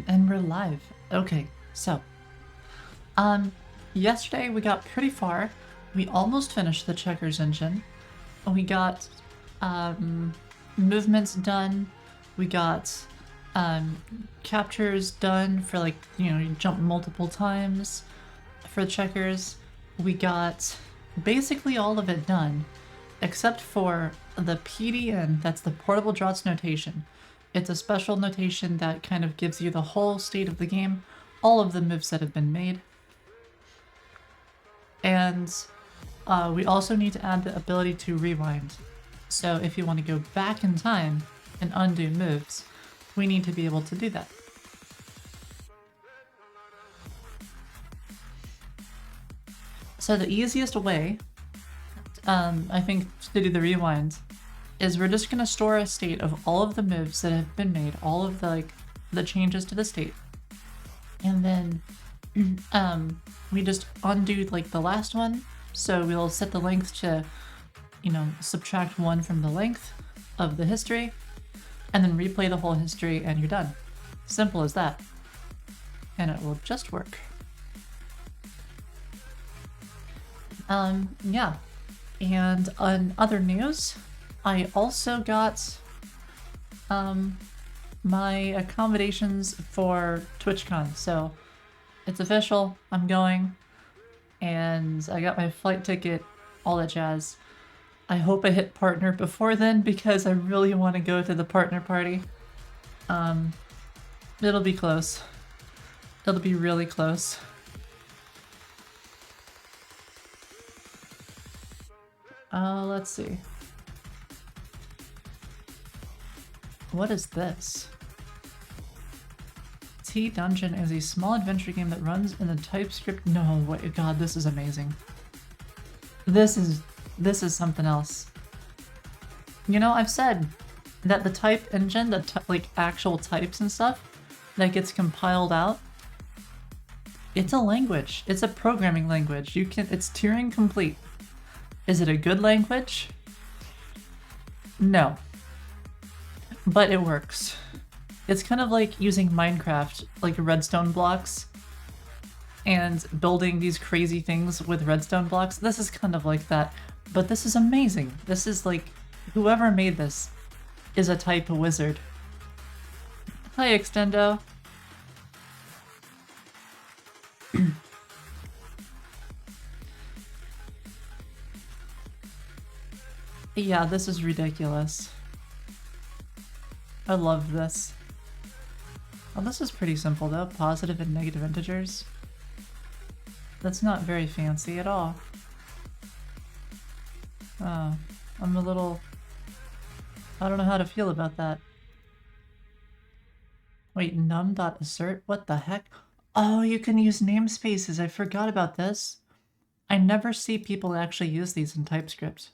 And we're live. Okay, so, yesterday we got pretty far. We almost finished the checkers engine. We got, movements done. We got, captures done for like, you jump multiple times for checkers. We got basically all of it done, except for the PDN, that's the portable draughts notation. It's a special notation that kind of gives you the whole state of the game, all of the moves that have been made. And we also need to add the ability to rewind. So if you want to go back in time and undo moves, we need to be able to do that. So the easiest way, I think, to do the rewind is we're just gonna store a state of all of the moves that have been made, all of the changes to the state, and then we just undo like the last one. So we'll set the length to, subtract 1 from the length of the history, and then replay the whole history, and you're done. Simple as that, and it will just work. Yeah. And on other news, I also got my accommodations for TwitchCon. So it's official, I'm going, and I got my flight ticket, all that jazz. I hope I hit partner before then because I really want to go to the partner party. It'll be close. It'll be really close. Let's see. What is this? T Dungeon is a small adventure game that runs in the TypeScript. No, wait, God, this is amazing. This is something else. I've said that the type engine, like actual types and stuff that gets compiled out, it's a language. It's a programming language. It's Turing complete. Is it a good language? No. But it works. It's kind of like using Minecraft, like redstone blocks, and building these crazy things with redstone blocks. This is kind of like that, but this is amazing. This is like, whoever made this is a type wizard. Hi, Extendo. Yeah, this is ridiculous. I love this. Oh, this is pretty simple though. Positive and negative integers. That's not very fancy at all. Oh, I'm a little... I don't know how to feel about that. Wait, num.assert? What the heck? Oh, you can use namespaces. I forgot about this. I never see people actually use these in TypeScript.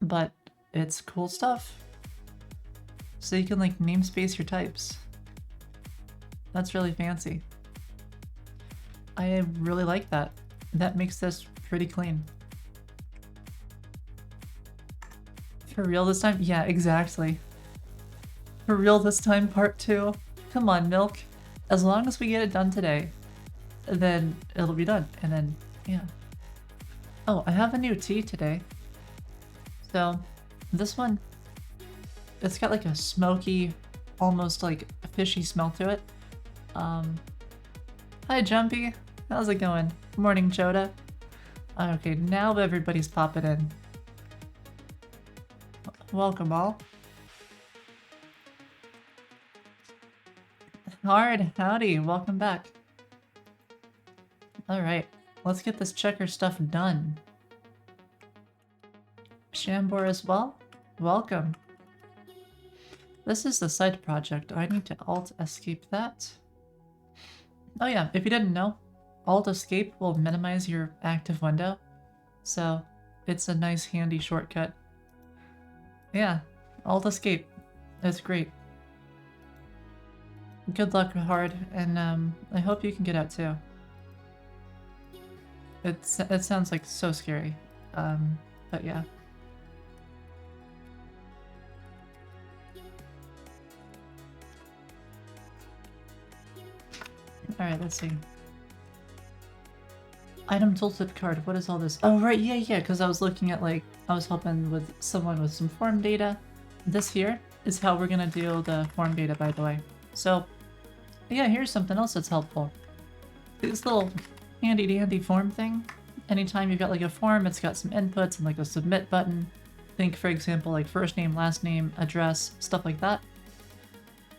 But it's cool stuff. So you can like namespace your types. That's really fancy. I really like that. That makes this pretty clean. For real this time? Yeah, exactly. For real this time, part 2. Come on, Milk. As long as we get it done today, then it'll be done. And then, yeah. Oh, I have a new tea today. So, this one, it's got like a smoky, almost like fishy smell to it. Hi Jumpy, how's it going? Morning Joda. Okay, now everybody's popping in. Welcome all. Hard, howdy, welcome back. Alright, let's get this checker stuff done. Shambor as well, welcome. This is the side project. I need to Alt-Escape that. Oh yeah, if you didn't know, Alt-Escape will minimize your active window. So, it's a nice handy shortcut. Yeah, Alt-Escape. It's great. Good luck, Hard, and I hope you can get out too. It sounds like so scary, but yeah. Alright, let's see. Item tooltip card, what is all this? Oh, right, yeah, because I was looking at, like, I was helping with someone with some form data. This here is how we're gonna do the form data, by the way. So, yeah, here's something else that's helpful. This little handy-dandy form thing. Anytime you've got, like, a form, it's got some inputs and, like, a submit button. Think, for example, like first name, last name, address, stuff like that.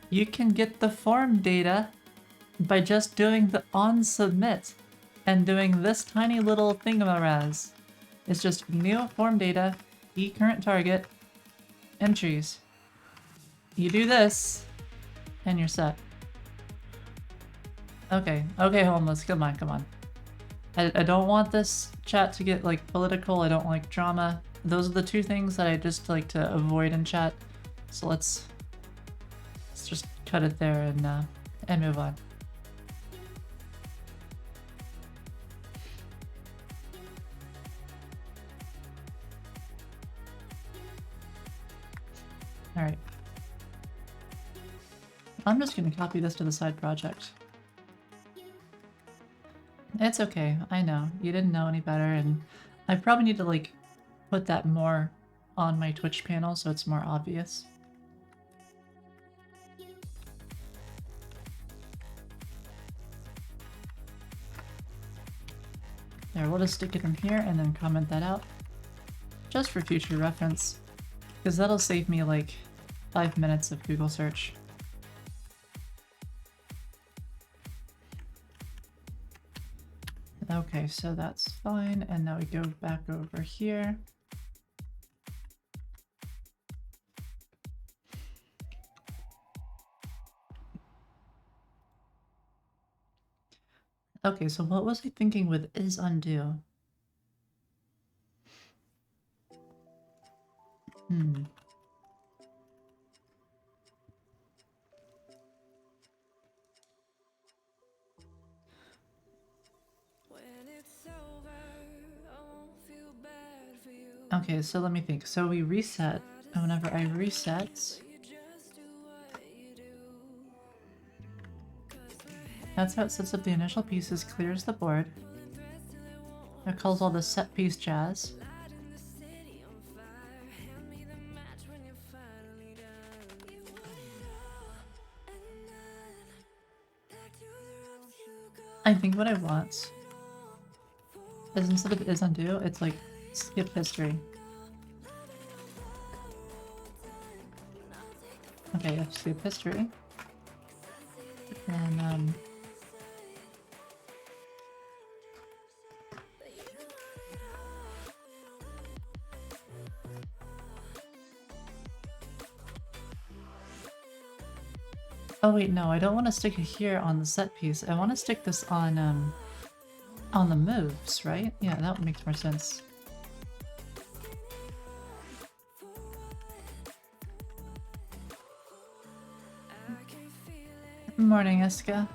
You can get the form data by just doing the on submit and doing this tiny little thingamaraz. It's just new form data, current target, entries. You do this, and you're set. Okay, homeless, come on. I don't want this chat to get, like, political, I don't like drama. Those are the two things that I just like to avoid in chat. So let's just cut it there and move on. Alright. I'm just gonna copy this to the side project. It's okay, I know. You didn't know any better, and I probably need to, like, put that more on my Twitch panel so it's more obvious. There, we'll just stick it in here and then comment that out. Just for future reference. Because that'll save me like 5 minutes of Google search. Okay, so that's fine, and now we go back over here. Okay, so what was I thinking with is undo? Okay, so let me think. So we reset, and whenever I reset, that's how it sets up the initial pieces, clears the board. It calls all the set piece jazz. I think what I want is instead of is undo, it's like skip history. Okay, I've skip history. And oh wait, no, I don't want to stick it here on the set piece. I want to stick this on the moves, right? Yeah, that makes more sense. Morning, Iska.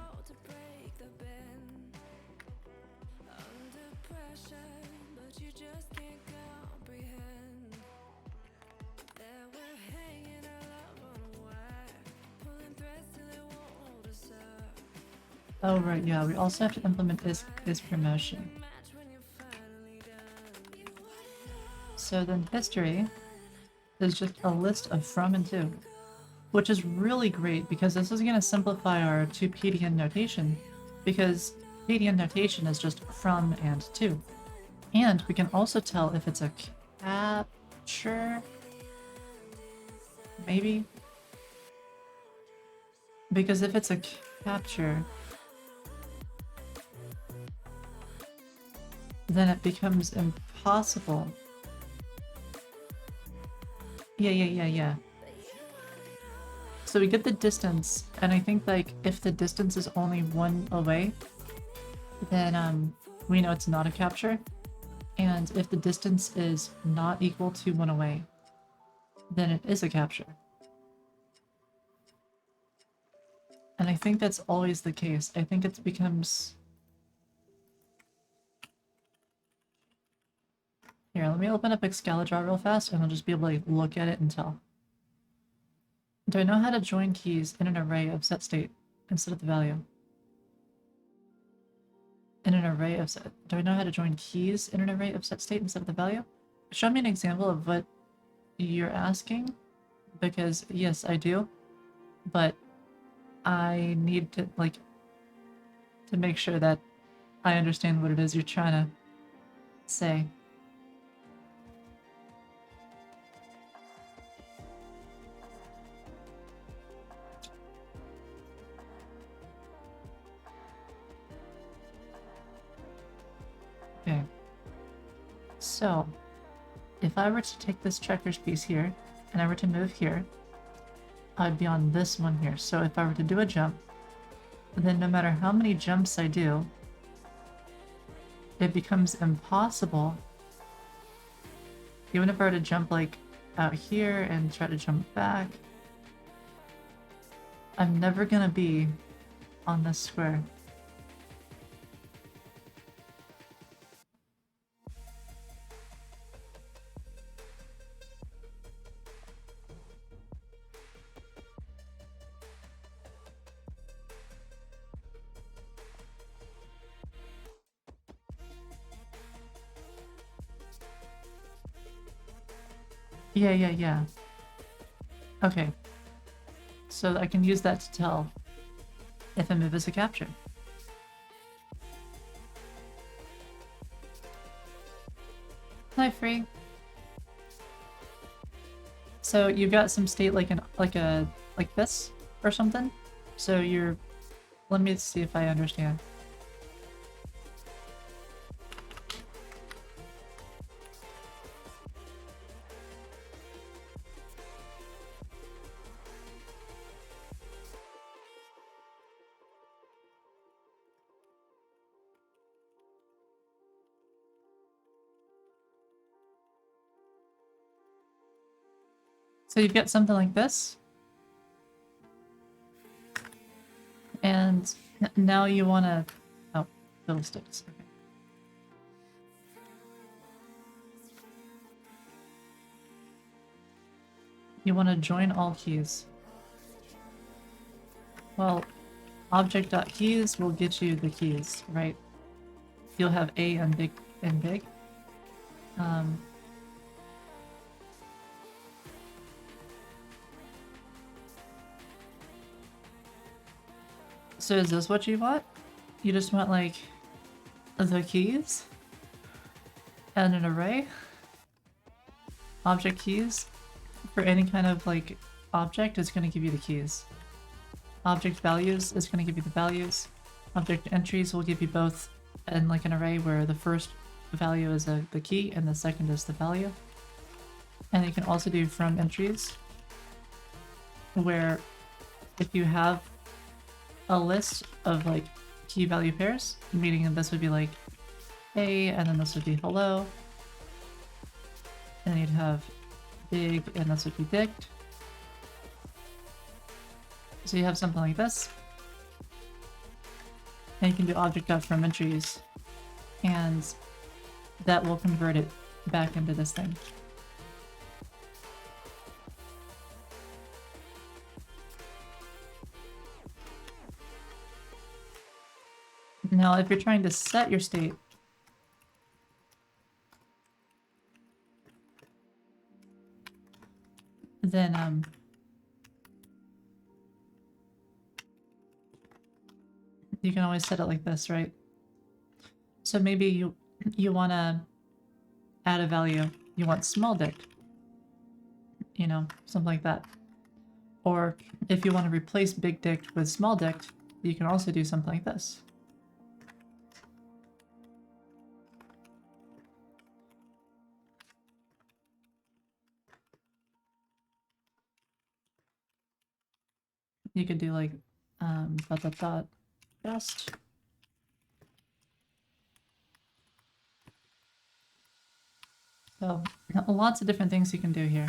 Oh right, yeah, we also have to implement is promotion. So then history is just a list of from and to, which is really great because this is going to simplify our to PDN notation, because PDN notation is just from and to. And we can also tell if it's a capture, maybe? Because if it's a capture, then it becomes impossible. Yeah. So we get the distance, and I think like if the distance is only 1 away, then we know it's not a capture. And if the distance is not equal to 1 away, then it is a capture. And I think that's always the case. I think it becomes... Here, let me open up Excalibur real fast and I'll just be able to look at it and tell. Do I know how to join keys in an array of set state instead of the value? in an array of set. Do I know how to join keys in an array of set state instead of the value? Show me an example of what you're asking, because yes, I do, but I need to to make sure that I understand what it is you're trying to say. Okay. So, if I were to take this checkers piece here, and I were to move here, I'd be on this one here. So if I were to do a jump, then no matter how many jumps I do, it becomes impossible. Even if I were to jump like out here and try to jump back, I'm never gonna be on this square. Yeah. Okay. So I can use that to tell if a move is a capture. Hi, Free. So you've got some state like this or something. So you're. Let me see if I understand. So you've got something like this. And now you want to... Oh, fiddlesticks. Okay. You want to join all keys. Well, object.keys will get you the keys, right? You'll have A and big and big. So is this what you want? You just want like the keys and an array? Object keys for any kind of like object is going to give you the keys. Object values is going to give you the values. Object entries will give you both in like an array where the first value is the key and the second is the value. And you can also do from entries where if you have a list of like key value pairs, meaning that this would be like A and then this would be hello. And then you'd have big and this would be dict. So you have something like this. And you can do object.from entries and that will convert it back into this thing. Now, if you're trying to set your state, then you can always set it like this, right? So maybe you want to add a value. You want small dict, you know, something like that. Or if you want to replace big dict with small dict, you can also do something like this. You could do like best. So lots of different things you can do here.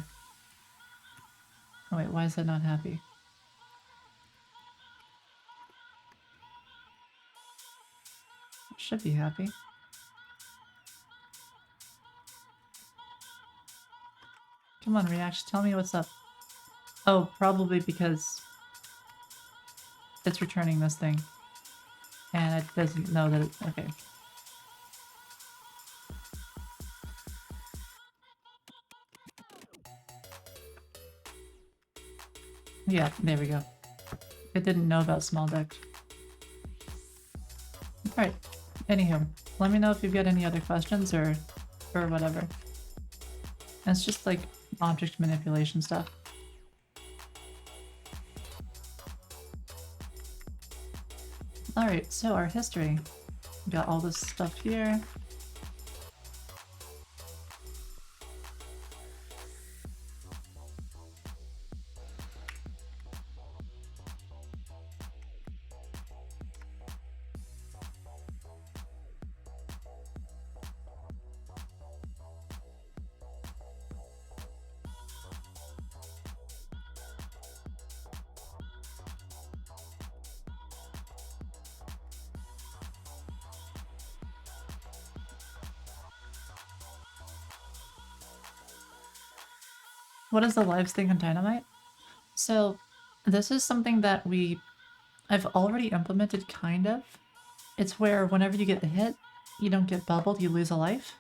Oh wait, why is that not happy? It should be happy. Come on, React, tell me what's up. Oh, probably because it's returning this thing. and it doesn't know that it's okay. Yeah, there we go. It didn't know about small deck. Alright, anywho, let me know if you've got any other questions or whatever. And it's just like object manipulation stuff. Alright, so our history. We got all this stuff here. What is the lives thing on Dynamite? So this is something that I've already implemented, kind of. It's where whenever you get the hit, you don't get bubbled, you lose a life.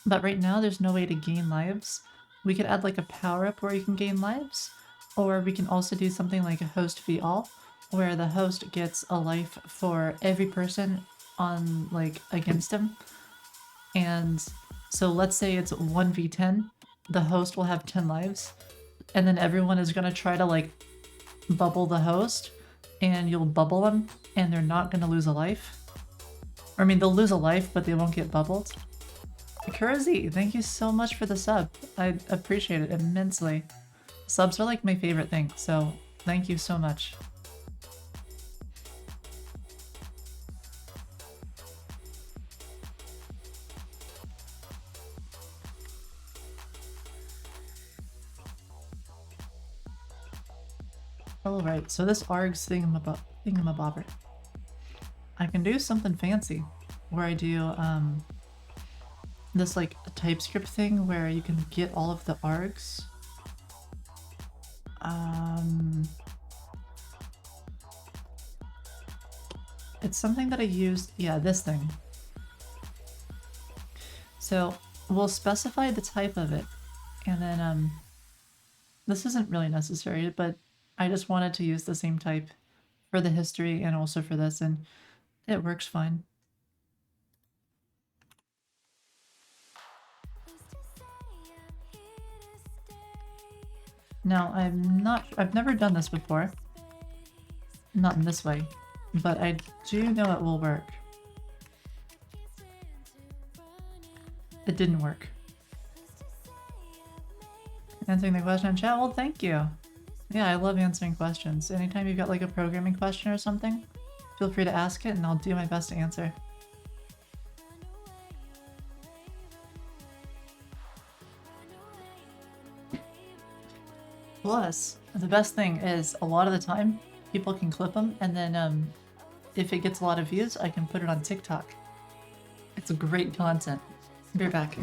But right now there's no way to gain lives. We could add like a power-up where you can gain lives, or we can also do something like a host v all, where the host gets a life for every person on like against him. And so let's say it's 1v10, the host will have 10 lives, and then everyone is gonna try to like bubble the host, and you'll bubble them, and they're not gonna lose a life. Or, I mean, they'll lose a life, but they won't get bubbled. Kuruzi, thank you so much for the sub. I appreciate it immensely. Subs are like my favorite thing, so thank you so much. Alright, so this ARG's thingamabobber. I can do something fancy, where I do, this like TypeScript thing where you can get all of the ARGs. It's something that I used, yeah, this thing. So we'll specify the type of it, and then this isn't really necessary, but I just wanted to use the same type for the history and also for this, and it works fine. Now, I've never done this before. Not in this way, but I do know it will work. It didn't work. Answering the question in chat? Well, thank you. Yeah, I love answering questions. Anytime you've got like a programming question or something, feel free to ask it and I'll do my best to answer. Plus, the best thing is a lot of the time people can clip them, and then if it gets a lot of views, I can put it on TikTok. It's great content. Be right back.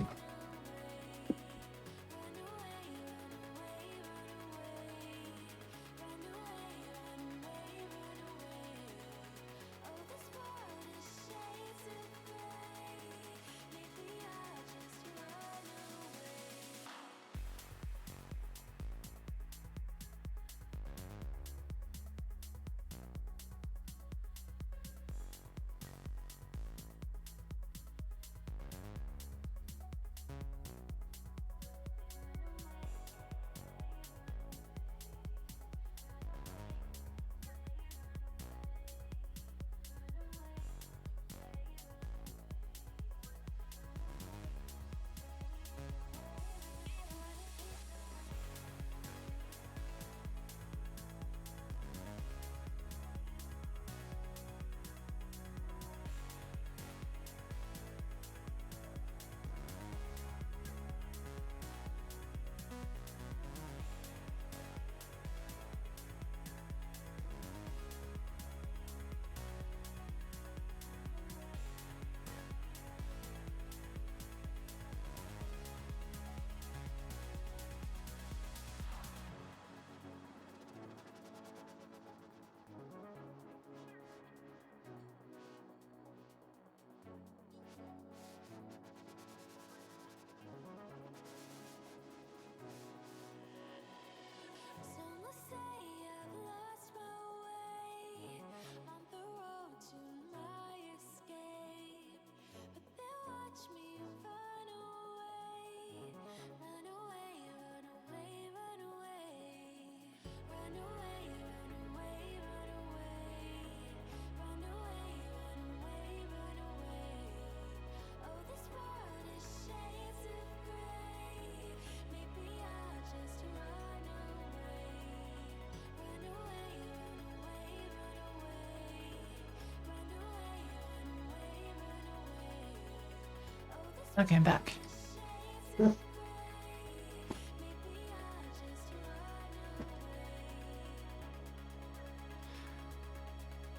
Okay, I'm back.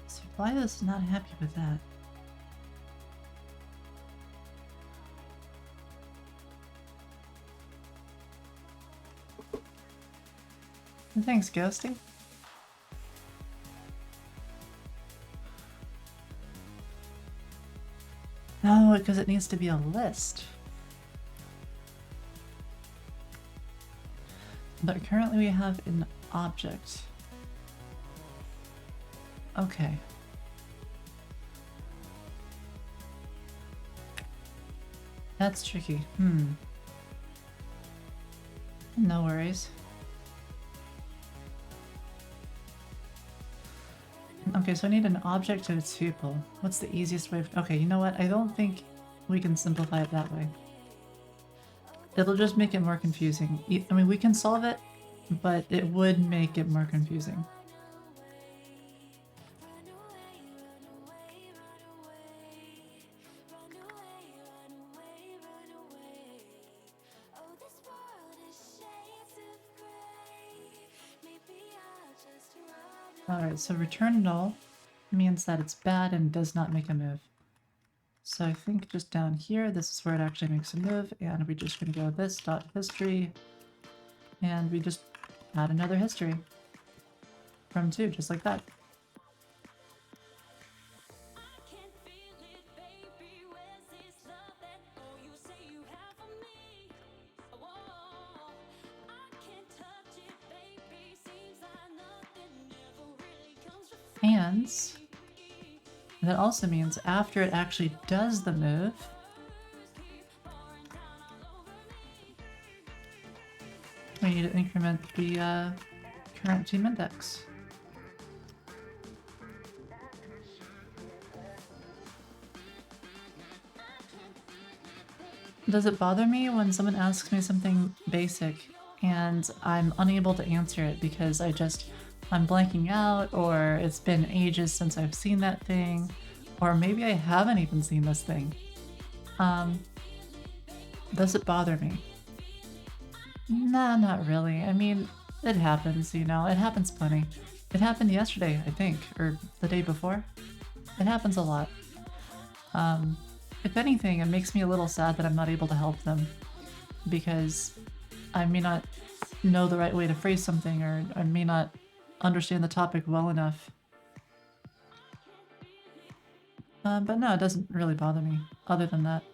Supply is not happy with that. Thanks, Ghosty. No, because it needs to be a list. But currently we have an object. Okay. That's tricky. No worries. Okay, so I need an object to its tuple. What's the easiest way of... Okay, you know what? I don't think we can simplify it that way. It'll just make it more confusing. I mean, we can solve it, but it would make it more confusing. Alright, so return null means that it's bad and does not make a move. So I think just down here, this is where it actually makes a move, and we're just going to go this dot history, and we just add another history from 2, just like that. And that also means after it actually does the move, we need to increment the current team index. Does it bother me when someone asks me something basic and I'm unable to answer it because I'm blanking out, or it's been ages since I've seen that thing, or maybe I haven't even seen this thing? Does it bother me? Nah, not really. I mean, it happens, you know, it happens plenty. It happened yesterday, I think, or the day before. It happens a lot. If anything, it makes me a little sad that I'm not able to help them, because I may not know the right way to phrase something, or I may not understand the topic well enough. But no, it doesn't really bother me, other than that.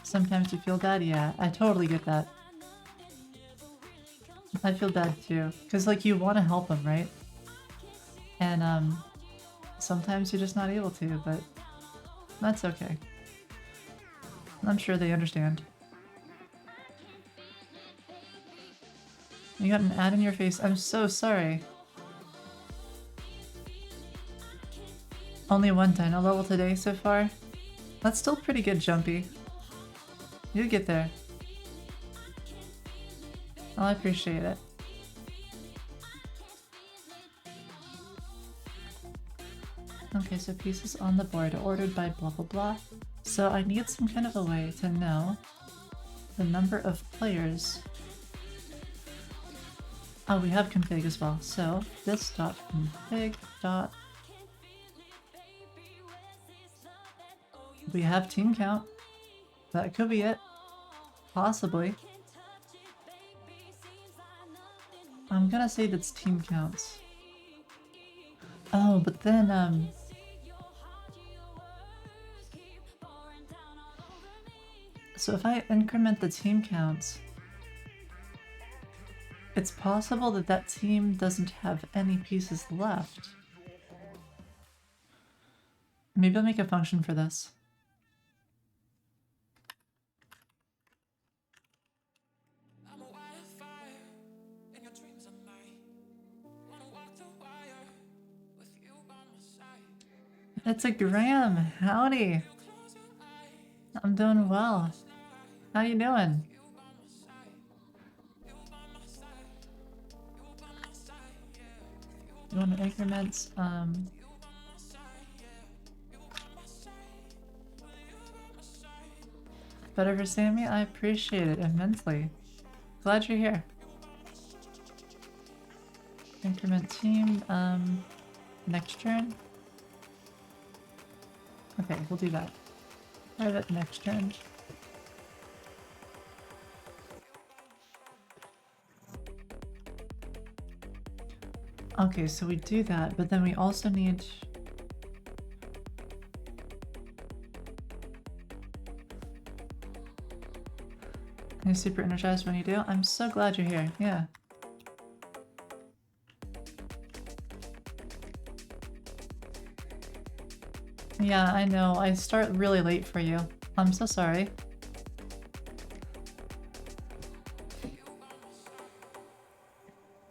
Sometimes you feel bad? Yeah, I totally get that. I feel bad too, because like you want to help them, right? And sometimes you're just not able to, but that's okay. I'm sure they understand. You got an ad in your face. I'm so sorry. Only one dino level today so far? That's still pretty good, Jumpy. You get there. Well, I appreciate it. Okay, so pieces on the board ordered by blah blah blah. So I need some kind of a way to know the number of players. Oh, we have config as well. So this dot config dot. We have team count. That could be it. Possibly. I'm gonna say that's team counts. Oh, but then, so if I increment the team counts, it's possible that that team doesn't have any pieces left. Maybe I'll make a function for this. It's a Graham. Howdy. I'm doing well. How you doing? You want to increment, better for Sammy? I appreciate it immensely. Glad you're here. Increment team, next turn? Okay, we'll do that. Private next turn. Okay, so we do that, but then we also need... You're super energized when you do? I'm so glad you're here, yeah. Yeah, I know. I start really late for you. I'm so sorry.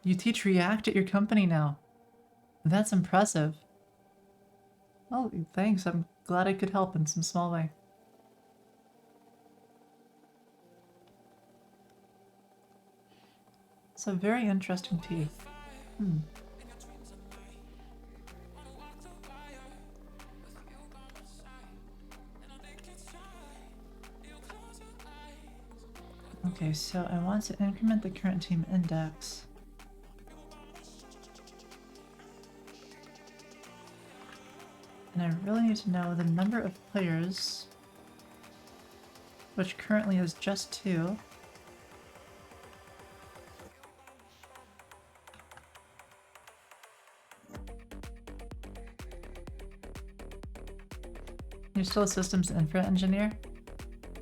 You teach React at your company now. That's impressive. Oh, thanks. I'm glad I could help in some small way. It's a very interesting tea. Okay, so I want to increment the current team index. And I really need to know the number of players, which currently is just 2. You're still a systems infra engineer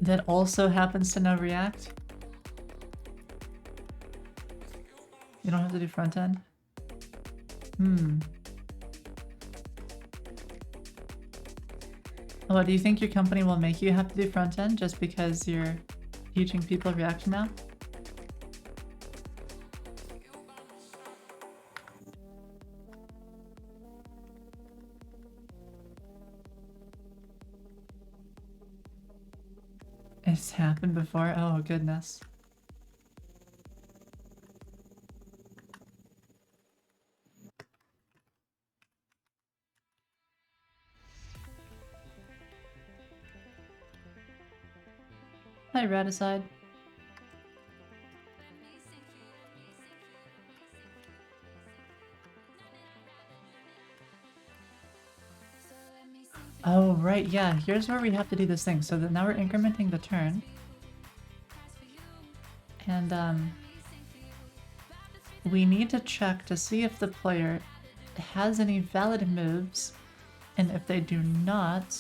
that also happens to know React? You don't have to do front end? What, do you think your company will make you have to do front end just because you're teaching people React now? It's happened before? Oh, goodness. Hi, Raticide. Oh, right, yeah, here's where we have to do this thing. So that now we're incrementing the turn. And, we need to check to see if the player has any valid moves, and if they do not...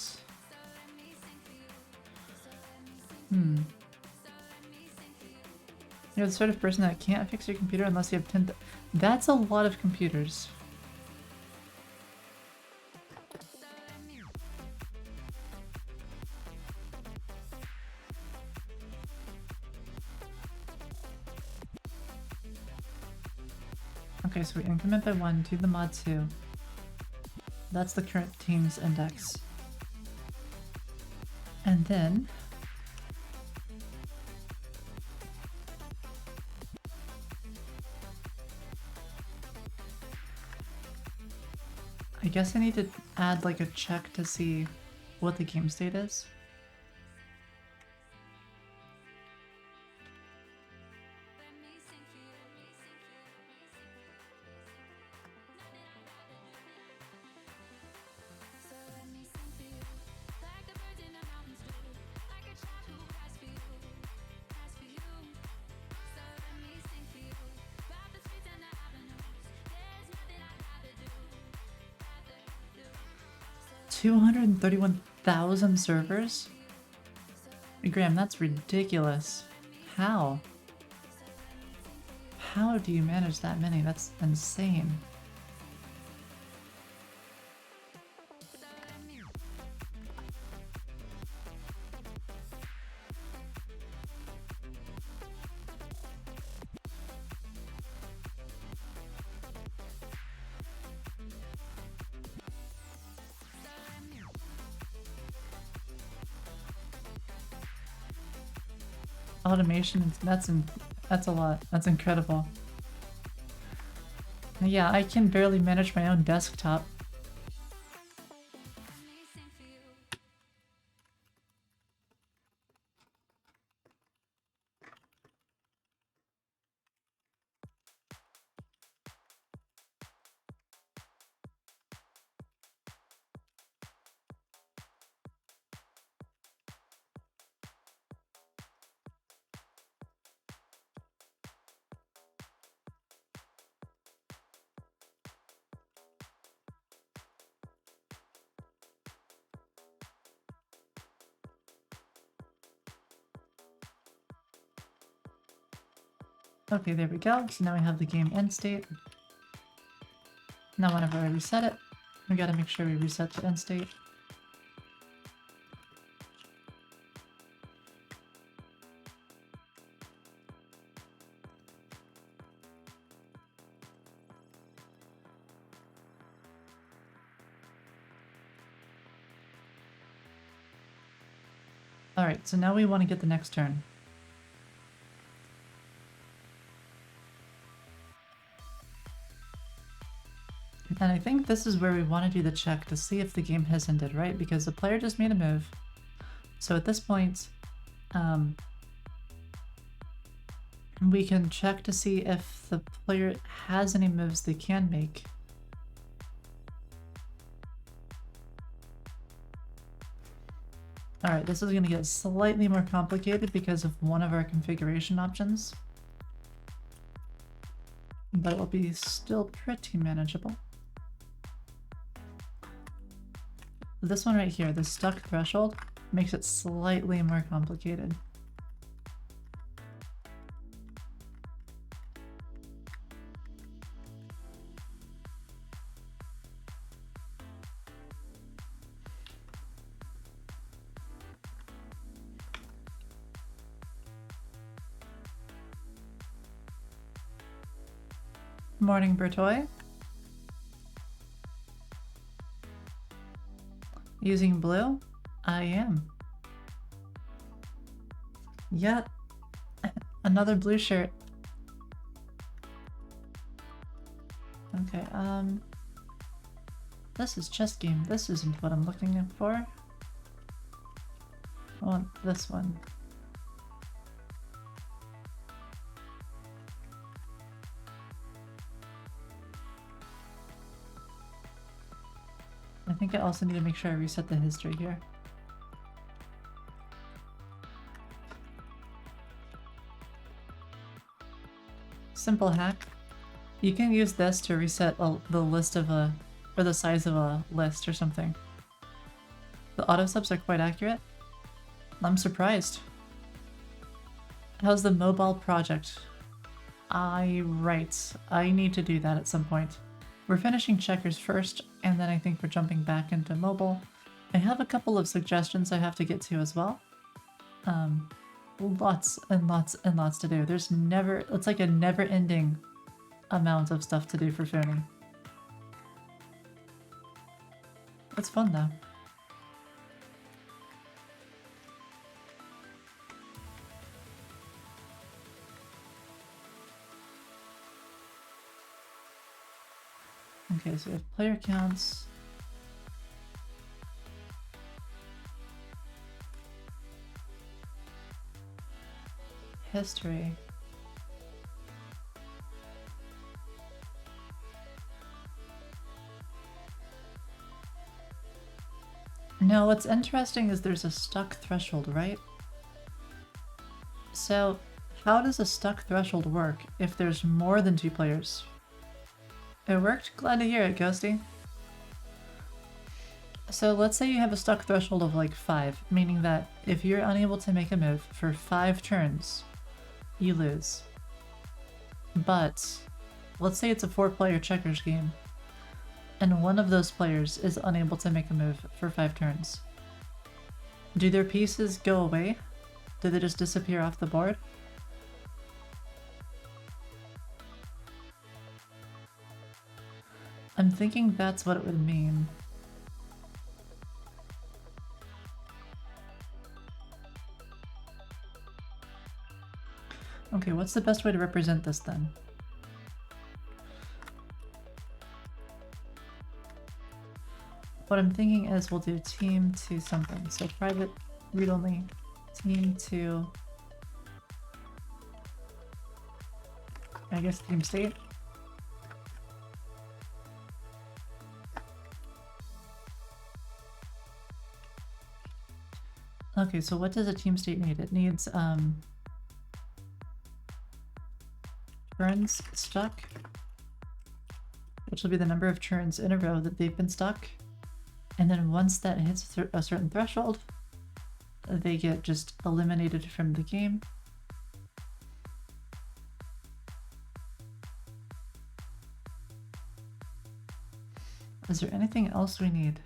You're the sort of person that can't fix your computer unless you have 10... That's a lot of computers. Okay, so we increment by 1 to the mod 2. That's the current team's index. And then... I guess I need to add like a check to see what the game state is. $231,000 servers? Graham, that's ridiculous. How? How do you manage that many? That's insane. automation, that's a lot. That's incredible. Yeah, I can barely manage my own desktop. Okay, there we go. So now we have the game end state. Now whenever I reset it, we gotta make sure we reset the end state. Alright, so now we want to get the next turn. And I think this is where we want to do the check to see if the game has ended, right? Because the player just made a move. So at this point, we can check to see if the player has any moves they can make. Alright, this is going to get slightly more complicated because of one of our configuration options. But it will be still pretty manageable. This one right here, the stuck threshold, makes it slightly more complicated. Morning, Bertoy. Using blue? I am. Yeah, another blue shirt. Okay, this is chess game. This isn't what I'm looking for. I want this one. I think I also need to make sure I reset the history here. Simple hack. You can use this to reset the list of or the size of a list or something. The auto subs are quite accurate. I'm surprised. How's the mobile project? Right. I need to do that at some point. We're finishing checkers first, and then I think we're jumping back into mobile. I have a couple of suggestions I have to get to as well. Lots and lots and lots to do. There's never, it's like a never-ending amount of stuff to do for Foony. It's fun though. Okay, so we have player counts. History. No, what's interesting is there's a stuck threshold, right? So, how does a stuck threshold work if there's more than 2 players? It worked? Glad to hear it, Ghosty. So let's say you have a stuck threshold of like 5, meaning that if you're unable to make a move for 5 turns, you lose. But let's say it's a 4-player checkers game, and one of those players is unable to make a move for 5 turns. Do their pieces go away? Do they just disappear off the board? I'm thinking that's what it would mean. Okay, what's the best way to represent this then? What I'm thinking is we'll do team to something. So private read only team to, I guess, team state. Okay, so what does a team state need? It needs turns stuck, which will be the number of turns in a row that they've been stuck. And then once that hits a certain threshold, they get just eliminated from the game. Is there anything else we need?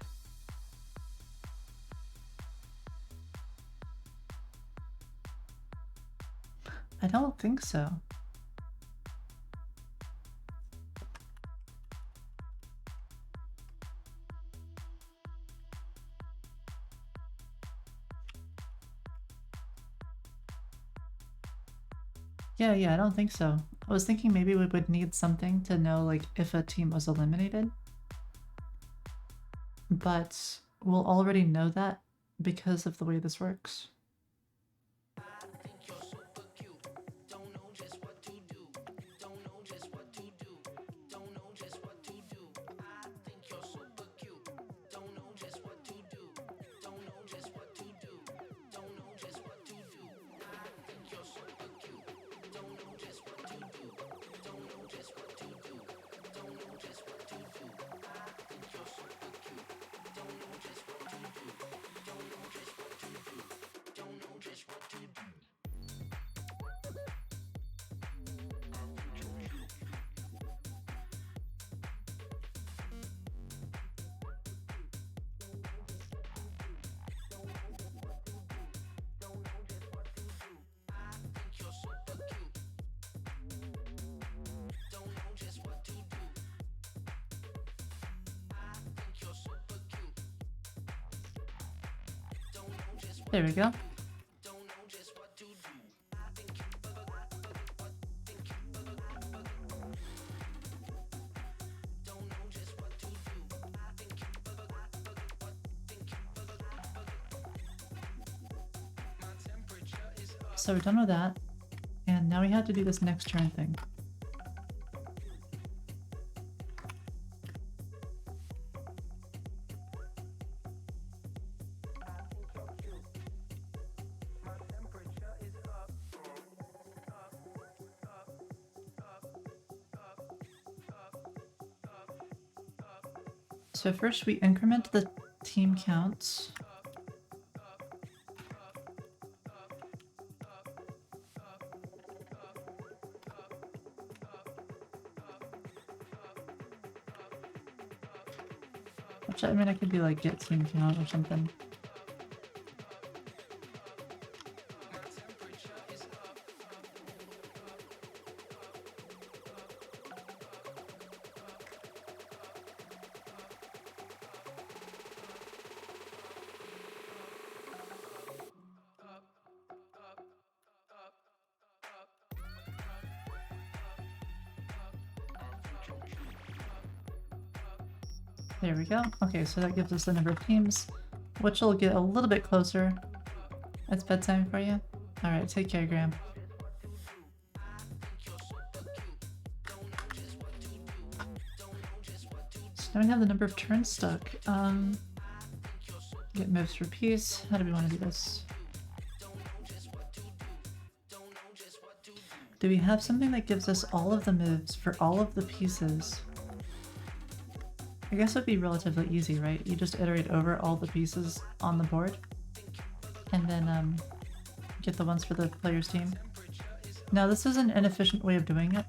I don't think so. Yeah, I don't think so. I was thinking maybe we would need something to know like if a team was eliminated. But we'll already know that because of the way this works. There we go. So we're done with that, and now we have to do this next turn thing. So first we increment the team counts. Which, I mean, I could be like get team count or something. There we go. Okay, so that gives us the number of teams, which will get a little bit closer. It's bedtime for you? Alright, take care, Graham. So now we have the number of turns stuck. Get moves for peace. How do we want to do this? Do we have something that gives us all of the moves for all of the pieces? I guess it'd be relatively easy, right? You just iterate over all the pieces on the board and then get the ones for the player's team. Now this is an inefficient way of doing it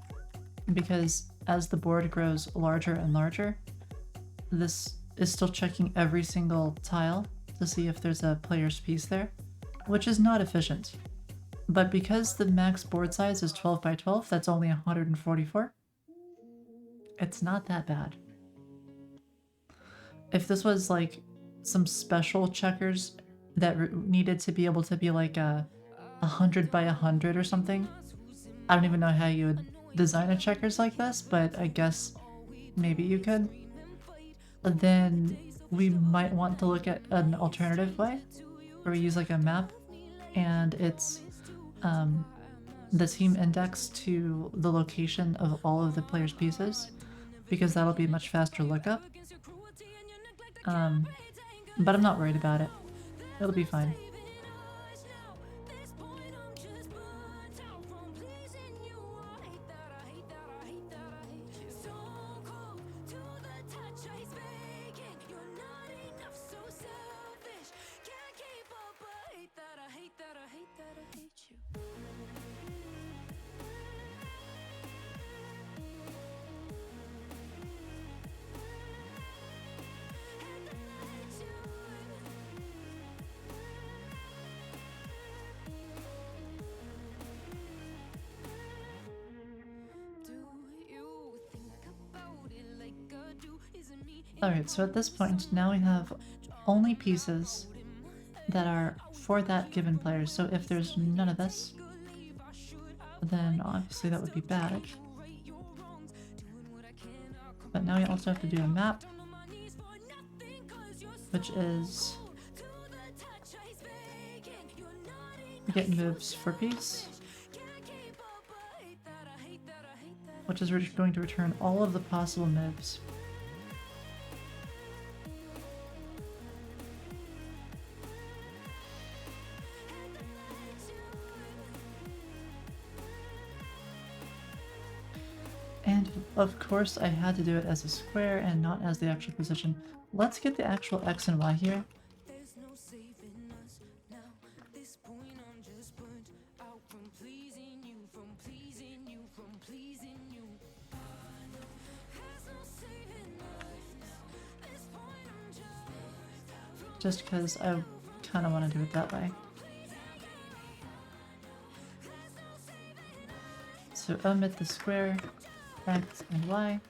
because as the board grows larger and larger, this is still checking every single tile to see if there's a player's piece there, which is not efficient. But because the max board size is 12 by 12, that's only 144. It's not that bad. If this was like some special checkers that needed to be able to be like a 100 by 100 or something, I don't even know how you would design a checkers like this, but I guess maybe you could. Then we might want to look at an alternative way where we use like a map and it's the team index to the location of all of the players' pieces, because that'll be a much faster lookup. But I'm not worried about it. It'll be fine. Alright, so at this point, now we have only pieces that are for that given player. So if there's none of this, then obviously that would be bad. But now we also have to do a map, which is get moves for piece, which is going to return all of the possible moves. And of course I had to do it as a square and not as the actual position. Let's get the actual X and Y here. Just because I kind of want to do it that way. So omit the square, X and Y.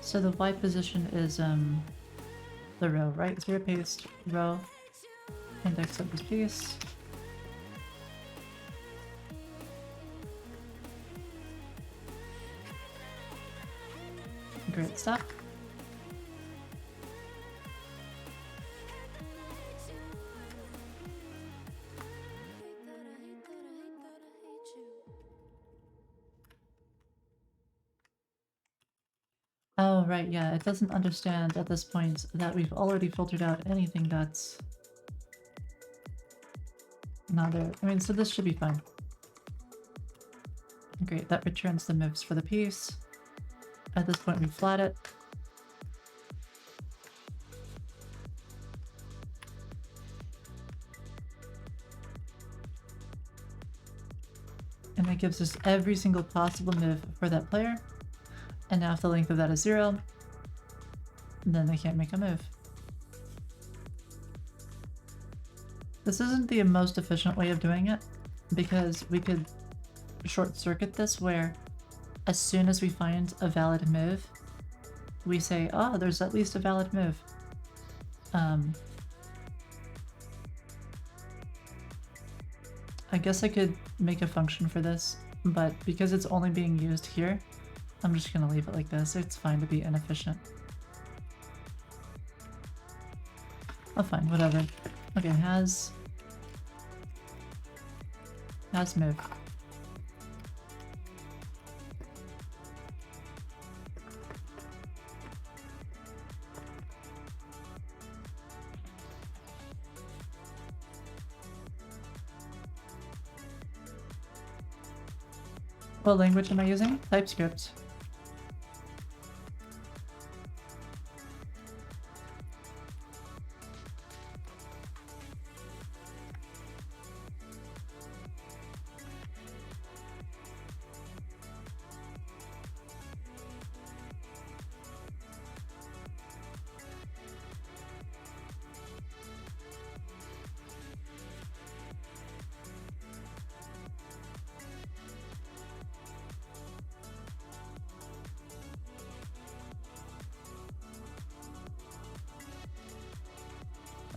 So the Y position is the row, right? Zero paste, row, index of this piece. Great stuff. Oh, right, yeah, it doesn't understand at this point that we've already filtered out anything that's not there. I mean, so this should be fine. Great, that returns the moves for the piece. At this point, we flat it. And that gives us every single possible move for that player. And now if the length of that is 0, then they can't make a move. This isn't the most efficient way of doing it, because we could short circuit this where as soon as we find a valid move, we say, oh, there's at least a valid move. I guess I could make a function for this, but because it's only being used here, I'm just gonna leave it like this. It's fine to be inefficient. Oh, fine, whatever. Okay, has move. What language am I using? TypeScript.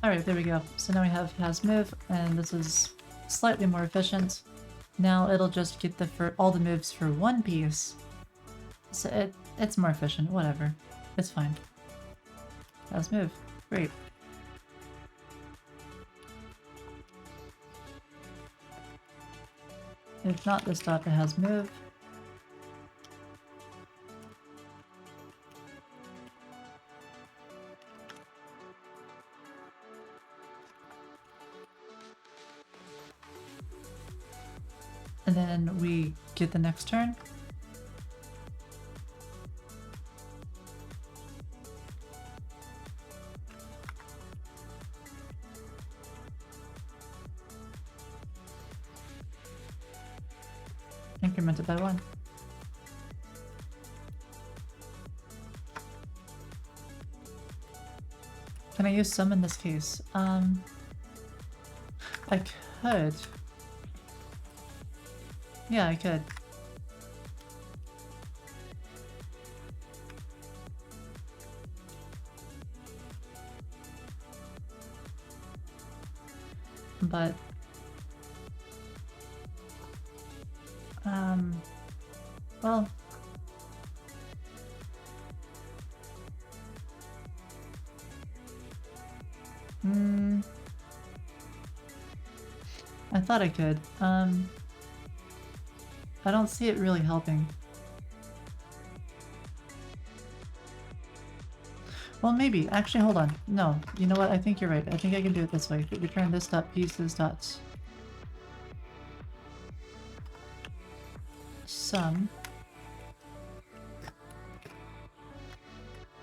Alright, there we go. So now we have has move, and this is slightly more efficient. Now it'll just get all the moves for one piece. So it's more efficient, whatever. It's fine. Has move. Great. If not, this dot that has move. And then we get the next turn. Increment it by 1. Can I use some in this case? I could. Yeah, I could. But well, I thought I could. I don't see it really helping. Well, maybe. Actually, hold on. No, you know what? I think you're right. I think I can do it this way. Return this dot pieces dot sum.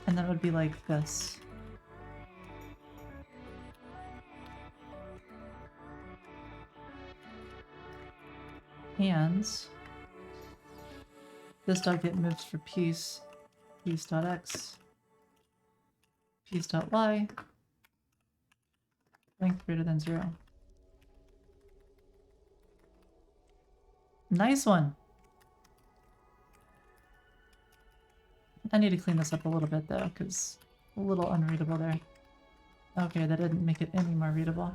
And then it would be like this. And this dot get moves for piece dot x, piece dot y, length greater than 0. Nice one! I need to clean this up a little bit though, because a little unreadable there. Okay, that didn't make it any more readable.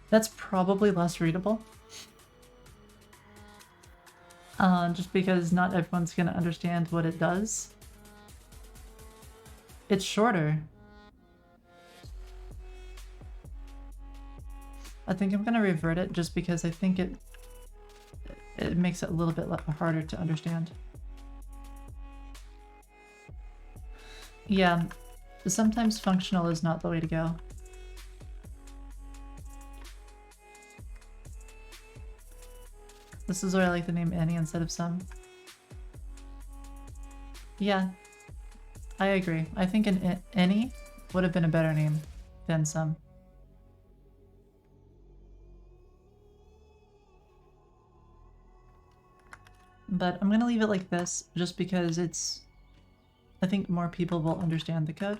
That's probably less readable. Just because not everyone's gonna understand what it does. It's shorter. I think I'm gonna revert it just because I think it makes it a little bit harder to understand. Yeah, sometimes functional is not the way to go. This is where I like the name any instead of some. Yeah, I agree. I think an any would have been a better name than some. But I'm gonna leave it like this just because I think more people will understand the code.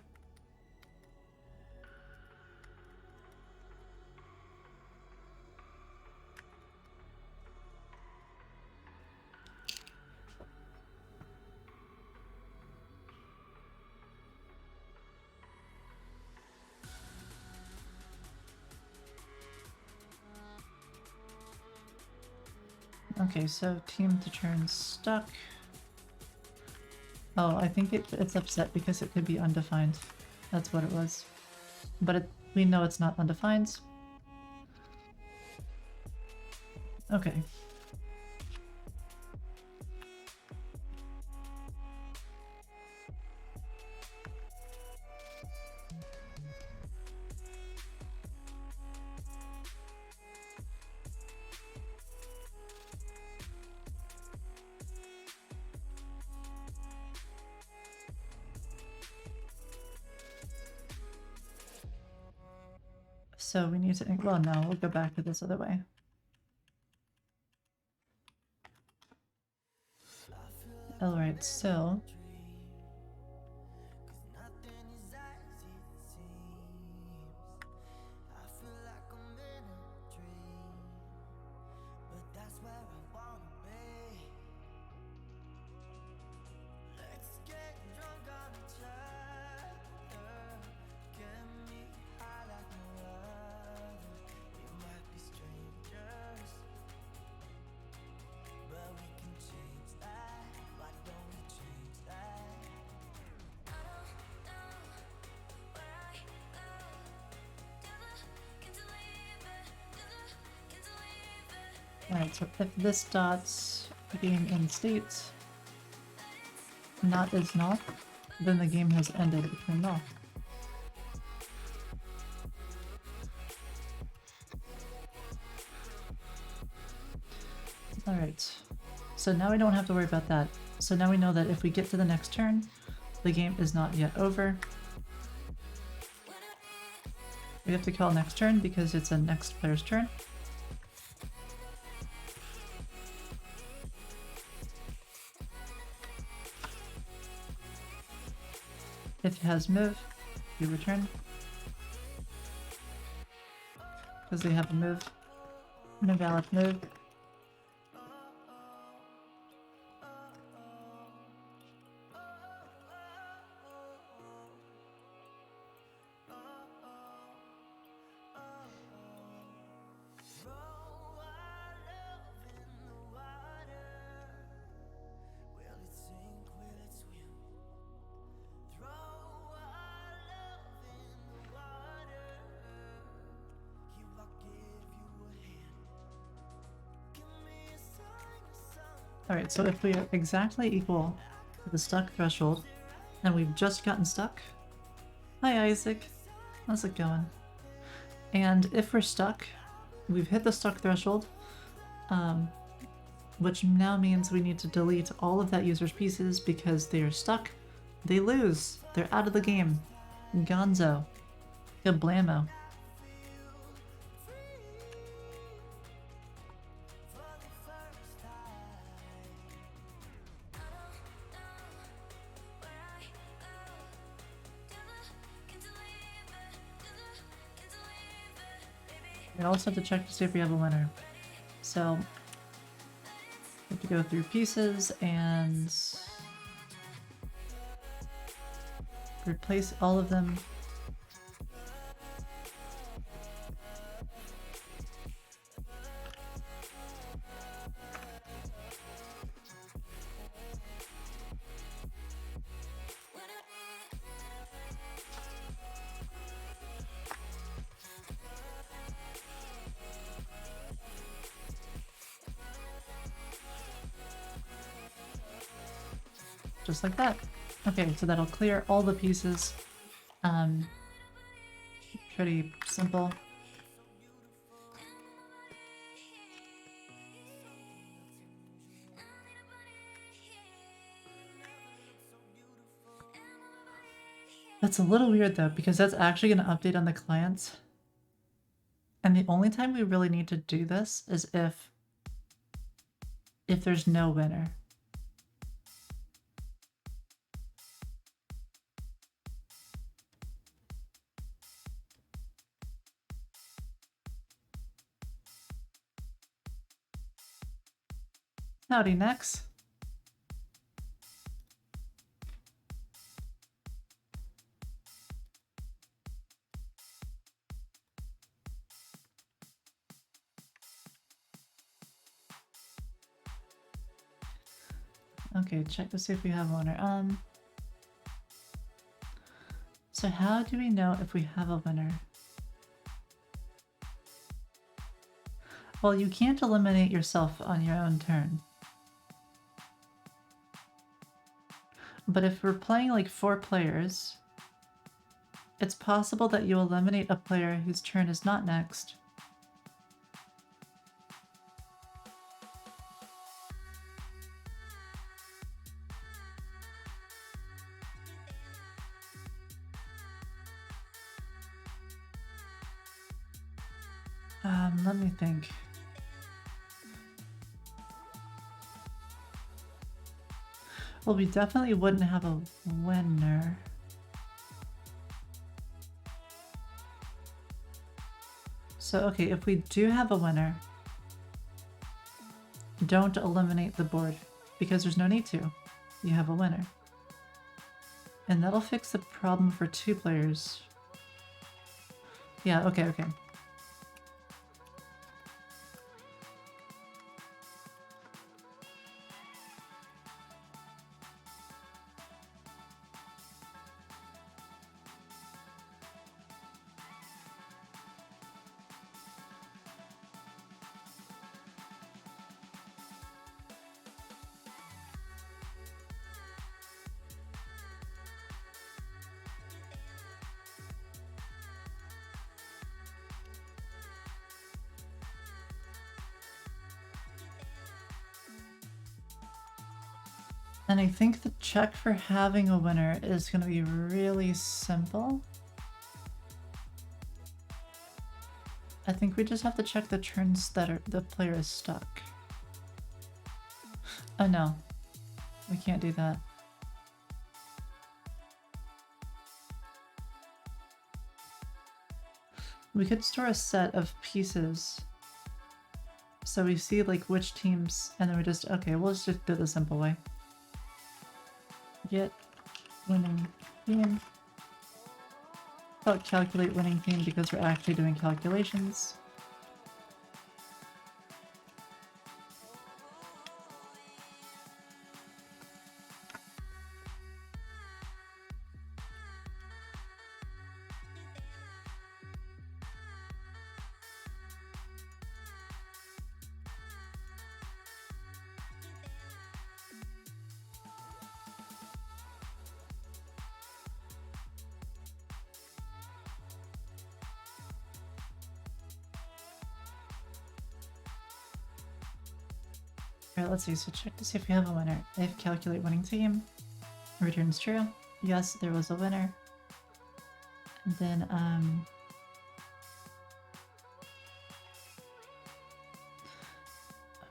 Okay, so team to turn stuck. Oh, I think it's upset because it could be undefined. That's what it was. But we know it's not undefined. Okay. So we need to, well, no, we'll go back to this other way. Alright, so Alright, so if this dot game in state not is null, then the game has ended between null. Alright, so now we don't have to worry about that. So now we know that if we get to the next turn, the game is not yet over. We have to call next turn because it's a next player's turn. If it has move, you return. Because they have a move. An invalid move. Alright, so if we are exactly equal to the stuck threshold, and we've just gotten stuck. Hi Isaac, how's it going? And if we're stuck, we've hit the stuck threshold, which now means we need to delete all of that user's pieces because they are stuck. They lose. They're out of the game. Gonzo. Kablamo. We also have to check to see if we have a winner. So, we have to go through pieces and replace all of them. Just like that. Okay, so that'll clear all the pieces. Pretty simple. That's a little weird though, because that's actually going to update on the client. And the only time we really need to do this is if there's no winner. Howdy, Nex. Okay, check to see if we have a winner. So how do we know if we have a winner? Well, you can't eliminate yourself on your own turn. But if we're playing like 4 players, it's possible that you eliminate a player whose turn is not next. Let me think. Well, we definitely wouldn't have a winner. So, okay, if we do have a winner, don't eliminate the board, because there's no need to. You have a winner. And that'll fix the problem for 2 players. Yeah, okay. And I think the check for having a winner is going to be really simple. I think we just have to check the turns that the player is stuck. Oh no, we can't do that. We could store a set of pieces so we see like which teams, and then we just, okay, we'll just do it the simple way. Get winning team. About calculate winning team because we're actually doing calculations. Alright, let's see. So check to see if we have a winner. If calculate winning team returns true. Yes, there was a winner. And then,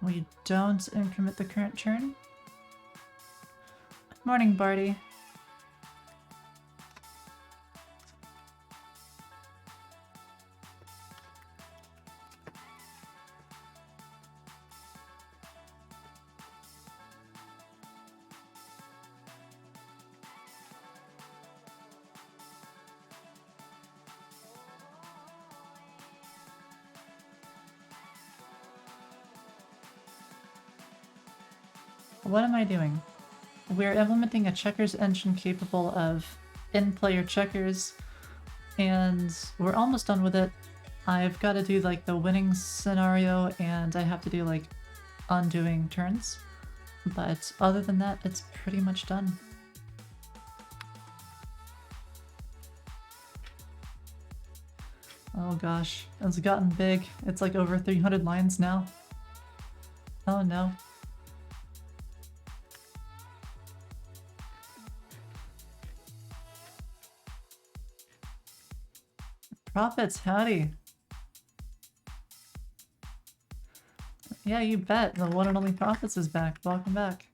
we don't increment the current turn. Morning, Barty. What am I doing? We're implementing a checkers engine capable of in-player checkers, and we're almost done with it. I've got to do like the winning scenario, and I have to do like undoing turns. But other than that, it's pretty much done. Oh gosh, it's gotten big. It's like over 300 lines now. Oh no. Profits, howdy. Yeah, you bet. The one and only Profits is back. Welcome back.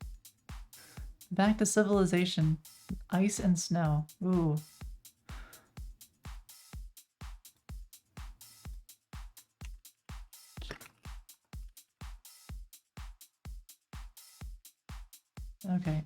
Back to civilization. Ice and snow. Ooh. Okay,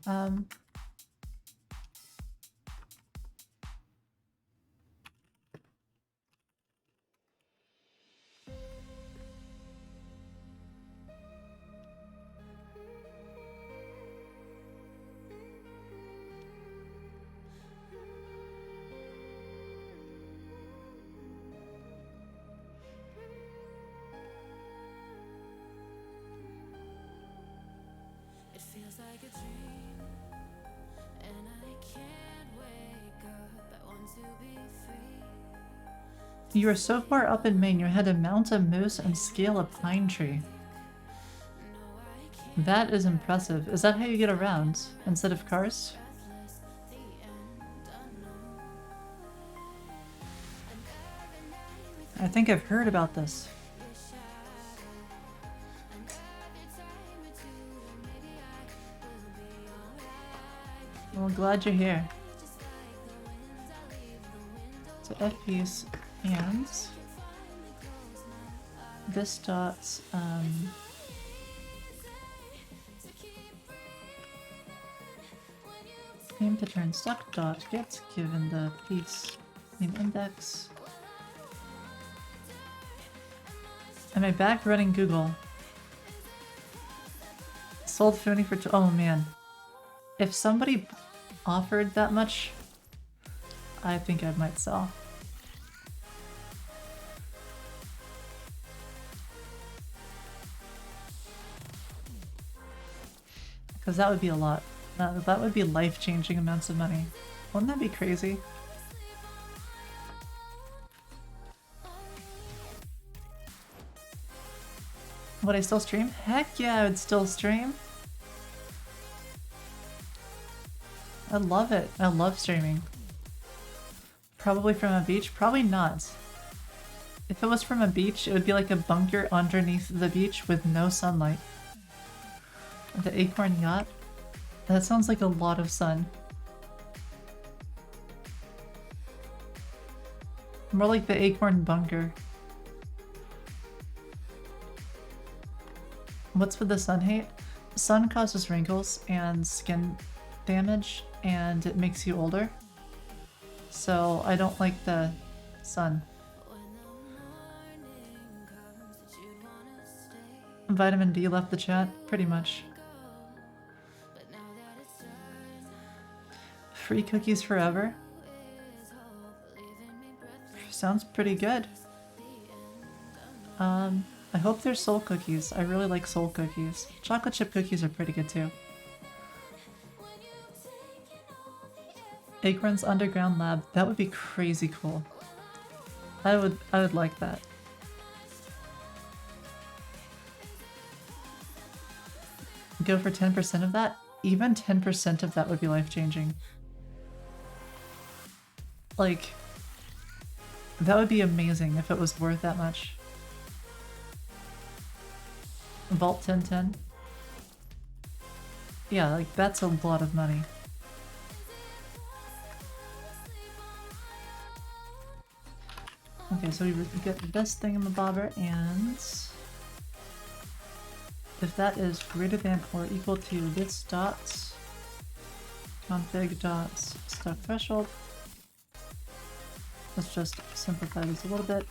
It feels like a dream, and I can't wake up. I want to be free. you are so far up in Maine, you had to mount a moose and scale a pine tree. That is impressive. Is that how you get around, instead of cars? I think I've heard about this. Well, glad you're here. So F piece and this dot name to turn stuck dot gets given the piece name index. Am I back running Google? Sold Foony for oh man. If somebody offered that much, I think I might sell. Because that would be a lot. That would be life-changing amounts of money. Wouldn't that be crazy? Would I still stream? Heck yeah, I would still stream. I love it. I love streaming. Probably from a beach? Probably not. If it was from a beach, it would be like a bunker underneath the beach with no sunlight. The acorn yacht? That sounds like a lot of sun. More like the acorn bunker. What's with the sun hate? Sun causes wrinkles and skin damage, and it makes you older. So I don't like the sun. Vitamin D left the chat, pretty much. Free cookies forever? Sounds pretty good. I hope there's soul cookies. I really like soul cookies. Chocolate chip cookies are pretty good too. Acorn's underground lab. That would be crazy cool. I would like that. Go for 10% of that? Even 10% of that would be life-changing. Like, that would be amazing if it was worth that much. Vault 1010? Yeah, like, that's a lot of money. Okay, so we get this thingamabobber, and if that is greater than or equal to this dot config dot stock threshold, let's just simplify this a little bit.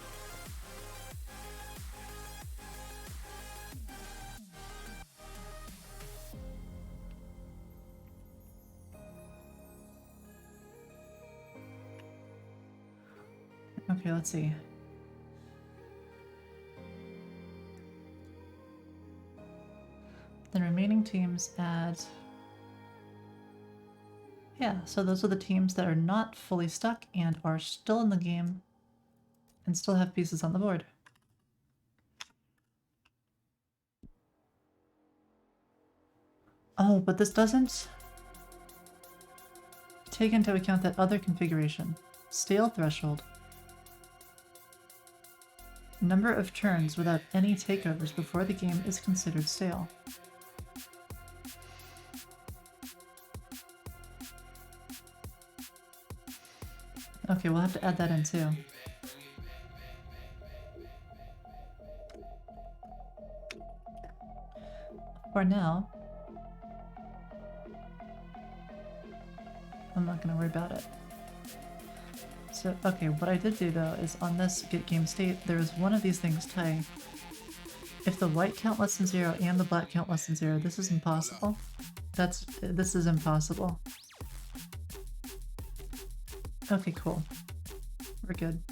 Okay, let's see. The remaining teams add... Yeah, so those are the teams that are not fully stuck and are still in the game and still have pieces on the board. Oh, but this doesn't take into account that other configuration. Stale threshold. Number of turns without any takeovers before the game is considered stale. Okay, we'll have to add that in too. For now, I'm not gonna worry about it. So, okay, what I did do though is on this get game state, there is one of these things tie. If the white count less than 0 and the black count less than 0, this is impossible. This is impossible. Okay, cool. We're good.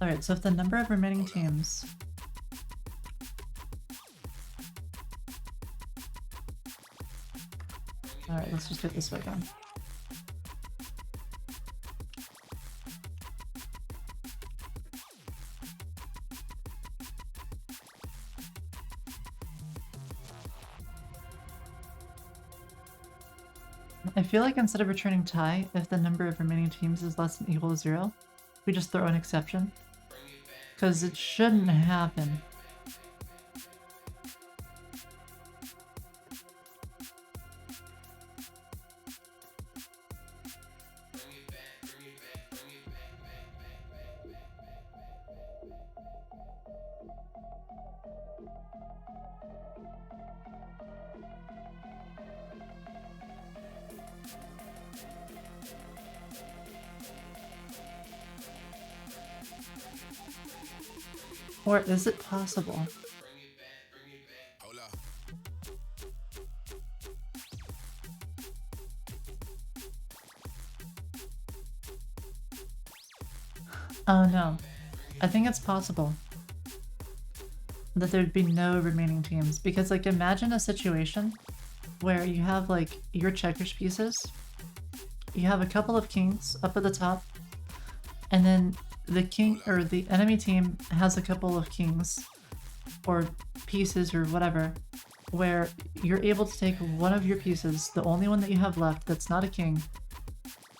Alright, so if the number of remaining teams... Alright, let's just get this way done. I feel like instead of returning tie, if the number of remaining teams is less than or equal to 0, we just throw an exception. Because it shouldn't happen. Or is it possible? Oh no. I think it's possible that there'd be no remaining teams, because like imagine a situation where you have like your checkers pieces you have a couple of kings up at the top, and then the king or the enemy team has a couple of kings or pieces or whatever, where you're able to take one of your pieces, the only one that you have left that's not a king,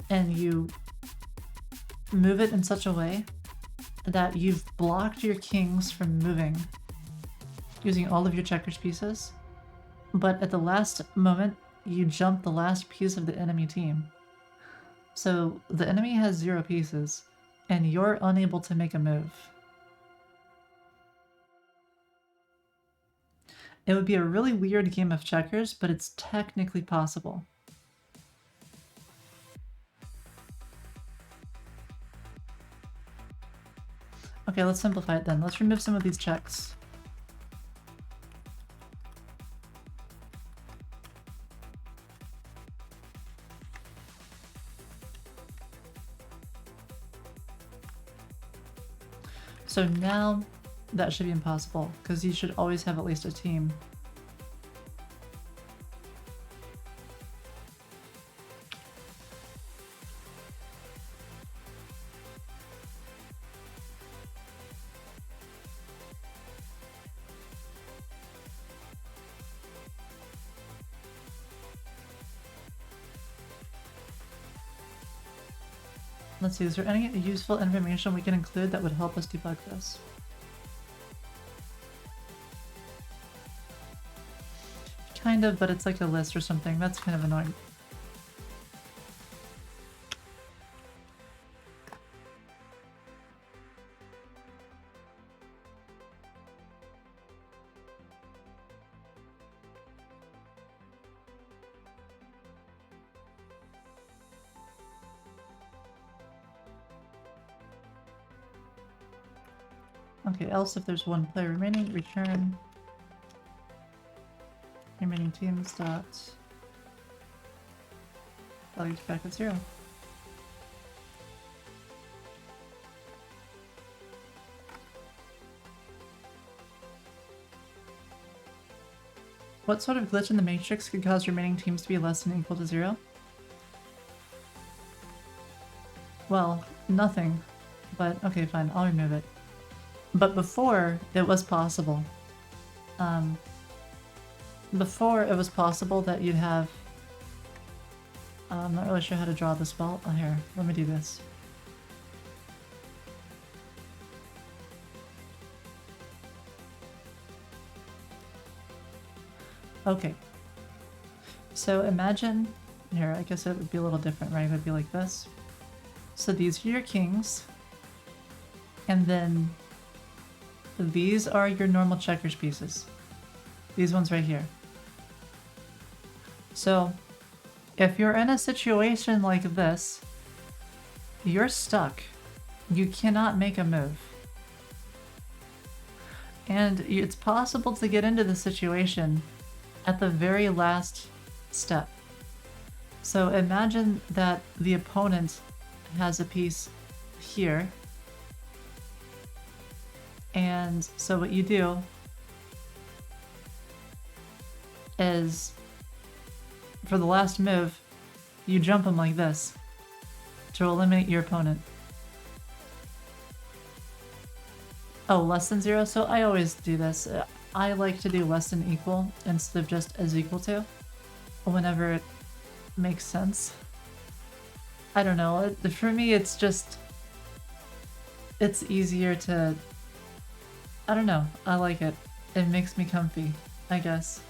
and you move it in such a way that you've blocked your kings from moving using all of your checkers pieces, but at the last moment you jump the last piece of the enemy team. So the enemy has 0 pieces and you're unable to make a move. It would be a really weird game of checkers, but it's technically possible. Okay, let's simplify it then. Let's remove some of these checks. So now that should be impossible, because you should always have at least a team. Let's see, is there any useful information we can include that would help us debug this? Kind of, but it's like a list or something. That's kind of annoying. Okay, else if there's one player remaining, return remaining teams dot values back at 0. What sort of glitch in the matrix could cause remaining teams to be less than or equal to 0? Well, nothing. But okay, fine, I'll remove it. But before, it was possible. Before, it was possible that you'd have... I'm not really sure how to draw the spell. Oh, here, let me do this. Okay. So imagine... Here, I guess it would be a little different, right? It would be like this. So these are your kings. And then... these are your normal checkers pieces. These ones right here. So, if you're in a situation like this, you're stuck. You cannot make a move. And it's possible to get into the situation at the very last step. So imagine that the opponent has a piece here. And so what you do is, for the last move, you jump him like this to eliminate your opponent. Oh, less than 0? So I always do this. I like to do less than equal instead of just as equal to, whenever it makes sense. I don't know. For me, it's just... it's easier to... I don't know. I like it. It makes me comfy, I guess.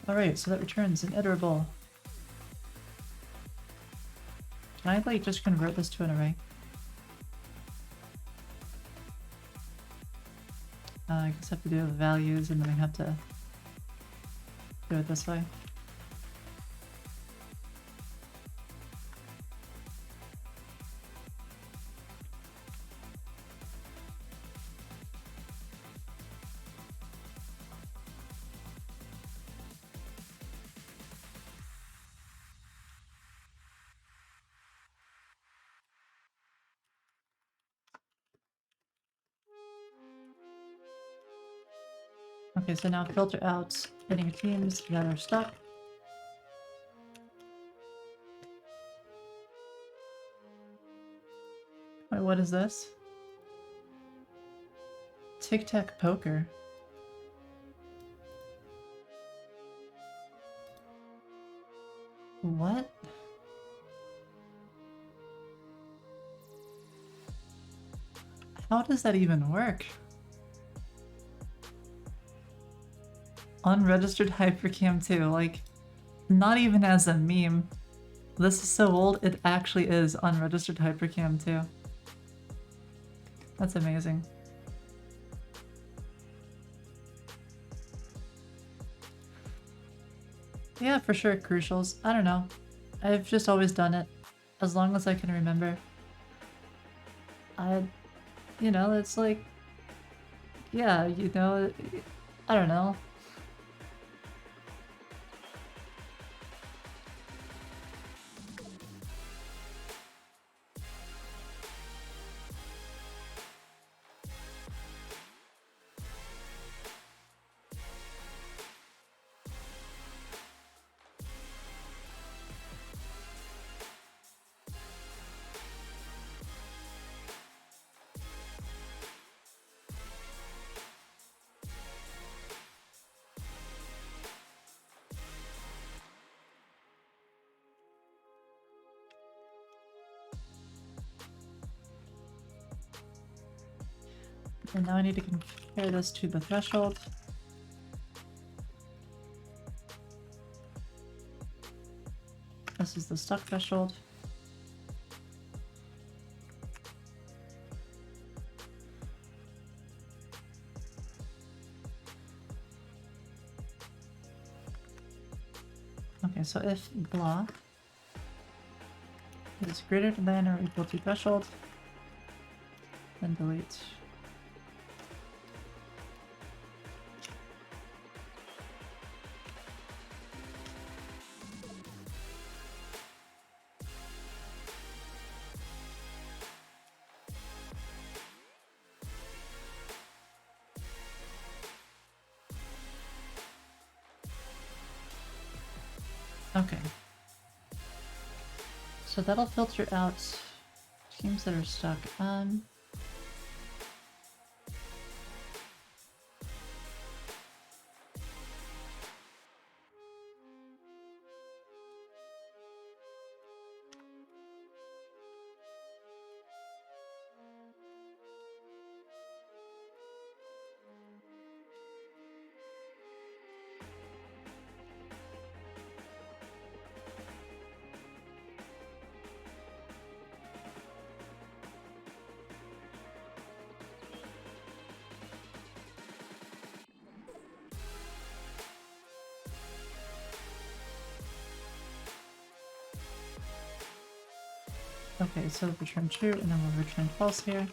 Alright, so that returns an iterable. Can I, like, just convert this to an array? I guess I have to do values and then I have to do it this way. Okay, so now filter out any teams that are stuck. Wait, what is this? Tic-tac poker. What? How does that even work? Unregistered Hypercam 2, like, not even as a meme. This is so old, it actually is Unregistered Hypercam 2. That's amazing. Yeah, for sure, crucials. I don't know. I've just always done it. As long as I can remember. You know, it's like... Yeah, you know, I don't know. And now I need to compare this to the threshold. This is the stuck threshold. Okay, so if blah is greater than or equal to threshold, then delete. Okay. So that'll filter out teams that are stuck. Okay, so return true, and then we'll return false here.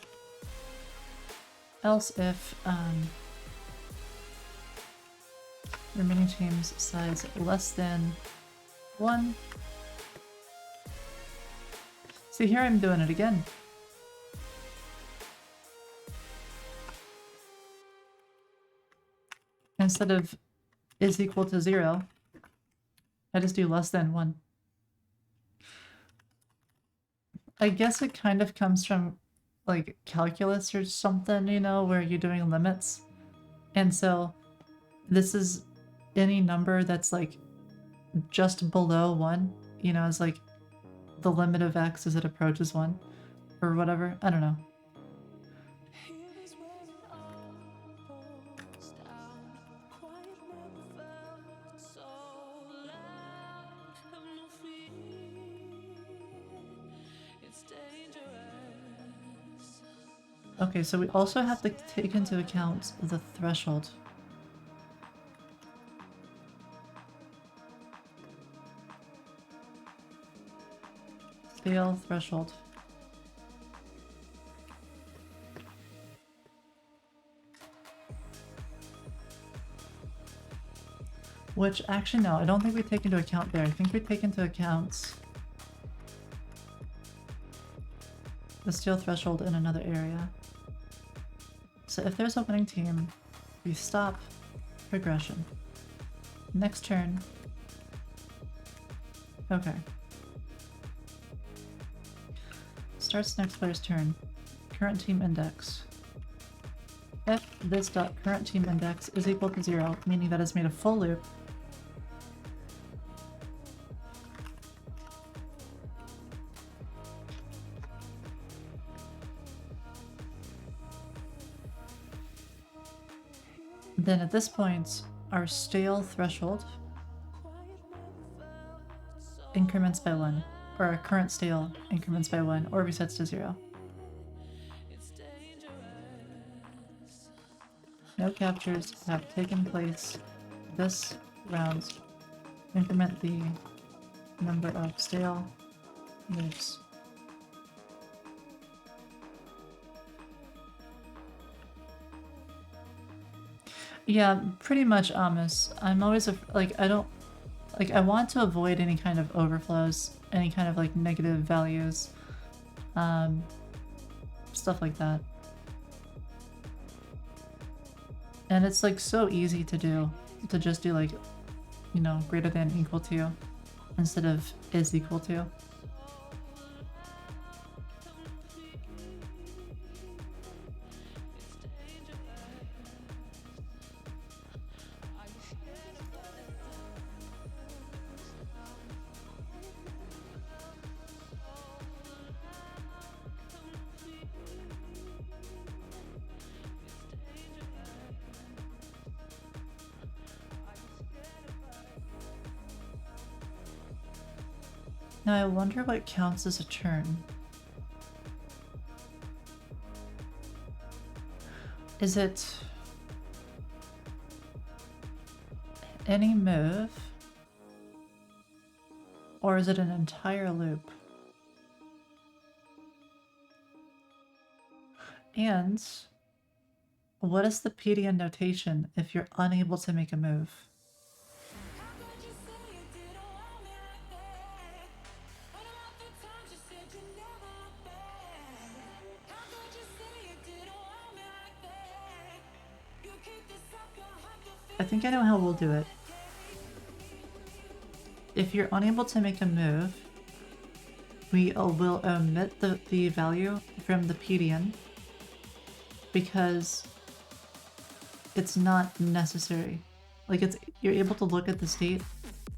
Else if remaining team's size less than 1. See, here I'm doing it again. Instead of is equal to 0, I just do less than 1. I guess it kind of comes from like calculus or something, you know, where you're doing limits. And so this is any number that's like just below 1, you know, is like the limit of x as it approaches 1 or whatever. I don't know. Okay, so we also have to take into account the threshold. Scale threshold. Which, actually no, I don't think we take into account there. I think we take into account the steel threshold in another area. So if there's a winning team, we stop progression. Next turn. Okay. Starts next player's turn. Current team index. If this dot current team index is equal to 0, meaning that it's made a full loop, then at this point, our stale threshold increments by 1, or our current stale increments by 1, or resets to 0. No captures have taken place this round. Increment the number of stale moves. Yeah, pretty much, Amos. I'm always like, I don't like, I want to avoid any kind of overflows, any kind of like negative values, stuff like that. And it's like so easy to do, to just do like, you know, greater than equal to instead of is equal to. Now I wonder what counts as a turn. Is it any move? Or is it an entire loop? And what is the PDN notation if you're unable to make a move? I think I know how we'll do it. If you're unable to make a move, we will omit the value from the PDN because it's not necessary. Like, you're able to look at the state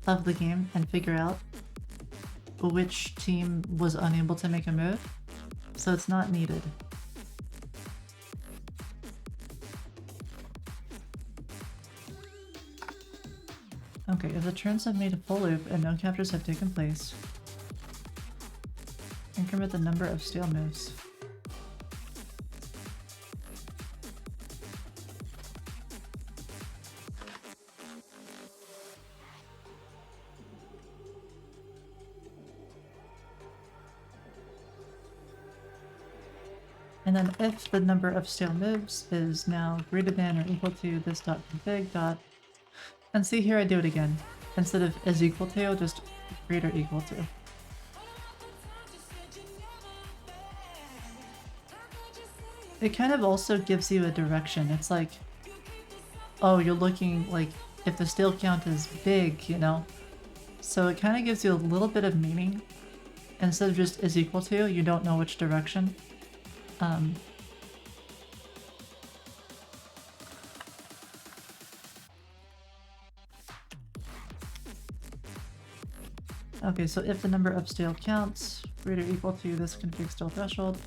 of the game and figure out which team was unable to make a move, so it's not needed. Okay, if the turns have made a full loop and no captures have taken place, increment the number of stale moves. And then if the number of stale moves is now greater than or equal to this dot config dot, and see here I do it again. Instead of is equal to, just greater equal to. It kind of also gives you a direction. It's like, oh, you're looking like if the stale count is big, you know? So it kind of gives you a little bit of meaning. Instead of just is equal to, you don't know which direction. Okay, so if the number of stale counts greater or equal to this config stale threshold,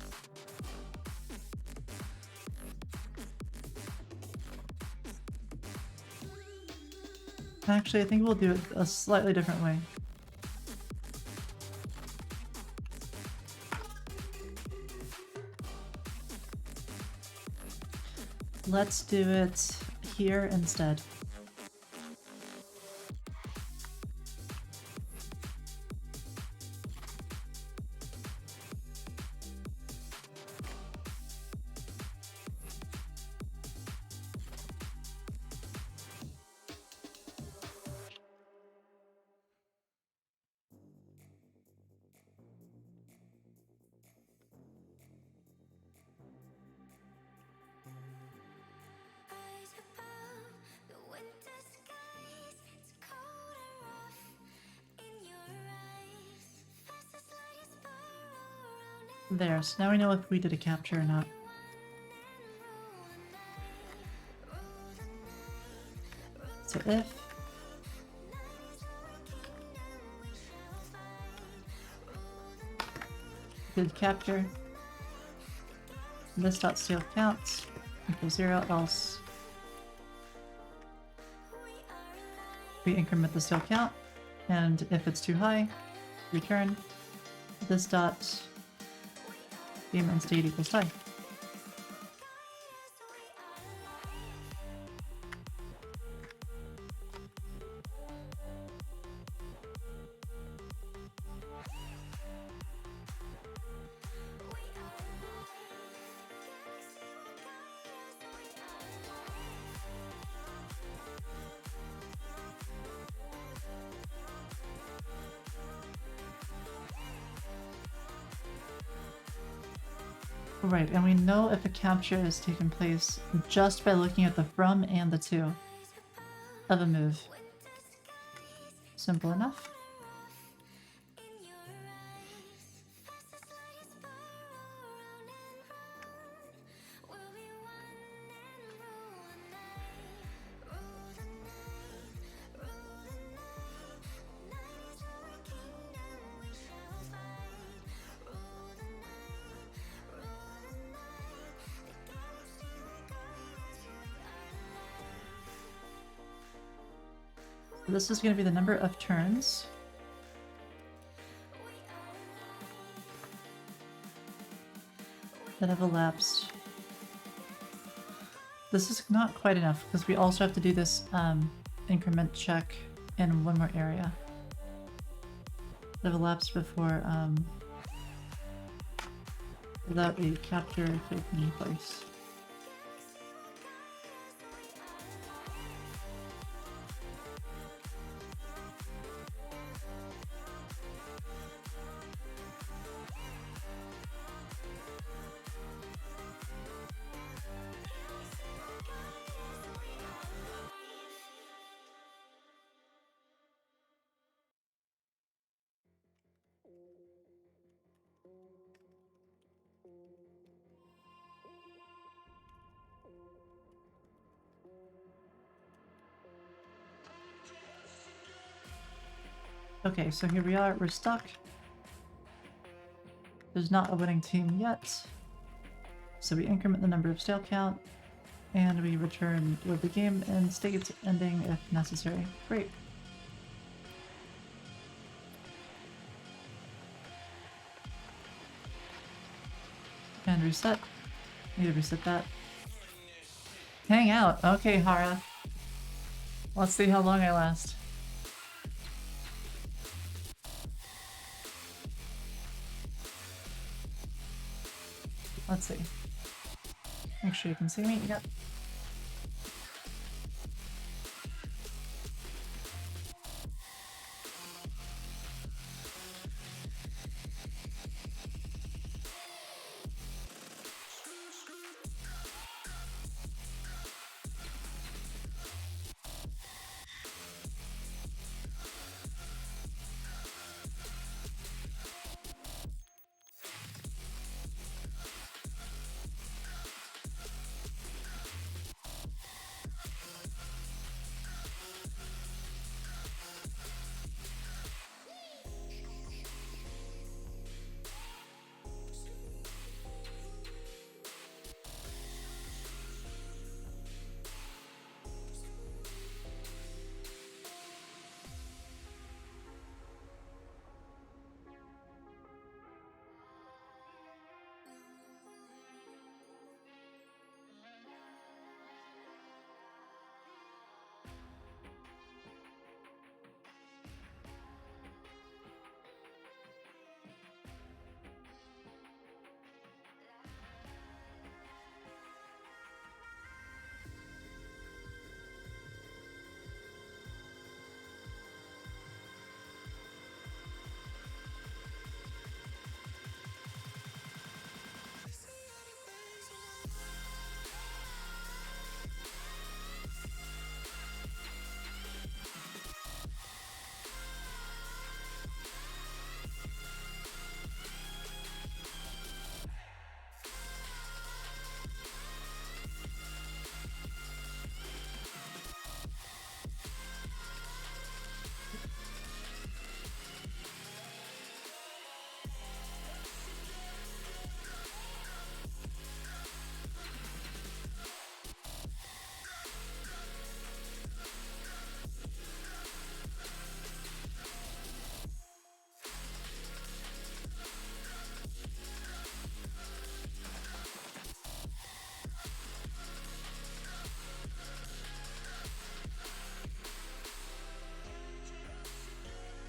actually I think we'll do it a slightly different way. Let's do it here instead. Eyes above, the There, so now we know if we did a capture or not. So if did capture this dot steal counts equals 0, else we increment the steal count, and if it's too high, return this dot game end state equals tie. Right, and we know if a capture has taken place just by looking at the from and the to of a move. Simple enough. This is going to be the number of turns that have elapsed. This is not quite enough because we also have to do this increment check in one more area that have elapsed before without a capture taking place. Okay, so here we are, we're stuck. There's not a winning team yet. So we increment the number of stale count, and we return with the game and state ending if necessary. Great. And reset. Need to reset that. Hang out. Okay, Hara. Let's see how long I last. Let's see. Make sure you can see me. Yep.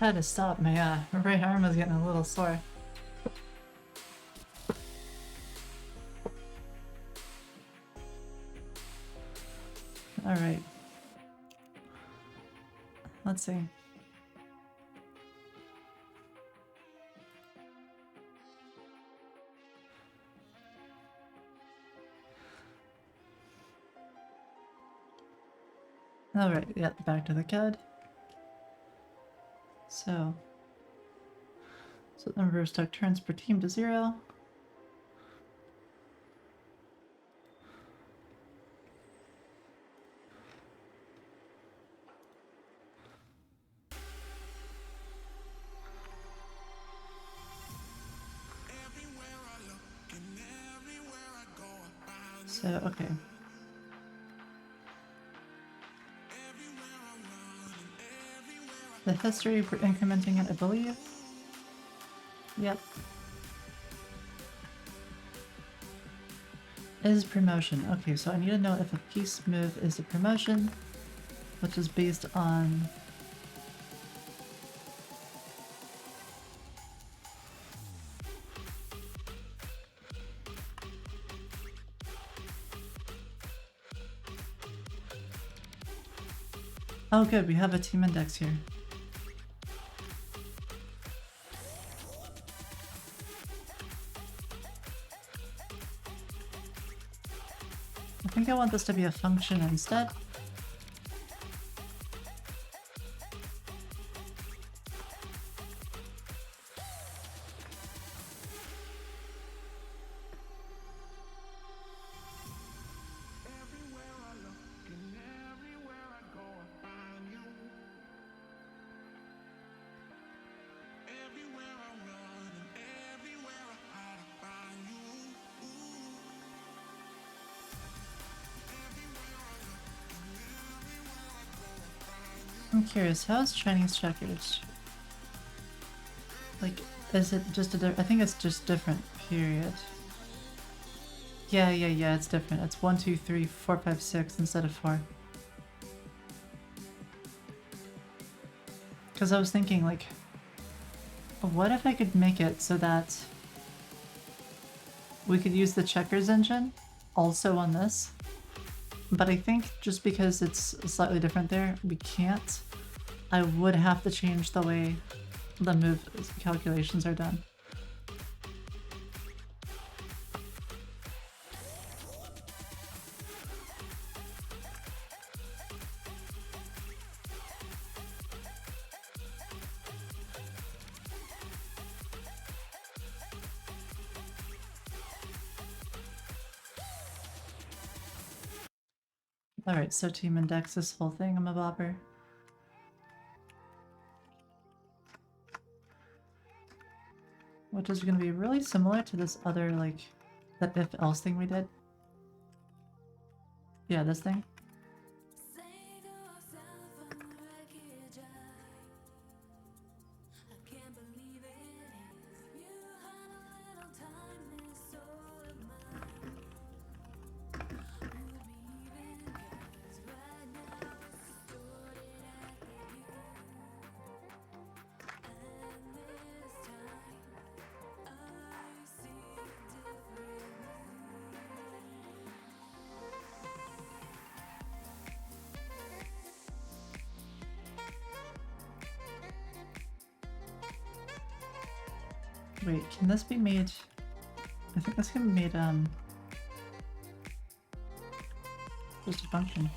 Had to stop. My right arm was getting a little sore. All right. Let's see. All right. Yeah, back to the CAD. So the number of stuck turns per team to 0. So, okay. The history, we're incrementing it, I believe. Yep. Is promotion. Okay, so I need to know if a piece move is a promotion, which is based on... Oh good, we have a team index here. I think I want this to be a function instead. I'm curious, how is Chinese checkers? Like, is it just a I think it's just different, period. Yeah, it's different. It's 1, 2, 3, 4, 5, 6 instead of 4. Because I was thinking, like, what if I could make it so that we could use the checkers engine also on this? But I think just because it's slightly different there, we can't. I would have to change the way the move calculations are done. Alright, so team index this whole thing, I'm a bobber. Which is going to be really similar to this other, like, that if-else thing we did. Yeah, this thing. Wait, can this be made? I think this can be made, just a function.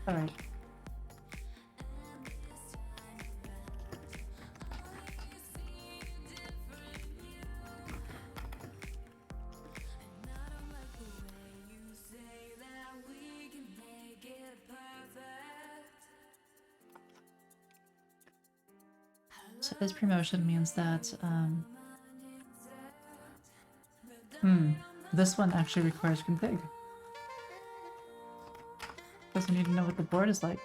Alright. So his promotion means that, this one actually requires config. Because I need to know what the board is like.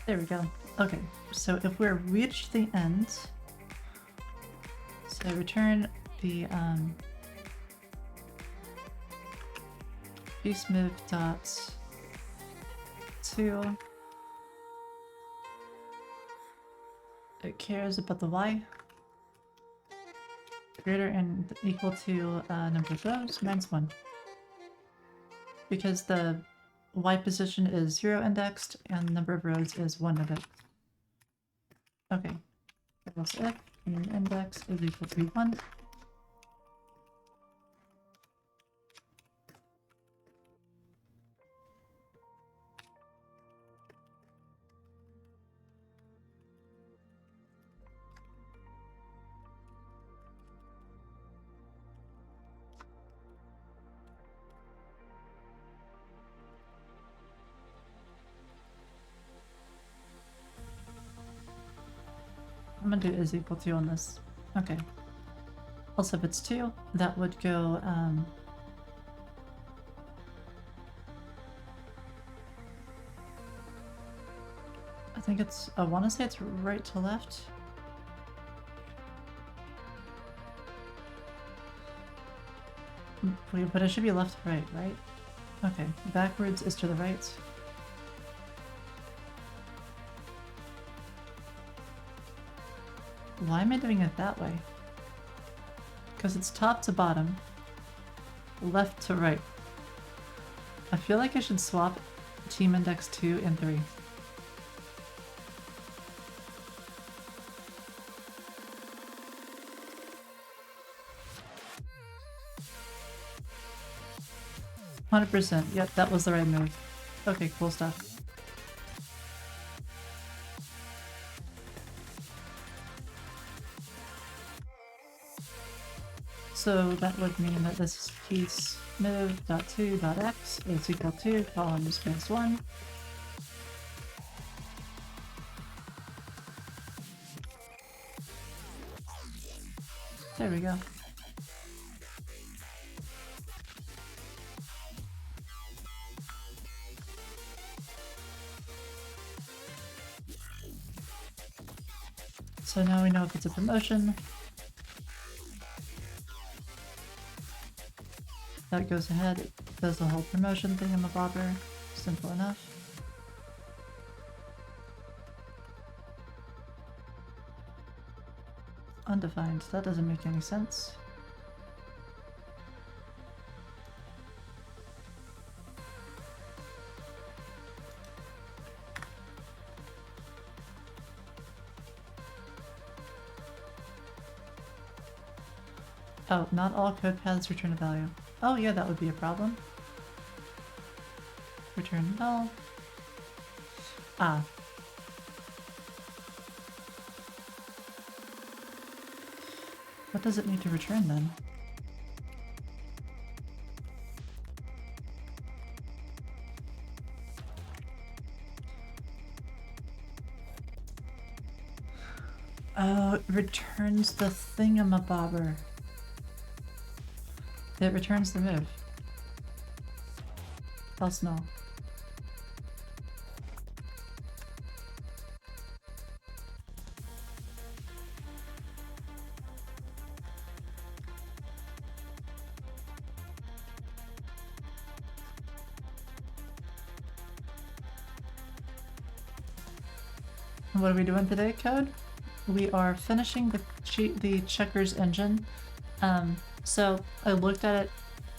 There we go. Okay, so if we're reached the end, so return the piece move dot 2. It cares about the y greater and equal to number of rows minus 1, because the y position is 0 indexed and the number of rows is 1 indexed. Okay, else if index is equal to 1. I'm gonna do is equal to on this. Okay. Also, if it's 2, that would go, I think it's, I want to say it's right to left. But it should be left to right, right? Okay, backwards is to the right. Why am I doing it that way? Because it's top to bottom, left to right. I feel like I should swap team index 2 and 3. %. Yep, that was the right move. Okay, cool stuff. So that would mean that this piece move.2.x is equal to columns minus 1. There we go. So now we know if it's a promotion. That goes ahead, it does the whole promotion thingamabobber. Simple enough. Undefined, that doesn't make any sense. Oh, not all code paths return a value. Oh yeah, that would be a problem. Return null. Ah. What does it need to return then? Oh, it returns the thingamabobber. It returns the move. Else no. What are we doing today, code? We are finishing the checkers engine So I looked at it,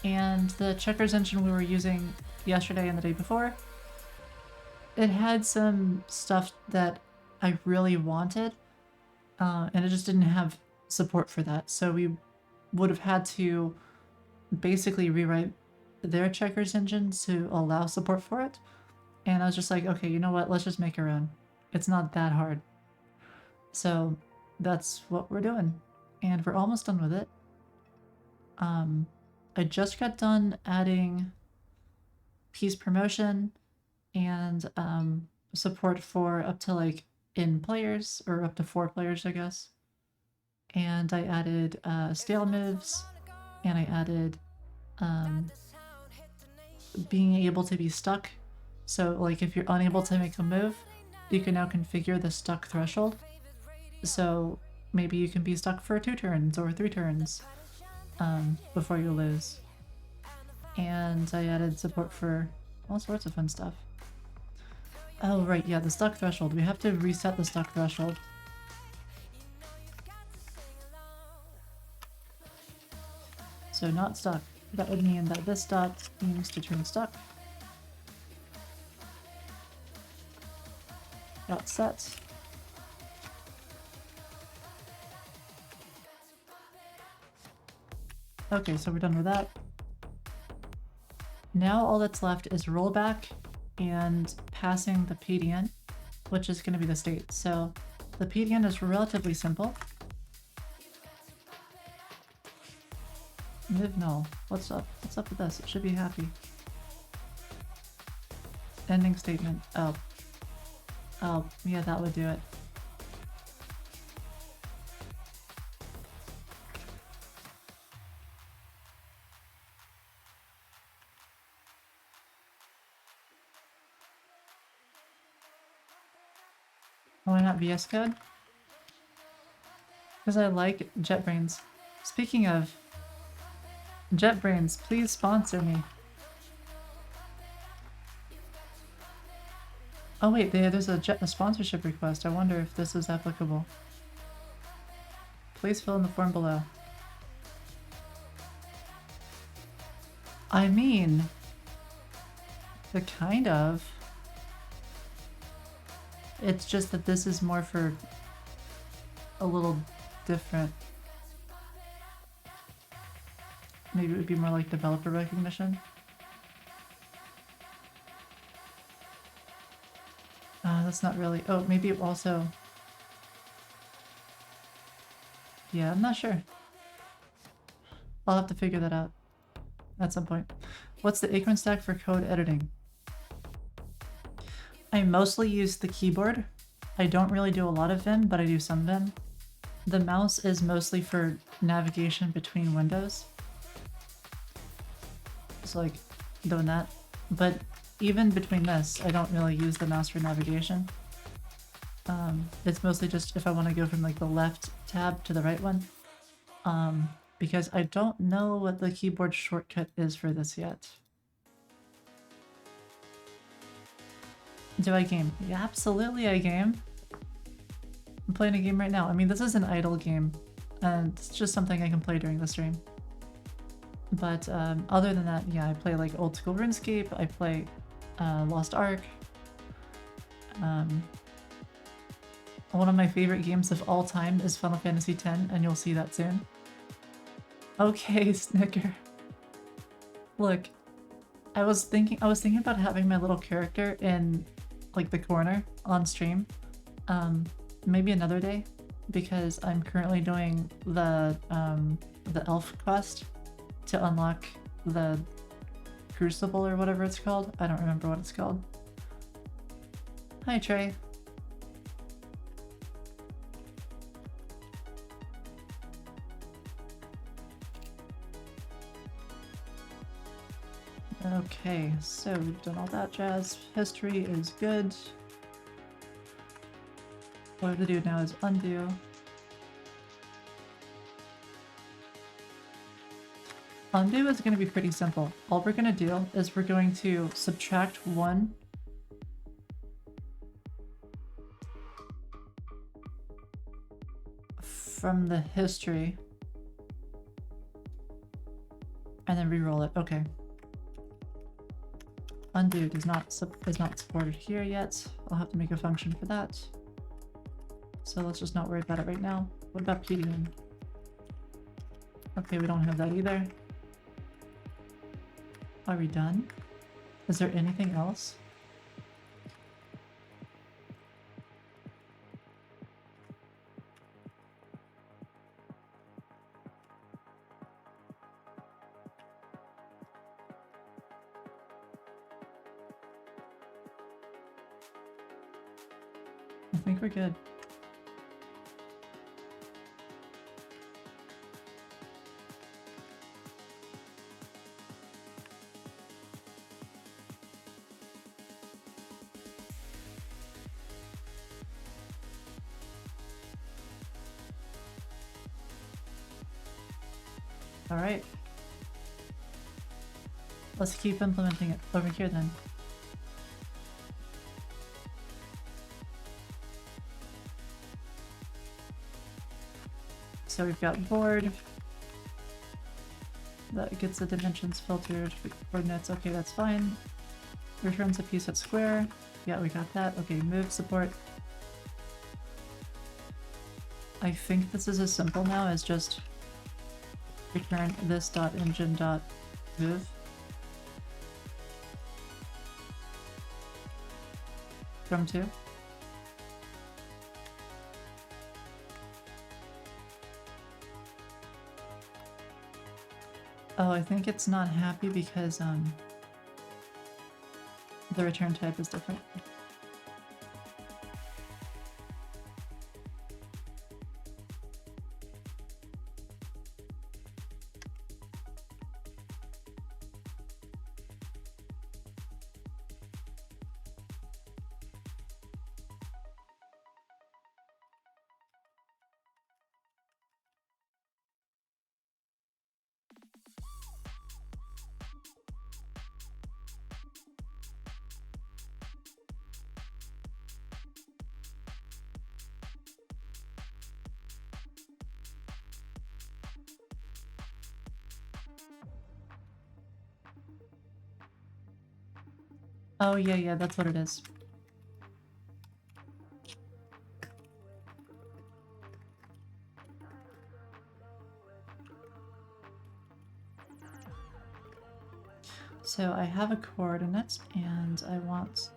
and the checkers engine we were using yesterday and the day before, it had some stuff that I really wanted, and it just didn't have support for that. So we would have had to basically rewrite their checkers engine to allow support for it. And I was just like, okay, you know what? Let's just make our own. It's not that hard. So that's what we're doing. And we're almost done with it. I just got done adding piece promotion and support for up to like in players, or up to 4 players, I guess. And I added stale moves, and I added being able to be stuck. So like if you're unable to make a move, you can now configure the stuck threshold. So maybe you can be stuck for 2 turns or 3 turns before you lose. And I added support for all sorts of fun stuff. Oh right, yeah, the stuck threshold. We have to reset the stuck threshold. So not stuck. That would mean that this dot means to turn stuck. Dot set. Okay, so we're done with that. Now all that's left is rollback and passing the PDN, which is going to be the state. So the PDN is relatively simple. Move null. What's up? What's up with this? It should be happy. Ending statement. Oh. Oh, yeah, that would do it. Why not VS Code? Because I like JetBrains. Speaking of, JetBrains, please sponsor me. Oh wait, there's a sponsorship request. I wonder if this is applicable. Please fill in the form below. I mean, the kind of. It's just that this is more for a little different. Maybe it would be more like developer recognition. That's not really. Oh, maybe it also. Yeah, I'm not sure. I'll have to figure that out at some point. What's the Acorn stack for code editing? I mostly use the keyboard. I don't really do a lot of Vim, but I do some Vim. The mouse is mostly for navigation between windows. So like doing that. But even between this, I don't really use the mouse for navigation. It's mostly just if I want to go from like the left tab to the right one. Because I don't know what the keyboard shortcut is for this yet. Do I game? Yeah, absolutely I game. I'm playing a game right now. I mean, this is an idle game, and it's just something I can play during the stream. But other than that, yeah, I play like old school RuneScape, I play Lost Ark. One of my favorite games of all time is Final Fantasy X, and you'll see that soon. Okay, Snicker. Look, I was thinking about having my little character in like the corner on stream. Maybe another day, because I'm currently doing the elf quest to unlock the crucible or whatever it's called. I don't remember what it's called. Hi, Trey. Okay, so we've done all that jazz. History is good. What we have to do now is undo. Undo is going to be pretty simple. All we're going to do is we're going to subtract 1 from the history. And then re-roll it. Okay. Undo is not supported here yet. I'll have to make a function for that. So let's just not worry about it right now. What about PDN? Okay, we don't have that either. Are we done? Is there anything else? I think we're good. All right. Let's keep implementing it over here then. So we've got board. That gets the dimensions filtered. Coordinates, okay, that's fine. Returns a piece at square. Yeah, we got that. Okay, move support. I think this is as simple now as just return this dot engine dot move. From 2. Oh, I think it's not happy because the return type is different. Oh, yeah, that's what it is. So I have a coordinate and I want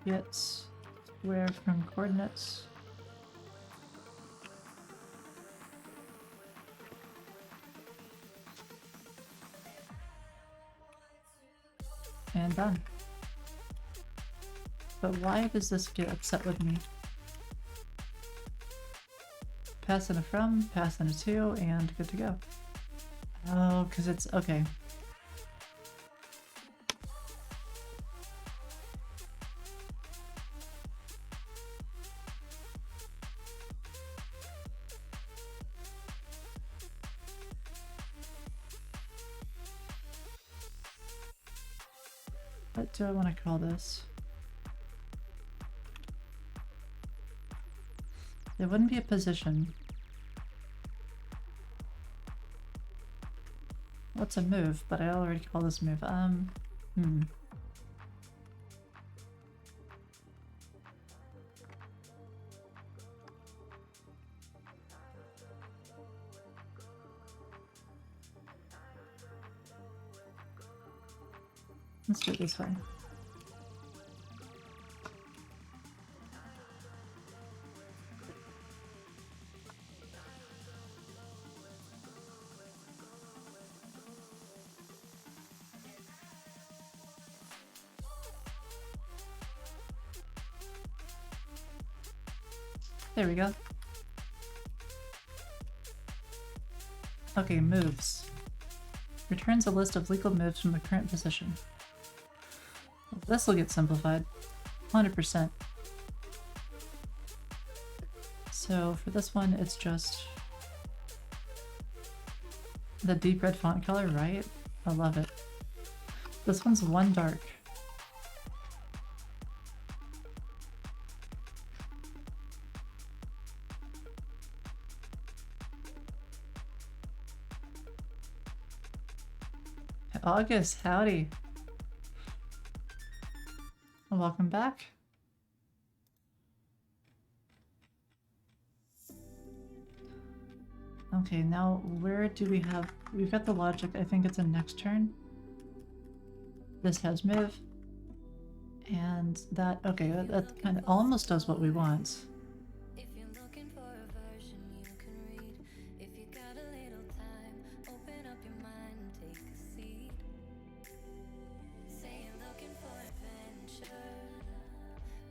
get square from coordinates. And done. But why does this get upset with me? Pass in a from, pass in a to, and good to go. Oh, because it's okay. What do I want to call this? There wouldn't be a position. What's a move? But I already call this move. Let's do it this way. There we go. Okay, moves. Returns a list of legal moves from the current position. Well, this will get simplified. 100%. So for this one, it's just the deep red font color, right? I love it. This one's 1 dark. August, howdy. Welcome back. Okay, now where do we have... We've got the logic. I think it's a next turn. This has move. And that... Okay, that kind of almost does what we want. If you're looking for a version you can read, if you got a little time, open up your mind and take a seat. Say you're looking for adventure,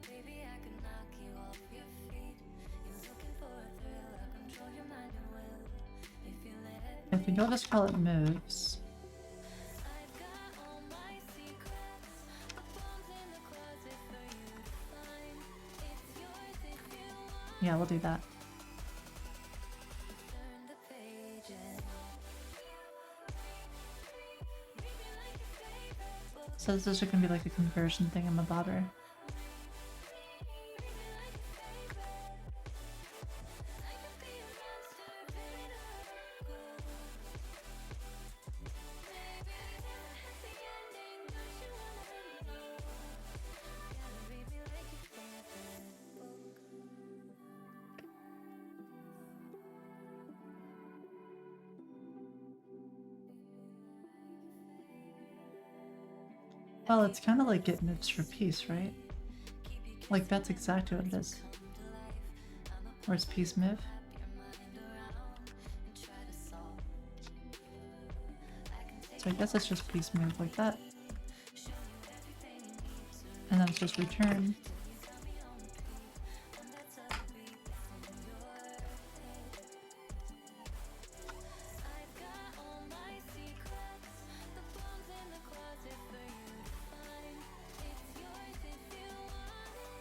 baby I can knock you off your feet. You're looking for a thrill, I'll control your mind and will. If you let I think I'll just call it moves. I've got all my secrets, the bombs in the closet for you to find. It's yours if you want. Yeah, we'll do that. Turn the pages. Read me like your favorite book. So this is gonna be like a conversion thing. I'm a bobber. Read me like your favorite. I could be a monster, baby, not a Maybe there's a happy ending, don't you wanna know? Gotta read me like your favorite book. Well, it's kind of like get moves for peace, right? Like that's exactly what it is. Where's peace move? So I guess it's just peace move like that. And then it's just return. I've got all my secrets, the bombs in the closet for you to find. It's yours if you want it.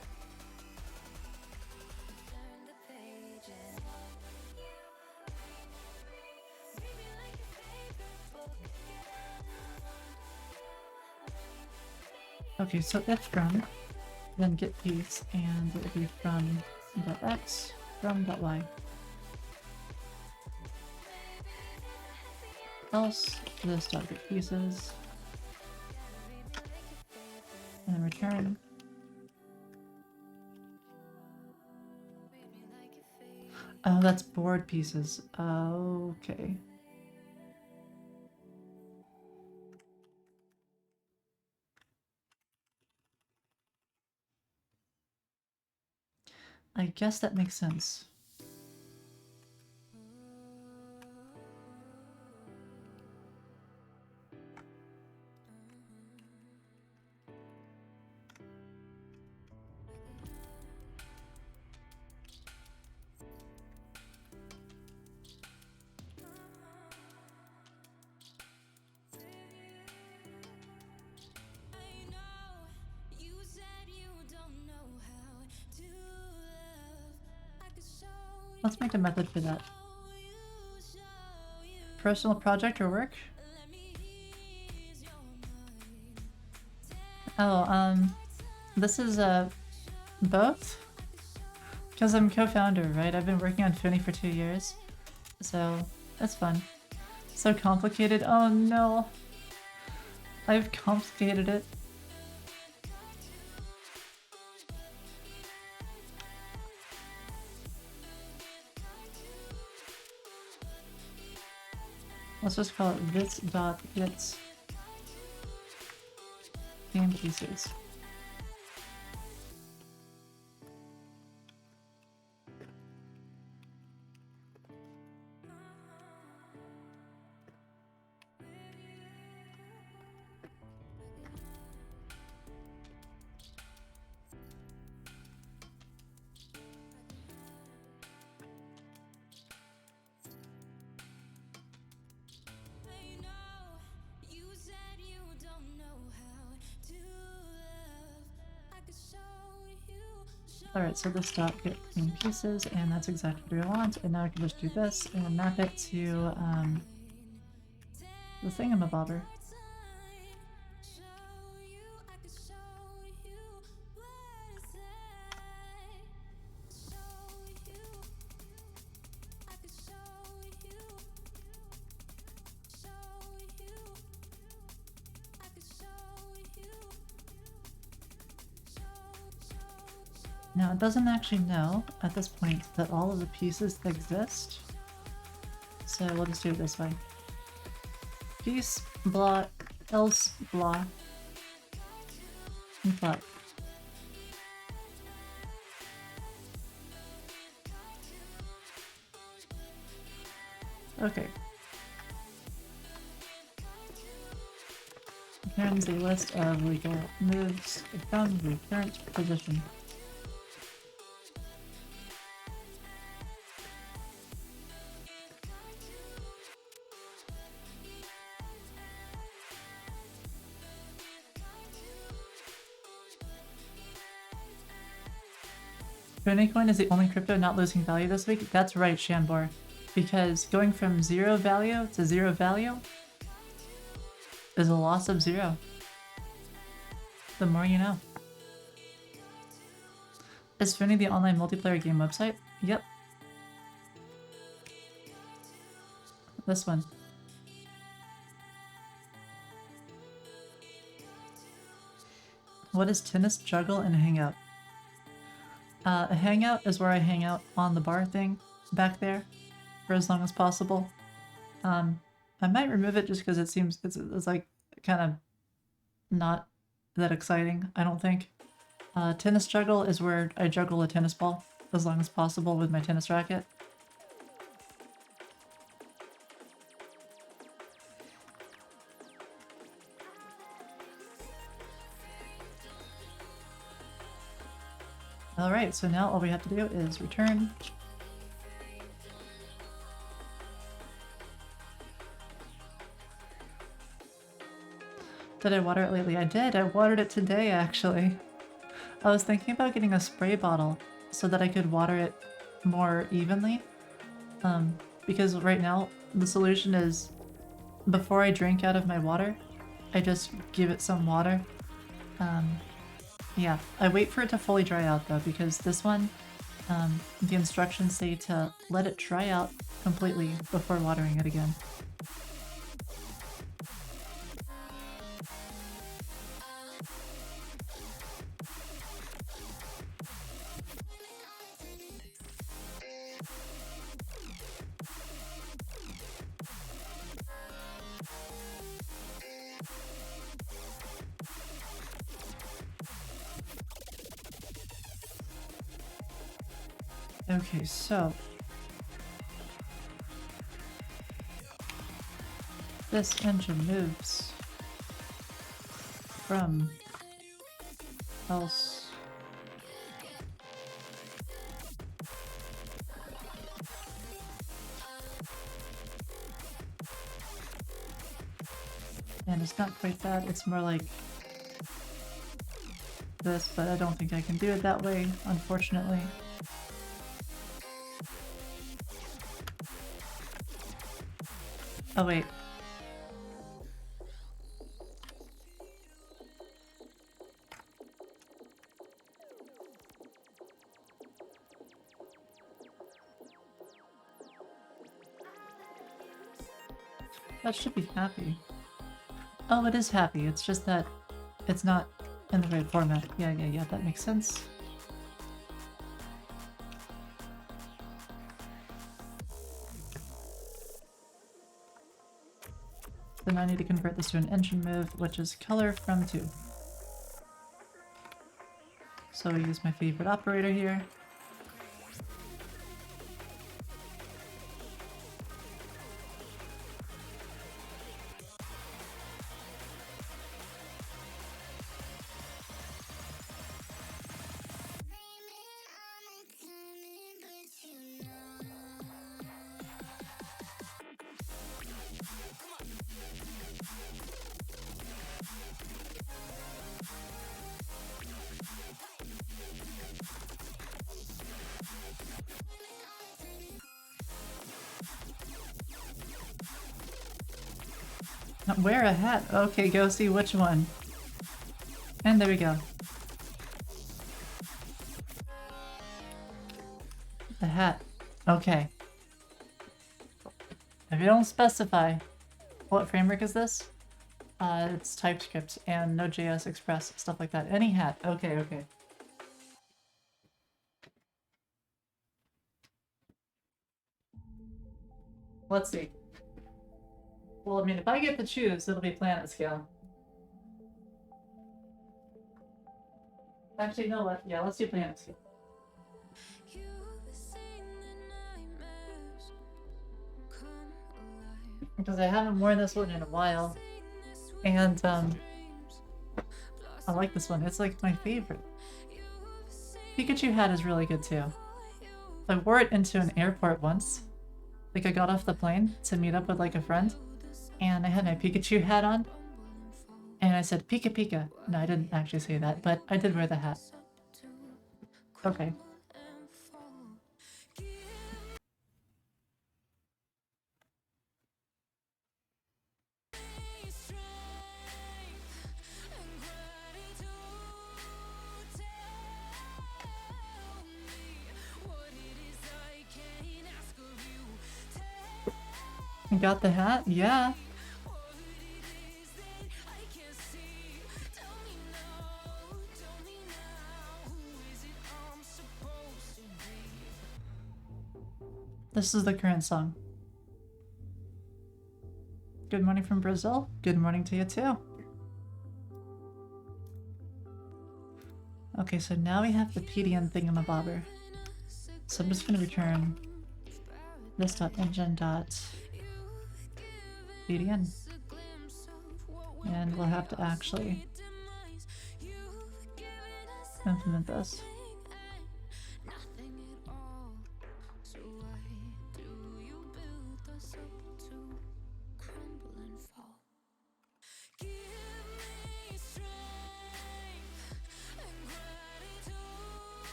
Turn the pages. Read me like your favorite book. Okay, so if from, then get peace, and it would be from dot x, from dot y. Else, this dot get pieces, and then return. Oh, that's board pieces. Okay. I guess that makes sense. I know you said you don't know how to love. I could show Let's make a method for that. show you. Personal project or work? Let me ease your mind. Oh, this is both? Because I'm co-founder, right? I've been working on Foony for 2 years. So, that's fun. So complicated. Oh no. I've complicated it. Let's just call it this dot its game pieces. I know you said you don't know how to love. I could show you. Alright, so this dot get game pieces, and that's exactly what we want. And now I can just do this and map it to the thingamabobber. Now it doesn't actually know at this point that all of the pieces exist. So we'll just do it this way. Piece, block, else, block, and block. Okay. Returns a list of legal moves found in the current position. Coin is the only crypto not losing value this week? That's right, Shanbor. Because going from 0 value to 0 value is a loss of 0. The more you know. Is Foony the online multiplayer game website? Yep. This one. What is tennis, juggle, and hangout? A hangout is where I hang out on the bar thing back there for as long as possible. I might remove it just because it seems it's like kind of not that exciting, I don't think. Tennis juggle is where I juggle a tennis ball as long as possible with my tennis racket. Alright, so now all we have to do is return. Did I water it lately? I did. I watered it today, actually. I was thinking about getting a spray bottle so that I could water it more evenly. Because right now, the solution is before I drink out of my water, I just give it some water. Yeah, I wait for it to fully dry out though, because this one, the instructions say to let it dry out completely before watering it again. Okay, so this engine moves from else and it's not quite that, it's more like this, but I don't think I can do it that way, unfortunately. Oh wait. That should be happy. Oh, it is happy, it's just that it's not in the right format. Yeah, that makes sense. Then I need to convert this to an engine move, which is color from 2. So I use my favorite operator here. Wear a hat. Okay, go see which one. And there we go. The hat. Okay. If you don't specify, what framework is this? It's TypeScript and Node.js Express, stuff like that. Any hat. Okay. Let's see. Well, I mean, if I get to choose, it'll be planet scale. Actually, you know what? Yeah, let's do planet scale. Because I haven't worn this one in a while. And, I like this one. It's like my favorite. Pikachu hat is really good too. I wore it into an airport once. Like I got off the plane to meet up with like a friend. And I had my Pikachu hat on. And I said, Pika Pika. No, I didn't actually say that, but I did wear the hat. Okay. You got the hat? Yeah. This is the current song. Good morning from Brazil. Good morning to you too. Okay, so now we have the PDN thingamabobber. So I'm just gonna return this.engine.pdn. And we'll have to actually implement this.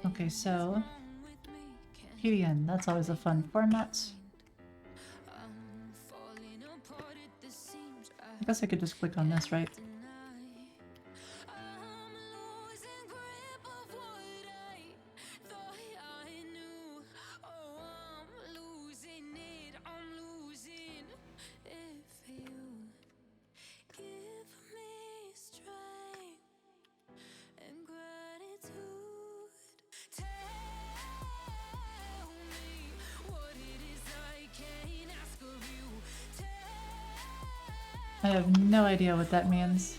Okay, so PDN, that's always a fun format. I guess I could just click on this, right? I have no idea what that means.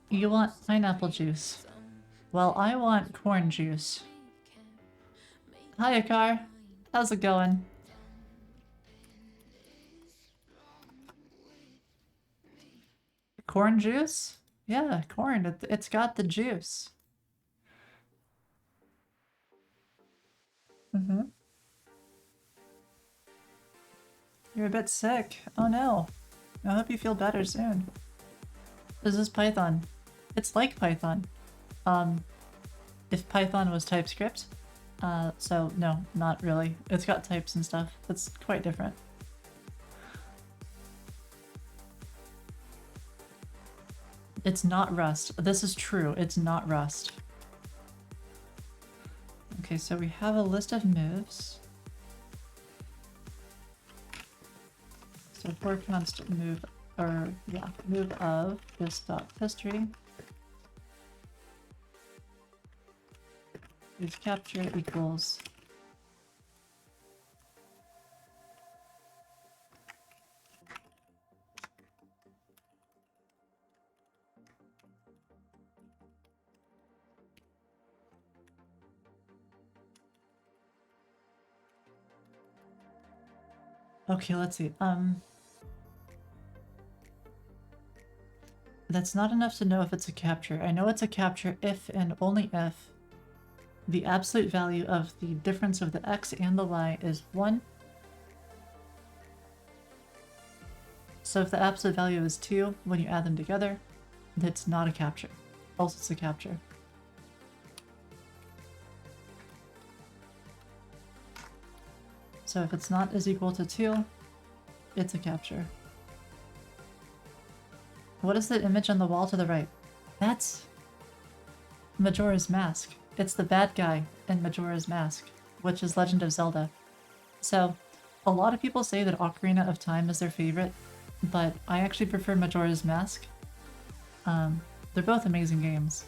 You want pineapple juice. Well, I want corn juice. Hiya, Car. How's it going? Corn juice? Yeah, corn. It's got the juice. Mm-hmm. You're a bit sick. Oh no. I hope you feel better soon. This is Python. It's like Python. If Python was TypeScript. So no, not really. It's got types and stuff. It's quite different. It's not Rust. This is true. It's not Rust. Okay, so we have a list of moves. So for constant move, or yeah, move of this dot history is capture equals okay, let's see. That's not enough to know if it's a capture. I know it's a capture if and only if the absolute value of the difference of the x and the y is 1. So if the absolute value is 2, when you add them together, it's not a capture. Else it's a capture. So if it's not is equal to 2, it's a capture. What is the image on the wall to the right? That's Majora's Mask. It's the bad guy in Majora's Mask, which is Legend of Zelda. So, a lot of people say that Ocarina of Time is their favorite, but I actually prefer Majora's Mask. They're both amazing games.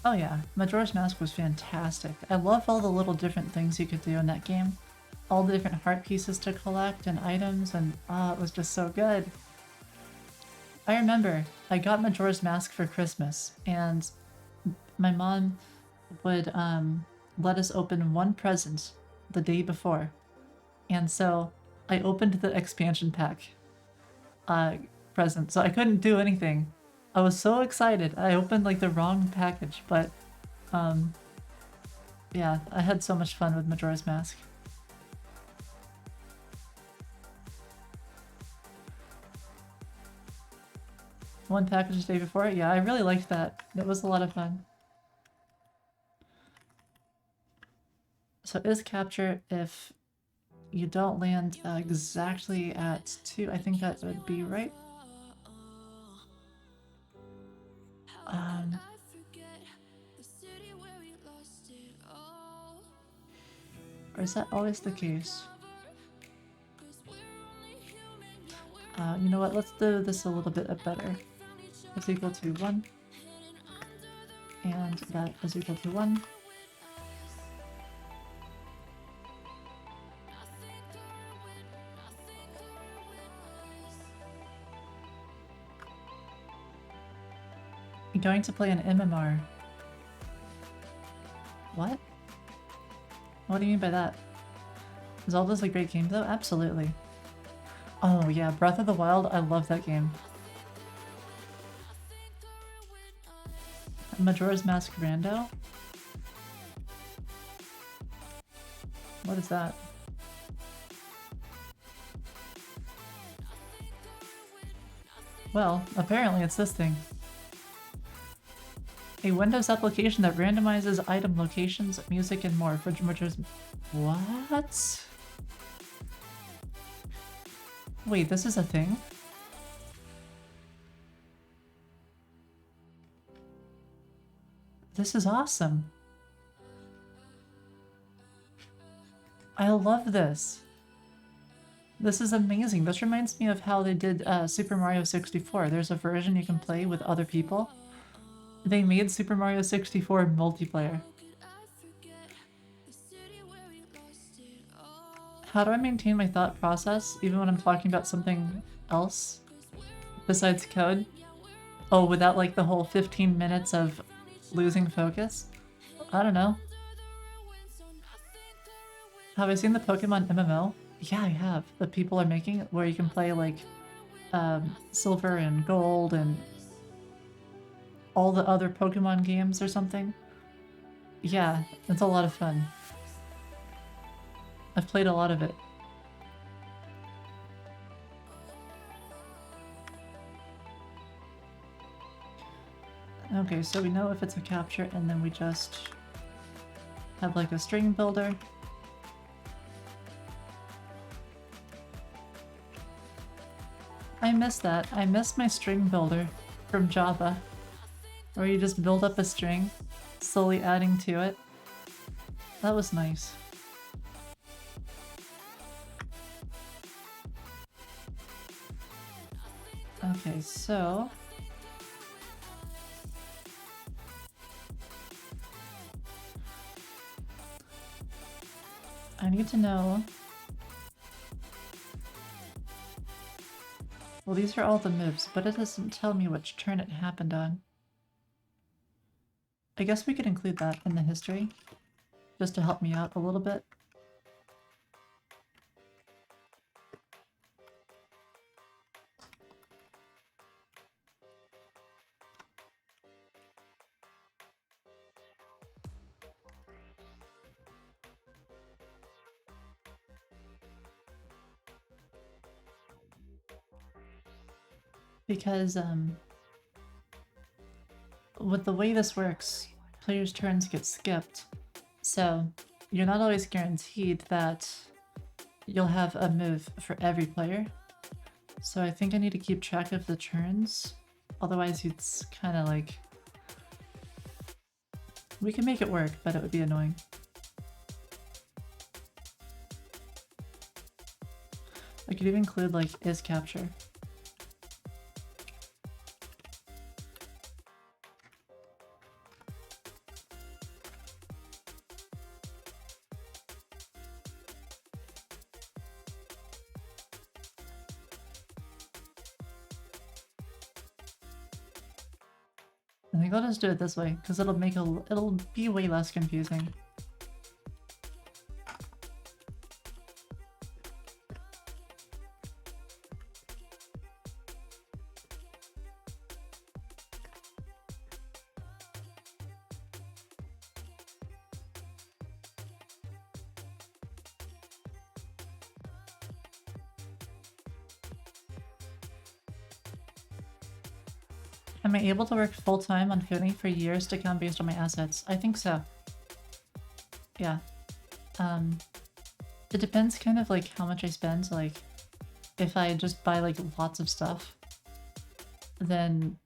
Oh yeah, Majora's Mask was fantastic. I love all the little different things you could do in that game. All the different heart pieces to collect and items, and it was just so good. I remember I got Majora's Mask for Christmas, and my mom would let us open one present the day before. And so I opened the expansion pack present, so I couldn't do anything. I was so excited. I opened like the wrong package, but yeah, I had so much fun with Majora's Mask. One package the day before? Yeah, I really liked that. It was a lot of fun. So is capture if you don't land exactly at 2? I think that would be right. Or is that always the case? You know what, let's do this a little bit better. It's equal to 1. And that is equal to 1. I'm going to play an MMR. What? What do you mean by that? Zelda's a great game though? Absolutely. Oh yeah, Breath of the Wild, I love that game. Majora's Mask Rando? What is that? Well, apparently it's this thing. A Windows application that randomizes item locations, music, and more for Majora's... What? Wait, this is a thing? This is awesome. I love this. This is amazing. This reminds me of how they did Super Mario 64. There's a version you can play with other people. They made Super Mario 64 multiplayer. How do I maintain my thought process even when I'm talking about something else besides code? Oh, without like the whole 15 minutes of losing focus? I don't know. Have I seen the Pokemon MMO? Yeah, I have. That people are making where you can play like Silver and Gold and all the other Pokemon games or something. Yeah, it's a lot of fun. I've played a lot of it. Okay, so we know if it's a capture and then we just have like a string builder. I miss that. I miss my string builder from Java, where you just build up a string, slowly adding to it. That was nice. Okay, so... I need to know... Well, these are all the moves, but it doesn't tell me which turn it happened on. I guess we could include that in the history, just to help me out a little bit. Because with the way this works, players' turns get skipped, so you're not always guaranteed that you'll have a move for every player. So I think I need to keep track of the turns, otherwise it's kind of like... We can make it work, but it would be annoying. I could even include like is capture. I think I'll just do it this way, because it'll be way less confusing. Am I able to work full-time on Foony for years to come based on my assets? I think so. Yeah. It depends kind of like how much I spend. Like, if I just buy like lots of stuff, then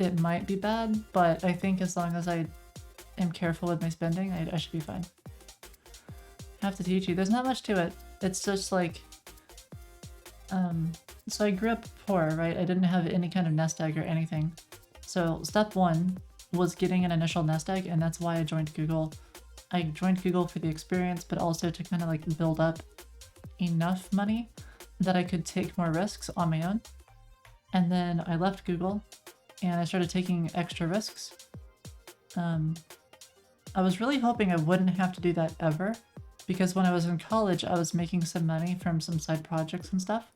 it might be bad, but I think as long as I am careful with my spending, I should be fine. I have to teach you. There's not much to it. It's just like... So I grew up poor, right? I didn't have any kind of nest egg or anything. So step one was getting an initial nest egg, and that's why I joined Google. I joined Google for the experience, but also to kind of like build up enough money that I could take more risks on my own. And then I left Google and I started taking extra risks. I was really hoping I wouldn't have to do that ever, because when I was in college, I was making some money from some side projects and stuff.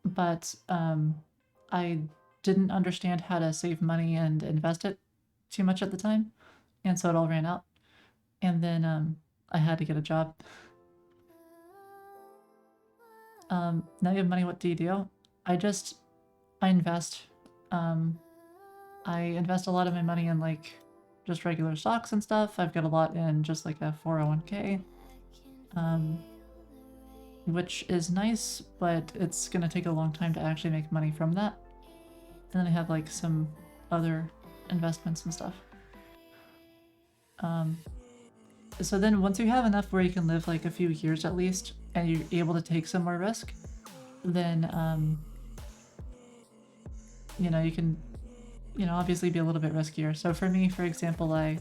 But I didn't understand how to save money and invest it too much at the time, and so it all ran out. And then I had to get a job. Now you have money, what do you do? I invest. I invest a lot of my money in like just regular stocks and stuff. I've got a lot in just like a 401k. Which is nice, but it's gonna take a long time to actually make money from that. And then I have like some other investments and stuff. So then once you have enough where you can live like a few years at least, and you're able to take some more risk, then you know, you can, you know, obviously be a little bit riskier. So for me, for example, I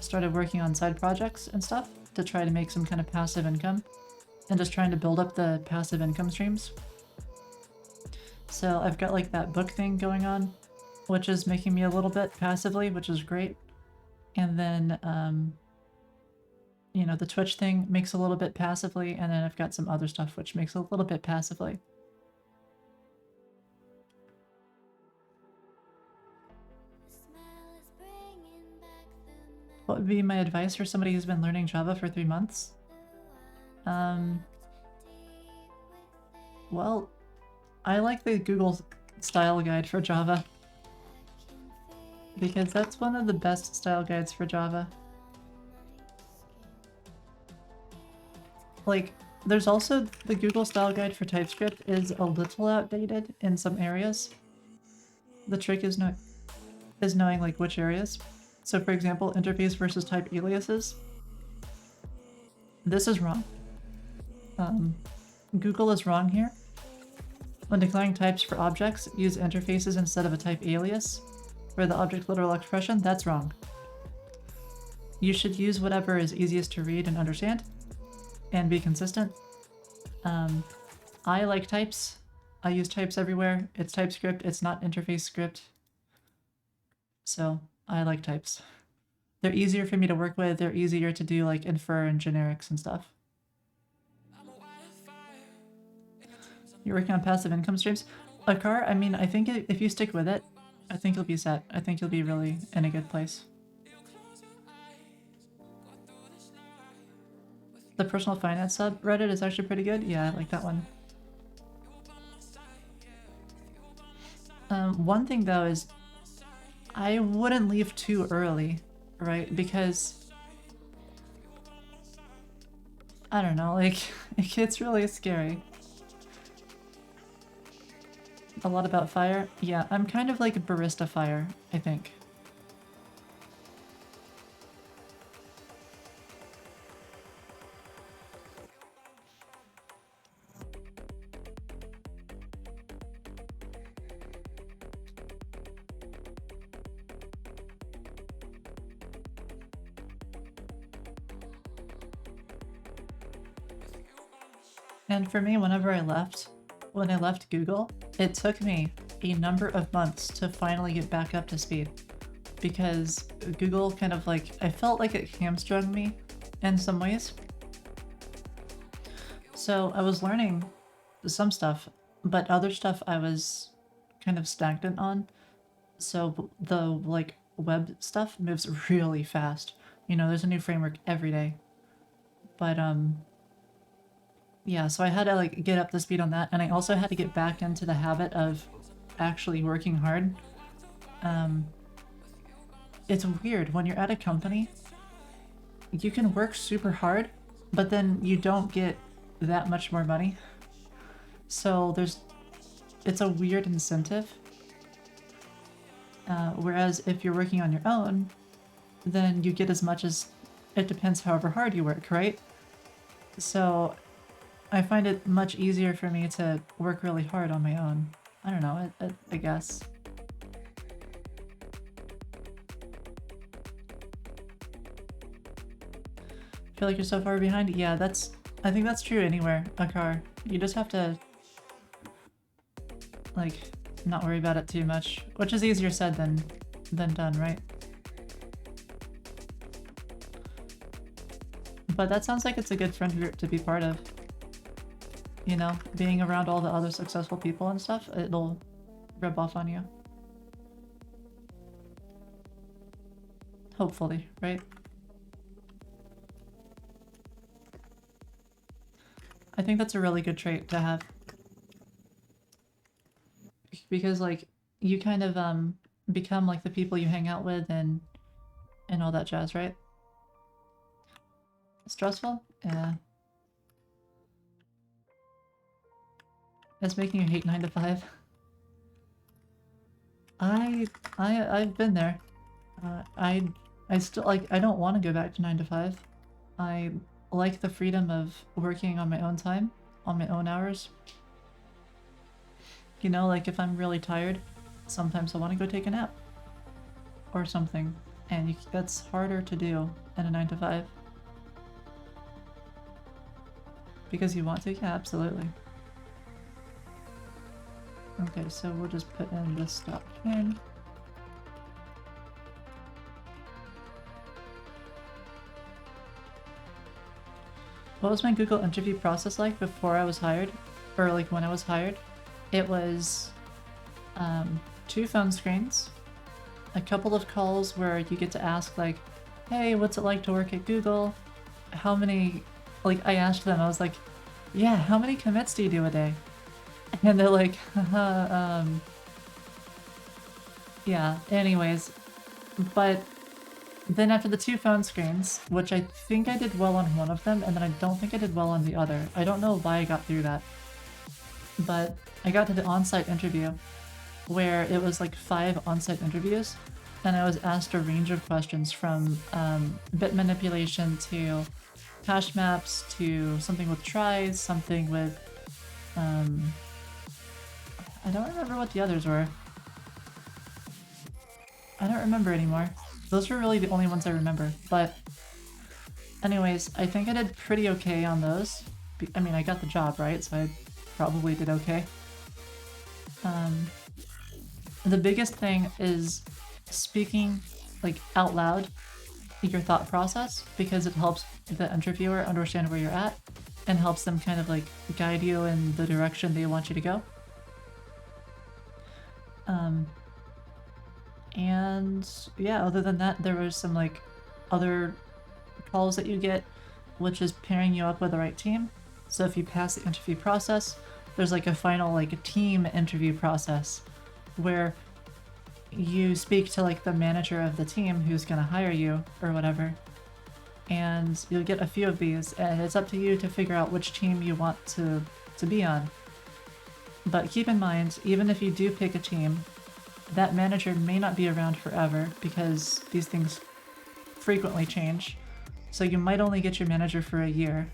started working on side projects and stuff to try to make some kind of passive income, and just trying to build up the passive income streams. So I've got like that book thing going on, which is making me a little bit passively, which is great. And then, you know, the Twitch thing makes a little bit passively, and then I've got some other stuff which makes a little bit passively. What would be my advice for somebody who's been learning Java for 3 months? Well, I like the Google style guide for Java, because that's one of the best style guides for Java. Like, there's also the Google style guide for TypeScript is a little outdated in some areas. The trick is knowing like which areas. So for example, interface versus type aliases. This is wrong. Google is wrong here. When declaring types for objects, use interfaces instead of a type alias for the object literal expression. That's wrong. You should use whatever is easiest to read and understand, and be consistent. I like types. I use types everywhere. It's TypeScript, it's not interface script. So I like types. They're easier for me to work with, they're easier to do like infer and generics and stuff. You're working on passive income streams? A car, I mean, I think if you stick with it, I think you'll be set. I think you'll be really in a good place. The personal finance subreddit is actually pretty good. Yeah, I like that one. One thing though is I wouldn't leave too early, right? Because I don't know, like it gets really scary. A lot about fire? Yeah, I'm kind of like a barista fire, I think. And for me, when I left Google, it took me a number of months to finally get back up to speed. Because Google kind of like, I felt like it hamstrung me in some ways. So I was learning some stuff, but other stuff I was kind of stagnant on. So the like web stuff moves really fast. You know, there's a new framework every day. But yeah, so I had to like get up to speed on that, and I also had to get back into the habit of actually working hard. It's weird when you're at a company, you can work super hard, but then you don't get that much more money. So it's a weird incentive. Whereas if you're working on your own, then you get as much as, it depends however hard you work, right? So I find it much easier for me to work really hard on my own. I don't know, I guess. Feel like you're so far behind? Yeah, I think that's true anywhere, a car. You just have to, like, not worry about it too much, which is easier said than done, right? But that sounds like it's a good friend group to be part of. You know, being around all the other successful people and stuff, it'll rub off on you. Hopefully, right? I think that's a really good trait to have. Because, like, you kind of, become like the people you hang out with and all that jazz, right? Stressful? Yeah. It's making you hate 9 to 5. I've been there. I still, like, I don't want to go back to 9 to 5. I like the freedom of working on my own time, on my own hours. You know, like if I'm really tired, sometimes I want to go take a nap or something, and that's harder to do in a 9 to 5. Because you want to? Yeah, absolutely. Okay, so we'll just put in this stop in. What was my Google interview process like before I was hired? Or like when I was hired? It was 2 phone screens, a couple of calls where you get to ask like, hey, what's it like to work at Google? How many, like I asked them, I was like, yeah, how many commits do you do a day? And they're like, yeah, anyways. But then after the 2 phone screens, which I think I did well on one of them, and then I don't think I did well on the other. I don't know why I got through that. But I got to the on-site interview, where it was like 5 on-site interviews, and I was asked a range of questions from bit manipulation to hash maps to something with tries, something with I don't remember what the others were. I don't remember anymore. Those were really the only ones I remember, but anyways, I think I did pretty okay on those. I mean, I got the job, right? So I probably did okay. The biggest thing is speaking like out loud your thought process, because it helps the interviewer understand where you're at and helps them kind of like guide you in the direction they want you to go. And yeah, other than that, there was some like other calls that you get, which is pairing you up with the right team. So if you pass the interview process, there's like a final like a team interview process where you speak to like the manager of the team who's gonna hire you or whatever, and you'll get a few of these, and it's up to you to figure out which team you want to be on. But keep in mind, even if you do pick a team, that manager may not be around forever because these things frequently change. So you might only get your manager for a year.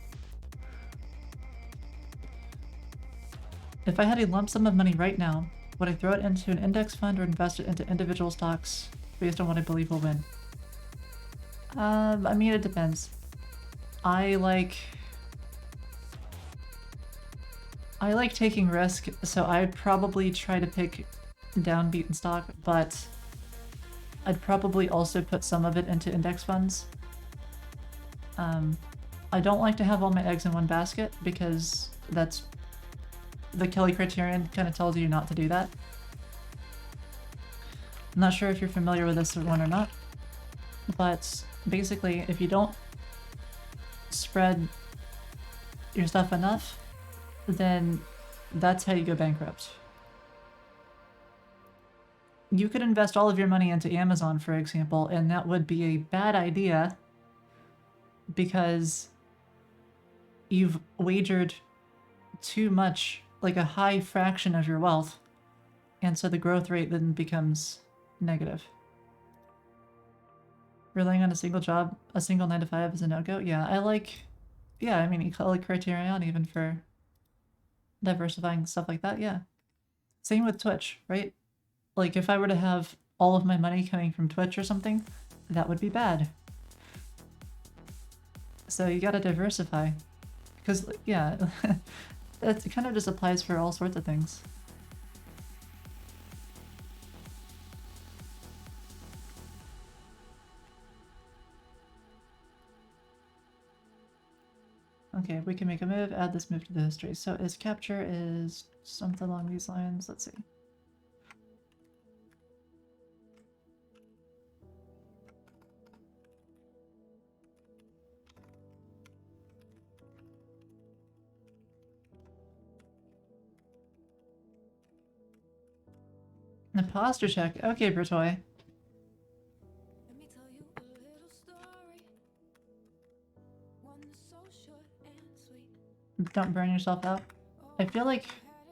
If I had a lump sum of money right now, would I throw it into an index fund or invest it into individual stocks based on what I believe will win? I mean, it depends. I like taking risk, so I'd probably try to pick downbeaten stock, but I'd probably also put some of it into index funds. I don't like to have all my eggs in one basket because that's the Kelly criterion kind of tells you not to do that. I'm not sure if you're familiar with this one or not, but basically if you don't spread your stuff enough, then that's how you go bankrupt. You could invest all of your money into Amazon, for example, and that would be a bad idea because you've wagered too much, like a high fraction of your wealth, and so the growth rate then becomes negative. Relying on a single job, a single 9 to 5 is a no-go? Yeah, I mean, Kelly criterion even for diversifying stuff like that, yeah. Same with Twitch, right? Like, if I were to have all of my money coming from Twitch or something, that would be bad. So you gotta diversify. Because, yeah, it kind of just applies for all sorts of things. Okay, we can make a move, add this move to the history. So is capture is something along these lines. Let's see. Imposter check. Okay, Bertoy. Let me tell you a little story. One that's so short and sweet. Don't burn yourself out. I feel like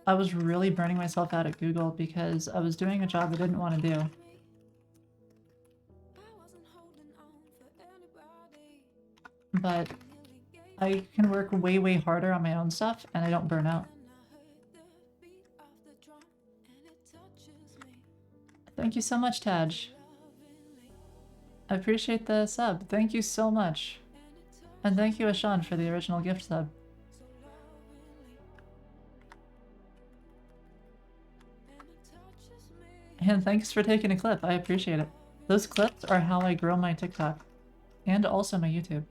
I was really burning myself out at Google because I was doing a job I didn't want to do. I wasn't holding on for anybody. But Nearly gave I can work way, way harder on my own stuff and I don't burn out. and I heard the beat of the drum and it touches me Thank you so much, Taj. lovingly I appreciate the sub. Thank you so much. and it touches And thank you, Ashan, for the original gift sub. so lovingly and it touches me. And thanks for taking a clip. I appreciate it. Those clips are how I grow my TikTok. And also my YouTube.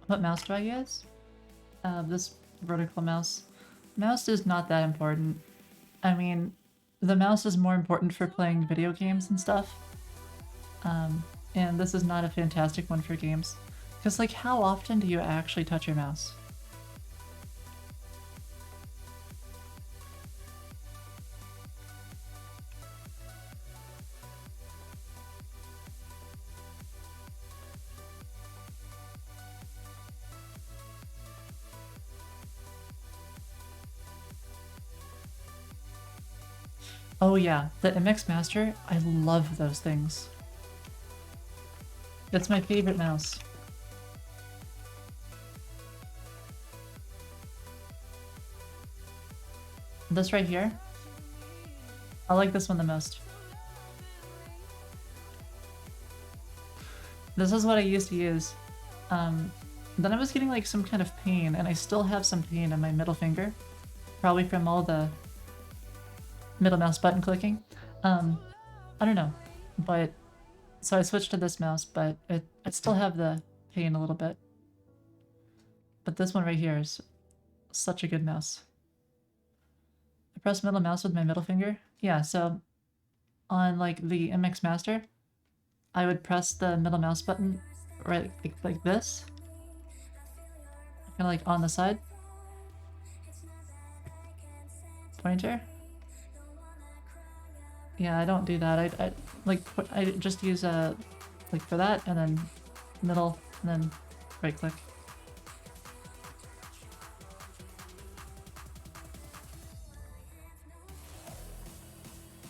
What mouse do I use? This vertical mouse. Mouse is not that important. I mean, the mouse is more important for playing video games and stuff. And this is not a fantastic one for games. Because, like, how often do you actually touch your mouse? Oh yeah, the MX Master, I love those things. That's my favorite mouse. This right here, I like this one the most. This is what I used to use. Then I was getting like some kind of pain, and I still have some pain in my middle finger. Probably from all the middle mouse button clicking. I don't know, but so I switched to this mouse, but I still have the pain a little bit. But this one right here is such a good mouse. I press middle mouse with my middle finger. Yeah, so on like the MX Master, I would press the middle mouse button right like this, kind of like on the side. Pointer. Yeah, I don't do that. I just use like for that, and then middle, and then right click.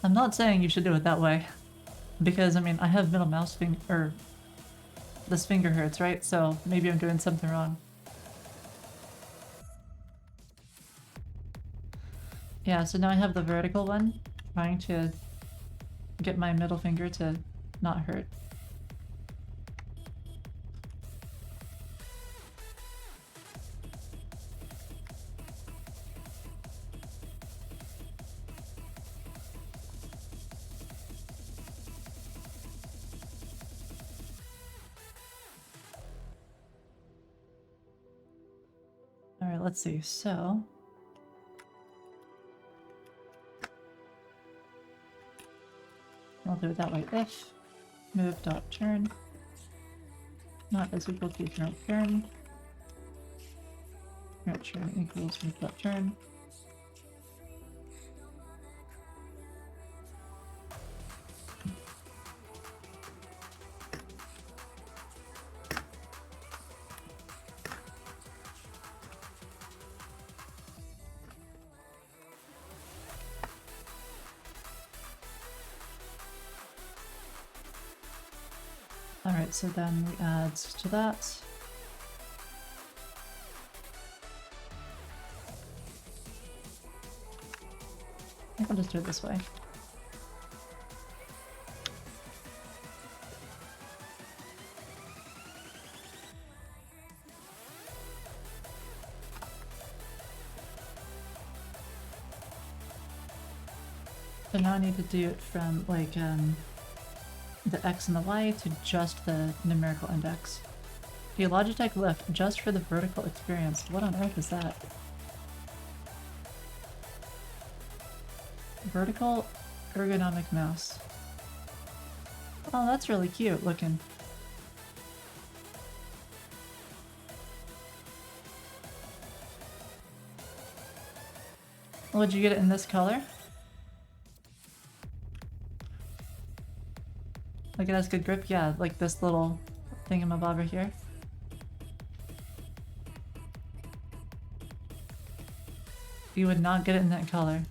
I'm not saying you should do it that way, because I mean I have middle mouse finger, or this finger hurts, right? So maybe I'm doing something wrong. Yeah, so now I have the vertical one, trying to get my middle finger to not hurt. Alright, let's see, so... I'll do it that way. If move dot turn not is equal to current turn, current turn equals move dot turn. Alright, so then we add to that. I think I'll just do it this way. So now I need to do it from like the X and the Y to just the numerical index. The Logitech lift just for the vertical experience. What on earth is that? Vertical ergonomic mouse. Oh, that's really cute looking. Would you get it in this color? Like it has good grip? Yeah, like this little thingamabobber here. You would not get it in that color.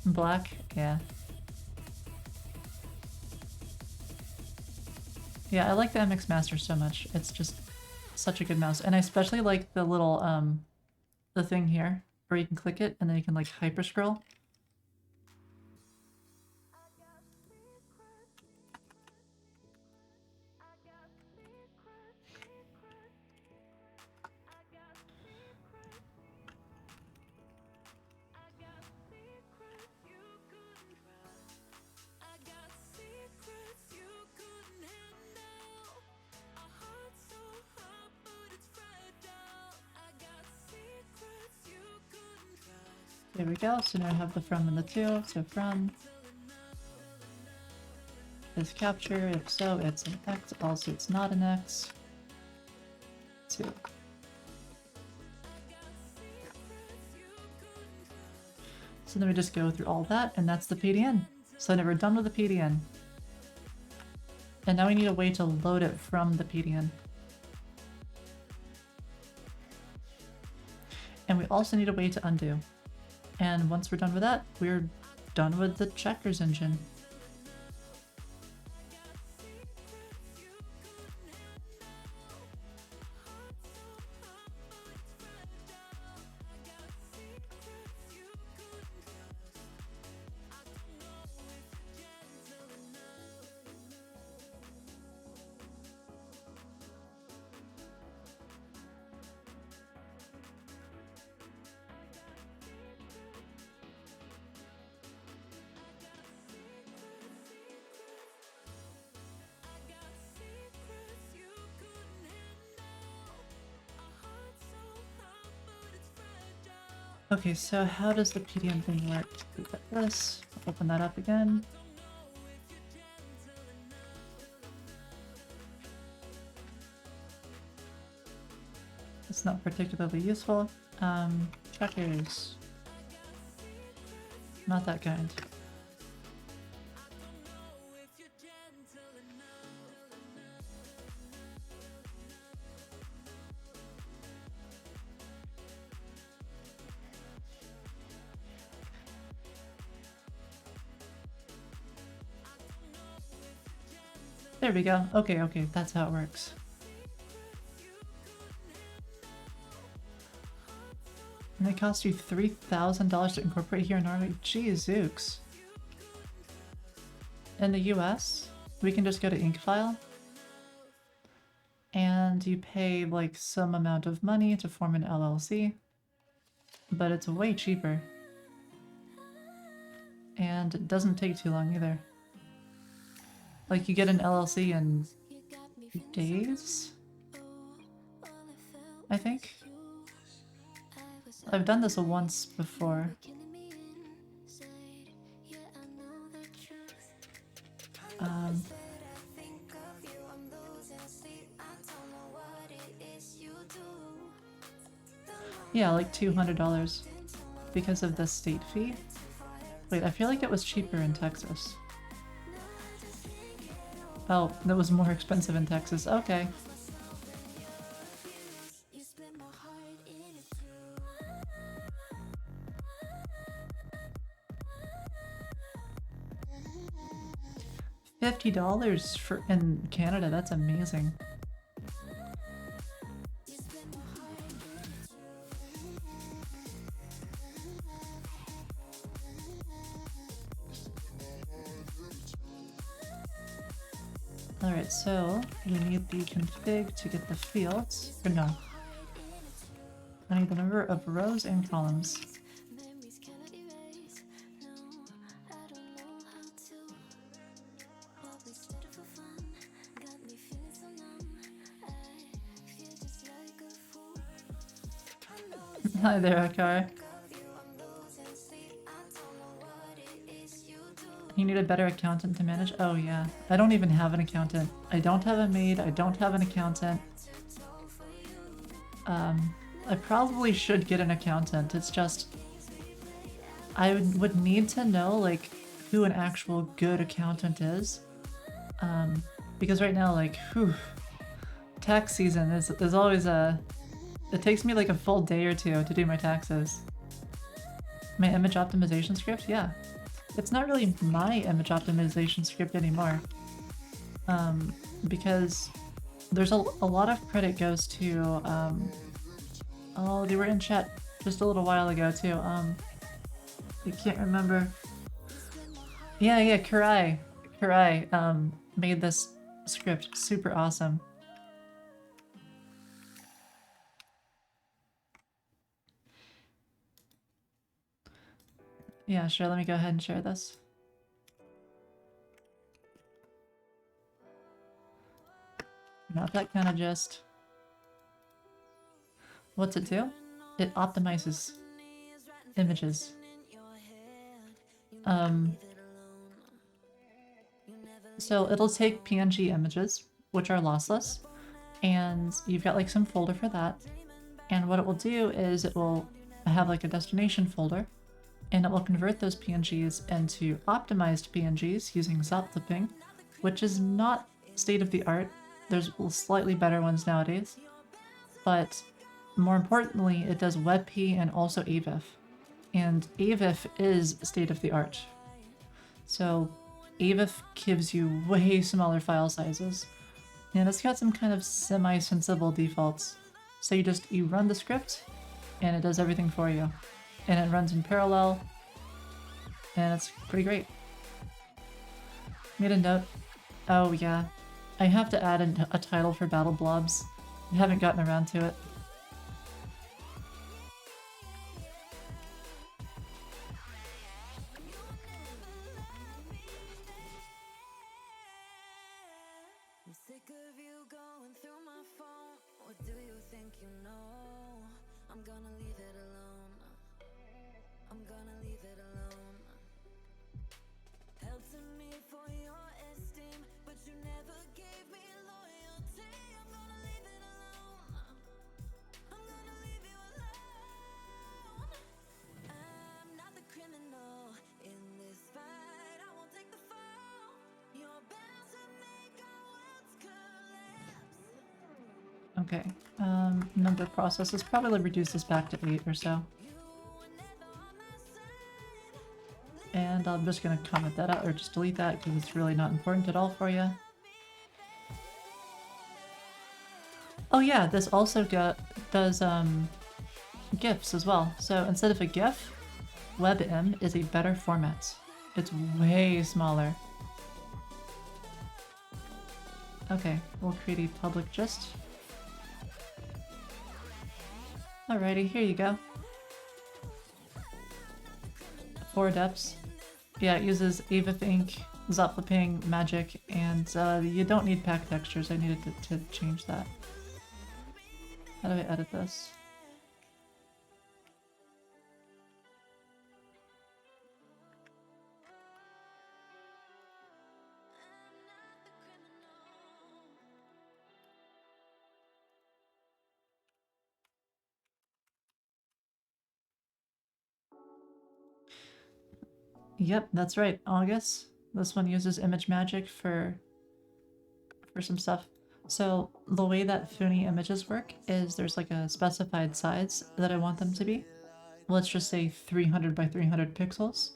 Black? Yeah. Yeah, I like the MX Master so much. It's just such a good mouse. And I especially like the little, the thing here, where you can click it and then you can like hyper scroll. There we go, so now I have the from and the to, so from is capture, if so it's an X, also it's not an X, to. So then we just go through all that, and that's the PDN. So now we're done with the PDN. And now we need a way to load it from the PDN. And we also need a way to undo. And once we're done with that, we're done with the checkers engine. Okay, so how does the PDM thing work? We got this. Open that up again. It's not particularly useful. Checkers. Not that kind. There we go. Okay, okay, that's how it works. And it costs you $3,000 to incorporate here in Norway? Jeezooks. In the US, we can just go to Inkfile, and you pay like some amount of money to form an LLC, but it's way cheaper. And it doesn't take too long either. Like, you get an LLC in days, I think. I've done this once before. Yeah, like $200 because of the state fee. Wait, I feel like it was cheaper in Texas. Oh, that was more expensive in Texas. Okay. $50 for in Canada, that's amazing. Alright, so we need the config to get the fields. Or no. I need the number of rows and columns. Hi there, Akar. You need a better accountant to manage? Oh yeah. I don't even have an accountant. I don't have a maid, I don't have an accountant. I probably should get an accountant. It's just... I would need to know, like, who an actual good accountant is. Because right now, like, whew, tax season is always a... It takes me like a full day or two to do my taxes. My image optimization script? Yeah. It's not really my image optimization script anymore. Because there's a lot of credit goes to, oh, they were in chat just a little while ago too. I can't remember. Yeah, Karai. Karai, made this script super awesome. Yeah, sure, let me go ahead and share this. Not that kind of gist. What's it do? It optimizes images. So it'll take PNG images, which are lossless, and you've got like some folder for that. And what it will do is it will have like a destination folder, and it will convert those PNGs into optimized PNGs using zop clipping, which is not state of the art. There's slightly better ones nowadays, but more importantly, it does WebP and also AVIF. And AVIF is state of the art. So AVIF gives you way smaller file sizes, and it's got some kind of semi-sensible defaults. So you run the script, and it does everything for you. And it runs in parallel, and it's pretty great. Made a note. Oh yeah, I have to add a title for Battle Blobs. I haven't gotten around to it. I'm gonna leave it alone. Held to me for your esteem, but you never gave me loyalty. I'm gonna leave it alone. I'm gonna leave you alone. I'm not the criminal in this fight. I won't take the fall. You're bound to make our worlds collapse. Okay. Number processes probably reduce this back to 8 or so. You were never on my side. And I'm just gonna comment that out or just delete that because it's really not important at all for you. Oh yeah, this also does GIFs as well. So instead of a GIF, WebM is a better format. It's way smaller. Okay, we'll create a public gist. Alrighty, here you go. 4 depths. Yeah, it uses Avif ink, Zoplaping, magic, and you don't need pack textures. I needed to change that. How do I edit this? Yep, that's right, August. This one uses image magic for some stuff. So the way that Foony images work is there's like a specified size that I want them to be. Let's just say 300 by 300 pixels.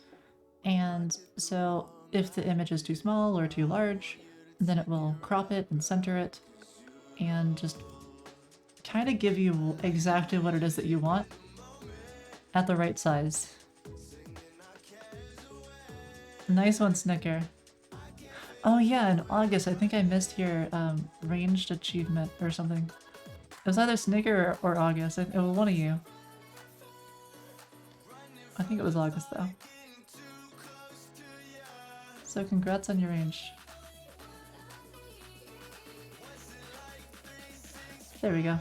And so if the image is too small or too large, then it will crop it and center it and just kind of give you exactly what it is that you want at the right size. Nice one, Snicker. Oh yeah, in August, I think I missed your ranged achievement or something. It was either Snicker or August. It was one of you. I think it was August though. So congrats on your range. There we go.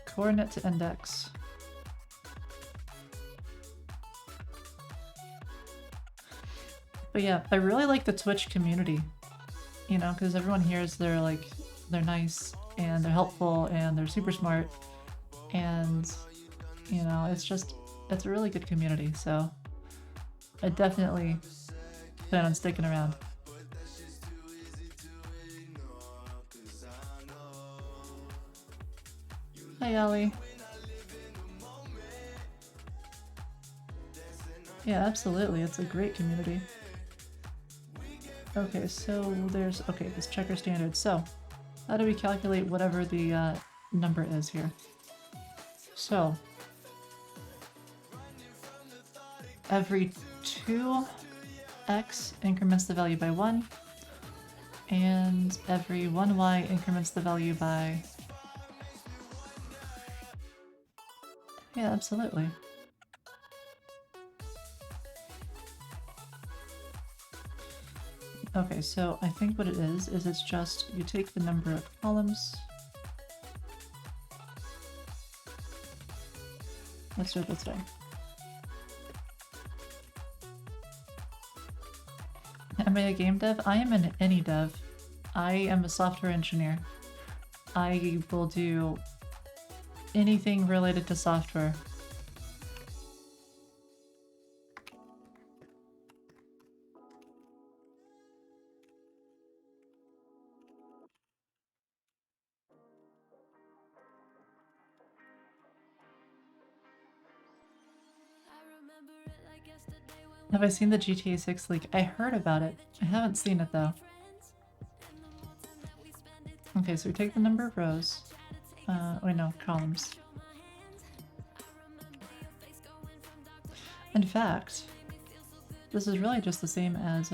Coordinate to index. But yeah, I really like the Twitch community, you know, because everyone here is they're nice and they're helpful and they're super smart, and you know, it's a really good community. So I definitely plan on sticking around. Hi, Ollie. Yeah, absolutely. It's a great community. Okay, so there's, okay, this checker standard. So how do we calculate whatever the number is here? So every 2x increments the value by 1, and every 1y increments the value by... Yeah, absolutely. Okay, so I think what it is it's just you take the number of columns. Let's do it this way. Am I a game dev? I am an any dev. I am a software engineer. I will do anything related to software. Have I seen the GTA 6 leak? I heard about it. I haven't seen it though. Okay, so we take the number of rows. Wait, no, columns. In fact, this is really just the same as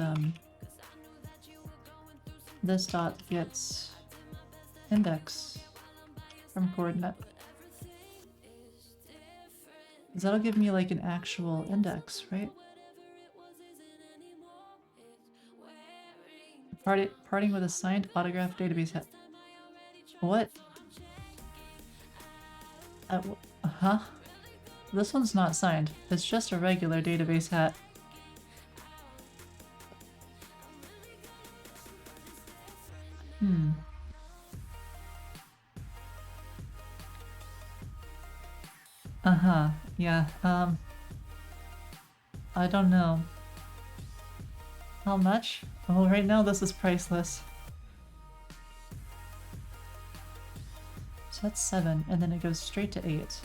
this dot gets index from coordinate. Because that'll give me like an actual index, right? Parting with a signed autograph database. What? Huh? This one's not signed. It's just a regular database hat. Hmm. Uh-huh. Yeah, I don't know. How much? Oh, right now this is priceless. So that's 7, and then it goes straight to 8.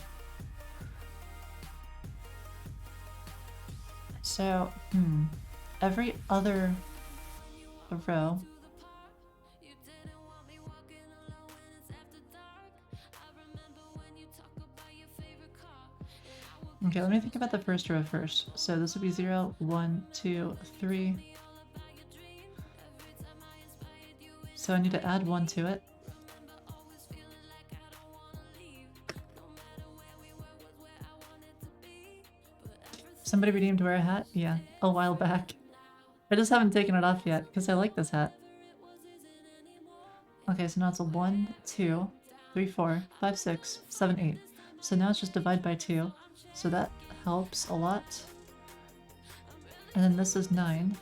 So, every other row. Okay, let me think about the first row first. So this would be 0, 1, 2, 3. So I need to add 1 to it. Somebody redeemed wear a hat? Yeah, a while back. I just haven't taken it off yet because I like this hat. Okay, so now it's a 1, 2, 3, 4, 5, 6, 7, 8. So now it's just divide by 2. So that helps a lot. And then this is 9.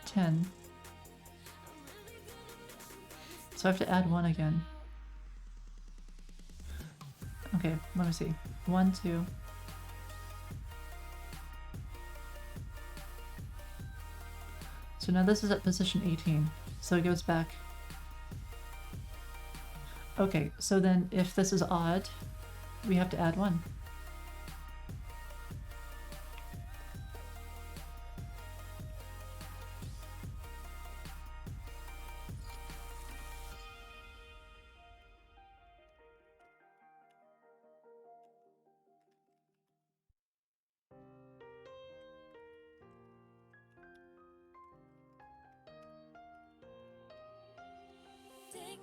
10. So I have to add 1 again. Okay, let me see. 1, 2. So now this is at position 18. So it goes back. Okay, so then if this is odd, we have to add 1.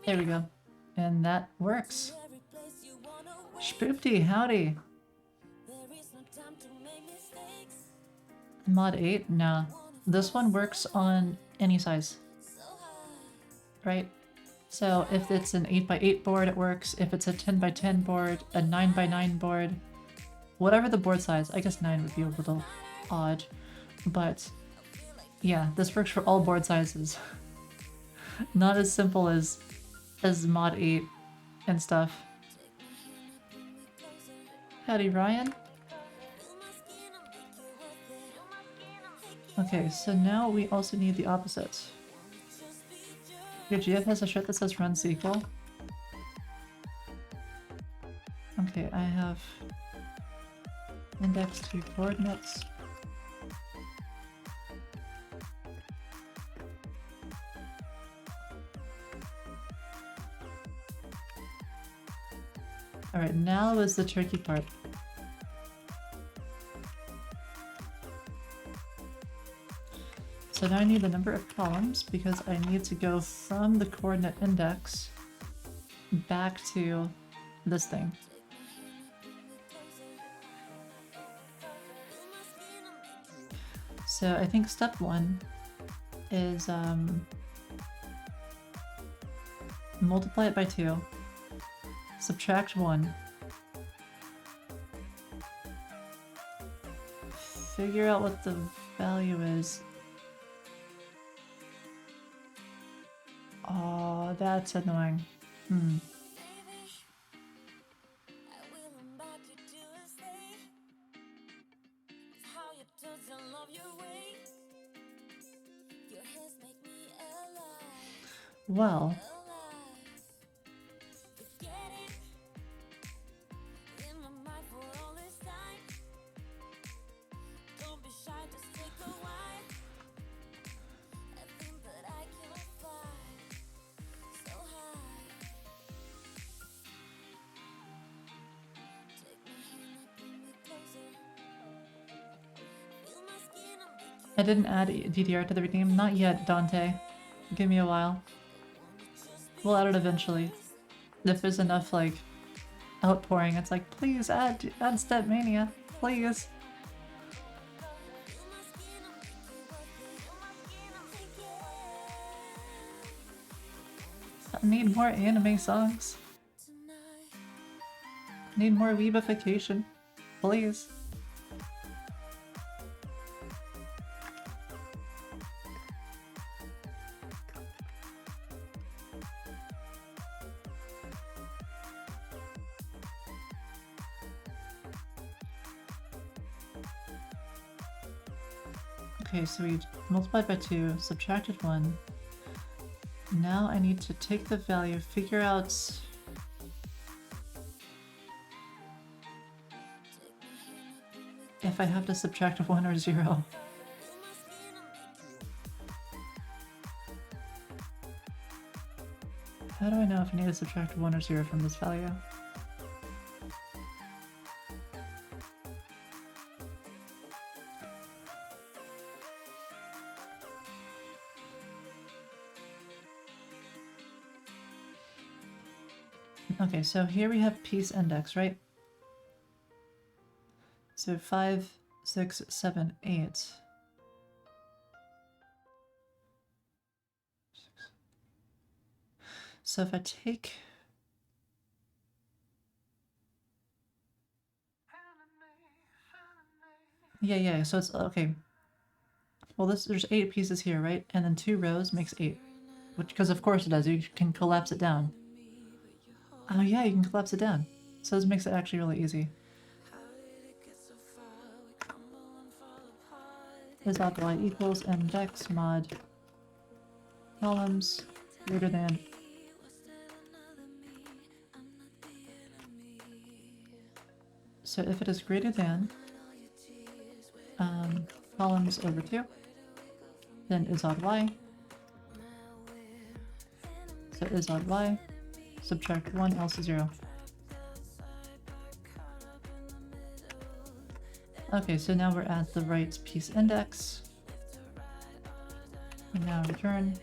There we go. And that works. Spoopty, howdy. Mod 8? Nah. This one works on any size. Right? So if it's an 8x8 board, it works. If it's a 10x10 board, a 9x9 board, whatever the board size. I guess 9 would be a little odd. But yeah, this works for all board sizes. Not as simple as mod 8 and stuff. Howdy, Ryan. Okay, so now we also need the opposite. Your GF has a shirt that says run sequel. Okay, I have index to coordinates. Alright, now is the tricky part. So now I need the number of columns because I need to go from the coordinate index back to this thing. So I think step 1 is multiply it by 2, subtract 1, figure out what the value is. Oh, that's annoying. Well, I didn't add DDR to the redeem. Not yet, Dante. Give me a while. We'll add it eventually. If there's enough, like, outpouring, it's like, please add Step Mania, please. I need more anime songs. Need more weebification. Please. Okay, so we multiplied by 2, subtracted 1. Now I need to take the value, figure out... if I have to subtract 1 or 0. How do I know if I need to subtract 1 or 0 from this value? Okay, so here we have piece index, right? So 5, 6, 7, 8. So if I take... Yeah, so it's... okay. Well, there's 8 pieces here, right? And then 2 rows makes 8. Which, because of course it does, you can collapse it down. Oh yeah, you can collapse it down. So this makes it actually really easy. Is that y equals index mod columns greater than. So if it is greater than columns over 2, then is odd y. So is odd y. Subtract 1, else 0. Okay, so now we're at the right piece index. And now return.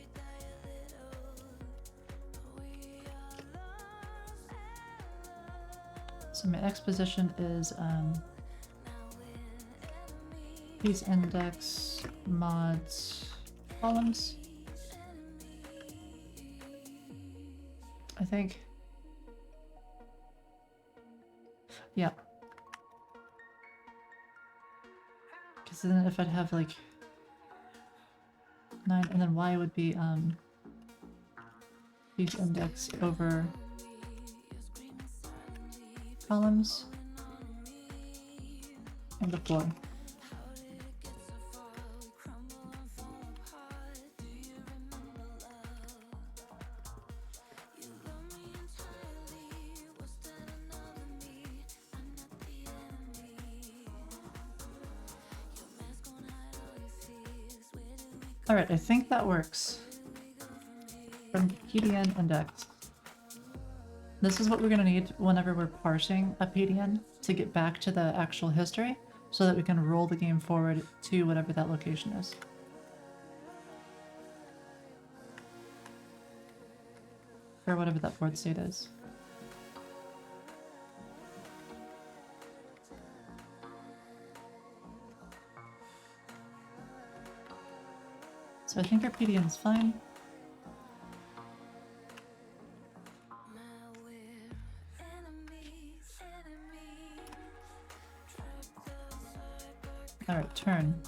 So my x position is piece index mods columns. I think. Yeah. Because then if I'd have like 9 and then y would be piece index over columns and the floor. Alright, I think that works. From PDN index. This is what we're going to need whenever we're parsing a PDN to get back to the actual history so that we can roll the game forward to whatever that location is. Or whatever that board state is. So I think our PDN is fine. Alright, turn.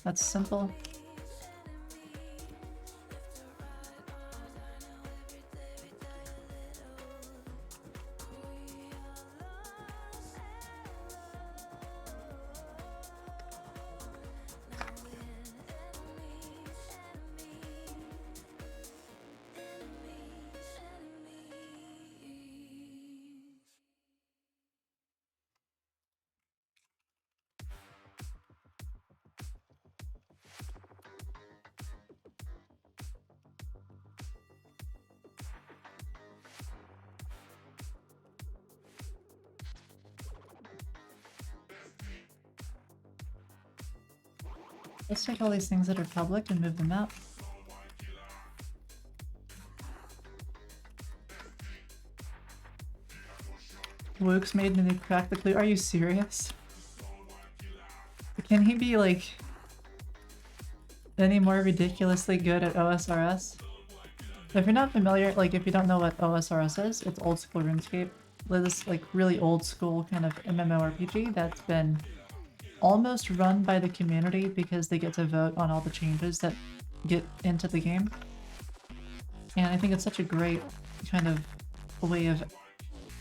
That's simple. Let's take all these things that are public and move them out. Wook's made me crack the clue. Are you serious? Can he be like any more ridiculously good at OSRS? If you're not familiar, like if you don't know what OSRS is, it's old school RuneScape. this like really old school kind of MMORPG that's been almost run by the community because they get to vote on all the changes that get into the game. And I think it's such a great kind of way of,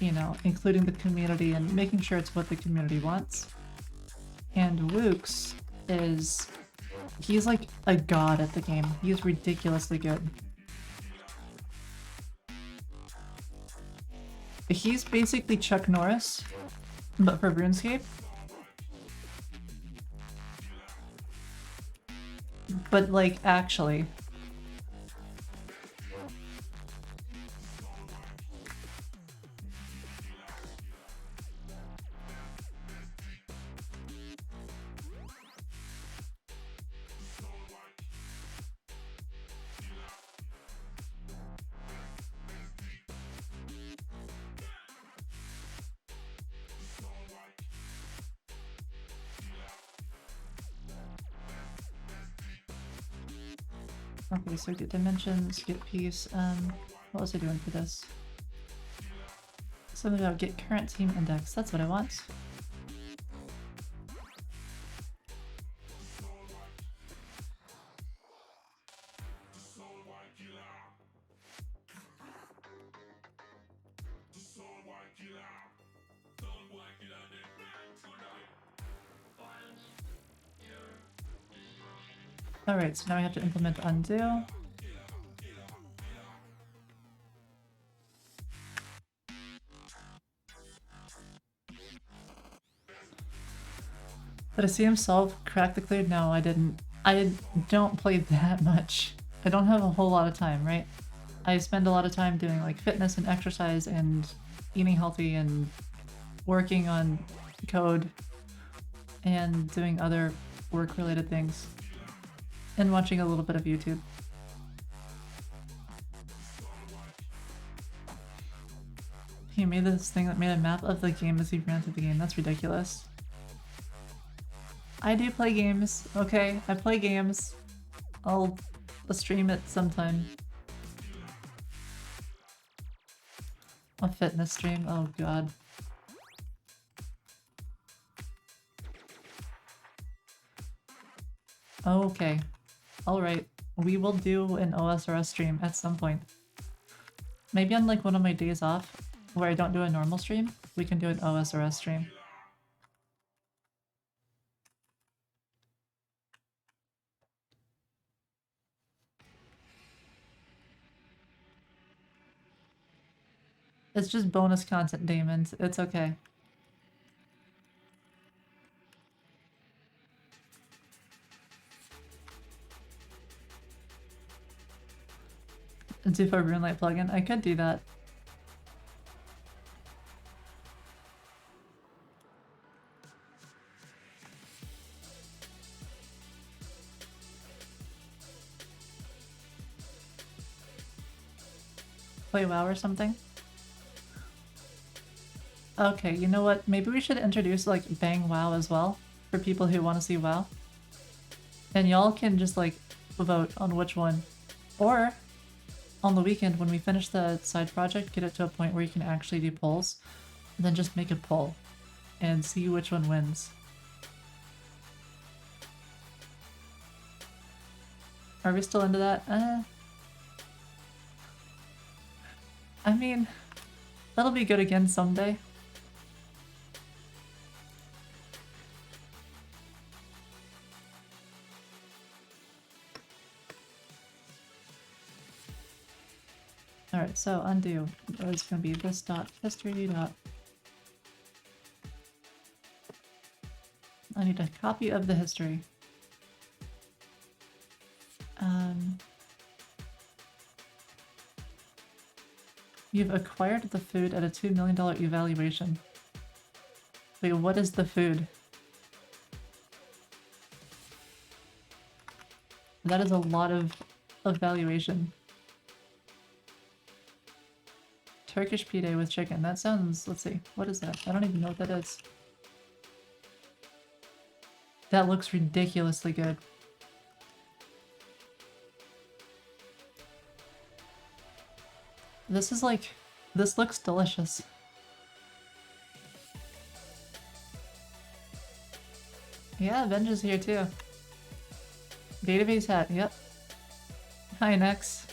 you know, including the community and making sure it's what the community wants. And Wooks is... he's like a god at the game. He's ridiculously good. He's basically Chuck Norris, but for RuneScape. But like, actually. Okay, so get dimensions, get peace. What was I doing for this? Something about get current team index. That's what I want. Alright, so now we have to implement undo. Did I see him solve Crack the Clear? No, I didn't. I don't play that much. I don't have a whole lot of time, right? I spend a lot of time doing like fitness and exercise and eating healthy and working on code and doing other work-related things. And watching a little bit of YouTube. He made this thing that made a map of the game as he ran through the game. That's ridiculous. I do play games, okay? I play games. I'll stream it sometime. A fitness stream? Oh god. Okay. Alright. We will do an OSRS stream at some point. Maybe on like one of my days off, where I don't do a normal stream, we can do an OSRS stream. It's just bonus content, Damon. It's okay. Do for a RuneLite plugin? I could do that. Play WoW or something? Okay, you know what? Maybe we should introduce like Bang WoW as well for people who want to see WoW. And y'all can just like vote on which one. Or on the weekend when we finish the side project, get it to a point where you can actually do polls. And then just make a poll and see which one wins. Are we still into that? I mean, that'll be good again someday. Alright, so undo. It's gonna be this dot history dot. I need a copy of the history. You've acquired the food at a $2 million evaluation. Wait, what is the food? That is a lot of valuation. Turkish pide with chicken. That sounds... let's see. What is that? I don't even know what that is. That looks ridiculously good. This is like... this looks delicious. Yeah, Benj is here too. Database hat, yep. Hi, Nex.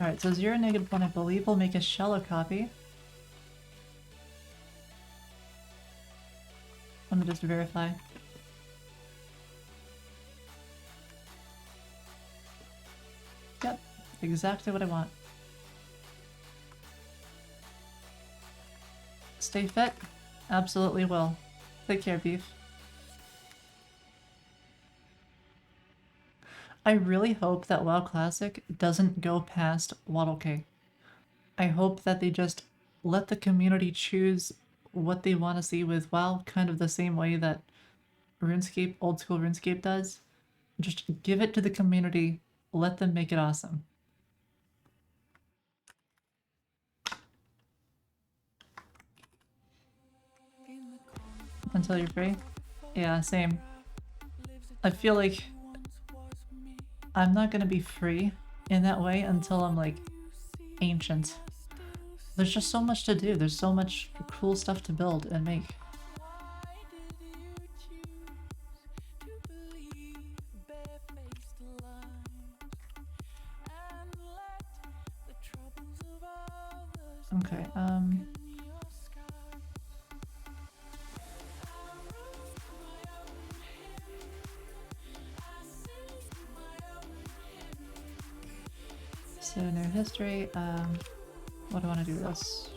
Alright, so 0 -1 I believe will make a shallow copy. Let me just verify. Yep, exactly what I want. Stay fit? Absolutely will. Take care, Beef. I really hope that WoW Classic doesn't go past Waddle K. I hope that they just let the community choose what they want to see with WoW, kind of the same way that RuneScape, old school RuneScape does. Just give it to the community, let them make it awesome. Until you're free? Yeah, same. I feel like I'm not gonna be free in that way until I'm like ancient. There's just so much to do. There's so much cool stuff to build and make. Okay, so new history, what do I want to do with this?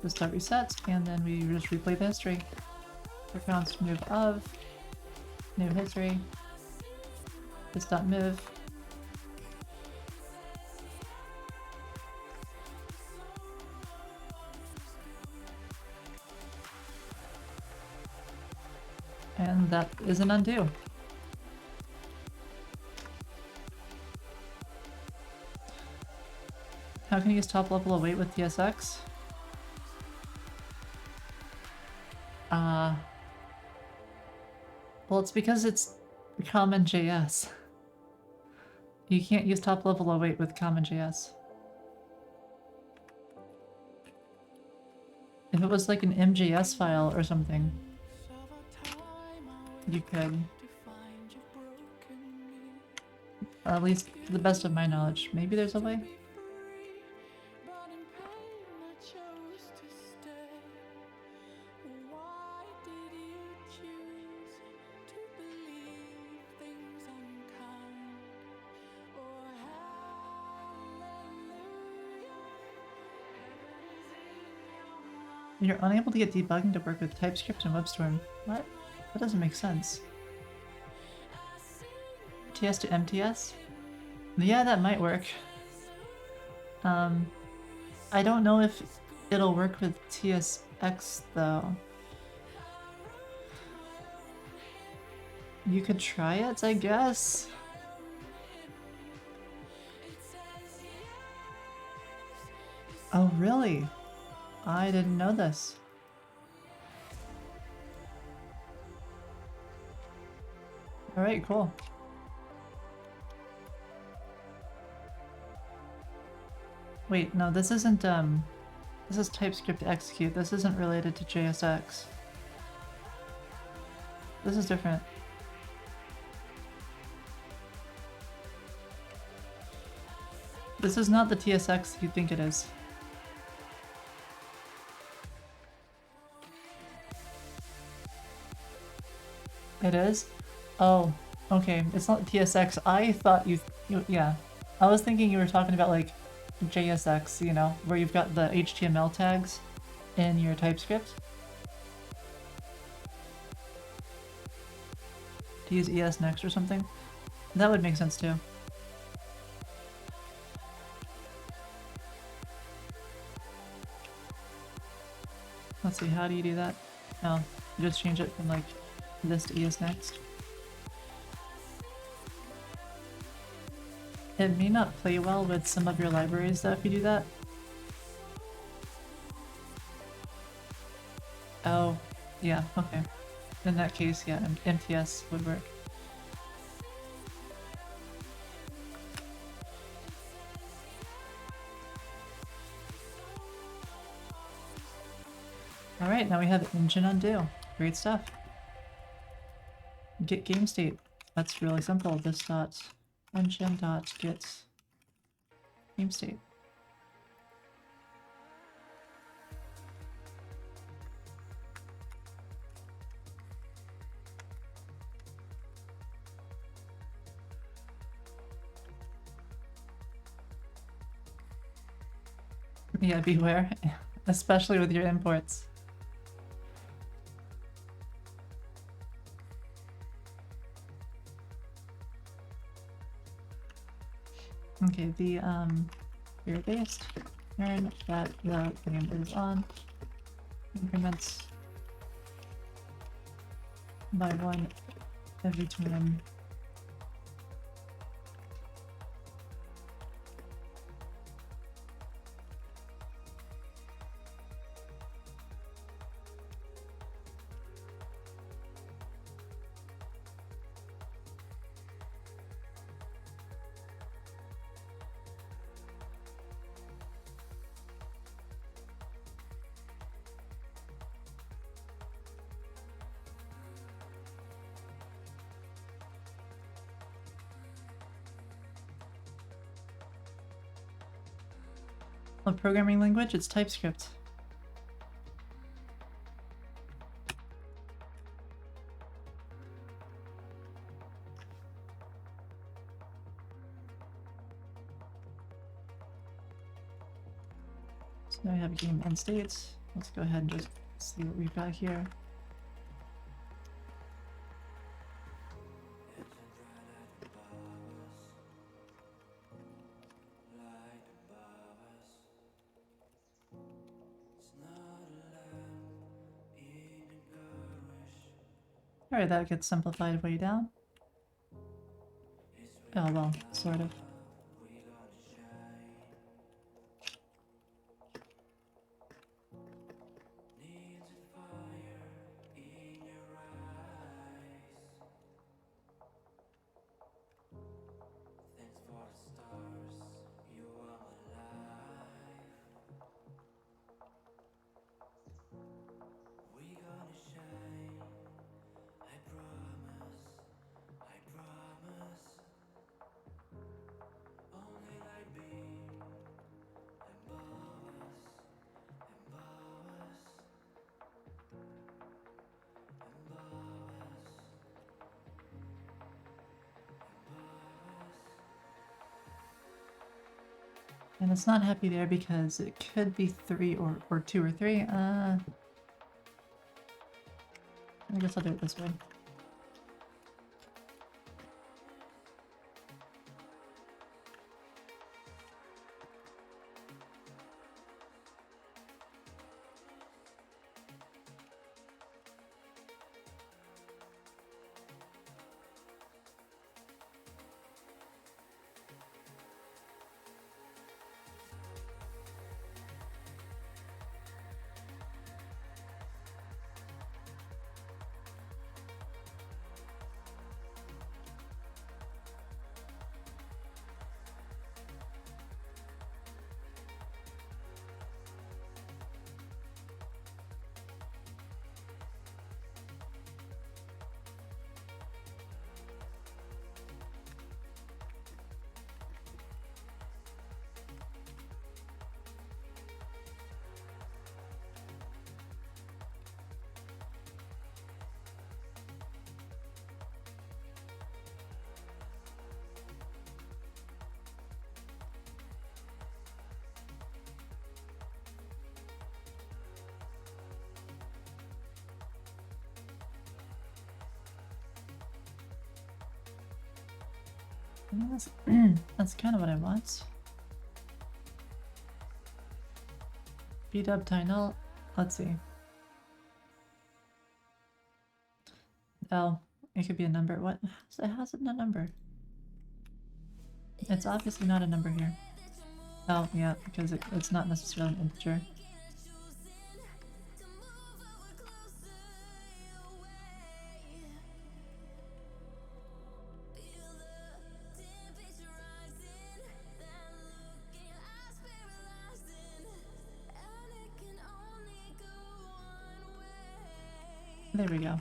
The start resets, and then we just replay the history. Recount move of, new history, this dot move. And that is an undo. How can you use top level await with TSX? Well, it's because it's common JS. You can't use top level await with common JS. If it was like an MJS file or something, you could. At least to the best of my knowledge. Maybe there's a way? You're unable to get debugging to work with TypeScript and WebStorm. What? That doesn't make sense. TS to MTS? Yeah, that might work. I don't know if it'll work with TSX though. You could try it, I guess. Oh, really? I didn't know this. Alright, cool. Wait, no, this isn't, this is TypeScript execute. This isn't related to JSX. This is different. This is not the TSX you think it is. It is? Oh, okay. It's not TSX. I thought yeah. I was thinking you were talking about like JSX, you know, where you've got the HTML tags in your TypeScript. To use ES next or something. That would make sense too. Let's see, how do you do that? Oh, you just change it from like this to ES next. It may not play well with some of your libraries though if you do that. Oh, yeah, okay. In that case, yeah, MTS would work. Alright, now we have engine undo. Great stuff. Get game state. That's really simple. This dot engine dot get game state. Yeah, beware, especially with your imports. Okay, the fear based. Learn that the game is on. Increments by 1 every time. A programming language? It's TypeScript. So now we have game end states. Let's go ahead and just see what we've got here. Alright, that gets simplified way down. Oh well, sort of. And it's not happy there because it could be 3 or 2 or 3. I guess I'll do it this way. That's kind of what I want. B-dub null. Let's see. Oh, it could be a number. What? How's it not a number? It's obviously not a number here. Oh, yeah, because it's not necessarily an integer. There we go.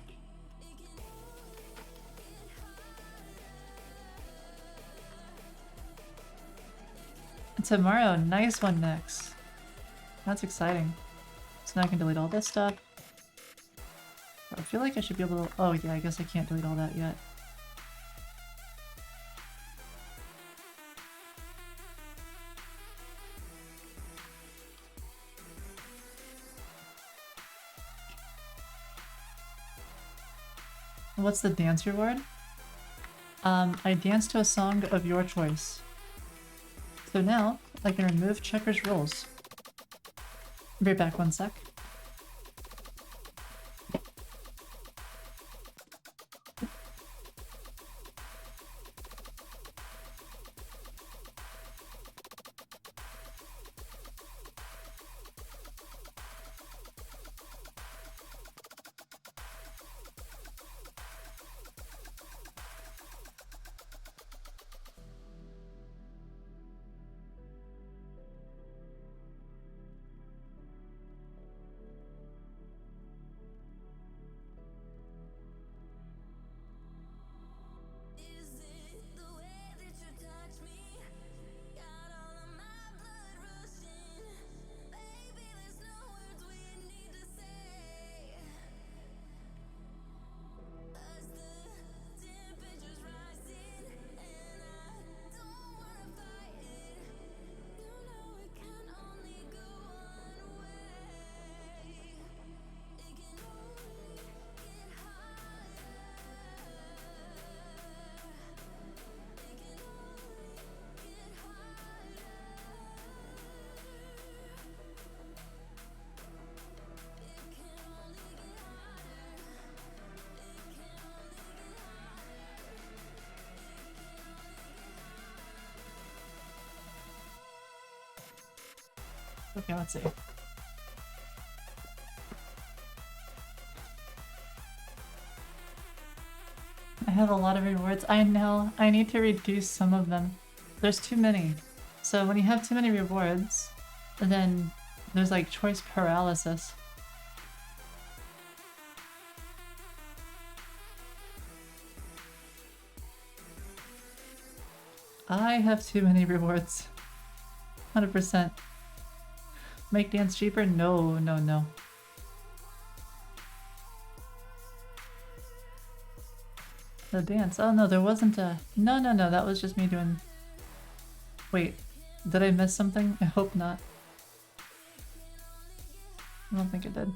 Tomorrow, nice one next. That's exciting. So now I can delete all this stuff. I feel like I should be able to... Oh yeah, I guess I can't delete all that yet. What's the dance reward? I dance to a song of your choice. So now, I can remove Checker's rules. Be right back, one sec. Is it the way that you touch me? Got all of my blood rushing. Baby, there's no words we need to say. As the temperature's rising, and I don't wanna fight it. You know it can only go one way. It can only get higher. It can only get higher. It can only get Okay, let's see. I have a lot of rewards. I know. I need to reduce some of them. There's too many. So when you have too many rewards, then there's like choice paralysis. I have too many rewards. 100%. Make dance cheaper? No, no, no. The dance. Oh no, there wasn't a... No, no, no, that was just me doing... Wait, did I miss something? I hope not. I don't think I did.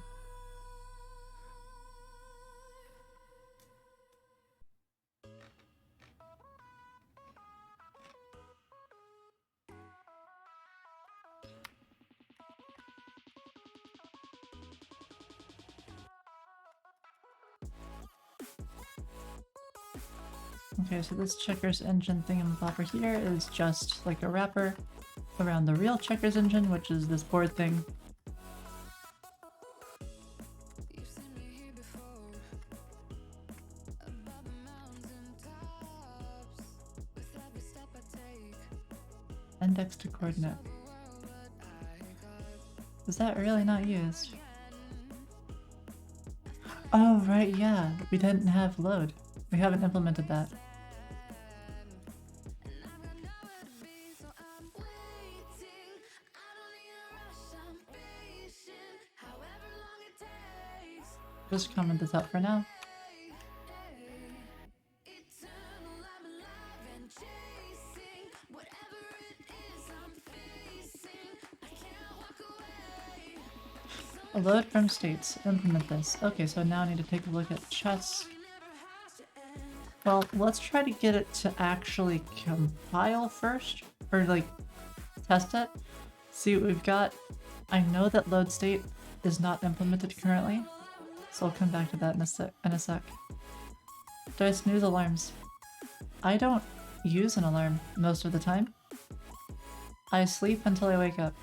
Okay, so this checkers engine thingamabobber here is just like a wrapper around the real checkers engine, which is this board thing. You've seen me here before, above the mountain tops. With every step I take, Index to coordinate. the world what I got. Was that really not used? Oh, right, yeah. We didn't have load. We haven't implemented that. And I've got nowhere to be, so I'm waiting. I don't need a rush, I'm patient. However long it takes. Just comment this out for now. Eternal, I'm alive and chasing whatever it is I'm facing. I can't walk away. A load from states. Implement this. Okay, so now I need to take a look at chess. Never has to end. Well, let's try to get it to actually compile first, or like test it. See what we've got. I know that load state is not implemented currently, so I'll come back to that in a sec. Do I snooze alarms? I don't use an alarm most of the time. I sleep until I wake up.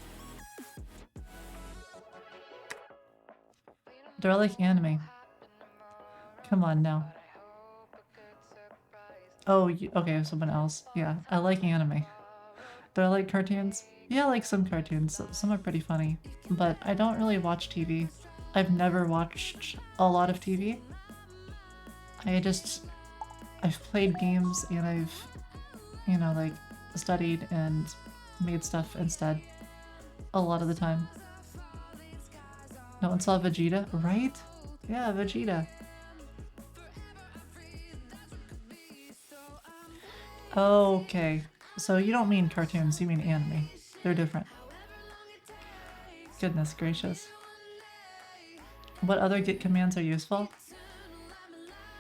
Do I like anime? Come on now. Oh, okay, someone else. Yeah, I like anime. Do I like cartoons? Yeah, I like some cartoons. Some are pretty funny. But I don't really watch TV. I've never watched a lot of TV. I've played games and I've, you know, like studied and made stuff instead a lot of the time. No one saw Vegeta, right? Yeah, Vegeta. Okay, so you don't mean cartoons, you mean anime. They're different. Goodness gracious. What other git commands are useful?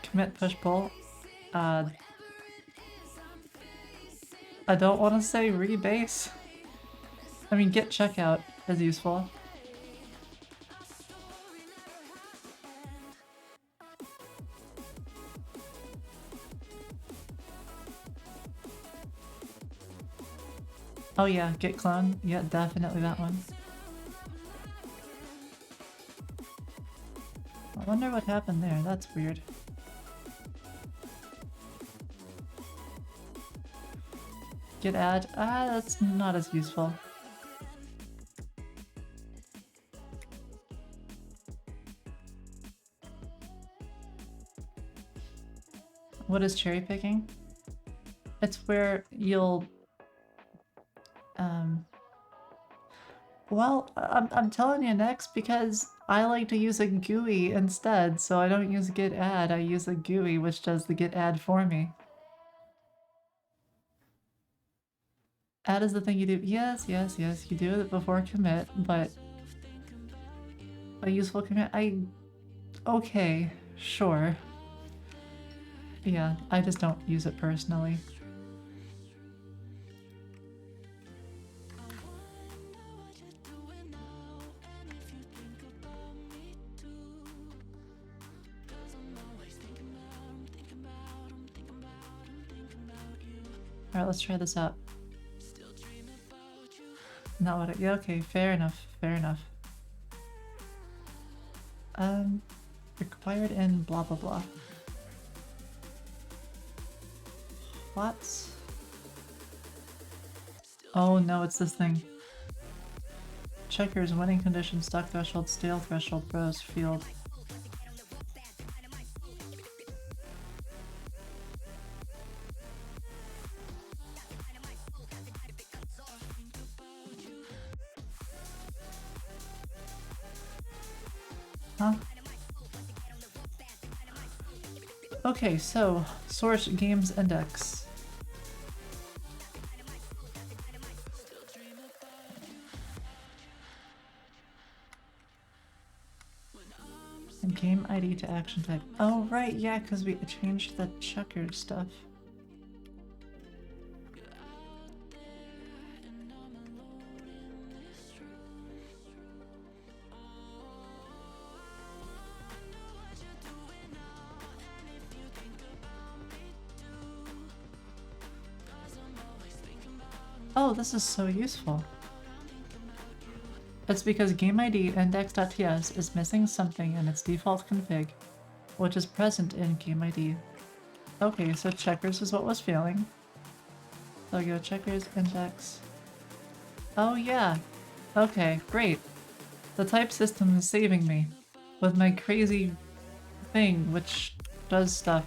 Commit, push, pull. I don't want to say rebase. I mean, git checkout is useful. Oh yeah, git clone. Yeah, definitely that one. I wonder what happened there. That's weird. Git add. That's not as useful. What is cherry picking? It's where you'll well, I'm telling you next because I like to use a GUI instead, so I don't use git add, I use a GUI which does the git add for me. Add is the thing you do. Yes, yes, yes, you do it before commit, but a useful commit, okay, sure. Yeah, I just don't use it personally. Alright, let's try this out. Not what yeah, okay, fair enough, fair enough. Required in blah blah blah. What? Oh no, it's this thing. Checkers, winning condition, stock threshold, stale threshold, bros, field. Huh? Okay, so source games index. And game ID to action type. Oh right, yeah, because we changed the checker stuff. Oh, this is so useful. It's because game ID index.ts is missing something in its default config, which is present in game ID. Okay, so checkers is what was failing. So go checkers index. Oh yeah. Okay, great. The type system is saving me with my crazy thing which does stuff.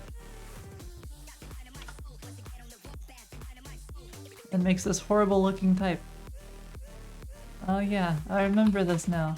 And makes this horrible looking type. Oh yeah, I remember this now.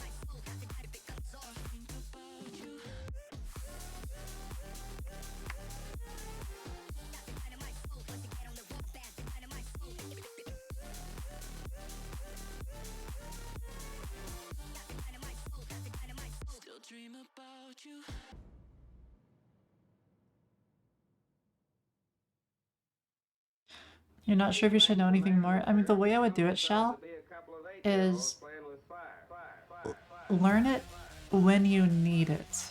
You're not sure if you should know anything more? I mean, the way I would do it, Shell, is learn it when you need it.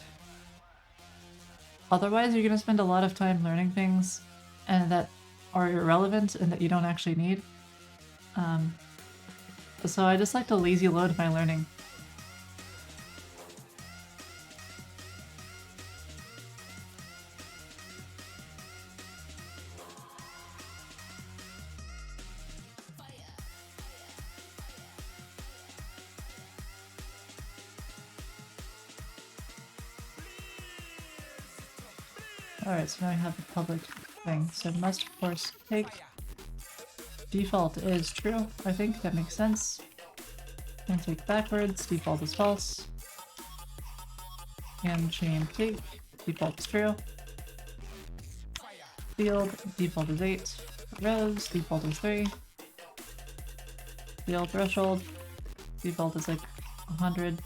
Otherwise, you're gonna spend a lot of time learning things and that are irrelevant and that you don't actually need. So I just like to lazy load my learning. Alright, so now I have the public thing. So must force take. Default is true, I think. That makes sense. And take backwards. Default is false. And chain take. Default is true. Field. Default is 8. Rows. Default is 3. Field threshold. Default is like 100.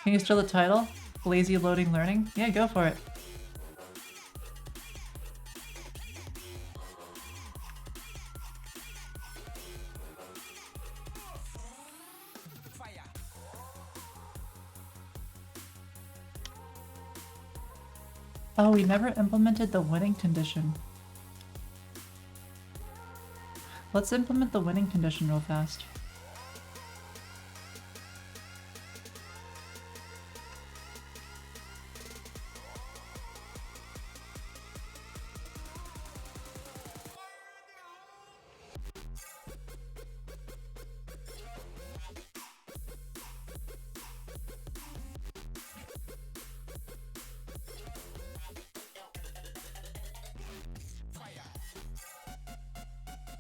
Can you steal the title? Lazy loading learning? Yeah, go for it. Oh, we never implemented the winning condition. Let's implement the winning condition real fast.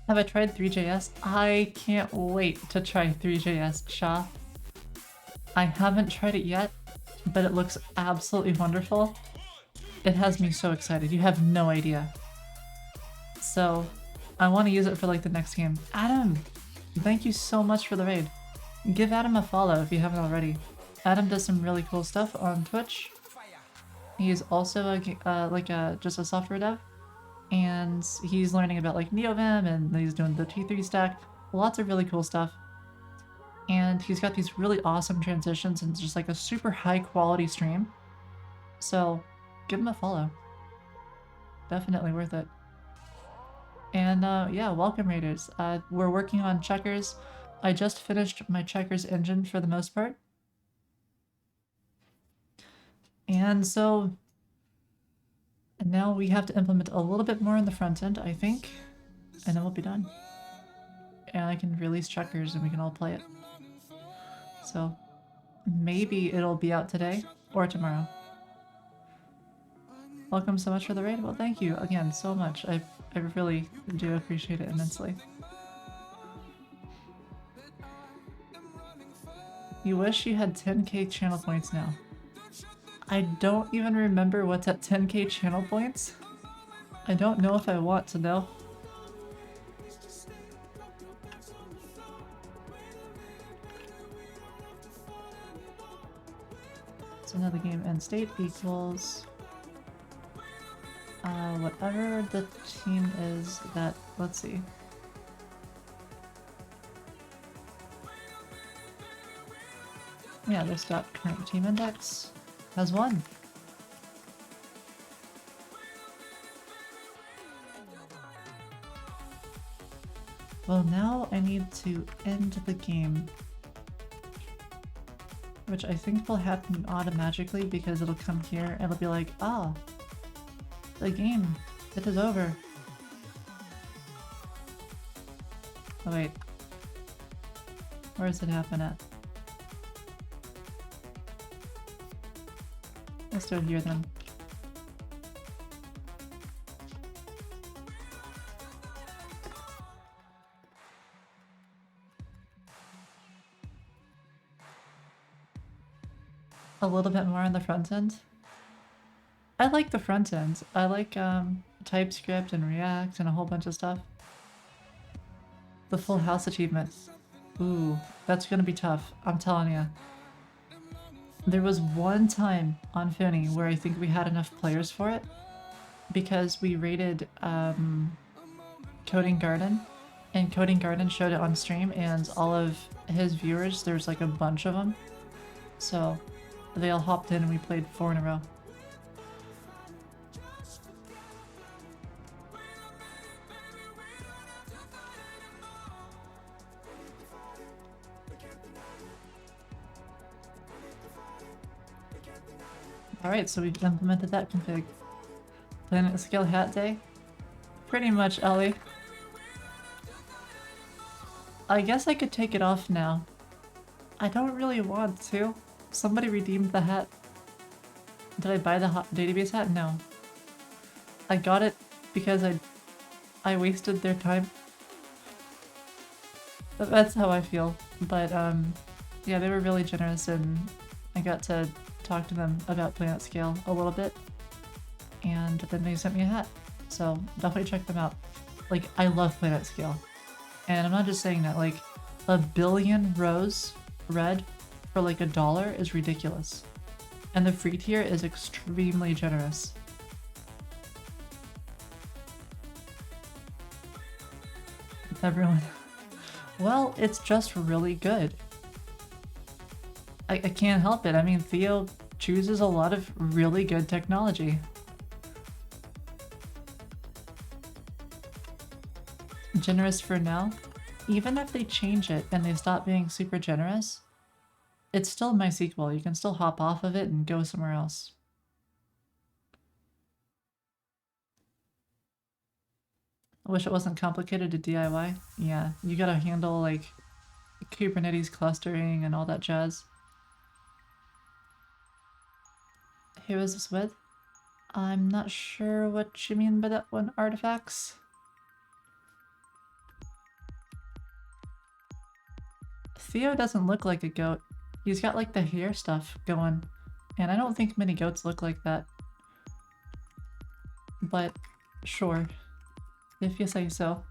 Have I tried 3JS? I can't wait to try 3JS, Sha. I haven't tried it yet, but it looks absolutely wonderful. It has me so excited. You have no idea. So, I want to use it for like the next game. Adam, thank you so much for the raid. Give Adam a follow if you haven't already. Adam does some really cool stuff on Twitch. He's also just a software dev. And he's learning about like NeoVim, and he's doing the T3 stack. Lots of really cool stuff. And he's got these really awesome transitions and just like a super high quality stream. So give him a follow. Definitely worth it. And yeah, welcome raiders. We're working on checkers. I just finished my checkers engine for the most part. And so and now we have to implement a little bit more in the front end, I think, and then we'll be done. And I can release checkers and we can all play it. So maybe it'll be out today or tomorrow. Welcome so much for the raid. Well, thank you again so much. I really do appreciate it immensely. You wish you had 10k channel points now. I don't even remember what's at 10k channel points. I don't know if I want to know. So now the game end state equals whatever the team is that, let's see. Yeah, this dot current team index has won. Well, now I need to end the game, which I think will happen automatically because it'll come here and it'll be like, ah, the game, it is over. Oh wait, where does it happen at? Let's do it here then. A little bit more on the front end. I like the front end. I like TypeScript and React and a whole bunch of stuff. The full house achievement. Ooh, that's gonna be tough. I'm telling you. There was one time on Foony where I think we had enough players for it because we rated Coding Garden, and Coding Garden showed it on stream, and all of his viewers, there's like a bunch of them, so they all hopped in and we played 4 in a row. Alright, so we've implemented that config. Planet Scale Hat Day? Pretty much, Ellie. I guess I could take it off now. I don't really want to. Somebody redeemed the hat. Did I buy the database hat? No. I got it because I wasted their time. That's how I feel. But yeah, they were really generous and I got to talk to them about Planet Scale a little bit. And then they sent me a hat. So definitely check them out. Like, I love Planet Scale. And I'm not just saying that, like, 1 billion rows red for like $1 is ridiculous. And the free tier is extremely generous. Everyone. Well, it's just really good. I can't help it. I mean, Theo chooses a lot of really good technology. Generous for now. Even if they change it and they stop being super generous, it's still MySQL. You can still hop off of it and go somewhere else. I wish it wasn't complicated to DIY. Yeah, you gotta handle like Kubernetes clustering and all that jazz. Who is this with? I'm not sure what you mean by that one, artifacts. Theo doesn't look like a goat. He's got like the hair stuff going, and I don't think many goats look like that. But sure, if you say so.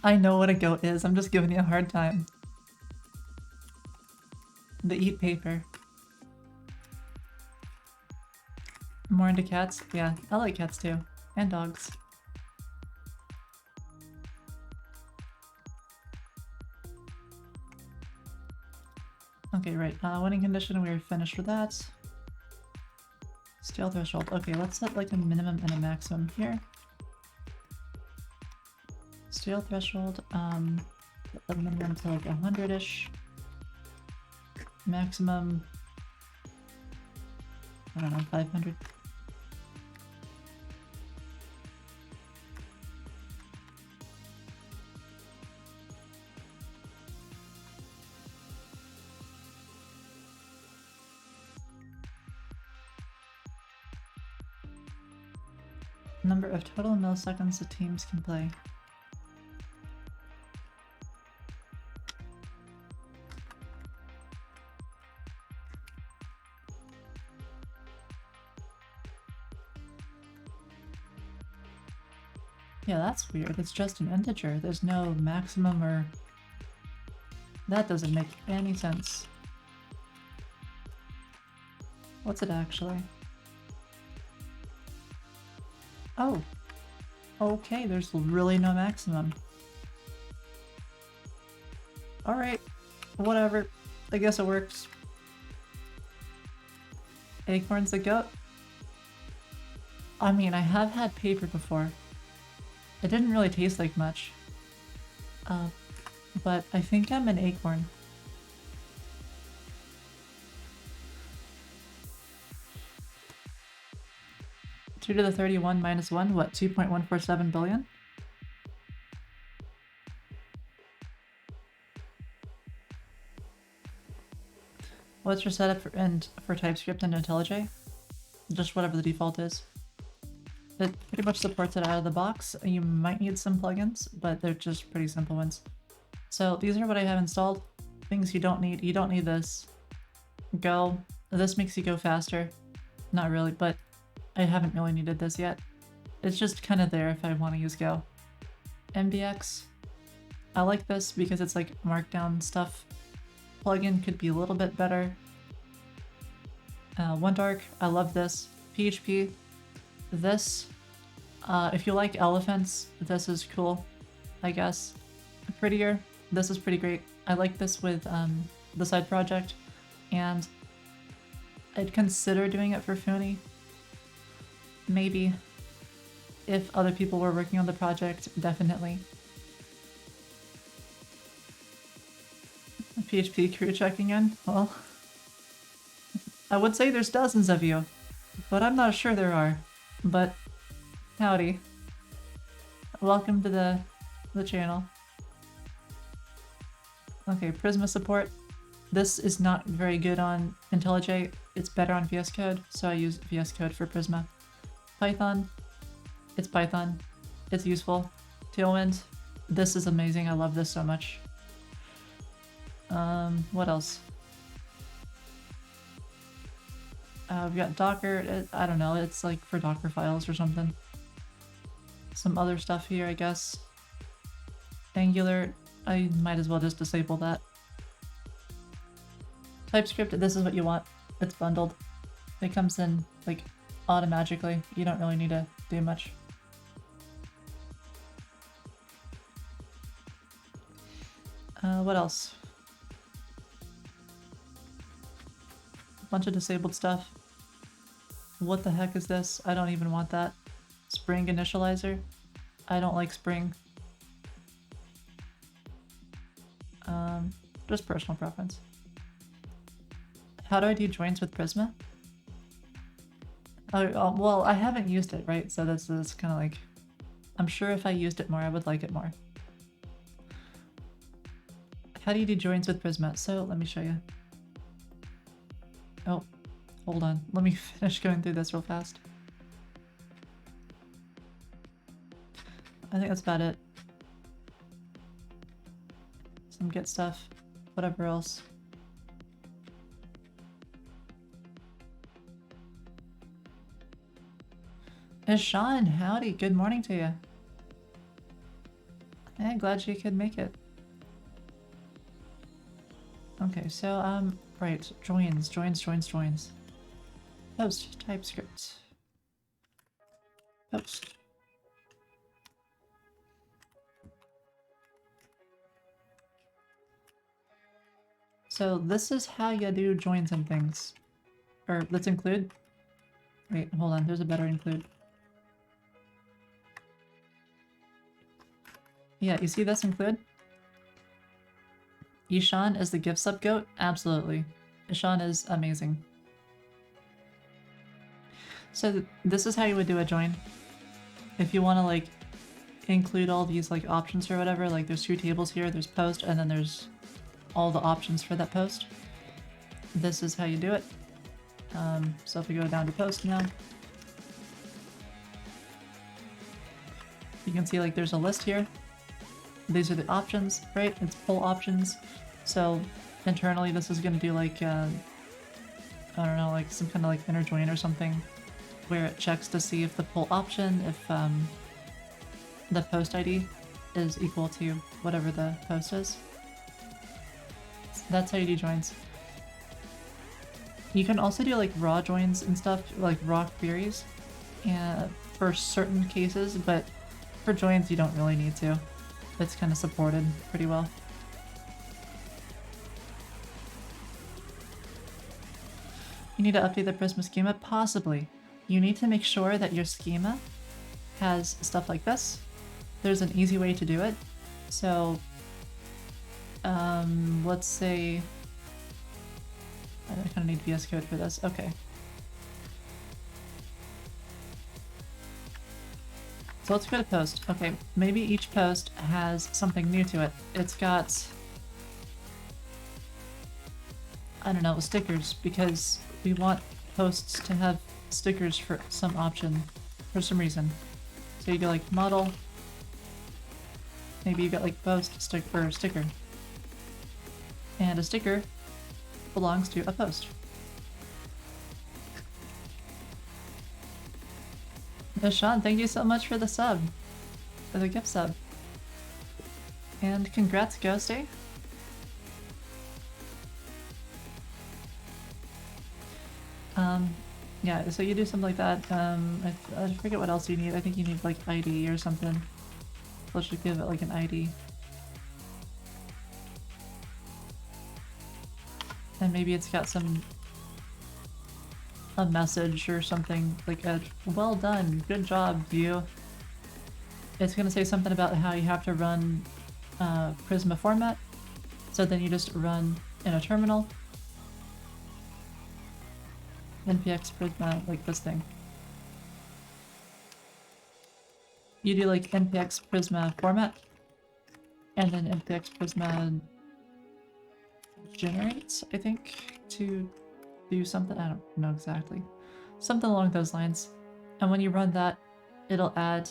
I know what a goat is, I'm just giving you a hard time. They eat paper. More into cats? Yeah, I like cats too. And dogs. Okay, right. Winning condition, we're finished with that. Steel threshold. Okay, let's set like a minimum and a maximum here. Steel threshold, the minimum to like 100-ish. Maximum, I don't know, 500. Number of total milliseconds the teams can play. Yeah, that's weird. It's just an integer. There's no maximum or... That doesn't make any sense. What's it actually? Oh. Okay, there's really no maximum. Alright. Whatever. I guess it works. Acorns the goat? I mean, I have had paper before. It didn't really taste like much. But I think I'm an acorn. Two to the 31 minus 1, what, 2.147 billion? What's your setup for TypeScript and IntelliJ? Just whatever the default is. It pretty much supports it out of the box. You might need some plugins, but they're just pretty simple ones. So these are what I have installed. Things you don't need. You don't need this. Go. This makes you go faster. Not really, but I haven't really needed this yet. It's just kind of there if I want to use Go. MBX. I like this because it's like markdown stuff. Plugin could be a little bit better. OneDark. I love this. PHP. This, if you like elephants, this is cool, I guess. Prettier, this is pretty great. I like this with the side project, and I'd consider doing it for Foony. Maybe. If other people were working on the project, definitely. PHP crew checking in? Well, I would say there's dozens of you, but I'm not sure there are. But howdy. Welcome to the the channel. Okay, Prisma support. This is not very good on IntelliJ. It's better on VS Code, so I use VS Code for Prisma. Python. It's Python. It's useful. Tailwind. This is amazing. I love this so much. What else? We've got Docker. I don't know. It's like for Docker files or something. Some other stuff here, I guess. Angular. I might as well just disable that. TypeScript. This is what you want. It's bundled. It comes in like automatically. You don't really need to do much. What else? A bunch of disabled stuff. What the heck is this? I don't even want that. Spring initializer. I don't like Spring. Just personal preference. How do I do joins with Prisma? Oh, well, I haven't used it, right? So this is kind of like... I'm sure if I used it more, I would like it more. How do you do joins with Prisma? So, let me show you. Oh, hold on. Let me finish going through this real fast. I think that's about it. Some Git stuff. Whatever else. It's Sean, howdy, good morning to you. I'm glad you could make it. Okay, so, right, joins. Post, TypeScript. Post. So this is how you do joins and things. Or, let's include. Wait, hold on, there's a better include. Yeah, you see this include? Ishan is the gift sub goat? Absolutely. Ishan is amazing. So this is how you would do a join. If you want to like include all these like options or whatever, like there's two tables here, there's post and then there's all the options for that post. This is how you do it. So if we go down to post now, you can see like there's a list here. These are the options, right? It's pull options. So internally this is going to do like, I don't know, like some kind of like inner join or something where it checks to see if the pull option, if the post ID is equal to whatever the post is. So that's how you do joins. You can also do like raw joins and stuff, like raw queries for certain cases, but for joins you don't really need to. It's kind of supported pretty well. You need to update the Prisma schema? Possibly. You need to make sure that your schema has stuff like this. There's an easy way to do it. So, let's say... I kind of need VS Code for this. Okay. So let's go to post. Okay, maybe each post has something new to it. It's got... I don't know, stickers, because we want posts to have stickers for some option, for some reason. So you go like model, maybe you got like post, sticker. And a sticker belongs to a post. Sean, thank you so much for the sub, for the gift sub. And congrats, Ghosty. Yeah, so you do something like that. I forget what else you need. I think you need like ID or something. Let's just give it like an ID. And maybe it's got a message or something, like a well done, good job, you. It's gonna say something about how you have to run Prisma format. So then you just run in a terminal. npx Prisma, like this thing. You do like npx Prisma format, And then MPX Prisma generates, I think, to do something. I don't know exactly. Something along those lines. And when you run that, it'll add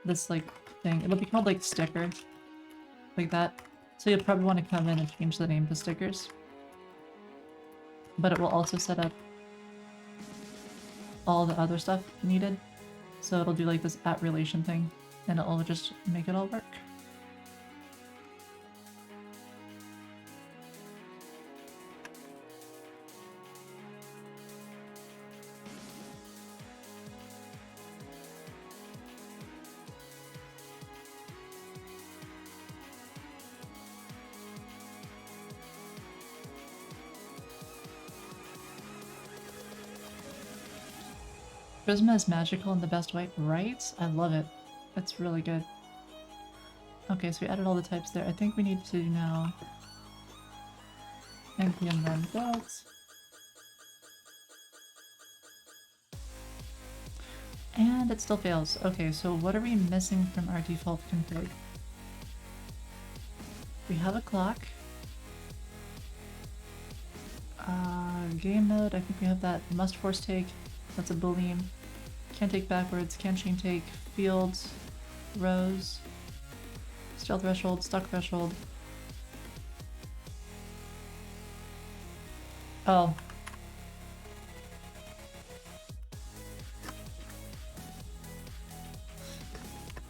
this like thing. It'll be called like sticker. Like that. So you'll probably want to come in and change the name to stickers. But it will also set up all the other stuff needed. So it'll do like this at relation thing, and it'll just make it all work. Prisma is magical in the best way, right? I love it. It's really good. Okay, so we added all the types there. I think we need to now npm run builds. And it still fails. Okay, so what are we missing from our default config? We have a clock. Game mode, I think we have that. Must force take. That's a boolean. Can't take backwards. Can chain take. Fields. Rows. Stealth threshold. Stuck threshold. Oh.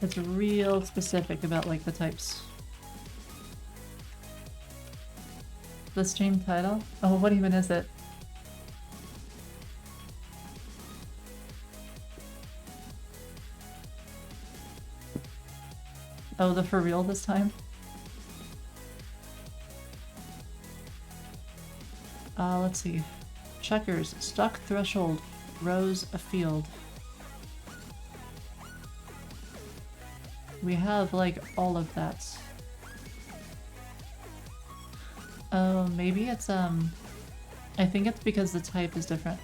It's real specific about like the types. The stream title? Oh, what even is it? Oh, the for real this time? Let's see. Checkers, stuck threshold, rows a field. We have like all of that. Oh, maybe it's I think it's because the type is different.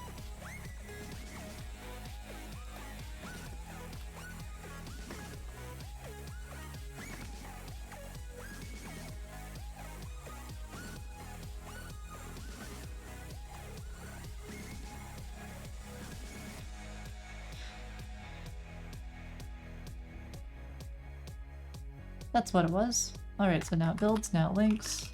That's what it was. Alright, so now it builds, now it links.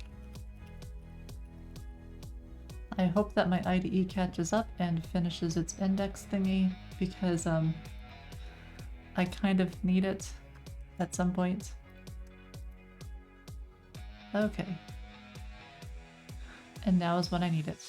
I hope that my IDE catches up and finishes its index thingy, because I kind of need it at some point. Okay. And now is when I need it.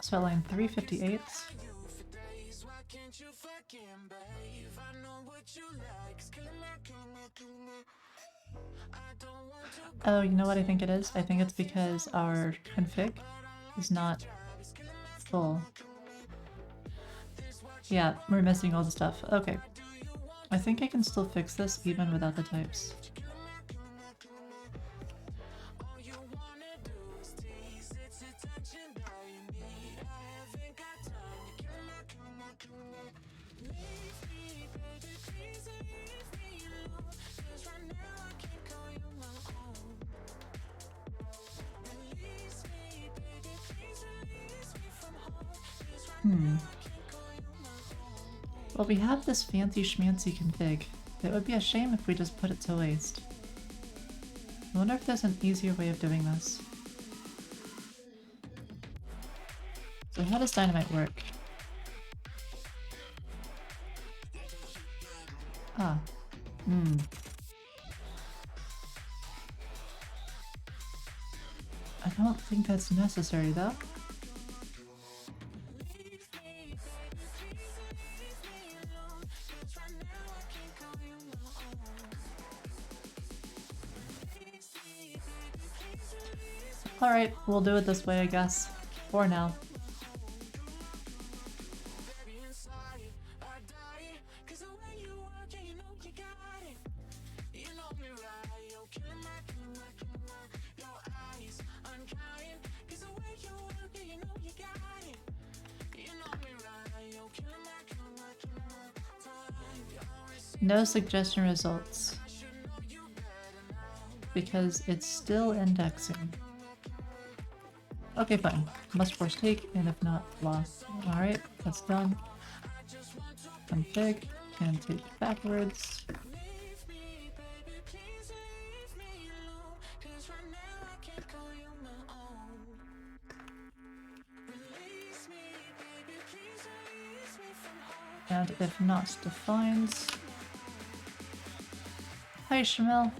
So line 358. Oh, you know what I think it is? I think it's because our config is not full. Yeah, we're missing all the stuff. Okay. I think I can still fix this even without the types. Well, we have this fancy schmancy config. It would be a shame if we just put it to waste. I wonder if there's an easier way of doing this. So how does dynamite work? Ah. I don't think that's necessary though. Alright, we'll do it this way, I guess. For now. No suggestion results. Because it's still indexing. Okay, fine. Must force take, and if not, lost. Alright, that's done. Config, can take backwards. And if not defined. Hi, Shamil.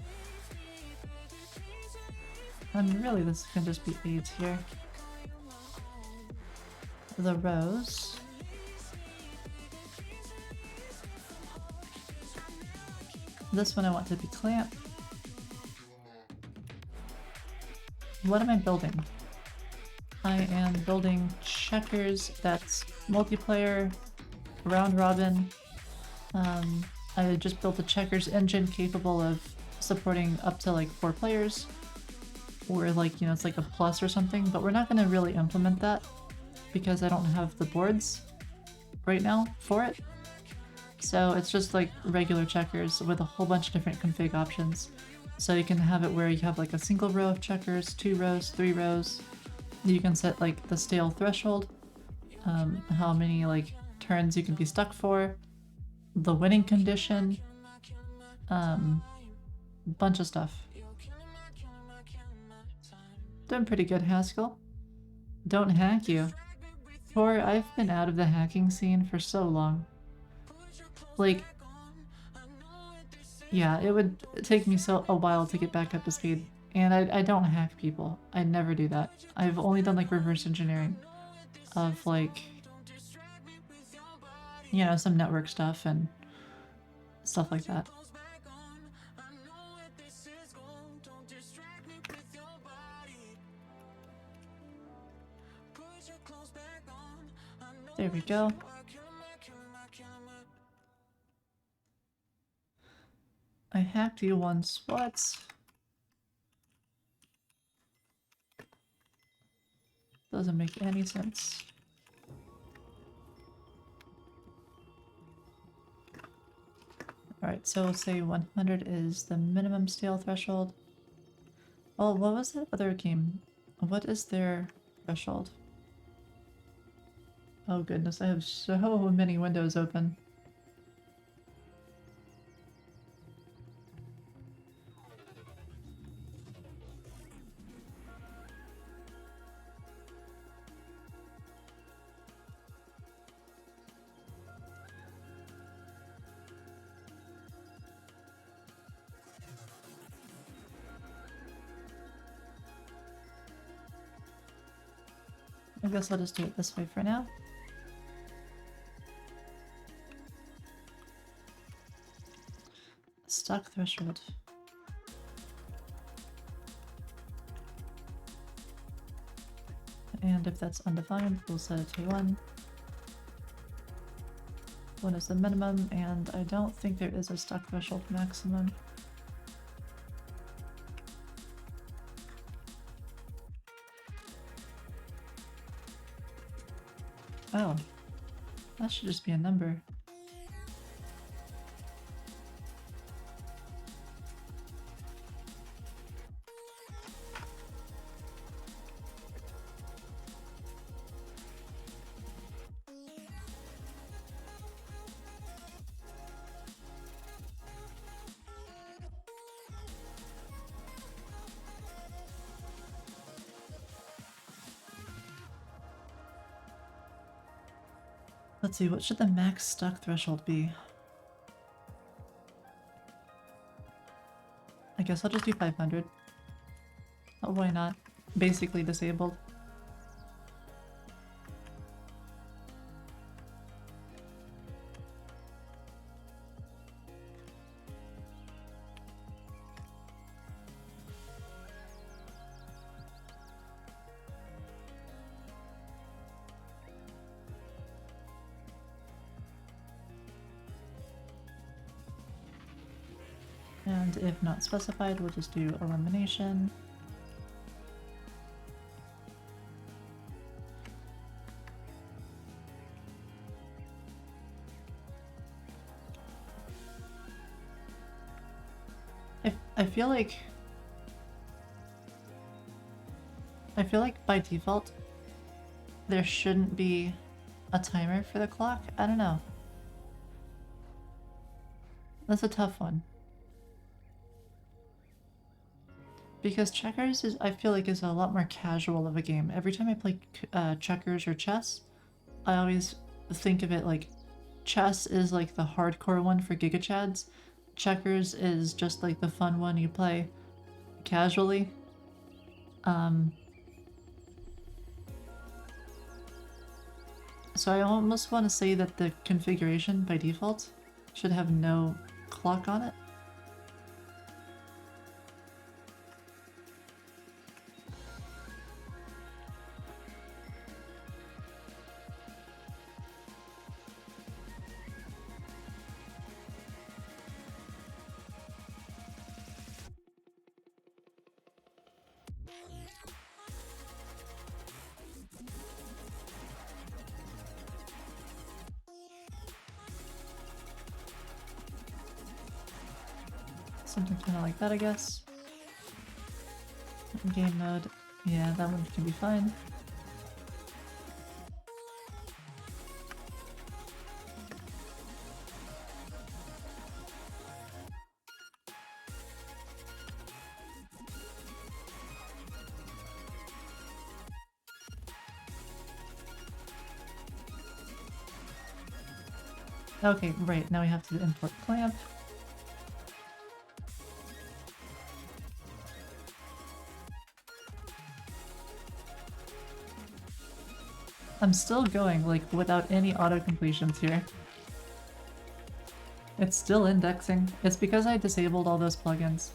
And really, this can just be aids here. The rows. This one I want to be clamp. What am I building? I am building checkers that's multiplayer, round robin. I just built a checkers engine capable of supporting up to like 4 players. Or like, you know, it's like a plus or something, but we're not going to really implement that because I don't have the boards right now for it. So it's just like regular checkers with a whole bunch of different config options. So you can have it where you have like a single row of checkers, 2 rows, 3 rows. You can set like the stale threshold, how many like turns you can be stuck for, the winning condition, bunch of stuff. Doing pretty good, Haskell. Don't hack you. Or I've been out of the hacking scene for so long. Like, yeah, it would take me a while to get back up to speed. And I don't hack people. I never do that. I've only done like reverse engineering of like, you know, some network stuff and stuff like that. There we go. I hacked you once. What? Doesn't make any sense. Alright, so we'll say 100 is the minimum stale threshold. Oh, what was that other game? What is their threshold? Oh goodness, I have so many windows open. I guess I'll just do it this way for now. Stock threshold. And if that's undefined, we'll set it to 1. 1 is the minimum, and I don't think there is a stock threshold maximum. Oh, that should just be a number. Let's see, what should the max stock threshold be? I guess I'll just do 500. Oh, why not? Basically disabled. And if not specified, we'll just do elimination. I feel like by default there shouldn't be a timer for the clock. I don't know. That's a tough one. Because checkers is, I feel like, is a lot more casual of a game. Every time I play checkers or chess, I always think of it like chess is like the hardcore one for Giga Chads. Checkers is just like the fun one you play casually. So I almost want to say that the configuration by default should have no clock on it. Something kind of like that, I guess. Game mode. Yeah, that one can be fine. Okay, right, now we have to import clamp. I'm still going, like, without any auto-completions here. It's still indexing. It's because I disabled all those plugins.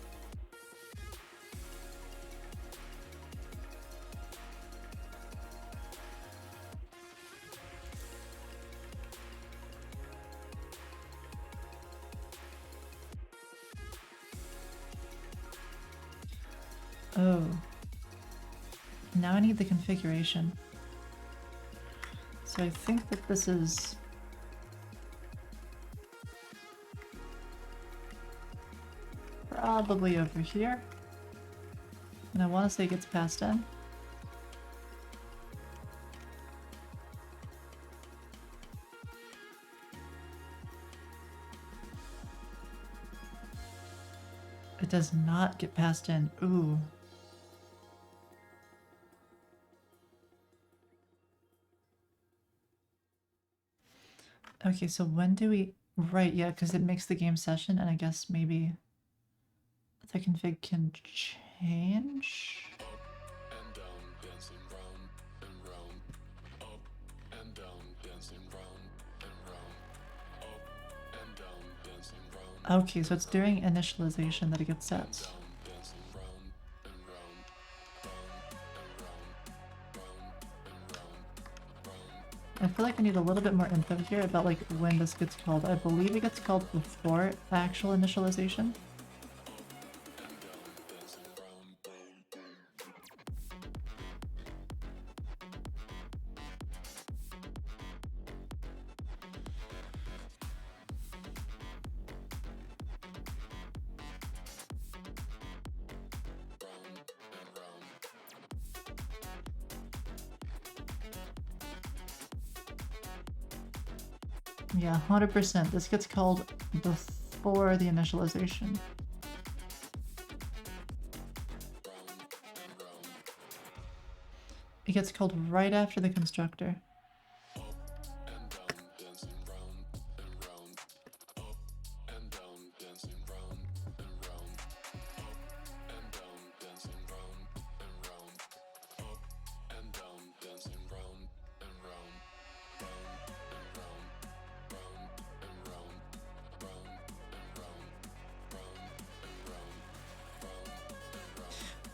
Oh. Now I need the configuration. So I think that this is... probably over here. And I want to say it gets passed in. It does not get passed in. Ooh. Okay, so when do we... Right, yeah, because it makes the game session, and I guess maybe the config can change? And down, dancing round and round. Up and down, dancing round and round. Up and down, dancing round. Okay, so it's during initialization that it gets set. Dancing round and round. Round and round. Round and round. I feel like I need a little bit more info here about like when this gets called. I believe it gets called before actual initialization. Yeah, 100%. This gets called before the initialization. It gets called right after the constructor.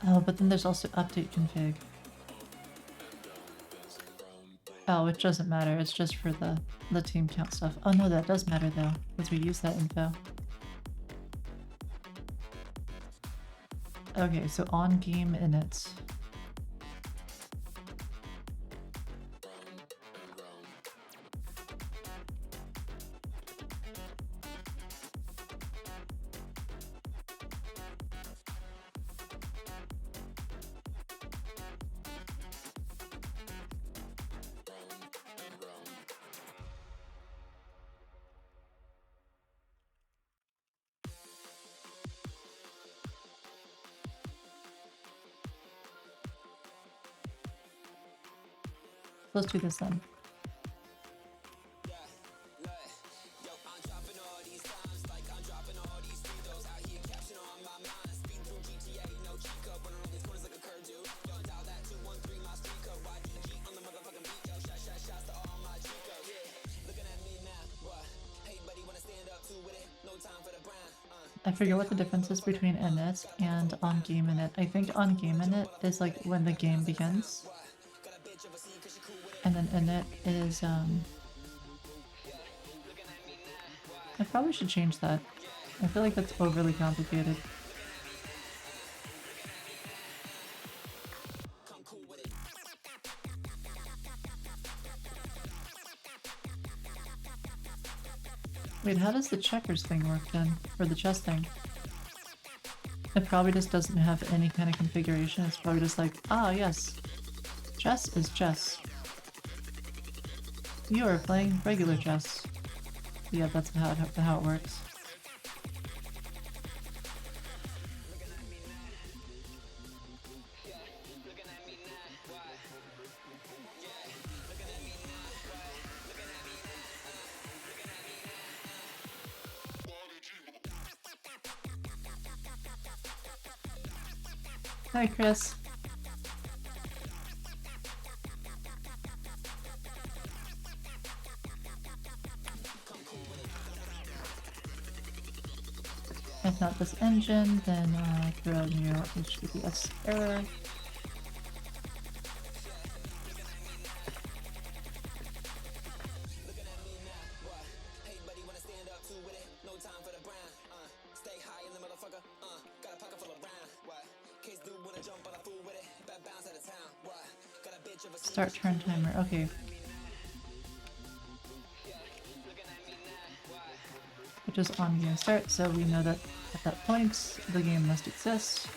Oh, but then there's also update config. Oh, it doesn't matter. It's just for the team count stuff. Oh no, that does matter though, because we use that info. Okay, so on game init. Let's do this then. I forget what the difference is between init and on game init. I think on game init is like when the game begins. And then init is I probably should change that. I feel like that's overly complicated. Wait, how does the checkers thing work then? For the chess thing? It probably just doesn't have any kind of configuration. It's probably just like, ah, yes. Chess is chess. You are playing regular chess. Yeah, that's how it works. Hi, Chris. If not this engine, then throw a new HTTPS error. Start turn timer, okay. Which is on game start, so we know that at that point the game must exist.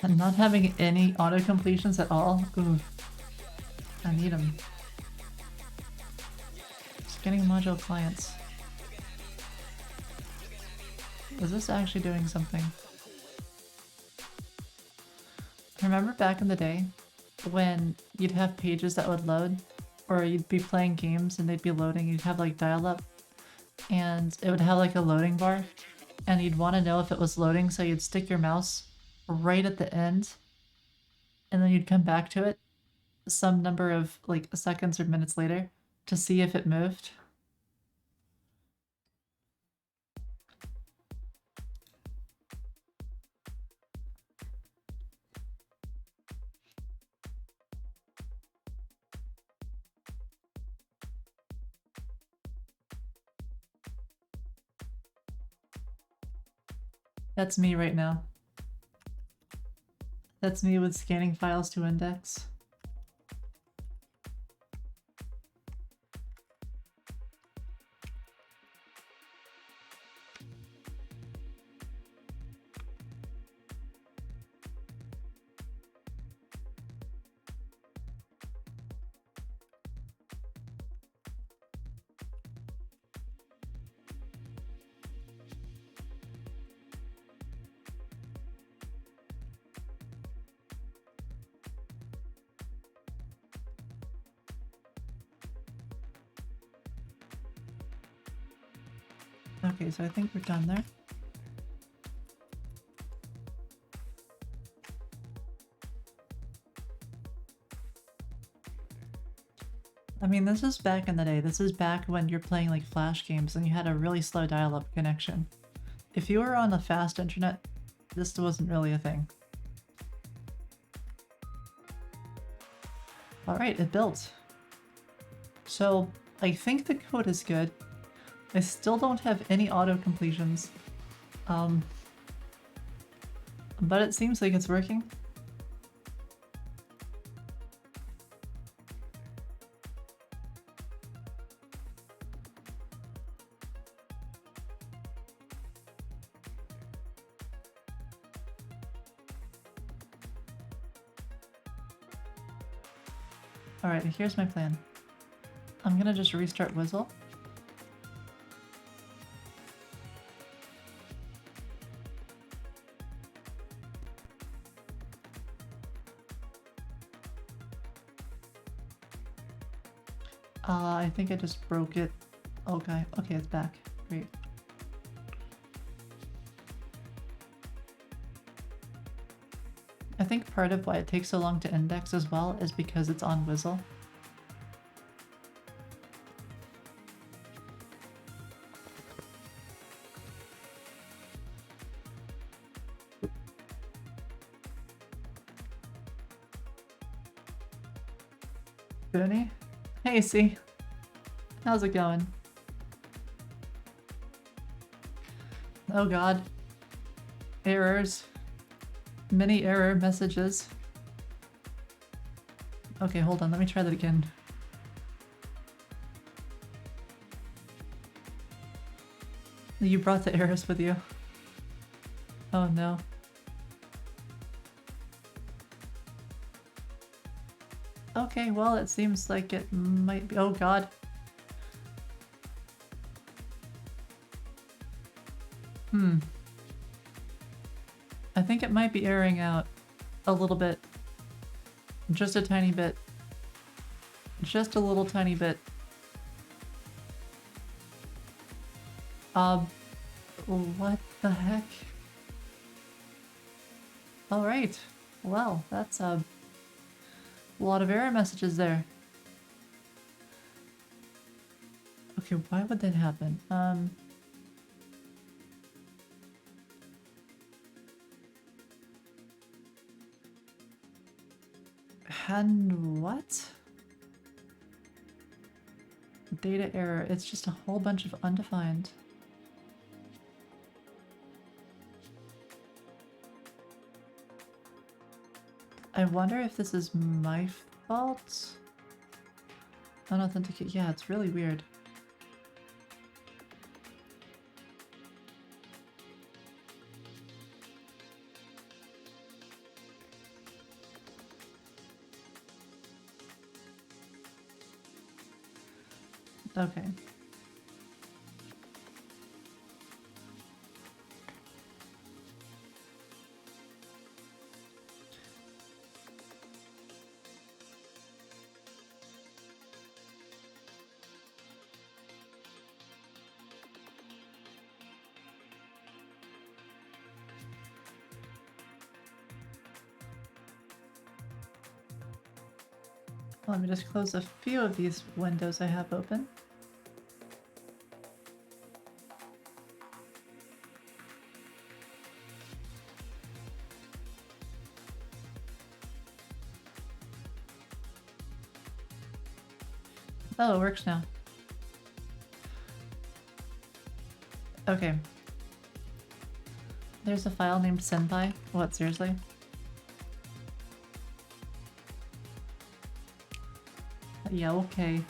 And not having any auto completions at all. Ooh, I need them. Scanning module clients. Is this actually doing something? Remember back in the day when you'd have pages that would load, or you'd be playing games and they'd be loading, you'd have like dial-up, and it would have like a loading bar, and you'd want to know if it was loading, so you'd stick your mouse right at the end, and then you'd come back to it some number of like seconds or minutes later to see if it moved. That's me right now. That's me with scanning files to index. Okay, so I think we're done there. I mean, this is back in the day. This is back when you're playing like Flash games and you had a really slow dial-up connection. If you were on a fast internet, this wasn't really a thing. Alright, it built. So, I think the code is good. I still don't have any auto completions. But it seems like it's working. Alright, here's my plan. I'm gonna just restart Whizzle. I think I just broke it. Okay, okay, it's back. Great. I think part of why it takes so long to index as well is because it's on Whizzle. Foony? Hey, C. How's it going? Oh god. Errors. Many error messages. Okay, hold on, let me try that again. You brought the errors with you. Oh no. Okay, well, it seems like it might be. Oh god. I think it might be airing out a little bit. Just a tiny bit. Just a little tiny bit. What the heck? Alright. Well, that's a lot of error messages there. Okay, why would that happen? And what? Data error. It's just a whole bunch of undefined. I wonder if this is my fault? Unauthenticate. Yeah, it's really weird. Okay. Let me just close a few of these windows I have open. Oh, it works now. Okay. There's a file named senpai. What, seriously? Yeah, okay.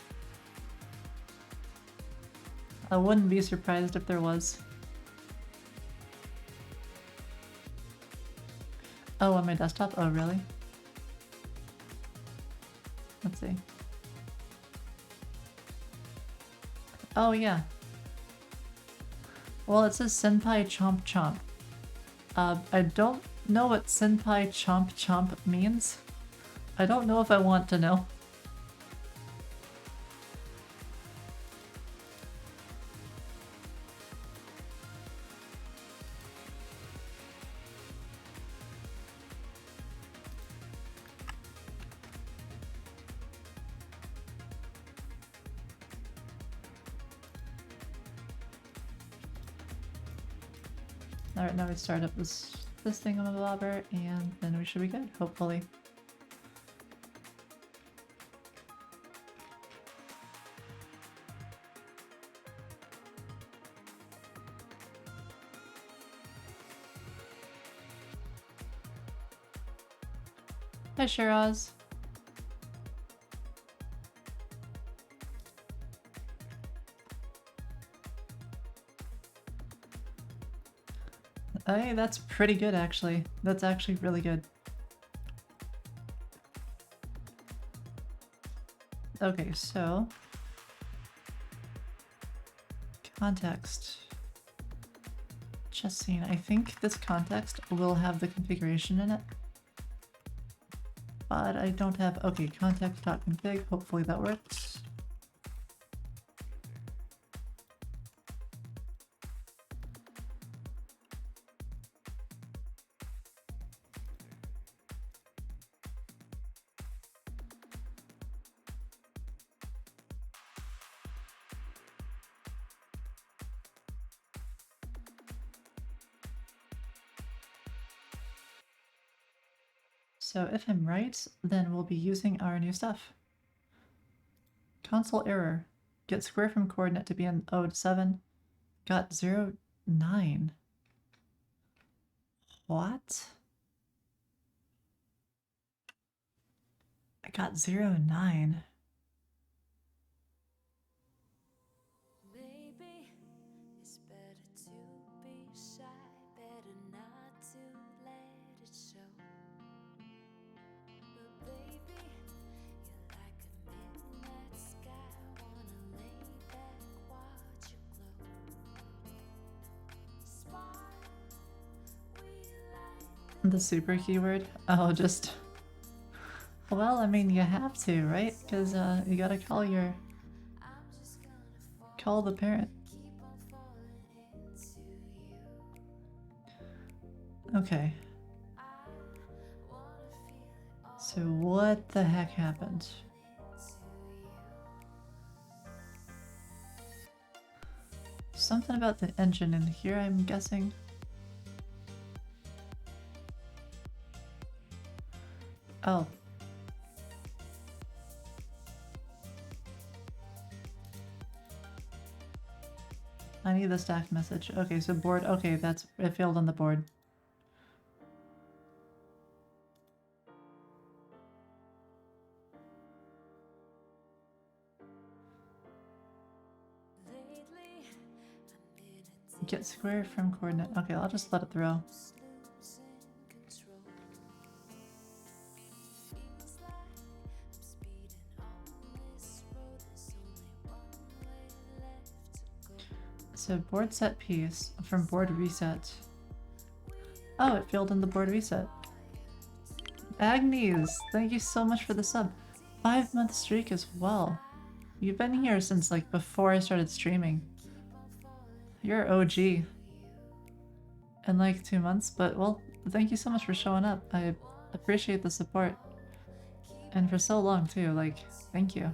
I wouldn't be surprised if there was. Oh, on my desktop? Oh, really? Let's see. Oh, yeah. Well, it says Senpai Chomp Chomp. I don't know what Senpai Chomp Chomp means. I don't know if I want to know. Alright, now we start up this thingamabobber, and then we should be good, hopefully. Hi, Shiraz. Hey, that's pretty good, actually. That's actually really good. Okay, so context. Chess scene. I think this context will have the configuration in it. But I don't have... Okay, context.config. Hopefully that works. So if I'm right, then we'll be using our new stuff. Console error. Get square from coordinate to be in 0 to 7. Got 0, 9. What? I got 0, 9. Maybe it's better to be shy, better not to let it show. But baby, you're like a midnight sky, wanna lay back, watch you glow. Spark, we light The super keyword? Oh, just... Well, I mean, you have to, right? Because you gotta call your... I'm just gonna fall, Call the parent. keep on falling into you. Okay. I wanna feel it all So what the heck happened? into you. Something about the engine in here, I'm guessing. Oh. I need the stack message. Okay, so board. Okay, that's it failed on the board. Lately, I'm in a Get square from coordinate. Okay, I'll just let it throw. losing control. Feels like I'm speeding on this road. There's only one way left to go. So board set piece from board reset. Oh, it failed in the board reset. Agnes, thank you so much for the sub. 5-month streak as well. You've been here since like before I started streaming. You're OG. In like 2 months, but well, thank you so much for showing up. I appreciate the support. And for so long too, like, thank you.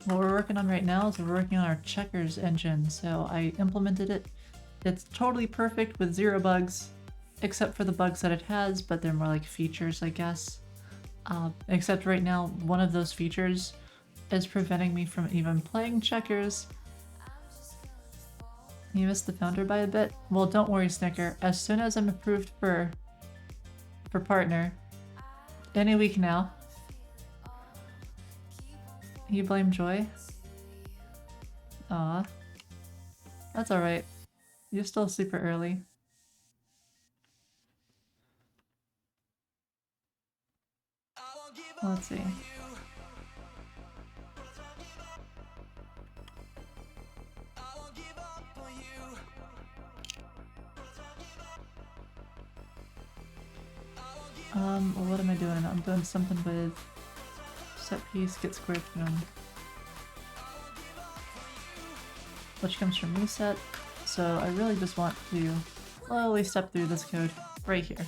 What we're working on right now is we're working on our checkers engine. So I implemented it. It's totally perfect with 0 bugs, except for the bugs that it has, but they're more like features, I guess. Except right now, one of those features is preventing me from even playing checkers. You missed the founder by a bit? Well, don't worry, Snicker. As soon as I'm approved for partner, any week now. You blame Joy? Aw. That's alright. You're still super early. Let's see. What am I doing? I'm doing something with set piece, get square from, which comes from reset. So I really just want to slowly step through this code right here.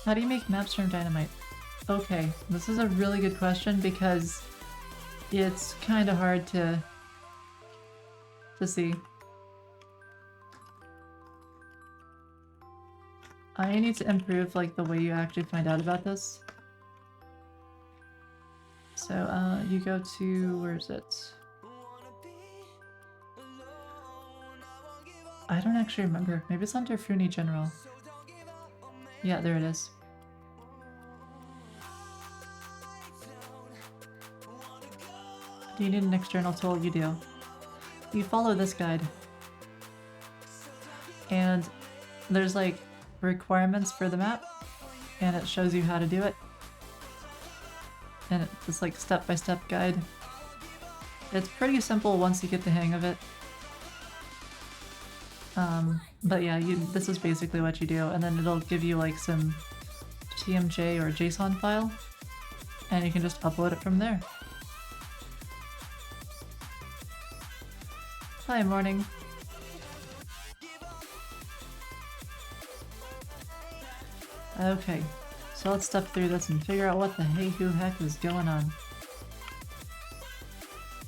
How do you make maps from dynamite? Okay, this is a really good question because it's kind of hard to see. I need to improve like the way you actually find out about this. So you go to, where is it? I don't actually remember. Maybe it's under Foony General. Yeah, there it is. Do you need an external tool? You do. You follow this guide. And there's like requirements for the map, and it shows you how to do it. And it's like step-by-step guide. It's pretty simple once you get the hang of it. But yeah, this is basically what you do, and then it'll give you like some TMJ or JSON file, and you can just upload it from there. Hi, morning. Okay, so let's step through this and figure out what the hey who heck is going on.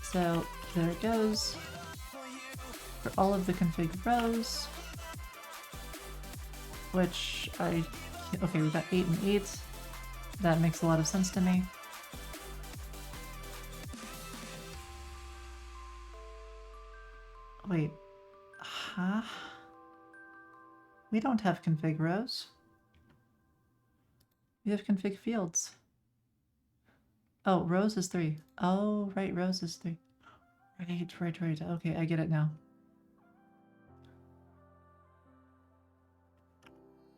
So there it goes. For all of the config rows, which okay, we've got 8 and 8. That makes a lot of sense to me. Wait, huh? We don't have config rows. We have config fields. Oh, rows is 3. Oh, right, rows is 3. Right. Okay, I get it now.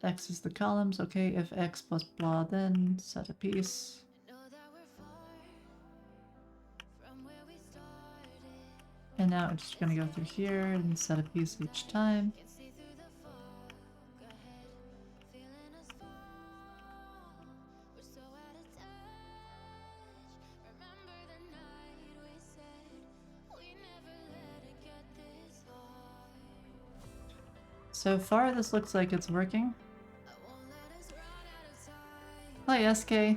X is the columns. Okay, if X plus blah, then set a piece. And now I'm just gonna go through here and set a piece each time. So far, this looks like it's working. Hi, SK.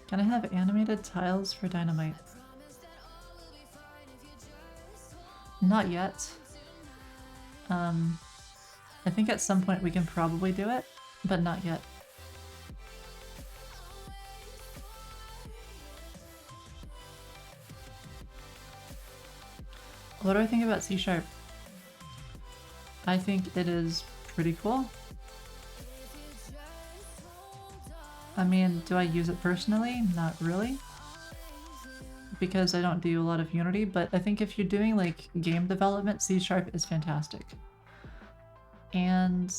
Can I have animated tiles for Dynamite? Not yet. I think at some point we can probably do it, but not yet. What do I think about C#? I think it is pretty cool. I mean, do I use it personally? Not really. Because I don't do a lot of Unity, but I think if you're doing like game development, C# is fantastic. And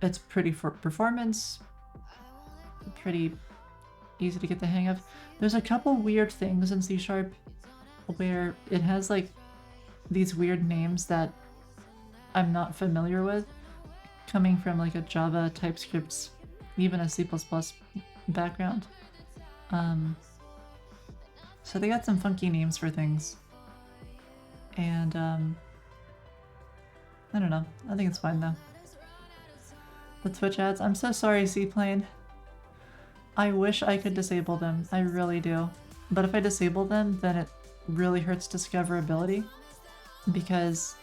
it's pretty for performance, pretty easy to get the hang of. There's a couple weird things in C# where it has like these weird names that I'm not familiar with, coming from like a Java, TypeScript, even a C++ background. So they got some funky names for things. And I don't know. I think it's fine though. The Twitch ads. I'm so sorry, Seaplane. I wish I could disable them. I really do. But if I disable them, then it really hurts discoverability, because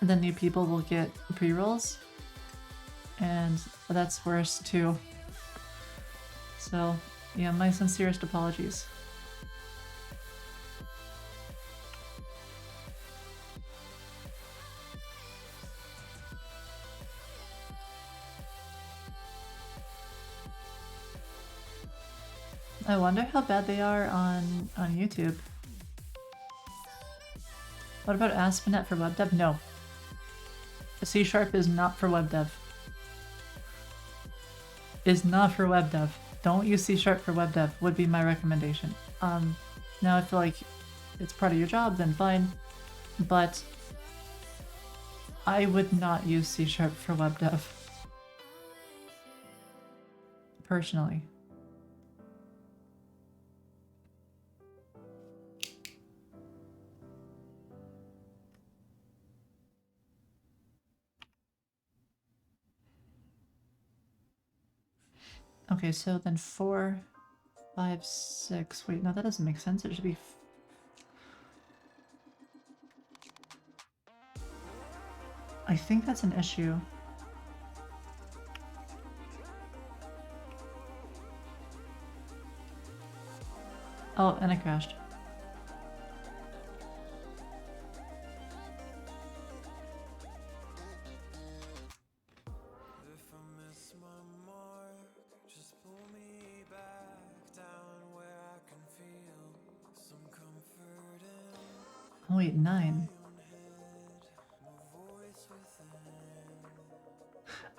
the new people will get pre-rolls, and that's worse too. So yeah, my sincerest apologies. I wonder how bad they are on YouTube. What about ASP.NET for web dev? No. C# is not for web dev. Is not for web dev. Don't use C# for web dev would be my recommendation. Now I feel like it's part of your job, then fine. But I would not use C# for web dev. Personally. Okay, so then 4, 5, 6. Wait, no, that doesn't make sense. It should be. I think that's an issue. Oh, and I crashed. Oh wait, 9.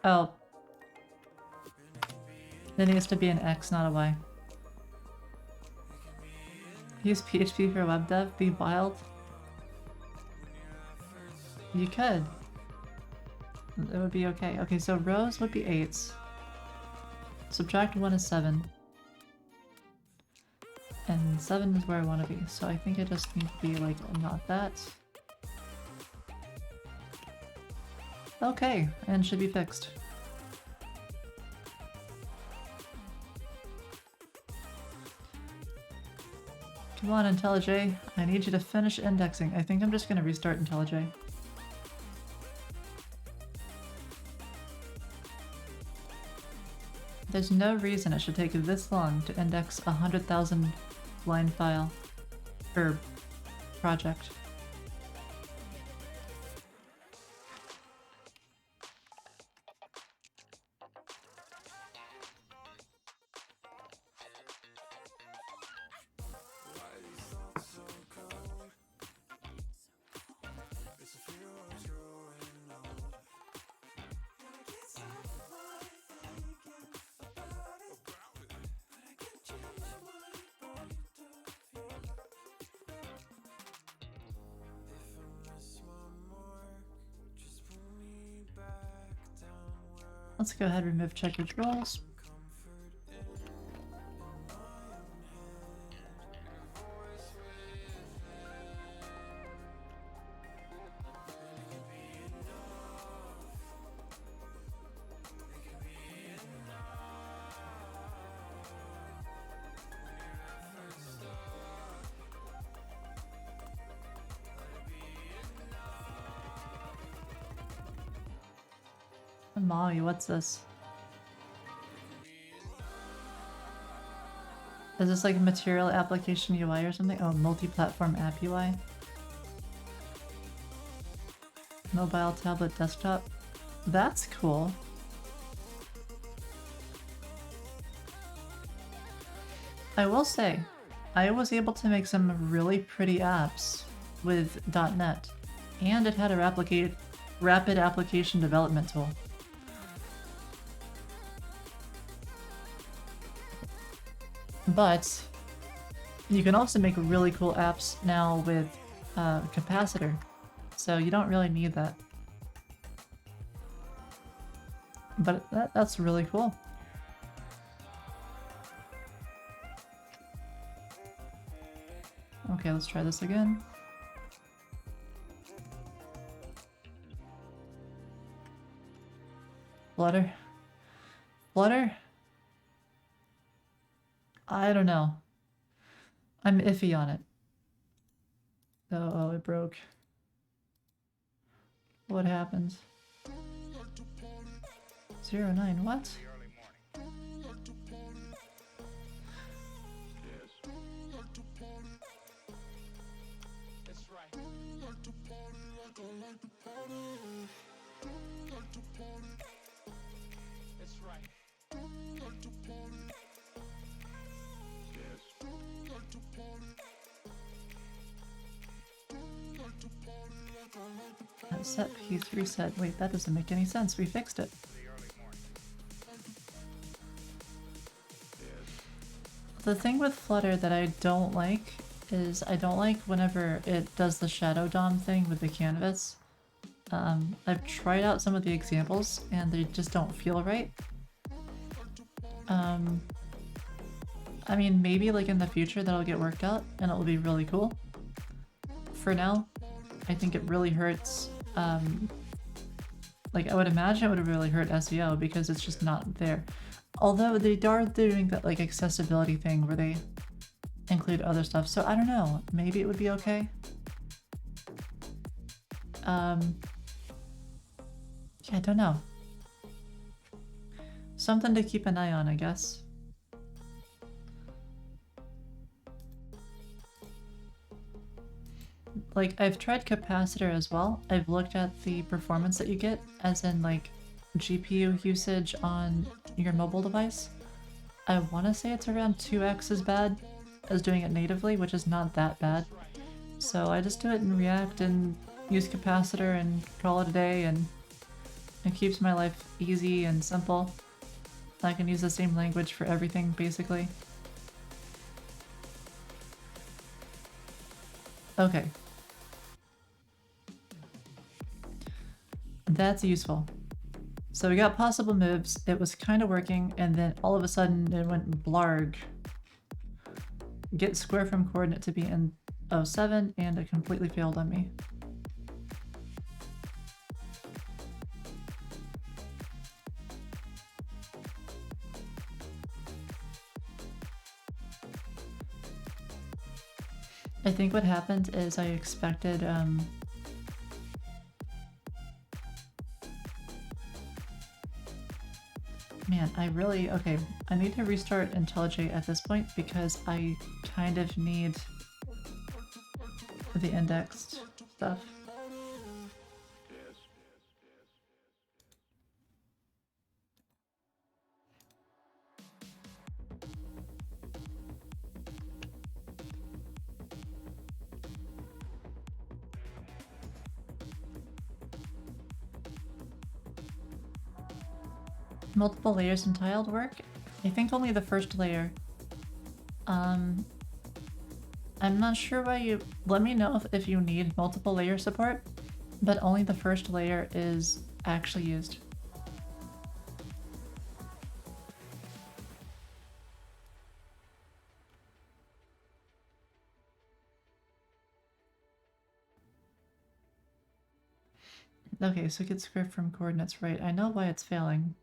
Oh. There needs to be an X, not a Y. Use PHP for web dev? Be wild? You could. It would be okay. Okay, so rows would be 8s. Subtract 1 is 7. And 7 is where I want to be, so I think I just need to be like, not that. Okay, and should be fixed. Come on, IntelliJ. I need you to finish indexing. I think I'm just gonna restart IntelliJ. There's no reason it should take this long to index a 100,000 line file or project. Let's go ahead and remove checkered roles. Molly, what's this? Is this like a material application UI or something? Oh, multi-platform app UI? Mobile, tablet, desktop? That's cool. I will say, I was able to make some really pretty apps with .NET, and it had a rapid application development tool. But you can also make really cool apps now with capacitor, so you don't really need that. But that's really cool. Okay, let's try this again. Flutter? Flutter? I don't know. I'm iffy on it. Oh, it broke. What happens? 09, what? Set piece reset. Wait, that doesn't make any sense. We fixed it. The thing with Flutter that I don't like is I don't like whenever it does the shadow DOM thing with the canvas. I've tried out some of the examples and they just don't feel right. I mean, maybe like in the future that'll get worked out and it'll be really cool. For now, I think it really hurts. Like I would imagine it would really hurt SEO because it's just not there. Although they are doing that like accessibility thing where they include other stuff, so I don't know. Maybe it would be okay. Yeah, I don't know. Something to keep an eye on, I guess. Like, I've tried capacitor as well. I've looked at the performance that you get, as in, like, GPU usage on your mobile device. I want to say it's around 2x as bad as doing it natively, which is not that bad. So I just do it in React and use capacitor and call it a day, and it keeps my life easy and simple. I can use the same language for everything, basically. Okay. That's useful. So we got possible moves, it was kind of working, and then all of a sudden it went blarg. Get square from coordinate to be in 07, and it completely failed on me. I think what happened is I expected, man, okay, I need to restart IntelliJ at this point because I kind of need the indexed stuff. Multiple layers in tiled work? I think only the first layer. I'm not sure why you... Let me know if you need multiple layer support, but only the first layer is actually used. Okay, so get script from coordinates right. I know why it's failing.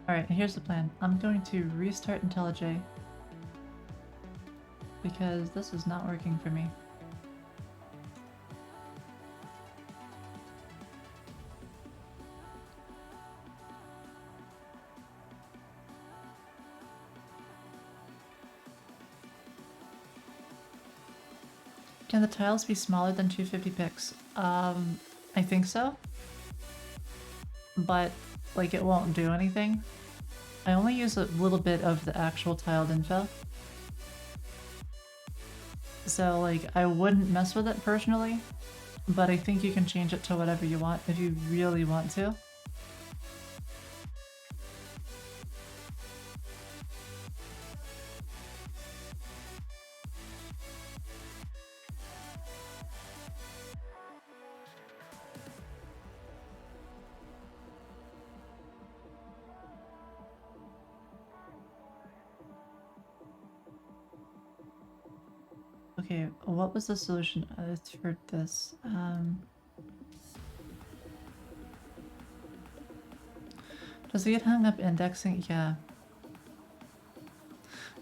Alright, here's the plan. I'm going to restart IntelliJ because this is not working for me. Can the tiles be smaller than 250 pix? I think so. But, like, it won't do anything. I only use a little bit of the actual tiled info. So, like, I wouldn't mess with it personally, but I think you can change it to whatever you want if you really want to. Okay, what was the solution for this? Does it get hung up indexing? Yeah.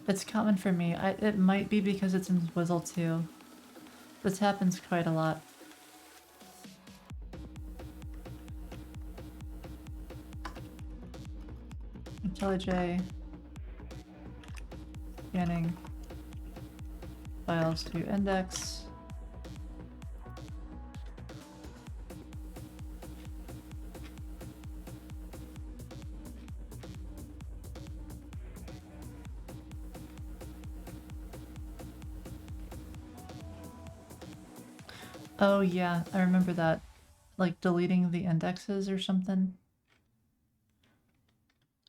It's common for me. It might be because it's in Swizzle too. This happens quite a lot. IntelliJ. Scanning. Files to index. Oh yeah, I remember that. Like deleting the indexes or something.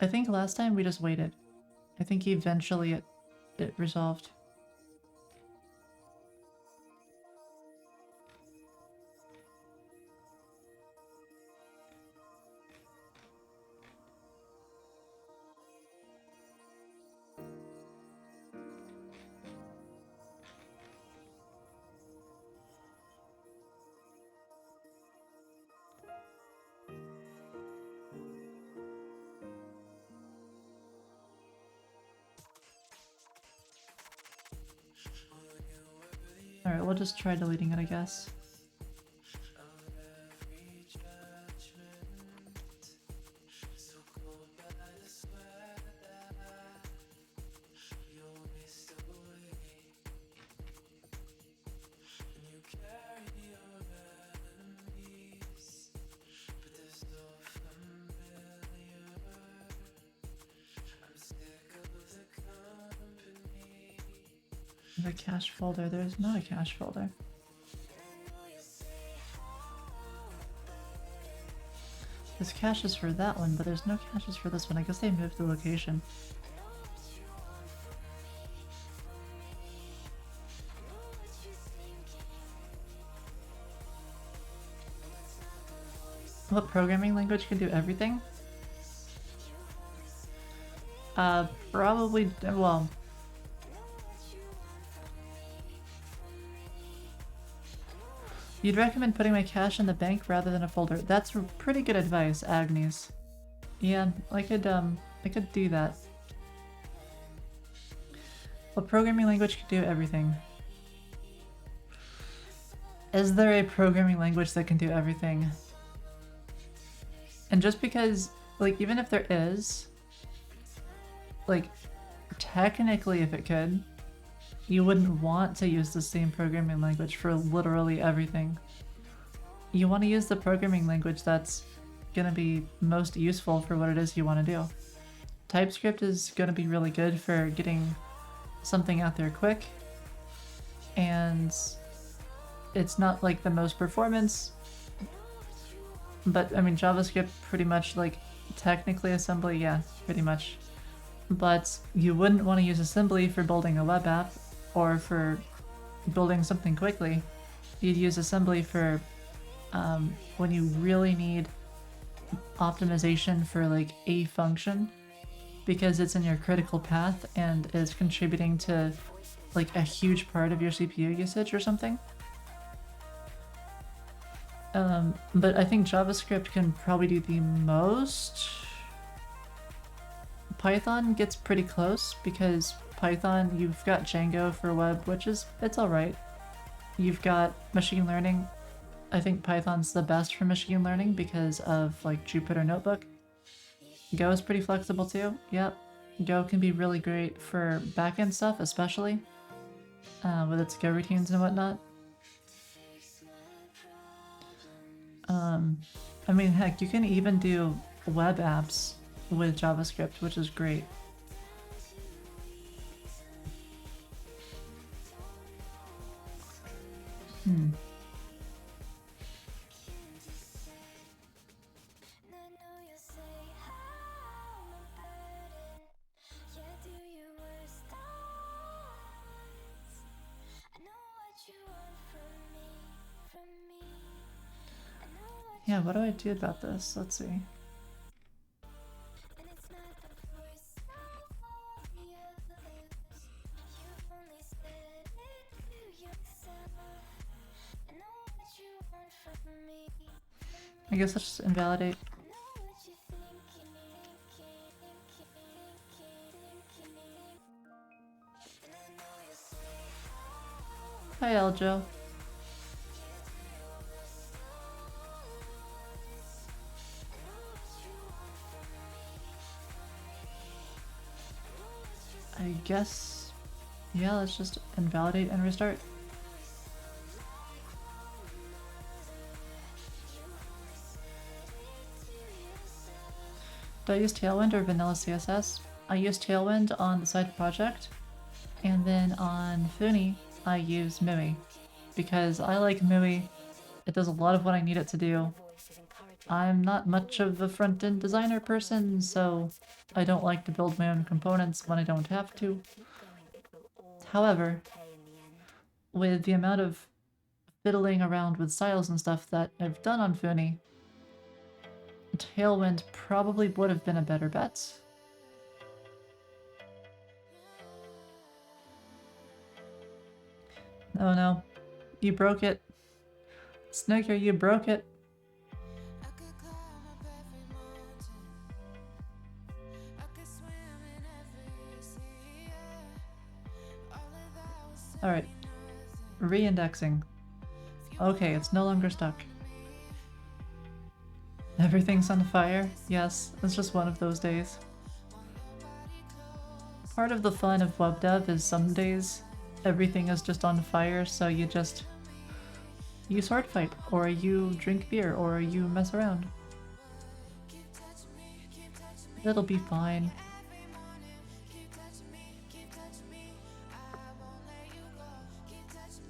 I think last time we just waited. I think eventually it resolved. Alright, we'll just try deleting it, I guess. The cache folder, there's not a cache folder. There's caches for that one, but there's no caches for this one. I guess they moved the location. What programming language can do everything? Probably, well... You'd recommend putting my cash in the bank rather than a folder. That's pretty good advice, Agnes. Yeah, I could do that. What programming language can do everything? Is there a programming language that can do everything? And just because, like, even if there is, like, technically if it could, you wouldn't want to use the same programming language for literally everything. You want to use the programming language that's gonna be most useful for what it is you want to do. TypeScript is gonna be really good for getting something out there quick, and it's not like the most performance, but I mean JavaScript pretty much, like, technically assembly, yeah, pretty much. But you wouldn't want to use assembly for building a web app or for building something quickly. You'd use assembly for when you really need optimization for like a function, because it's in your critical path and is contributing to like a huge part of your CPU usage or something. But I think JavaScript can probably do the most. Python gets pretty close because Python, you've got Django for web, which is, it's alright. You've got machine learning. I think Python's the best for machine learning because of like Jupyter Notebook. Go is pretty flexible too. Yep. Go can be really great for backend stuff, especially with its Go routines and whatnot. I mean, heck, you can even do web apps with JavaScript, which is great. Yeah, what do I do about this? Let's see. I guess let's just invalidate. Hi, Eljo. I guess, yeah, let's just invalidate and restart. Do I use Tailwind or vanilla CSS? I use Tailwind on the side project, and then on Foony, I use MUI, because I like MUI. It does a lot of what I need it to do. I'm not much of a front-end designer person, so I don't like to build my own components when I don't have to. However, with the amount of fiddling around with styles and stuff that I've done on Foony, Tailwind probably would have been a better bet. Oh no, you broke it. Snicker, you broke it. Alright. Re-indexing. Okay, it's no longer stuck. Everything's on fire? Yes, it's just one of those days. Part of the fun of web dev is some days everything is just on fire, so you sword fight, or you drink beer, or you mess around. It'll be fine.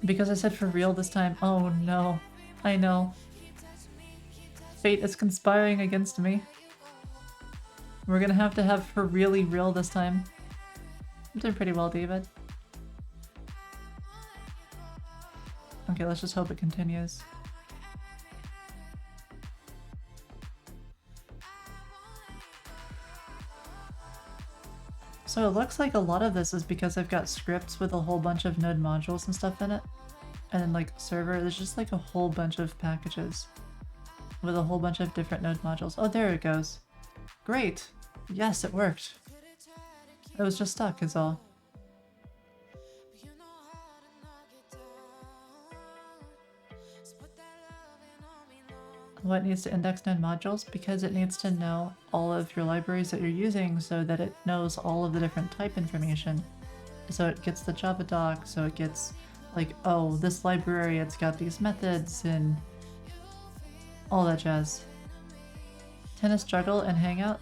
Because I said for real this time. Oh no. I know. Fate is conspiring against me. We're gonna have to have for really real this time. I'm doing pretty well, David. Okay, let's just hope it continues. So it looks like a lot of this is because I've got scripts with a whole bunch of node modules and stuff in it. And then like server, there's just like a whole bunch of packages with a whole bunch of different node modules. Oh, there it goes. Great. Yes, it worked. It was just stuck is all. What needs to index node modules? Because it needs to know all of your libraries that you're using so that it knows all of the different type information. So it gets the Java doc, so it gets like, oh, this library, it's got these methods and all that jazz. Tennis juggle and hangout.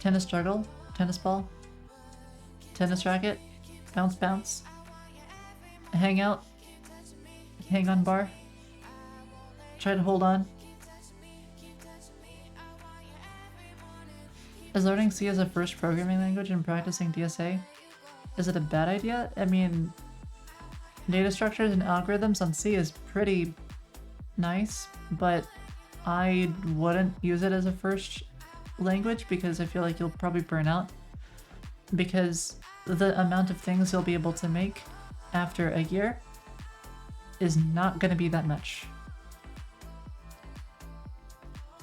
Tennis juggle, tennis ball, tennis racket, bounce bounce, hangout, hang on bar, try to hold on. Is learning C as a first programming language and practicing DSA? Is it a bad idea? I mean, data structures and algorithms on C is pretty nice, but I wouldn't use it as a first language because I feel like you'll probably burn out. Because the amount of things you'll be able to make after a year is not going to be that much.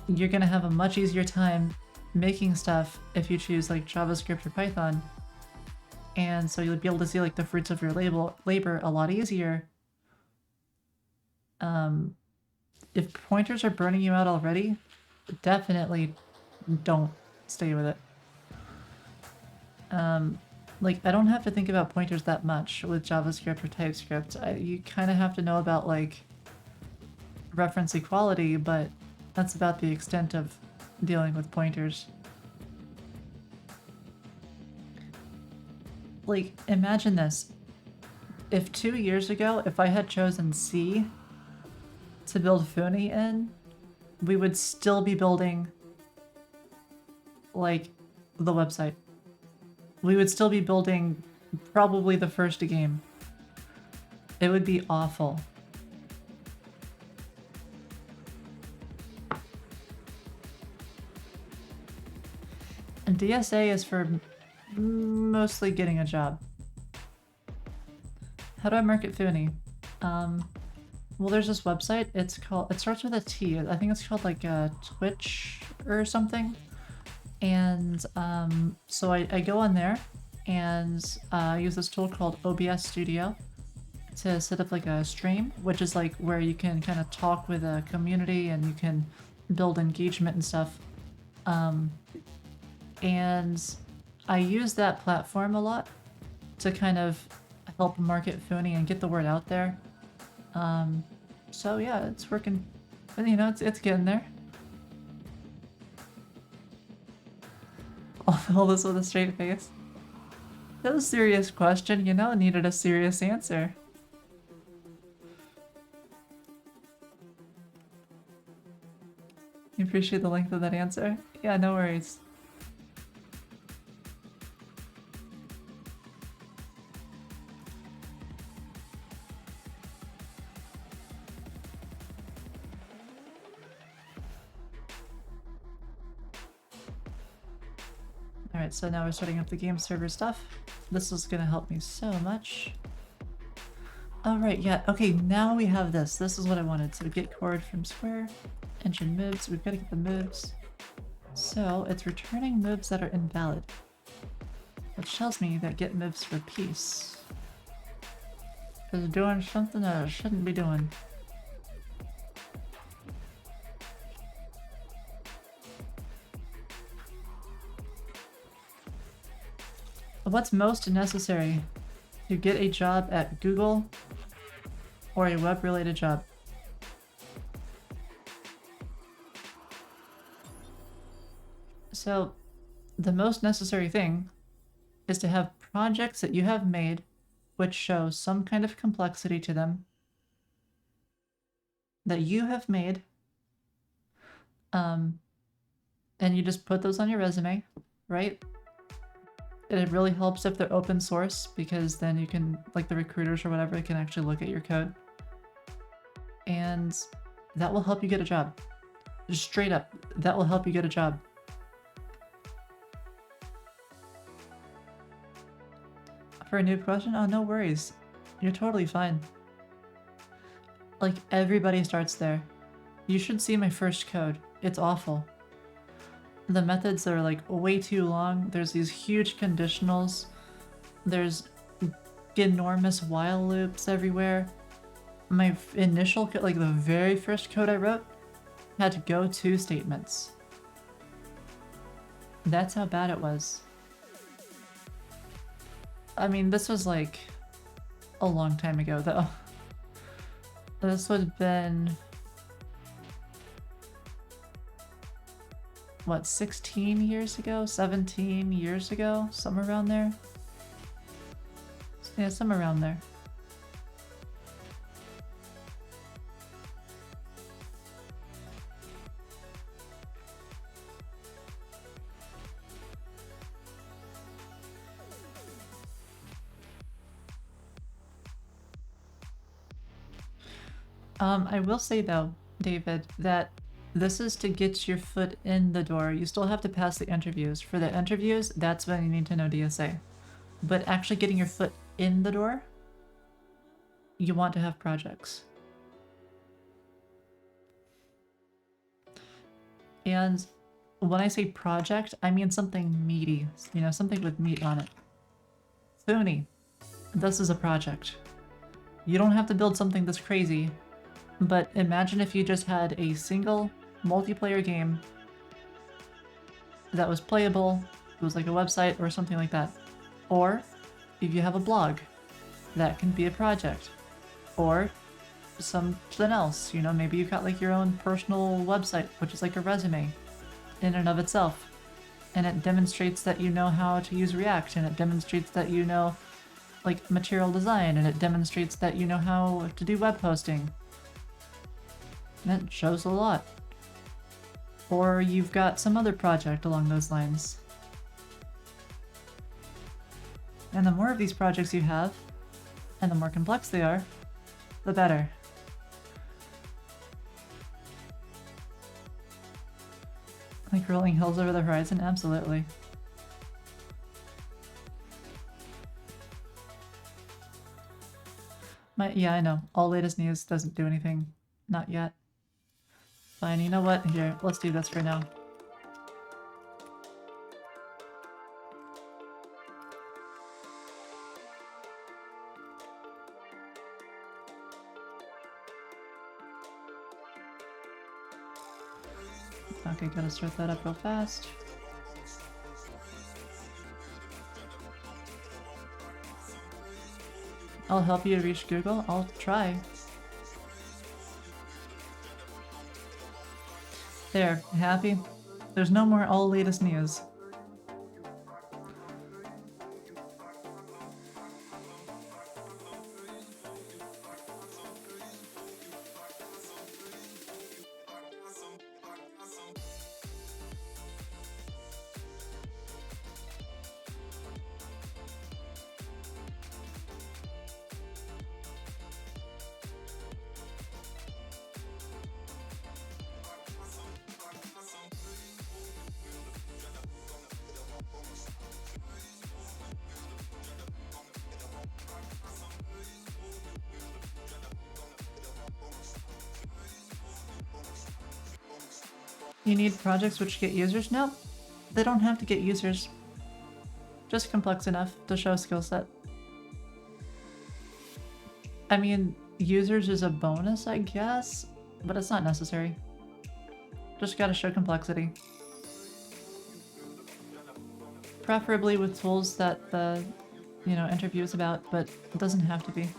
You're going to have a much easier time making stuff if you choose like JavaScript or Python, and so you'll be able to see like the fruits of your labor a lot easier. If pointers are burning you out already, definitely don't stay with it. Like I don't have to think about pointers that much with JavaScript or TypeScript. You kind of have to know about like reference equality, but that's about the extent of dealing with pointers. Like, imagine this. If 2 years ago, if I had chosen C to build Foony in, we would still be building, like, the website. We would still be building probably the first game. It would be awful. And DSA is for mostly getting a job. How do I market Foony? Well, there's this website. It starts with a T. I think it's called like Twitch or something. And so I go on there and use this tool called OBS Studio to set up like a stream, which is like where you can kind of talk with a community and you can build engagement and stuff. And I use that platform a lot to kind of help market Foony and get the word out there. So yeah, it's working. But, you know, it's getting there. All this with a straight face. That was a serious question, you know, needed a serious answer. You appreciate the length of that answer? Yeah, no worries. Alright, so now we're starting up the game server stuff. This is gonna help me so much. Alright, yeah, okay, now we have this. This is what I wanted. So get chord from square, engine moves, we've gotta get the moves. So it's returning moves that are invalid, which tells me that get moves for piece. is doing something that it shouldn't be doing. What's most necessary to get a job at Google or a web-related job? So, the most necessary thing is to have projects that you have made which show some kind of complexity to them that you have made, and you just put those on your resume, right? It really helps if they're open source because then you can, like the recruiters or whatever, can actually look at your code. And that will help you get a job. Just straight up, that will help you get a job. For a new question? Oh, no worries. You're totally fine. Like, everybody starts there. You should see my first code. It's awful. The methods are like way too long. There's these huge conditionals. There's enormous while loops everywhere. My initial code, like the very first code I wrote, had go to statements. That's how bad it was. I mean, this was like a long time ago though. This would have been, what, 16 years ago? 17 years ago? Somewhere around there? Yeah, somewhere around there. I will say though, David, that this is to get your foot in the door. You still have to pass the interviews. For the interviews, that's when you need to know DSA. But actually getting your foot in the door, you want to have projects. And when I say project, I mean something meaty, you know, something with meat on it. Foony, this is a project. You don't have to build something this crazy, but imagine if you just had a single multiplayer game that was playable, it was like a website or something like that. Or if you have a blog, that can be a project. Or something else, you know, maybe you've got like your own personal website, which is like a resume in and of itself. And it demonstrates that you know how to use React, and it demonstrates that you know like material design, and it demonstrates that you know how to do web hosting. That shows a lot. Or you've got some other project along those lines. And the more of these projects you have, and the more complex they are, the better. Like rolling hills over the horizon? Absolutely. Yeah, I know. All latest news doesn't do anything. Not yet. Fine, you know what? Here, let's do this for now. Okay, gotta start that up real fast. I'll help you reach Google. I'll try. There, happy? There's no more all latest news. You need projects which get users? No, they don't have to get users. Just complex enough to show skill set. I mean, users is a bonus, I guess, but it's not necessary. Just gotta show complexity. Preferably with tools that the, interview is about, but it doesn't have to be.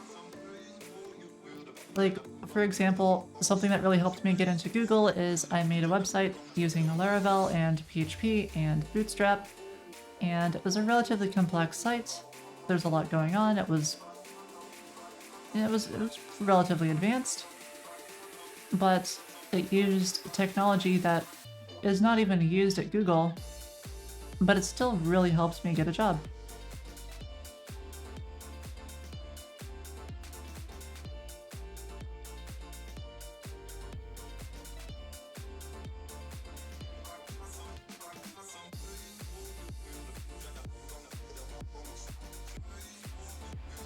Like, for example, something that really helped me get into Google is I made a website using Laravel and PHP and Bootstrap, and it was a relatively complex site. There's a lot going on. It was relatively advanced, but it used technology that is not even used at Google, but it still really helps me get a job.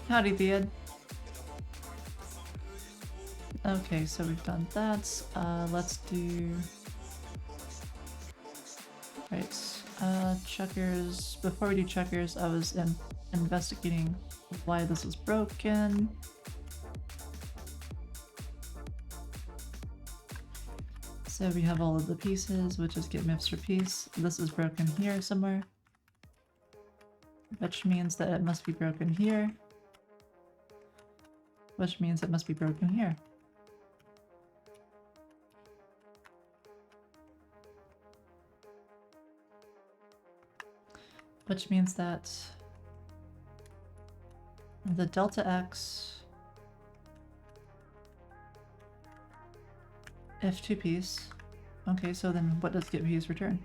Howdy, Beard. Okay, so we've done that. Let's do... Right, checkers. Before we do checkers, I was investigating why this was broken. So we have all of the pieces, which is get mifster piece. This is broken here somewhere, which means that it must be broken here, which means it must be broken here. Which means that the delta x if2 piece. Okay, so then what does get piece return?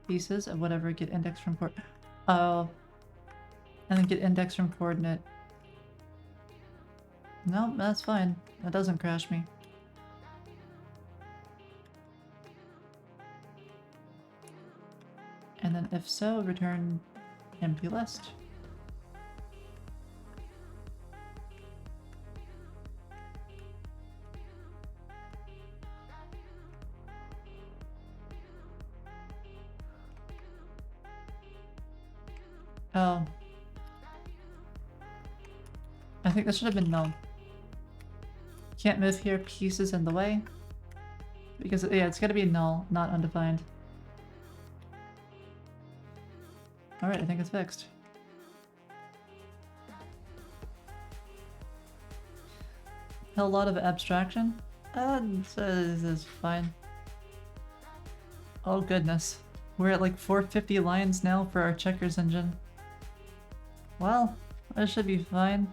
Pieces of whatever get index from and then get index from coordinate. No, that's fine. That doesn't crash me. And then if so, return empty list. Oh. I think this should have been null. Can't move here, pieces in the way. Because, yeah, it's gotta be null, not undefined. Alright, I think it's fixed. A lot of abstraction. This is fine. Oh goodness. We're at like 450 lines now for our checkers engine. Well, that should be fine.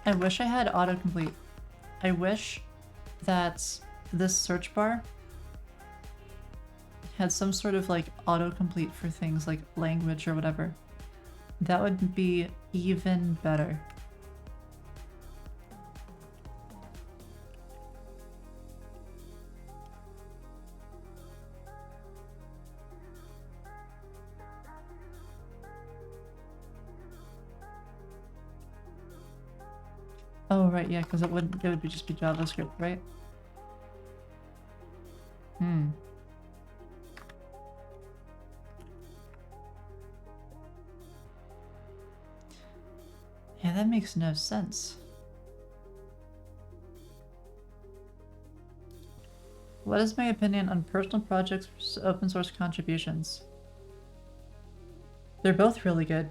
I wish I had autocomplete. I wish that this search bar had some sort of like autocomplete for things like language or whatever. That would be even better. Oh right, yeah, because it would just be JavaScript, right? Yeah, that makes no sense. What is my opinion on personal projects versus open source contributions? They're both really good.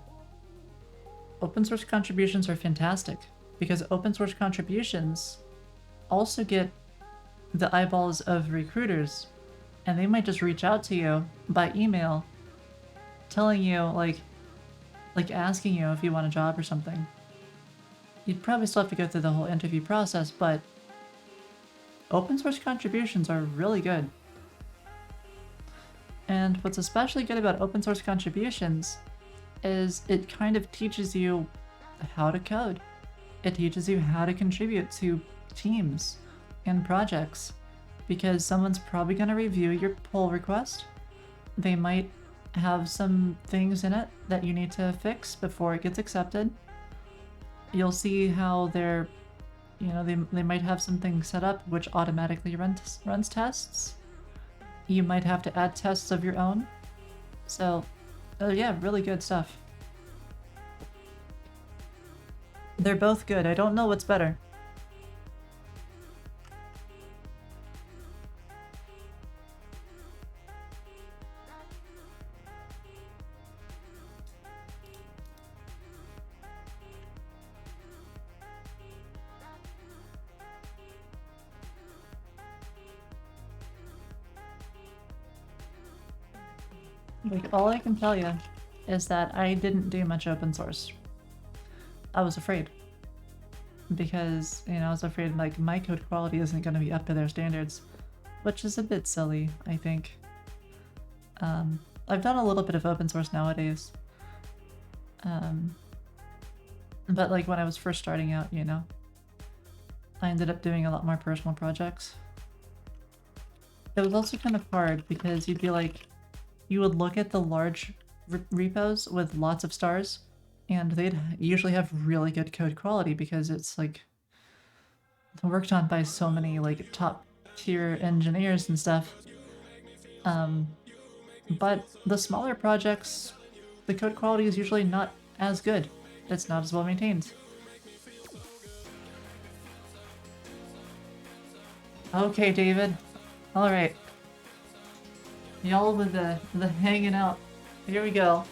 Open source contributions are fantastic because open source contributions also get the eyeballs of recruiters, and they might just reach out to you by email telling you like asking you if you want a job or something. You'd probably still have to go through the whole interview process, but open source contributions are really good. And what's especially good about open source contributions is it kind of teaches you how to code. It teaches you how to contribute to teams and projects because someone's probably going to review your pull request. They might have some things in it that you need to fix before it gets accepted. You'll see how they're, you know, they might have some things set up which automatically runs tests. You might have to add tests of your own. So, yeah, really good stuff. They're both good. I don't know what's better. Like, all I can tell you is that I didn't do much open source. I was afraid. Because, you know, I was afraid, like, my code quality isn't going to be up to their standards. Which is a bit silly, I think. I've done a little bit of open source nowadays. But, like, when I was first starting out, you know, I ended up doing a lot more personal projects. It was also kind of hard because you'd be like, you would look at the large repos with lots of stars, and they'd usually have really good code quality because it's like worked on by so many like top tier engineers and stuff. But the smaller projects, the code quality is usually not as good. It's not as well maintained. Okay, David. All right. Y'all with the hanging out. Here we go.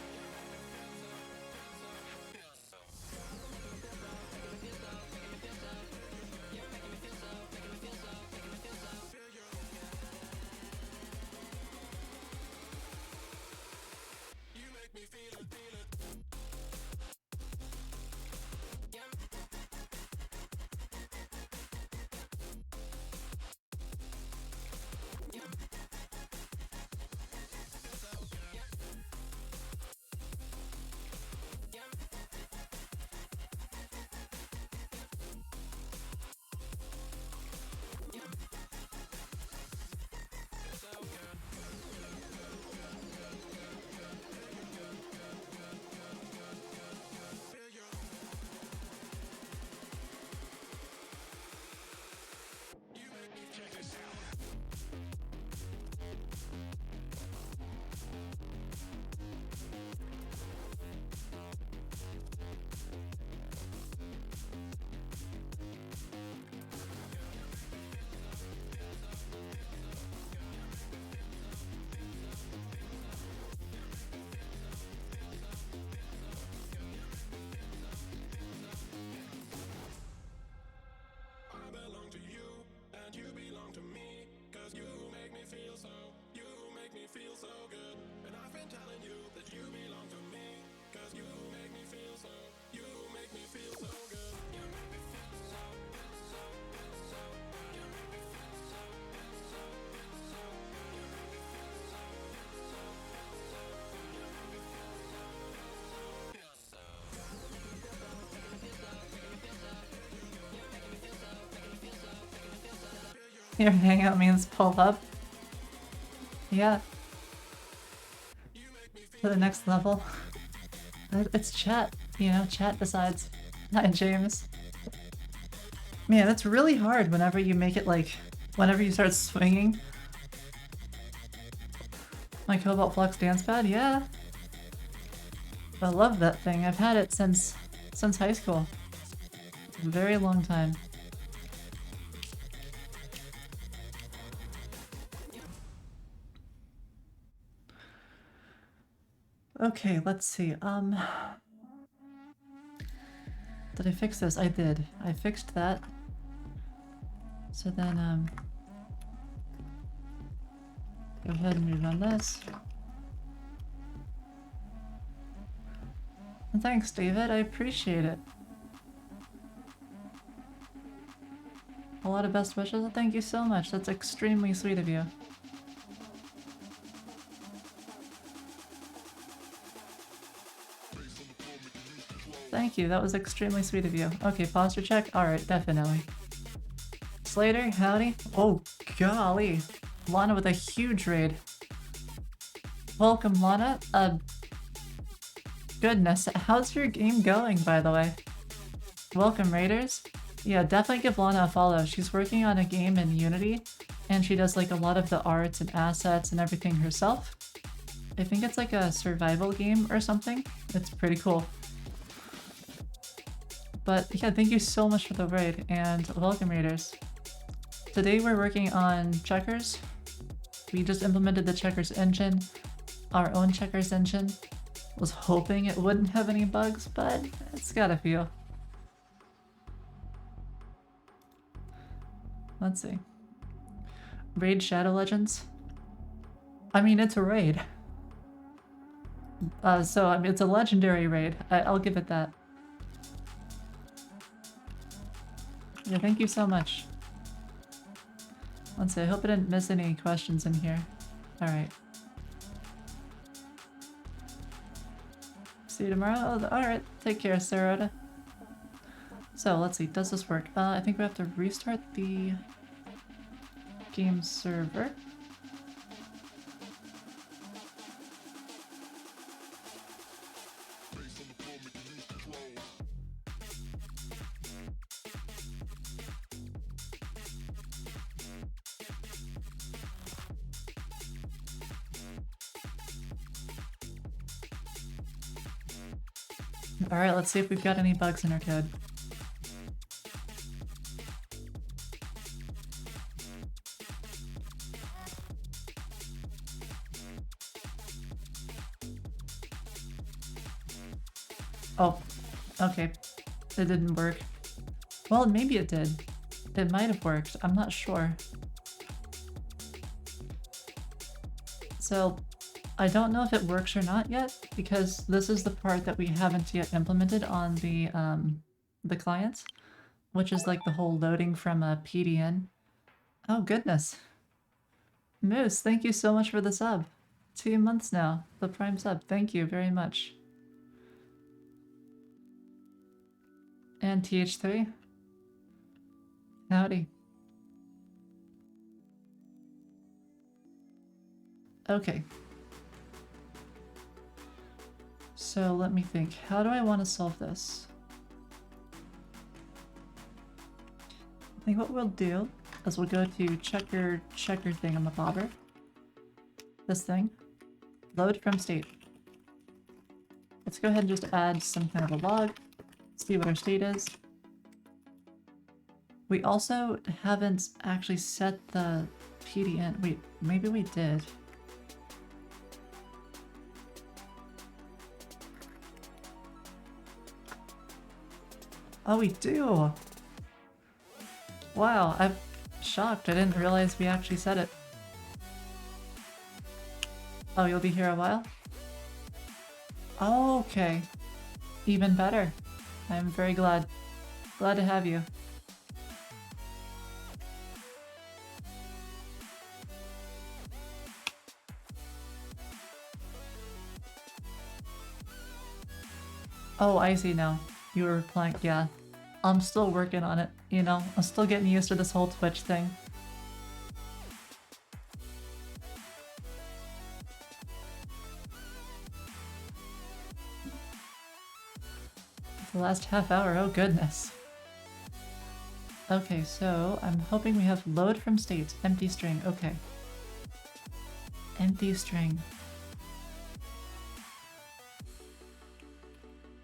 Your hangout means pull up. Yeah. To the next level. It's chat, you know, chat decides. Hi, James. Man, it's really hard whenever you make it like, whenever you start swinging. My Cobalt Flux dance pad, yeah. I love that thing. I've had it since high school. It's a very long time. Okay, let's see. Did I fix this? I did. I fixed that. So then, go ahead and rerun this. And thanks, David. I appreciate it. A lot of best wishes. Thank you so much. That's extremely sweet of you. Thank Thank you, that was extremely sweet of you. Okay, posture check? Alright, definitely. Slater, howdy. Oh, golly. Lana with a huge raid. Welcome, Lana. Goodness, how's your game going, by the way? Welcome, Raiders. Yeah, definitely give Lana a follow. She's working on a game in Unity, and she does like a lot of the arts and assets and everything herself. I think it's like a survival game or something. It's pretty cool. But yeah, thank you so much for the raid, and welcome, Raiders. Today we're working on checkers. We just implemented the checkers engine, our own checkers engine. Was hoping it wouldn't have any bugs, but it's got a few. Let's see. Raid Shadow Legends. I mean, it's a raid. So I mean, it's a legendary raid. I'll give it that. Yeah, thank you so much. Let's see, I hope I didn't miss any questions in here. Alright. See you tomorrow? Oh, alright, take care, Sarota. So, let's see, does this work? I think we have to restart the game server. Alright, let's see if we've got any bugs in our code. Oh, okay. It didn't work. Well, maybe it did. It might have worked. I'm not sure. So, I don't know if it works or not yet, because this is the part that we haven't yet implemented on the client, which is like the whole loading from a PDN. Oh goodness. Moose, thank you so much for the sub. 2 months now, the Prime sub. Thank you very much. And TH3. Howdy. Okay. So let me think. How do I want to solve this? I think what we'll do is we'll go to checker thing on the bobber. This thing. Load from state. Let's go ahead and just add some kind of a log. See what our state is. We also haven't actually set the PDN. Wait, maybe we did. Oh, we do! Wow, I'm shocked. I didn't realize we actually said it. Oh, you'll be here a while? Oh, okay. Even better. I'm very glad. Glad to have you. Oh, I see now. You were playing, yeah. I'm still working on it, you know? I'm still getting used to this whole Twitch thing. The last half hour, oh goodness. Okay, so I'm hoping we have load from state, empty string, okay. Empty string.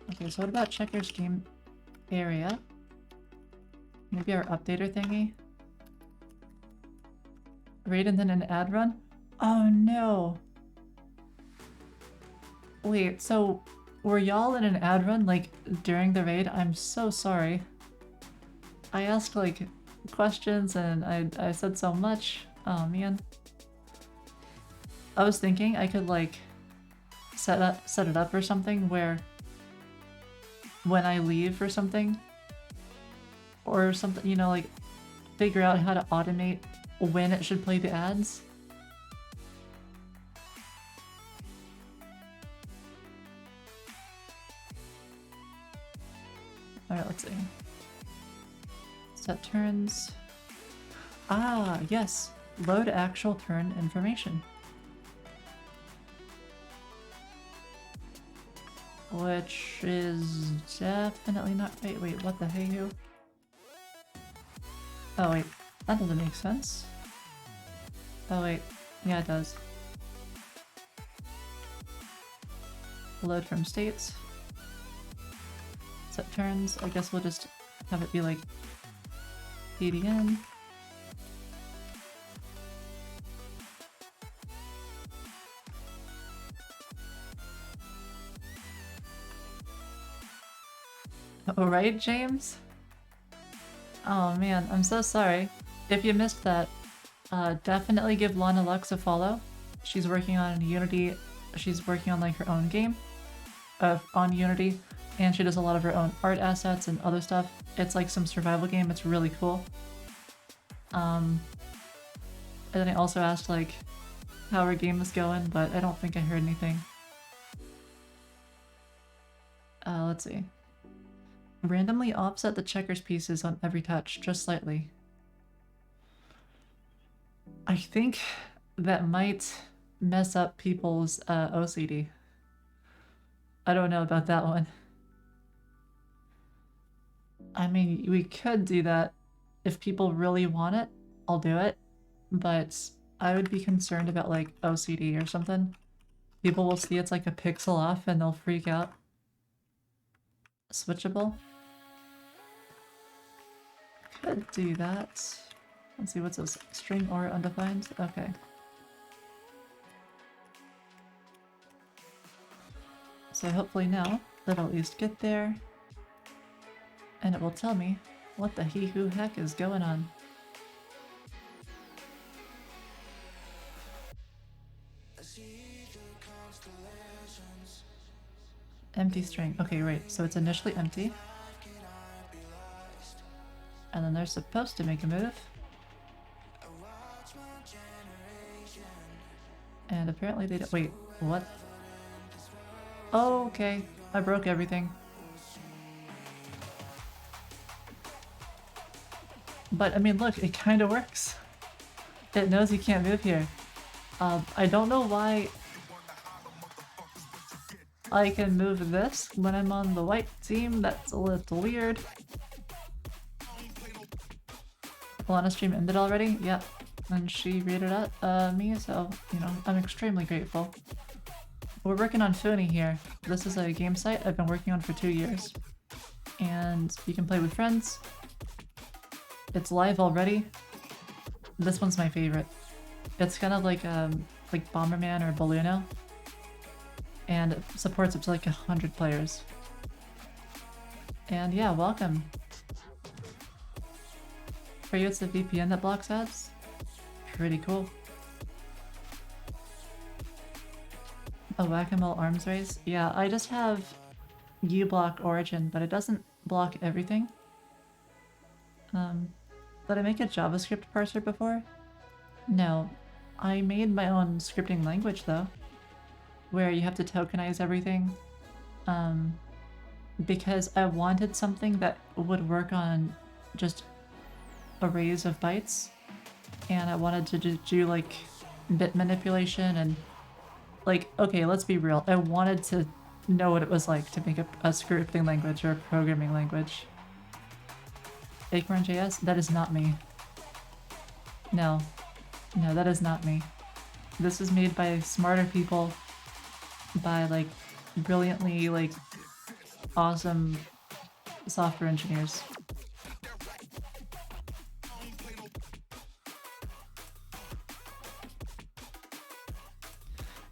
Okay, so what about checkers game area? Maybe our updater thingy? Raid and then an ad run? Oh no! Wait, so were y'all in an ad run, like, during the raid? I'm so sorry. I asked, like, questions and I said so much. Oh man. I was thinking I could, like, set it up or something where when I leave or something, you know, like, figure out how to automate when it should play the ads. Alright, let's see. Set turns. Ah, yes. Load actual turn information. Which is definitely not. Wait, what the hey-ho? Oh, wait. That doesn't make sense. Oh, wait. Yeah, it does. Load from states. Set turns. I guess we'll just have it be like BDN. Alright, James? Oh man, I'm so sorry. If you missed that, definitely give Lana Lux a follow. She's working on Unity. She's working on like her own game on Unity, and she does a lot of her own art assets and other stuff. It's like some survival game. It's really cool. And then I also asked like how her game was going, but I don't think I heard anything. Let's see. Randomly offset the checkers pieces on every touch, just slightly. I think that might mess up people's OCD. I don't know about that one. I mean, we could do that. If people really want it, I'll do it. But I would be concerned about like OCD or something. People will see it's like a pixel off and they'll freak out. Switchable? Could do that. Let's see, what's this? String or undefined? Okay. So hopefully now it'll at least get there. And it will tell me what the he-who heck is going on. Empty string. Okay, right. So it's initially empty. And then they're supposed to make a move. And apparently they don't. Wait, what? Oh, okay. I broke everything. But I mean, look, it kind of works. It knows you can't move here. I don't know why I can move this when I'm on the white team. That's a little weird. Lana stream ended already? Yep. And she rated at me, so, you know, I'm extremely grateful. We're working on Foony here. This is a game site I've been working on for 2 years. And you can play with friends. It's live already. This one's my favorite. It's kind of like Bomberman or Ballono. And it supports up to like 100 players. And yeah, welcome. For you, it's the VPN that blocks ads. Pretty cool. A whack-a-mole arms race? Yeah, I just have uBlock Origin, but it doesn't block everything. Did I make a JavaScript parser before? No. I made my own scripting language though, where you have to tokenize everything. Because I wanted something that would work on just arrays of bytes, and I wanted to do like bit manipulation and like, okay, let's be real, I wanted to know what it was like to make a scripting language or a programming language. Acorn.js? That is not me. No. No, that is not me. This is made by smarter people, by like brilliantly like awesome software engineers.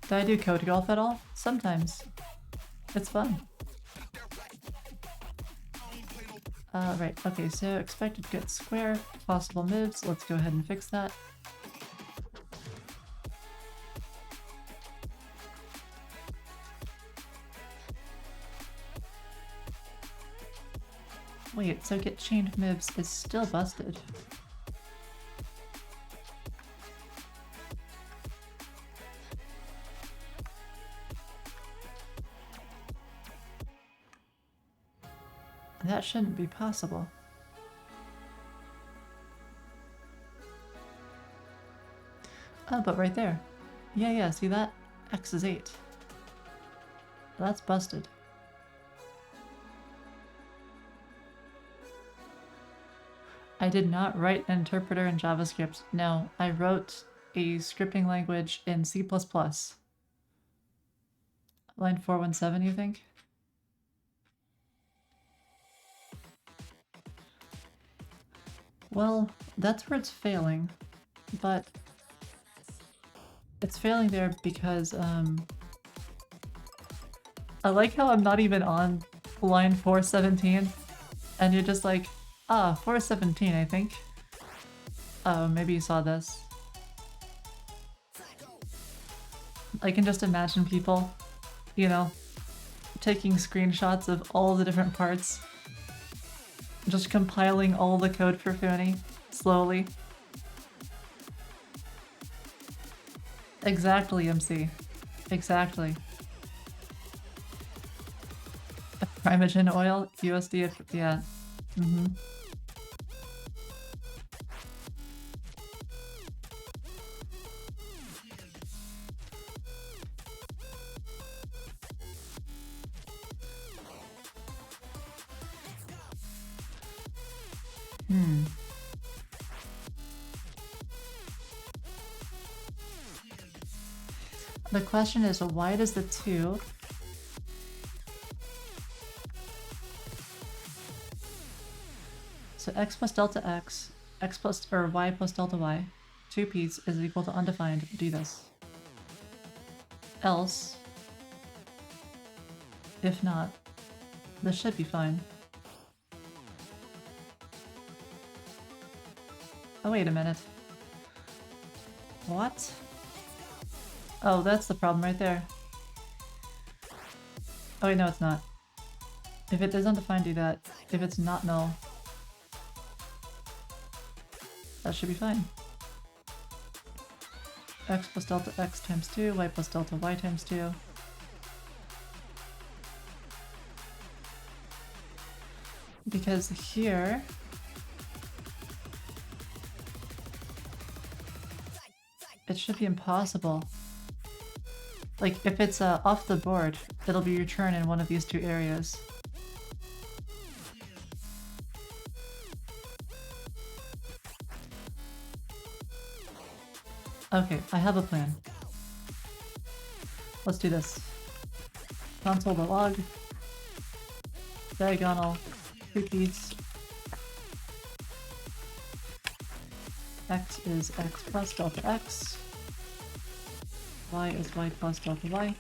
Do I do code golf at all? Sometimes. It's fun. Right, okay, so expected to get square, possible moves, let's go ahead and fix that. Wait, so get chained moves is still busted. That shouldn't be possible. Oh, but right there. Yeah, see that? X is 8. That's busted. I did not write an interpreter in JavaScript. No, I wrote a scripting language in C++. Line 417, you think? Well, that's where it's failing, but it's failing there because, I like how I'm not even on line 417, and you're just like, ah, 417, I think. Oh, maybe you saw this. I can just imagine people, you know, taking screenshots of all the different parts. Just compiling all the code for Foony, slowly. Exactly, MC. Exactly. Primegen oil, USD, yeah. Mm-hmm. The question is, why does the 2 so x plus delta x, x plus or y plus delta y, 2p's is equal to undefined, do this. Else, if not, this should be fine. Oh, wait a minute. What? Oh, that's the problem right there. Oh wait, no it's not. If it is undefined, do that. If it's not null, that should be fine. X plus delta x times 2, y plus delta y times 2. Because here... it should be impossible. Like, if it's off the board, it'll be returned in one of these 2 areas. Okay, I have a plan. Let's do this. Console.log. Diagonal. Repeats. X is x plus delta x. Y is y plus delta y.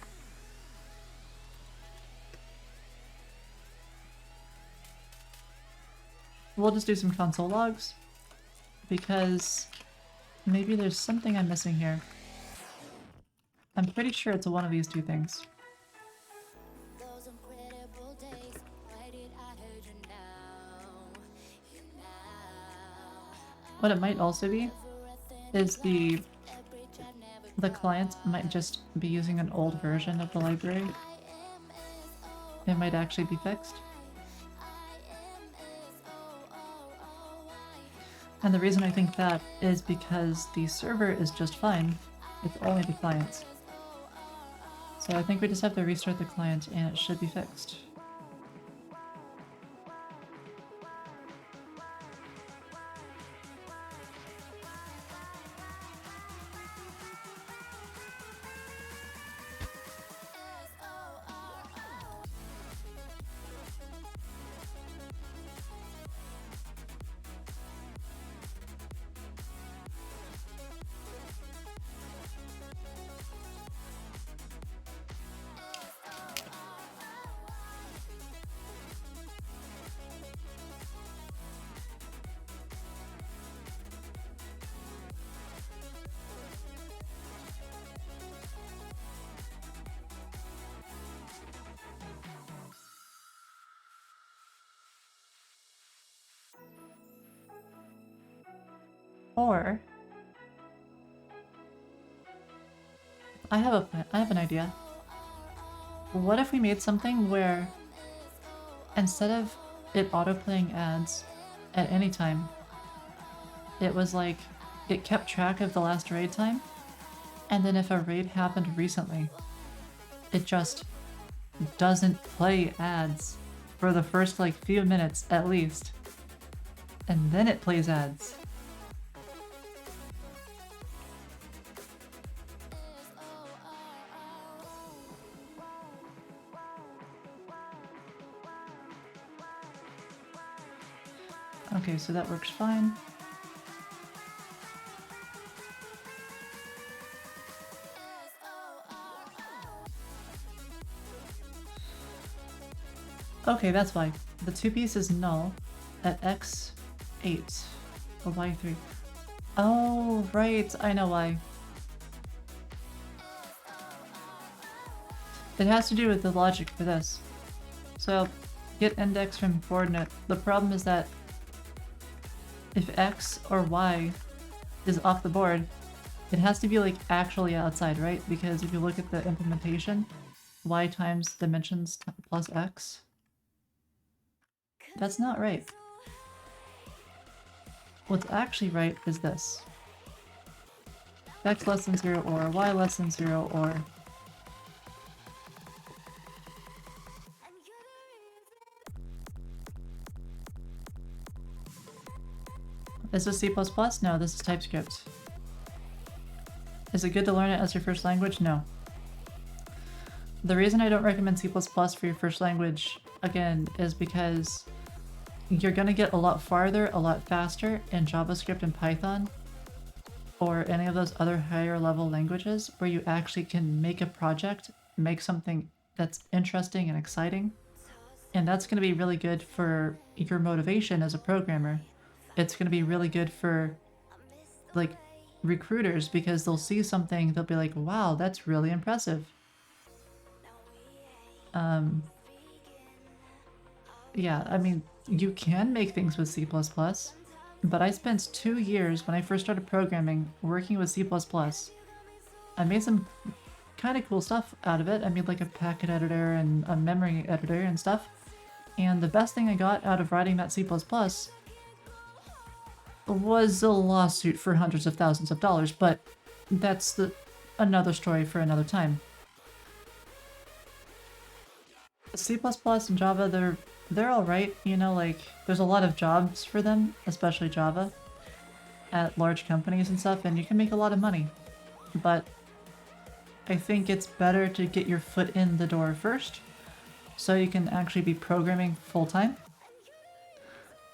We'll just do some console logs, because maybe there's something I'm missing here. I'm pretty sure it's one of these 2 things. Those incredible days, why did I hurt you now? You now. What it might also be is the client might just be using an old version of the library. It might actually be fixed. And the reason I think that is because the server is just fine. It's only the client. So I think we just have to restart the client and it should be fixed. Or I have a plan. I have an idea. What if we made something where instead of it auto-playing ads at any time. It was like, it kept track of the last raid time, and then if a raid happened recently, it just doesn't play ads for the first like few minutes at least, and then it plays ads. Okay, so that works fine. Okay, that's why. The 2-piece is null at x8 or y3. Oh, right, I know why. It has to do with the logic for this. So, get index from coordinate. The problem is that if x or y is off the board, it has to be like actually outside, right? Because if you look at the implementation, y times dimensions plus x, that's not right. What's actually right is this. X less than 0 or y less than 0 or... Is this C++? No, this is TypeScript. Is it good to learn it as your first language? No. The reason I don't recommend C++ for your first language, again, is because you're gonna get a lot farther, a lot faster in JavaScript and Python, or any of those other higher level languages where you actually can make a project, make something that's interesting and exciting. And that's gonna be really good for your motivation as a programmer. It's gonna be really good for like recruiters because they'll see something, they'll be like, wow, that's really impressive. Yeah, I mean, you can make things with C++, but I spent 2 years when I first started programming working with C++. I made some kind of cool stuff out of it. I made like a packet editor and a memory editor and stuff. And the best thing I got out of writing that C++ was a lawsuit for hundreds of thousands of dollars, but that's another story for another time. C++ and Java, they're alright, you know, like, there's a lot of jobs for them, especially Java, at large companies and stuff, and you can make a lot of money. But I think it's better to get your foot in the door first, so you can actually be programming full-time.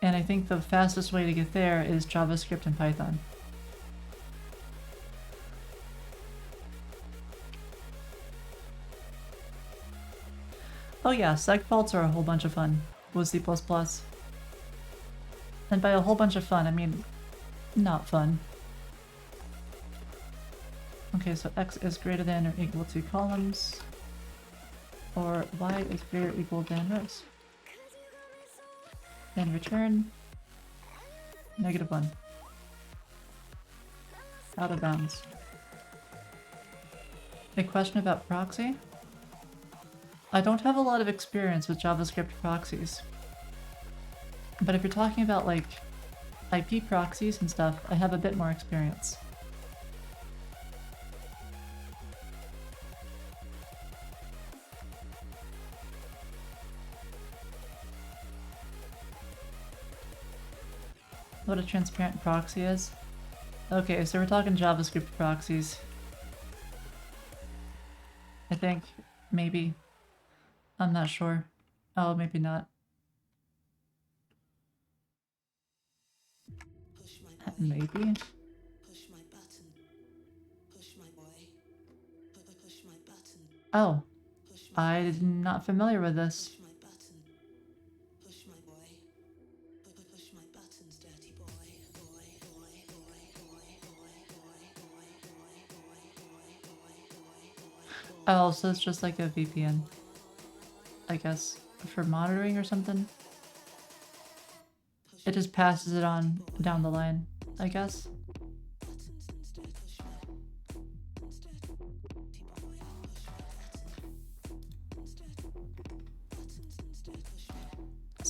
And I think the fastest way to get there is JavaScript and Python. Oh yeah, segfaults are a whole bunch of fun with C++. And by a whole bunch of fun, I mean not fun. Okay, so x is greater than or equal to columns, or y is greater or equal than rows. And return -1. Out of bounds. A question about proxy? I don't have a lot of experience with JavaScript proxies. But if you're talking about like IP proxies and stuff, I have a bit more experience. What a transparent proxy is? Okay, so we're talking JavaScript proxies. I think, maybe. I'm not sure. Oh, maybe not. Maybe. Oh, I'm not familiar with this. Oh, so it's just like a VPN, I guess, for monitoring or something. It just passes it on down the line, I guess.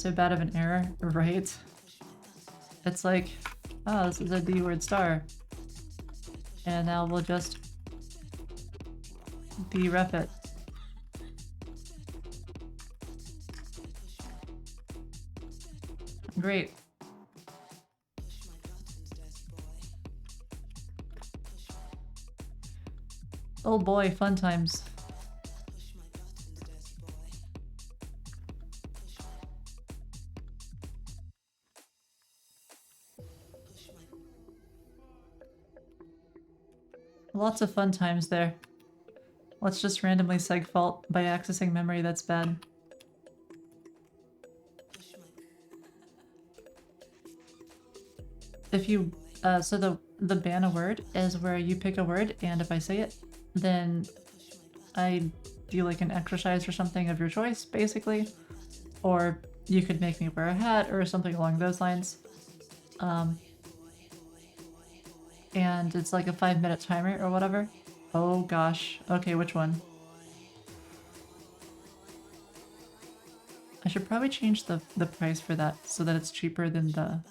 so bad of an error, right? It's like, oh, this is a D word star. And now we'll just deref it. Great. Oh boy, fun times. Lots of fun times there. Let's just randomly segfault by accessing memory that's bad. If you, so the ban a word is where you pick a word, and if I say it, then I do like an exercise or something of your choice, basically. Or you could make me wear a hat or something along those lines. And it's like a 5-minute timer or whatever. Oh gosh. Okay, which one? I should probably change the price for that so that it's cheaper than the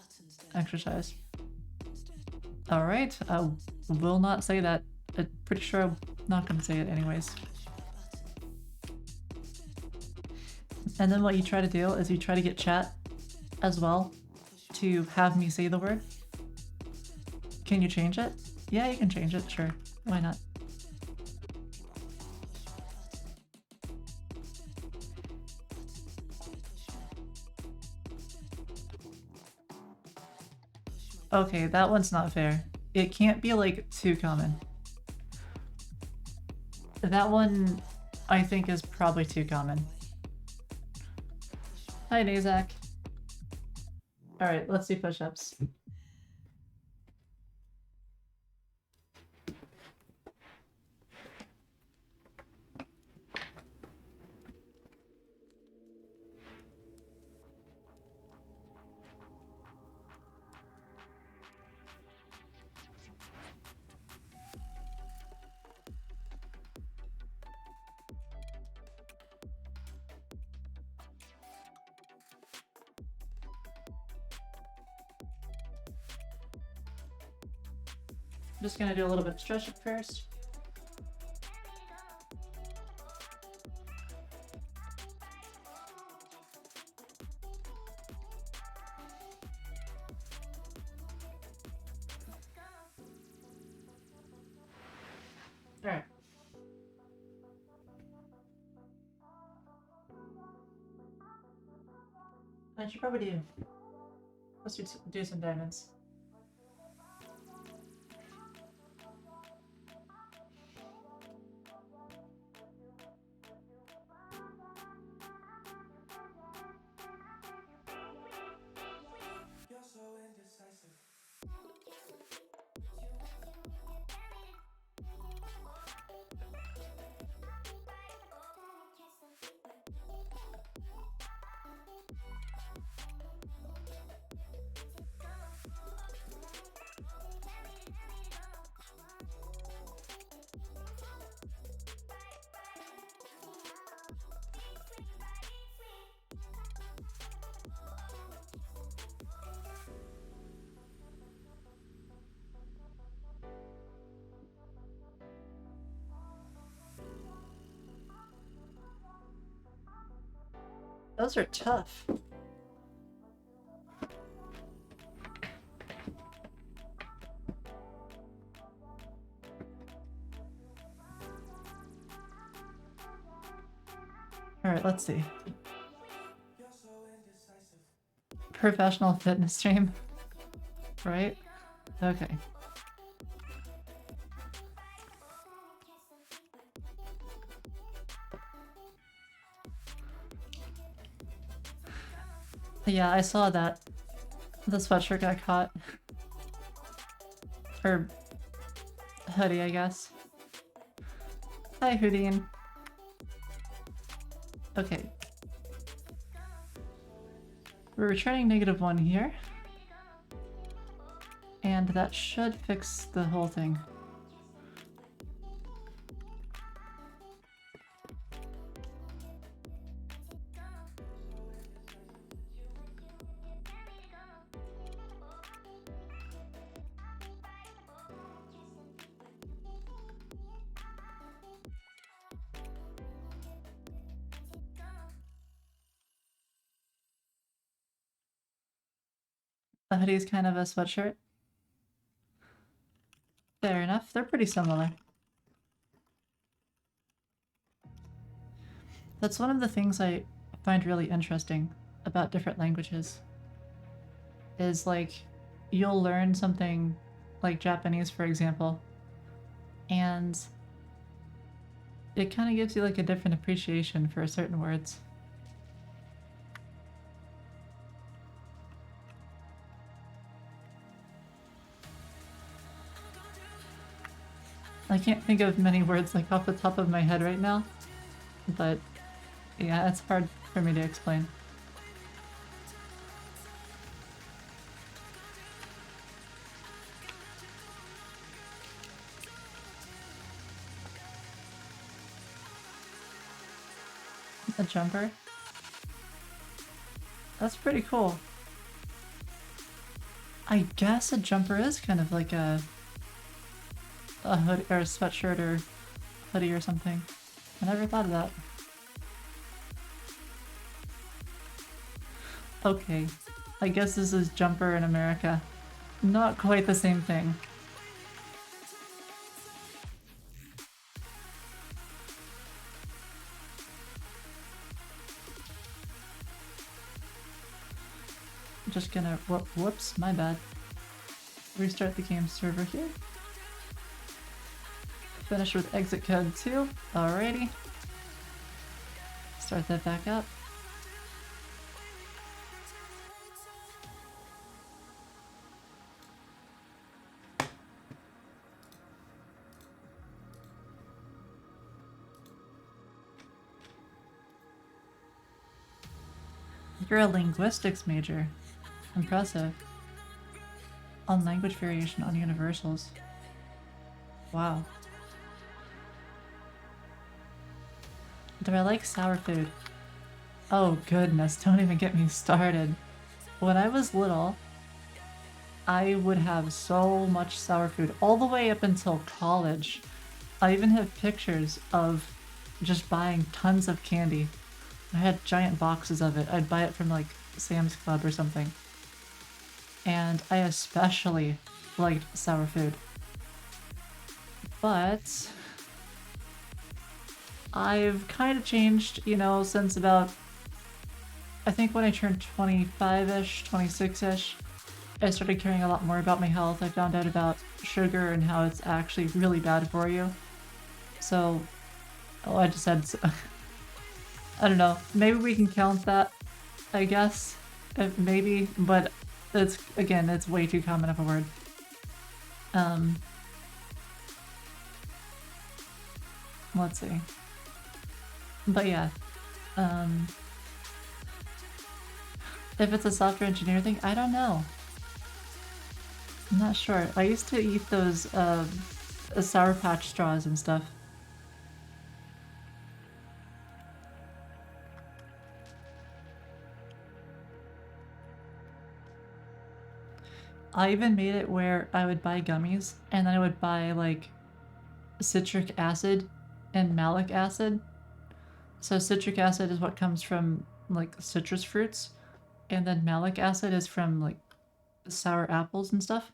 exercise. Alright, I will not say that. I'm pretty sure I'm not going to say it anyways. And then what you try to do is you try to get chat as well to have me say the word. Can you change it? Yeah, you can change it, sure. Why not? Okay, that one's not fair. It can't be like too common. That one I think is probably too common. Hi, Nazak. Alright, let's do push-ups. I'm just gonna do a little bit of stretch at first. Alright. I should probably do. Let's do some diamonds. Those are tough. Alright, let's see. Professional fitness stream. Right? Okay. Yeah, I saw that. The sweatshirt got caught. Or hoodie, I guess. Hi, Houdin. Okay. We're returning -1 here. And that should fix the whole thing. A hoodie is kind of a sweatshirt. Fair enough. They're pretty similar. That's one of the things I find really interesting about different languages. Is like, you'll learn something like Japanese, for example, and it kind of gives you like a different appreciation for certain words. I can't think of many words like off the top of my head right now, but yeah, it's hard for me to explain. A jumper? That's pretty cool. I guess a jumper is kind of like a hoodie or a sweatshirt or hoodie or something. I never thought of that. Okay, I guess this is jumper in America. Not quite the same thing. I'm just gonna, whoops, my bad. Restart the game server here. Finish with exit code 2. Alrighty. Start that back up. You're a linguistics major. Impressive. On language variation on universals. Wow. Do I like sour food? Oh goodness, don't even get me started. When I was little, I would have so much sour food all the way up until college. I even have pictures of just buying tons of candy. I had giant boxes of it. I'd buy it from like Sam's Club or something. And I especially liked sour food. But I've kind of changed, you know, since about, I think when I turned 25-ish, 26-ish, I started caring a lot more about my health. I found out about sugar and how it's actually really bad for you. So, oh, I just said, I don't know, maybe we can count that, I guess, maybe, but it's, again, it's way too common of a word. Let's see. But yeah, if it's a software engineer thing, I don't know. I'm not sure. I used to eat those Sour Patch straws and stuff. I even made it where I would buy gummies and then I would buy like citric acid and malic acid. So citric acid is what comes from like citrus fruits, and then malic acid is from like sour apples and stuff.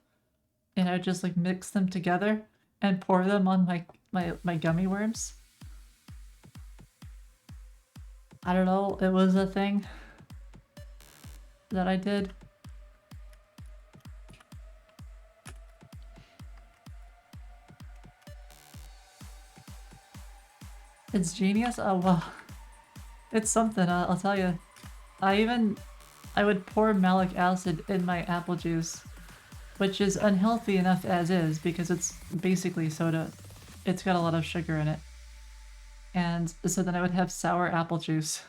And I would just like mix them together and pour them on my gummy worms. I don't know, it was a thing that I did. It's genius? Oh well, it's something, I'll tell you. I would pour malic acid in my apple juice, which is unhealthy enough as is because it's basically soda. It's got a lot of sugar in it. And so then I would have sour apple juice.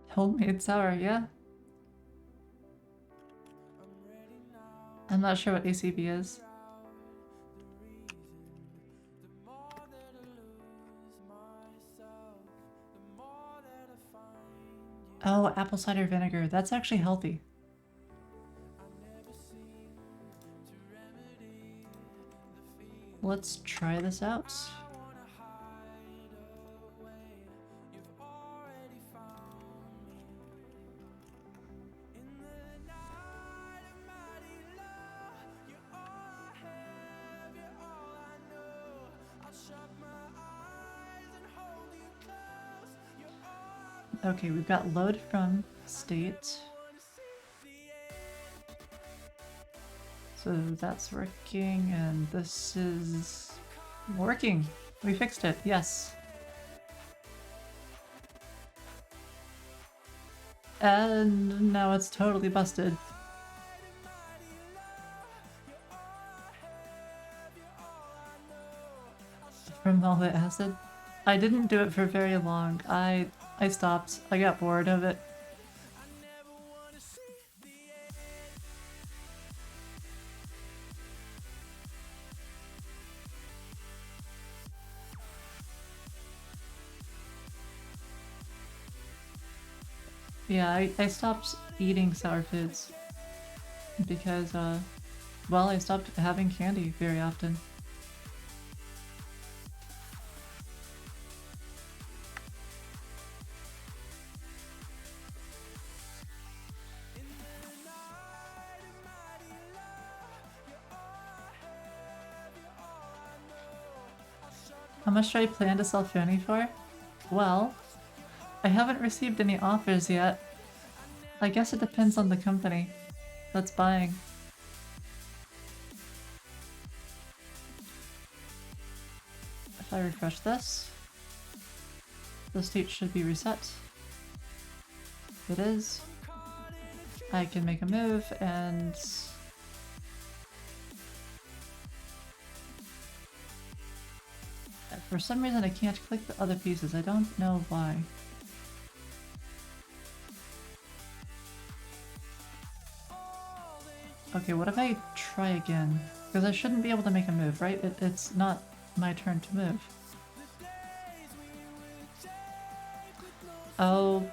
Homemade sour, yeah. I'm not sure what ACB is. Oh, apple cider vinegar. That's actually healthy. let's try this out. Okay, we've got load from state. So that's working, and this is working. We fixed it, yes. And now it's totally busted. From all the acid. I didn't do it for very long. I stopped. I got bored of it. Yeah, I stopped eating sour foods because, well, I stopped having candy very often. How much do I plan to sell Foony for? Well, I haven't received any offers yet. I guess it depends on the company that's buying. If I refresh this, the state should be reset. It is. I can make a move and... For some reason I can't click the other pieces. I don't know why. Okay, what if I try again? Because I shouldn't be able to make a move, right? It's not my turn to move. Oh,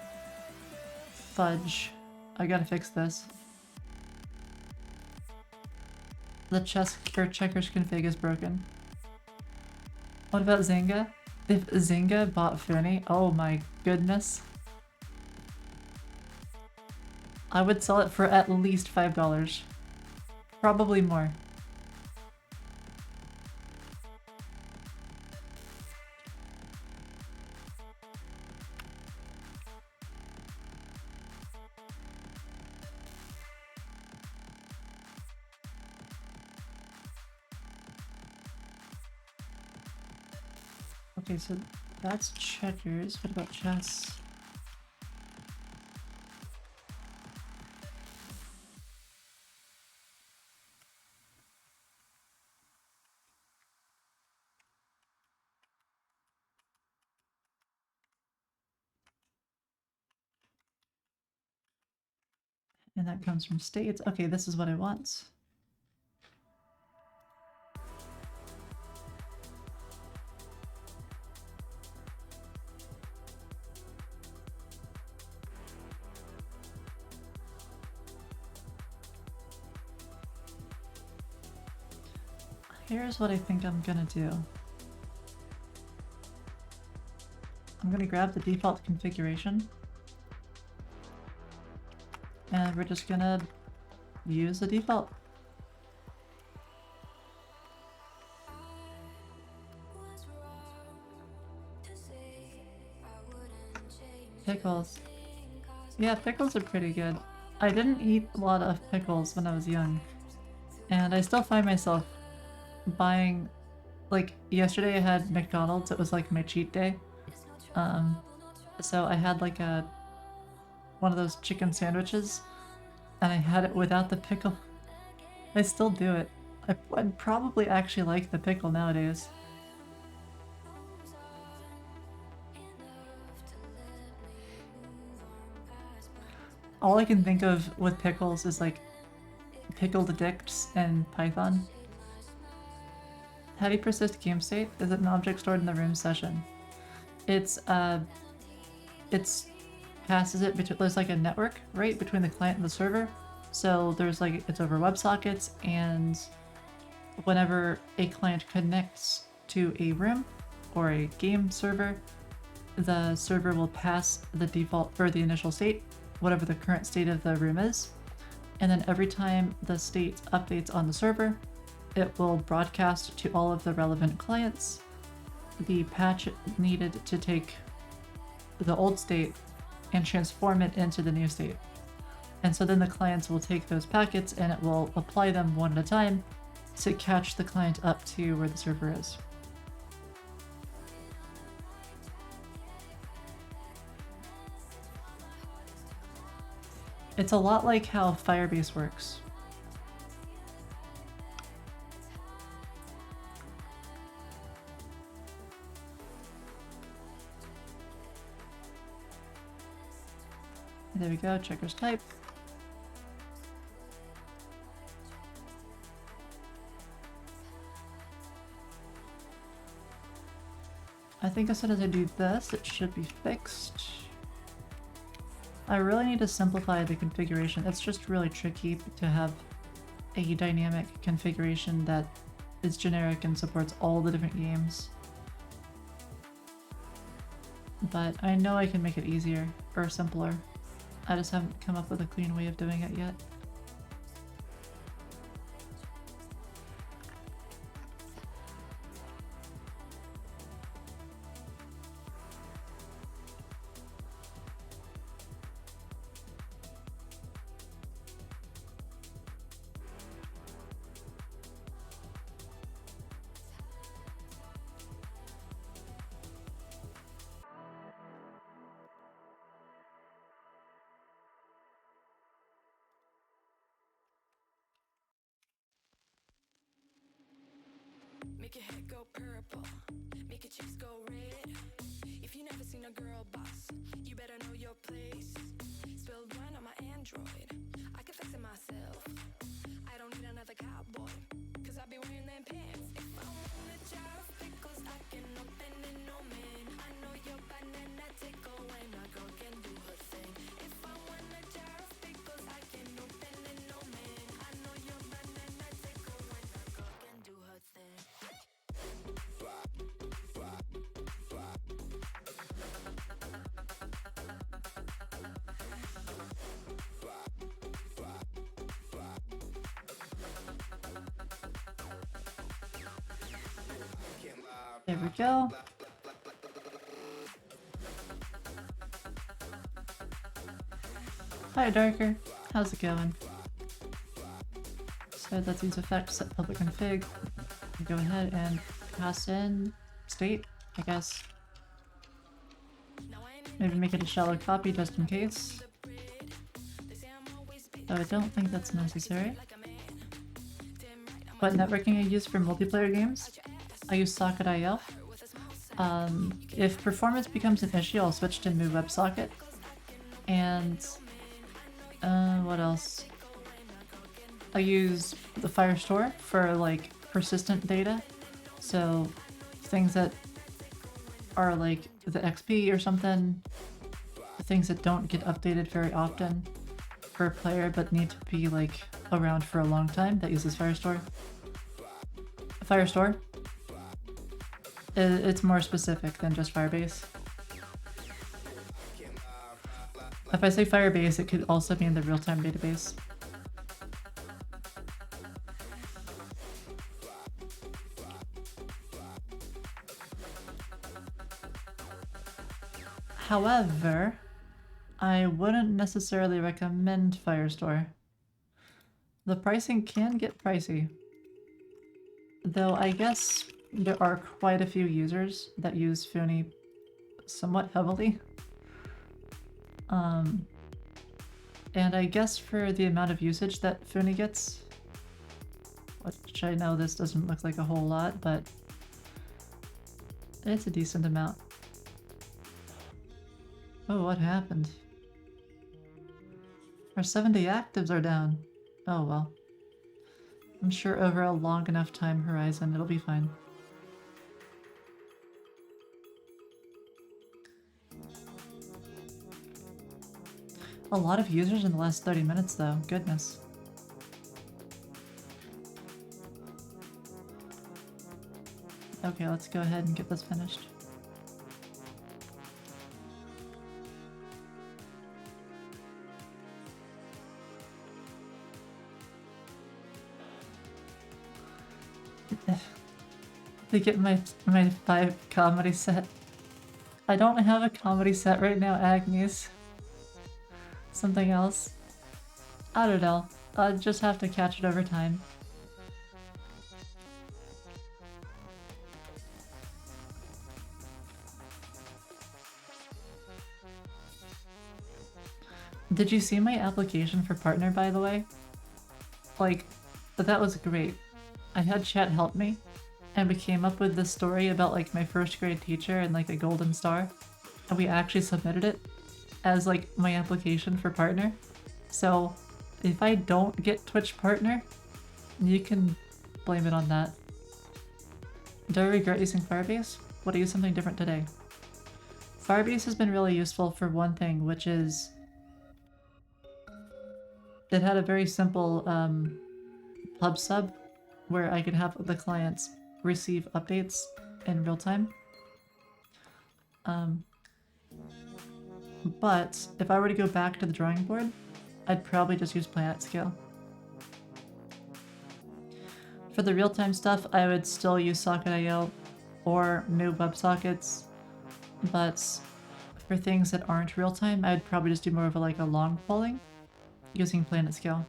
fudge. I gotta fix this. The chess or checkers config is broken. What about Zynga? If Zynga bought Foony, oh my goodness. I would sell it for at least $5. Probably more. Okay, so that's checkers. What about chess? And that comes from states. Okay, this is what I want. Here's what I think I'm gonna do. I'm gonna grab the default configuration. And we're just gonna use the default. Pickles. Yeah, pickles are pretty good. I didn't eat a lot of pickles when I was young. And I still find myself buying, like, yesterday I had McDonald's. It was like my cheat day. So I had like one of those chicken sandwiches, and I had it without the pickle. I still do it. I'd probably actually like the pickle nowadays. All I can think of with pickles is like pickled dicks and Python. How do you persist game state? Is it an object stored in the room session? It's passes it between, there's like a network, right, between the client and the server. So there's like, it's over WebSockets, and whenever a client connects to a room or a game server, the server will pass the default or the initial state, whatever the current state of the room is. And then every time the state updates on the server, it will broadcast to all of the relevant clients the patch needed to take the old state and transform it into the new state. And so then the clients will take those packets and it will apply them one at a time to catch the client up to where the server is. It's a lot like how Firebase works. There we go, checkers type. I think as soon as I do this, it should be fixed. I really need to simplify the configuration. It's just really tricky to have a dynamic configuration that is generic and supports all the different games. But I know I can make it easier or simpler. I just haven't come up with a clean way of doing it yet. Make your head go purple, make your cheeks go red. If you never seen a girl boss, you better know your place. Spilled wine on my Android, I can fix it myself. I don't need another cowboy, cause I be wearing them pants. If I want a jar of pickles, I can open it, no man. I know your banana tickle when a girl can do her thing. If I want a jar of pickles, I can open it, no man. I know your banana tickle when a girl can do her thing. There we go. Hi Darker, how's it going? So that's these effects, set public config. Go ahead and pass in state, I guess. Maybe make it a shallow copy just in case. Though I don't think that's necessary. What networking I use for multiplayer games? I use Socket.io. If performance becomes an issue, I'll switch to Move WebSocket. And what else? I use the Firestore for like persistent data. So things that are like the XP or something, things that don't get updated very often for a player but need to be like around for a long time, that uses Firestore. Firestore. It's more specific than just Firebase. If I say Firebase, it could also mean the real-time database. However, I wouldn't necessarily recommend Firestore. The pricing can get pricey. Though I guess there are quite a few users that use Foony somewhat heavily. And I guess for the amount of usage that Foony gets, which I know this doesn't look like a whole lot, but it's a decent amount. Oh, what happened? Our 7-day actives are down. Oh well. I'm sure over a long enough time horizon it'll be fine. A lot of users in the last 30 minutes though, goodness. Okay, let's go ahead and get this finished. To get my 5 comedy set. I don't have a comedy set right now, Agnes. Something else. I don't know. I'll just have to catch it over time. Did you see my application for partner, by the way? Like, that was great. I had chat help me, and we came up with this story about like my first grade teacher and like a golden star, and we actually submitted it as like my application for partner. So if I don't get Twitch partner, you can blame it on that. Do I regret using Firebase? Would I use something different today? Firebase has been really useful for one thing, which is it had a very simple pub sub where I could have the clients receive updates in real time. But if I were to go back to the drawing board, I'd probably just use planet scale. For the real-time stuff, I would still use Socket.io or new WebSockets, but for things that aren't real-time, I'd probably just do more of a long polling using planet scale.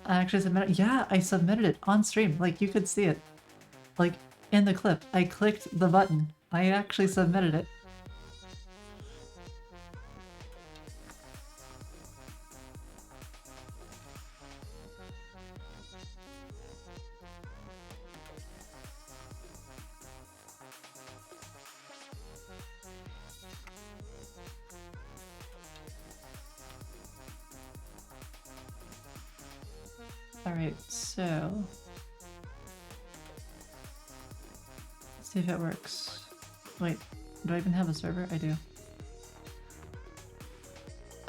I actually submitted. Yeah, I submitted it on stream. Like, you could see it. Like, in the clip. I clicked the button. I actually submitted it. Alright, so... let's see if it works. Wait, do I even have a server? I do.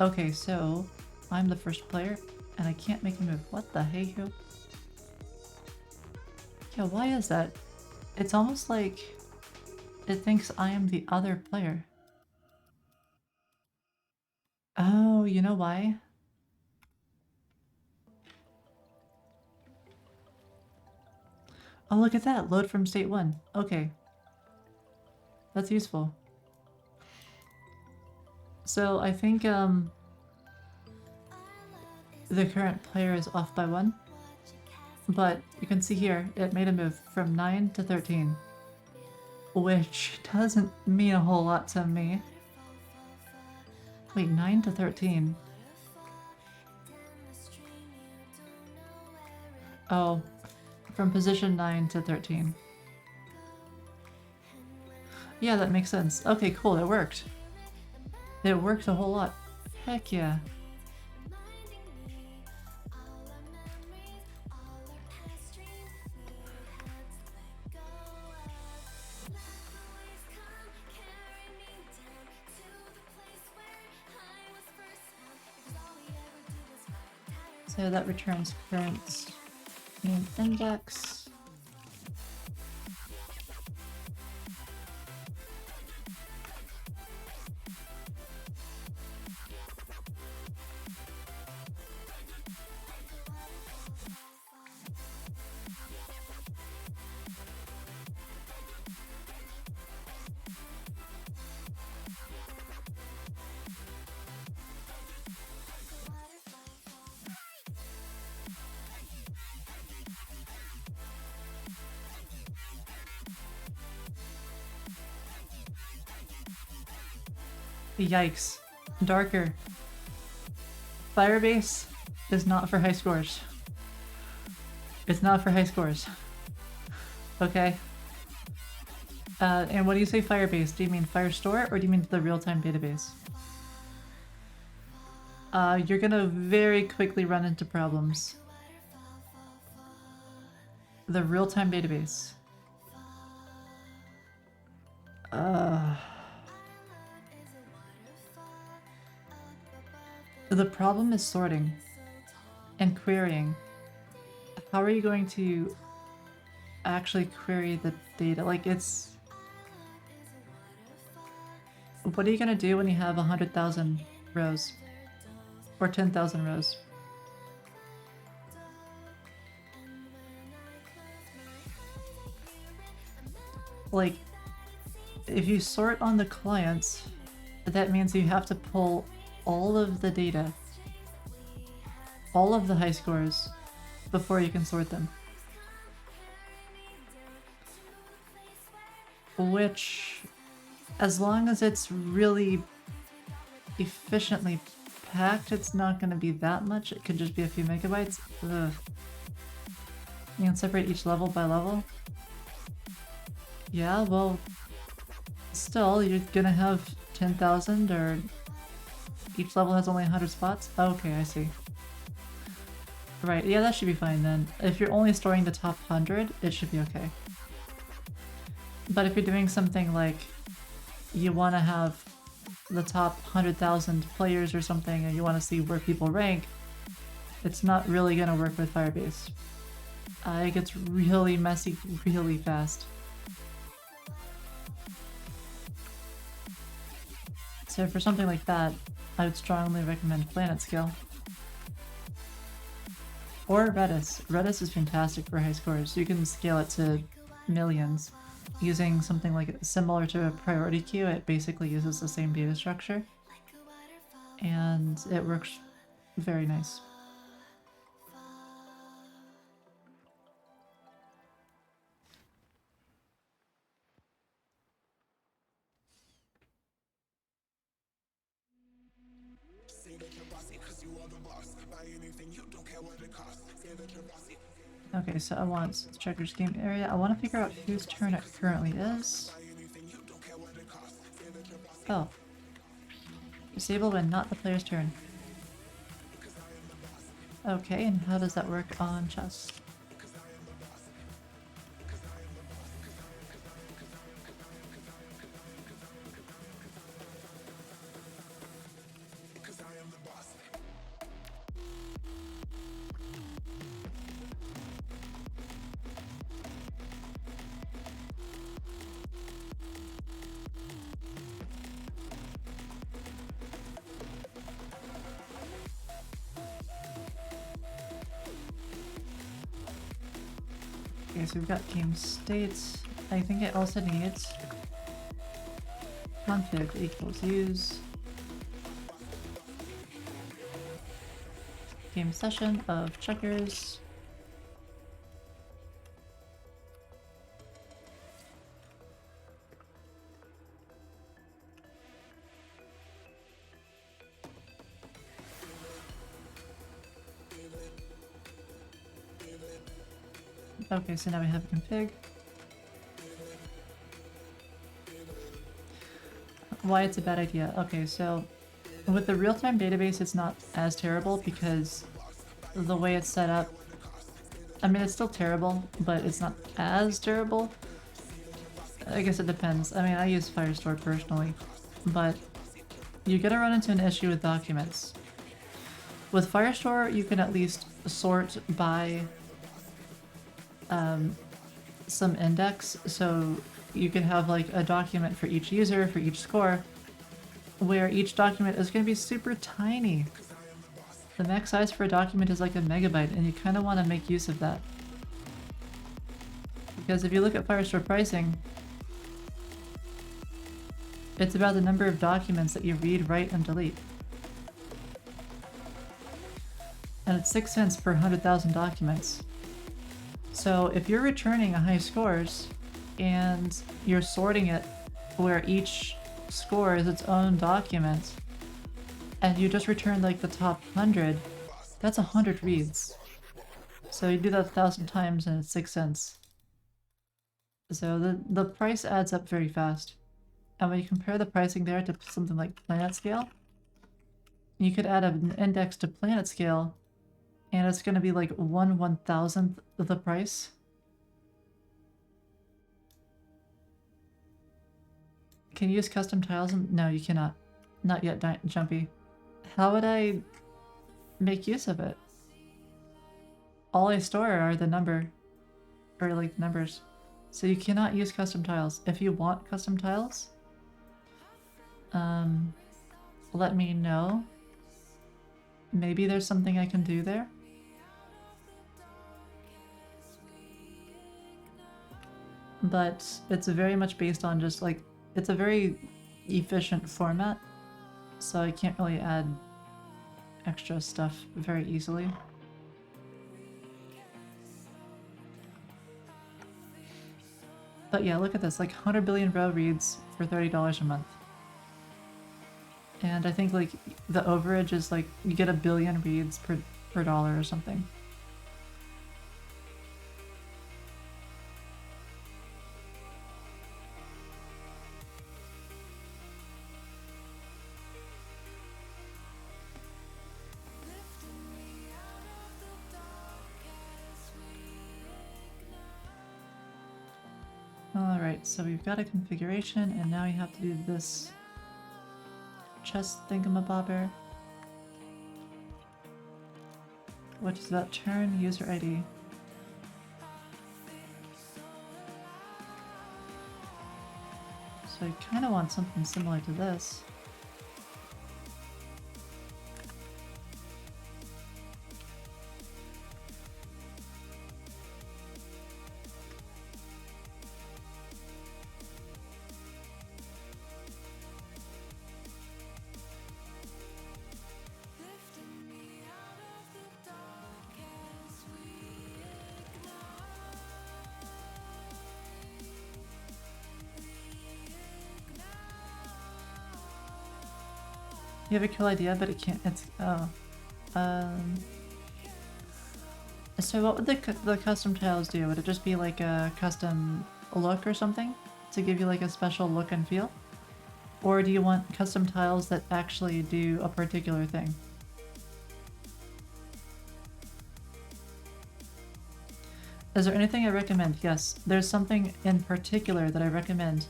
Okay, so I'm the first player, and I can't make a move. What the hey-ho? Yeah, why is that? It's almost like it thinks I am the other player. Oh, you know why? Oh, look at that! Load from state 1. Okay. That's useful. So, I think, the current player is off by 1. But, you can see here, it made a move from 9 to 13. Which doesn't mean a whole lot to me. Wait, 9 to 13? Oh, from position 9 to 13. Yeah, that makes sense. Okay, cool, it worked. It worked a whole lot. Heck yeah. So that returns current name index. Yikes. Darker. Firebase is not for high scores. It's not for high scores. Okay. And what do you say Firebase? Do you mean Firestore or do you mean the real-time database? You're gonna very quickly run into problems. The real-time database. The problem is sorting and querying. How are you going to actually query the data. Like, it's... What are you gonna do when you have 100,000 rows? Or 10,000 rows? Like, if you sort on the clients, that means you have to pull all of the data, all of the high scores, before you can sort them. Which, as long as it's really efficiently packed, it's not going to be that much. It could just be a few megabytes. Ugh. You can separate each level by level. Yeah, well, still, you're gonna have 10,000, or each level has only 100 spots? Okay, I see. Right, yeah, that should be fine then. If you're only storing the top 100, it should be okay. But if you're doing something like you want to have the top 100,000 players or something and you want to see where people rank, it's not really going to work with Firebase. It gets really messy really fast. So for something like that, I would strongly recommend Planet Scale. Or Redis. Redis is fantastic for high scores. You can scale it to millions. Using something like similar to a priority queue, it basically uses the same data structure. And it works very nice. Okay, so I want checkers game area. I want to figure out whose turn it currently is. Oh. Disable when not the player's turn. Okay, and how does that work on chess? Okay, so we've got game states. I think it also needs config equals use game session of checkers. Okay, so now we have a config. Why it's a bad idea. Okay, so with the real-time database, it's not as terrible because the way it's set up, I mean, it's still terrible, but it's not as terrible. I guess it depends. I mean, I use Firestore personally, but you're gonna run into an issue with documents. With Firestore, you can at least sort by some index, so you can have like a document for each user, for each score, where each document is going to be super tiny. The max size for a document is like a megabyte, and you kind of want to make use of that. Because if you look at Firestore pricing, it's about the number of documents that you read, write, and delete. And it's 6 cents per 100,000 documents. So if you're returning a high scores and you're sorting it where each score is its own document, and you just return like the top 100, that's 100 reads. So you do that 1,000 times and it's 6 cents. So the price adds up very fast. And when you compare the pricing there to something like Planet Scale, you could add an index to Planet Scale and it's going to be like 1/1000th of the price. Can you use custom tiles? No, you cannot. Not yet, Jumpy. How would I make use of it? All I store are the number. or like numbers. So you cannot use custom tiles. If you want custom tiles, let me know. Maybe there's something I can do there. But it's very much based on just like, it's a very efficient format, so I can't really add extra stuff very easily. But yeah, look at this, like 100 billion row reads for $30 a month. And I think like the overage is like you get 1 billion reads per dollar or something. Alright, so we've got a configuration, and now you have to do this chest thingamabobber, which is about turn user ID. So I kind of want something similar to this. You have a cool idea, but it can't. It's So what would the custom tiles do? Would it just be like a custom look or something to give you like a special look and feel, or do you want custom tiles that actually do a particular thing? Is there anything I recommend? Yes, there's something in particular that I recommend.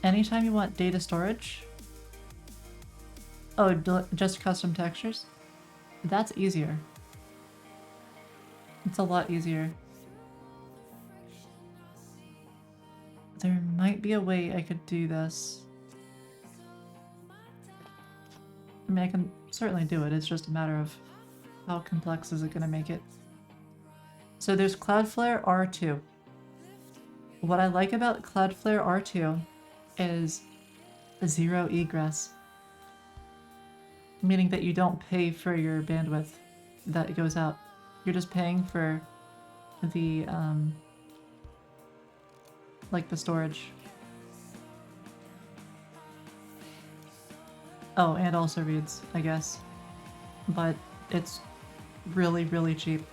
Anytime you want data storage. Oh, just custom textures? That's easier. It's a lot easier. There might be a way I could do this. I mean, I can certainly do it. It's just a matter of how complex is it going to make it. So there's Cloudflare R2. What I like about Cloudflare R2 is zero egress. Meaning that you don't pay for your bandwidth that goes out. You're just paying for the, like the storage. Oh, and also reads, I guess. But it's really, really cheap.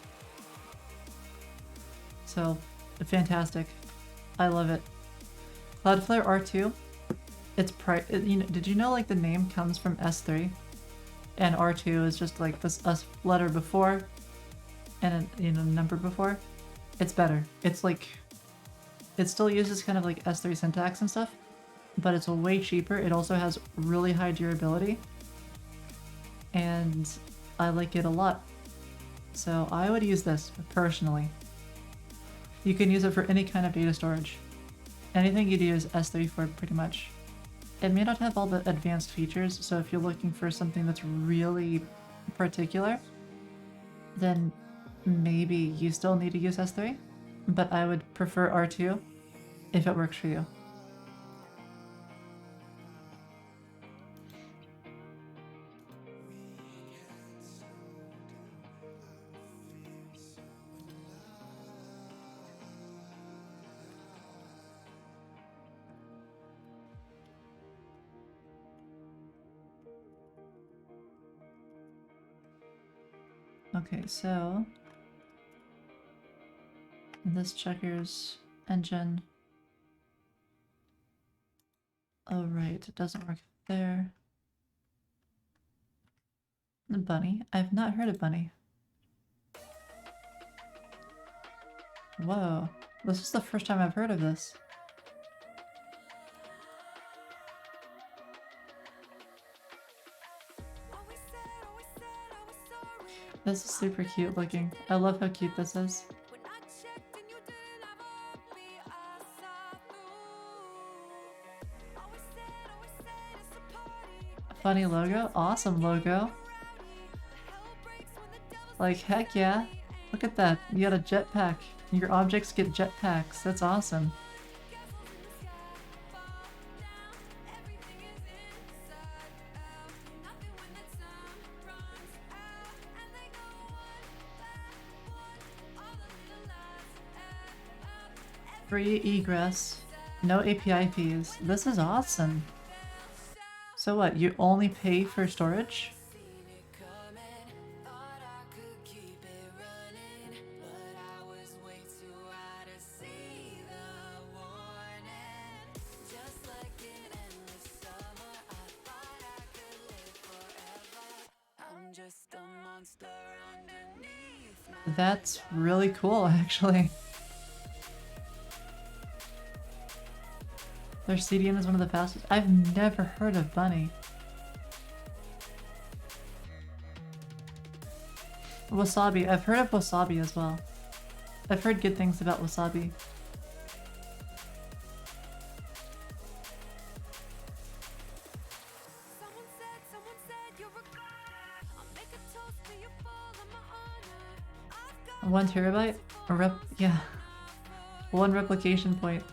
So, fantastic. I love it. Cloudflare R2, it's did you know like the name comes from S3? And R2 is just like this letter before and a number before. It's better. It's like, it still uses kind of like S3 syntax and stuff, but it's way cheaper. It also has really high durability, and I like it a lot. So I would use this personally. You can use it for any kind of data storage. Anything you'd use S3 for, pretty much. It may not have all the advanced features, so if you're looking for something that's really particular, then maybe you still need to use S3, but I would prefer R2 if it works for you. Okay, so this checkers engine. Oh right, it doesn't work there. The bunny. I've not heard of bunny. Whoa, this is the first time I've heard of this. This is super cute looking. I love how cute this is. Funny logo. Awesome logo. Like, heck yeah. Look at that. You got a jetpack. Your objects get jetpacks. That's awesome. Free egress. No API fees. This is awesome. So what? You only pay for storage? That's really cool, actually. Their CDN is one of the fastest. I've never heard of Bunny. Wasabi. I've heard of Wasabi as well. I've heard good things about Wasabi. One terabyte? Yeah. One replication point.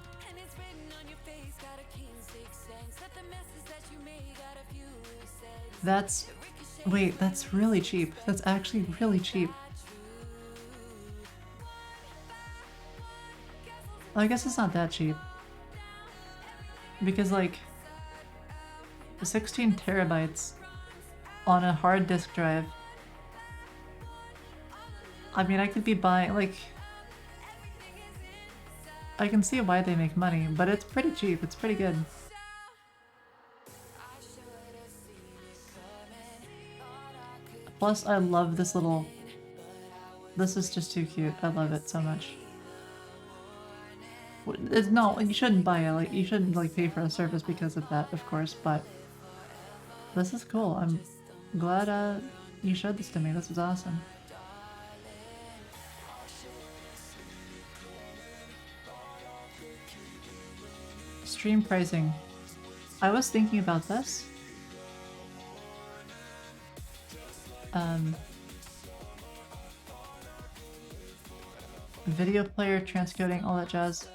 That's... Wait, that's really cheap. That's actually really cheap. Well, I guess it's not that cheap. Because, like, 16 terabytes on a hard disk drive. I mean, I could be buying, like... I can see why they make money, but it's pretty cheap. It's pretty good. Plus, I love this little... This is just too cute. I love it so much. It's no, you shouldn't buy it. Like, you shouldn't like pay for a service because of that, of course. But this is cool. I'm glad you showed this to me. This is awesome. Stream pricing. I was thinking about this. Video player, transcoding, all that jazz.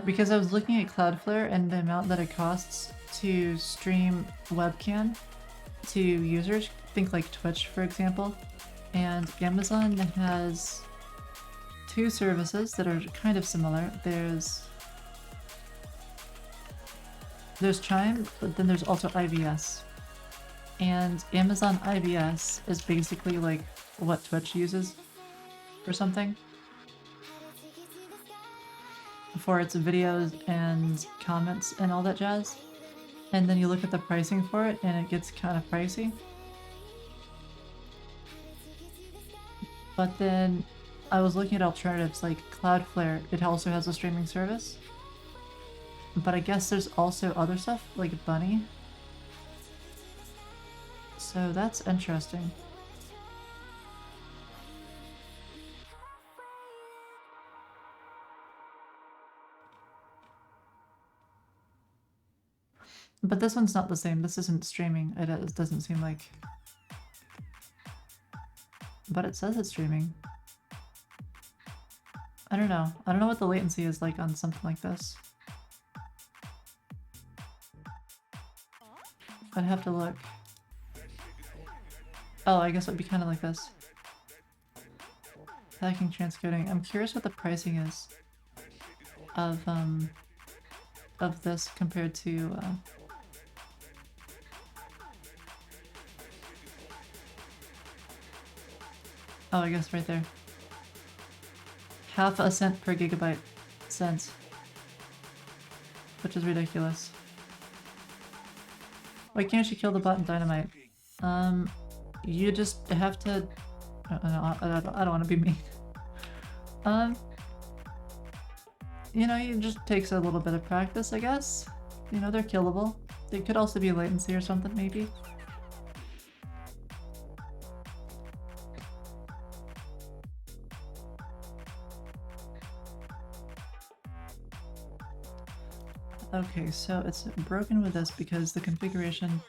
Because I was looking at Cloudflare and the amount that it costs to stream webcam to users, think like Twitch for example, and Amazon has two services that are kind of similar. There's Chime, but then there's also IVS. And Amazon IVS is basically like what Twitch uses or something for its videos and comments and all that jazz. And then you look at the pricing for it and it gets kind of pricey. But then I was looking at alternatives like Cloudflare. It also has a streaming service. But I guess there's also other stuff like Bunny. So that's interesting. But this one's not the same. This isn't streaming. It doesn't seem like... But it says it's streaming. I don't know. I don't know what the latency is like on something like this. I'd have to look. Oh, I guess it would be kind of like this. Packing, transcoding. I'm curious what the pricing is of this compared to oh, I guess right there. Half a cent per gigabyte cents. Which is ridiculous. Why can't you kill the bot in Dynamite? You just have to... I don't want to be mean. You know, it just takes a little bit of practice, I guess. You know, they're killable. They could also be latency or something, maybe. Okay, so it's broken with this because the configuration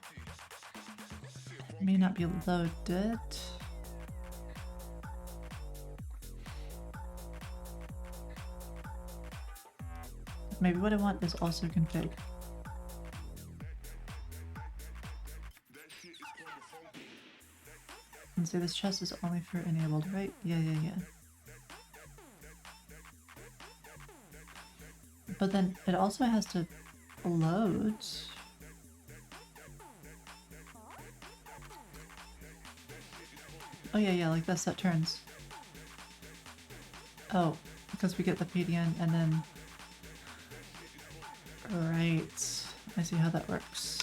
may not be loaded. Maybe what I want is also config. And say this chest is only for enabled, right? Yeah. But then it also has to load. Oh yeah, like this, that turns. Oh, because we get the PDN and then... Right, I see how that works.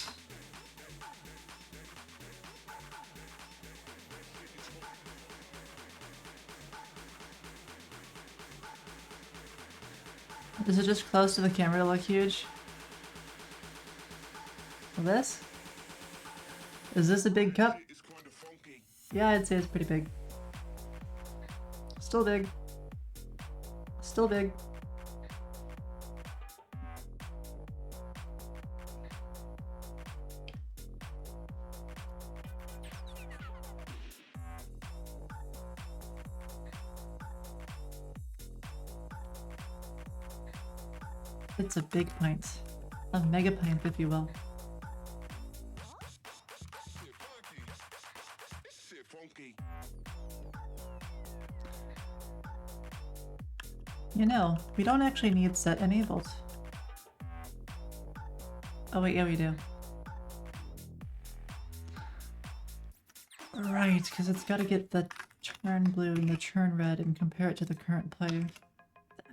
Is it just close to the camera to look huge? This? Is this a big cup? Yeah, I'd say it's pretty big. Still big. Still big. It's a big pint. A mega pint, if you will. You know, we don't actually need set enabled. Oh wait, yeah we do. Right, because it's got to get the turn blue and the turn red and compare it to the current player.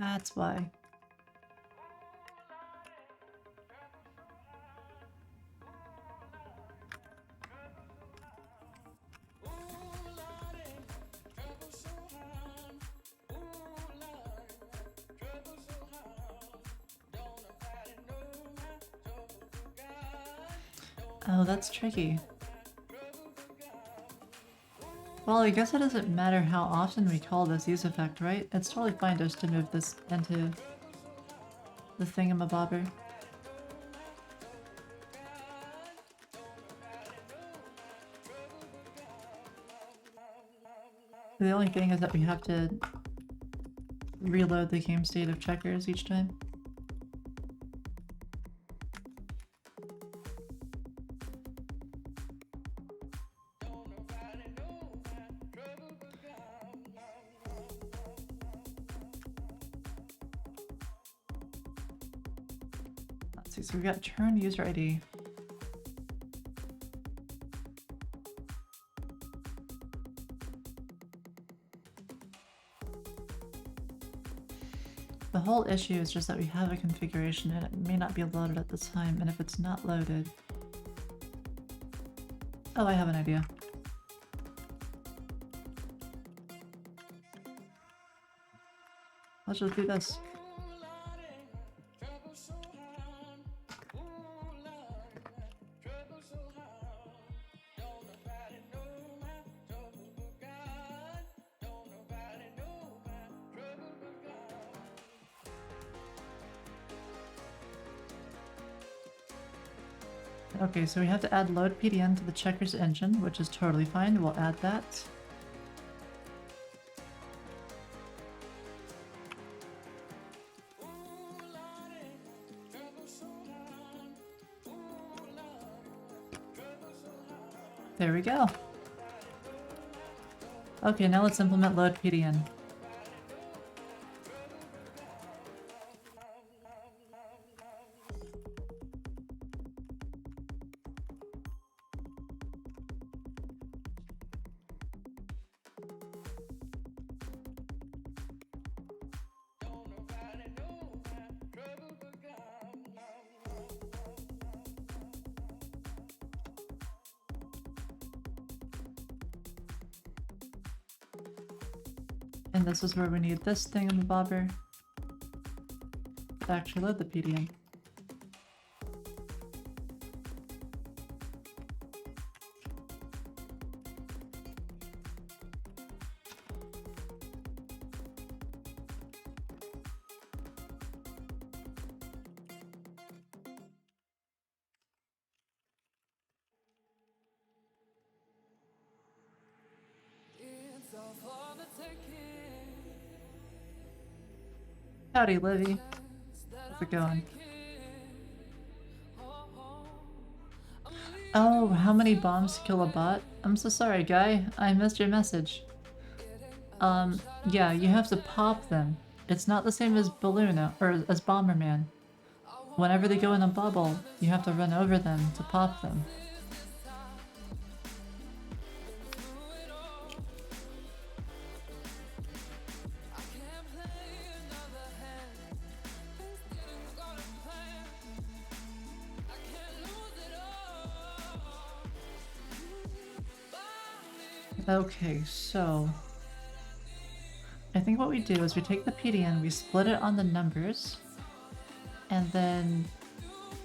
That's why. Oh, that's tricky. Well, I guess it doesn't matter how often we call this use effect, right? It's totally fine just to move this into the thingamabobber. The only thing is that we have to reload the game state of checkers each time. Let's see, so we've got turn user ID. The whole issue is just that we have a configuration and it may not be loaded at the time, and if it's not loaded... Oh, I have an idea. Let's just do this. Okay, so we have to add load PDN to the checkers engine, which is totally fine. We'll add that. There we go. Okay, now let's implement load PDN. And this is where we need this thingamabobber to actually load the PDN. Howdy, Livy. How's it going? Oh, how many bombs to kill a bot? I'm so sorry, guy. I missed your message. Yeah, you have to pop them. It's not the same as Balloon or as Bomberman. Whenever they go in a bubble, you have to run over them to pop them. Okay, so I think what we do is we take the PDN, we split it on the numbers, and then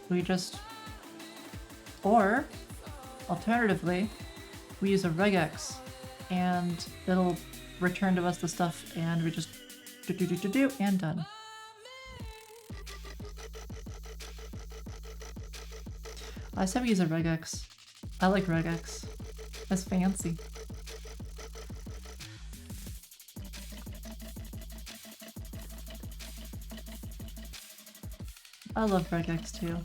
we just, or alternatively, we use a regex and it'll return to us the stuff and we just do and done. I said we use a regex. I like regex. That's fancy. I love regex too.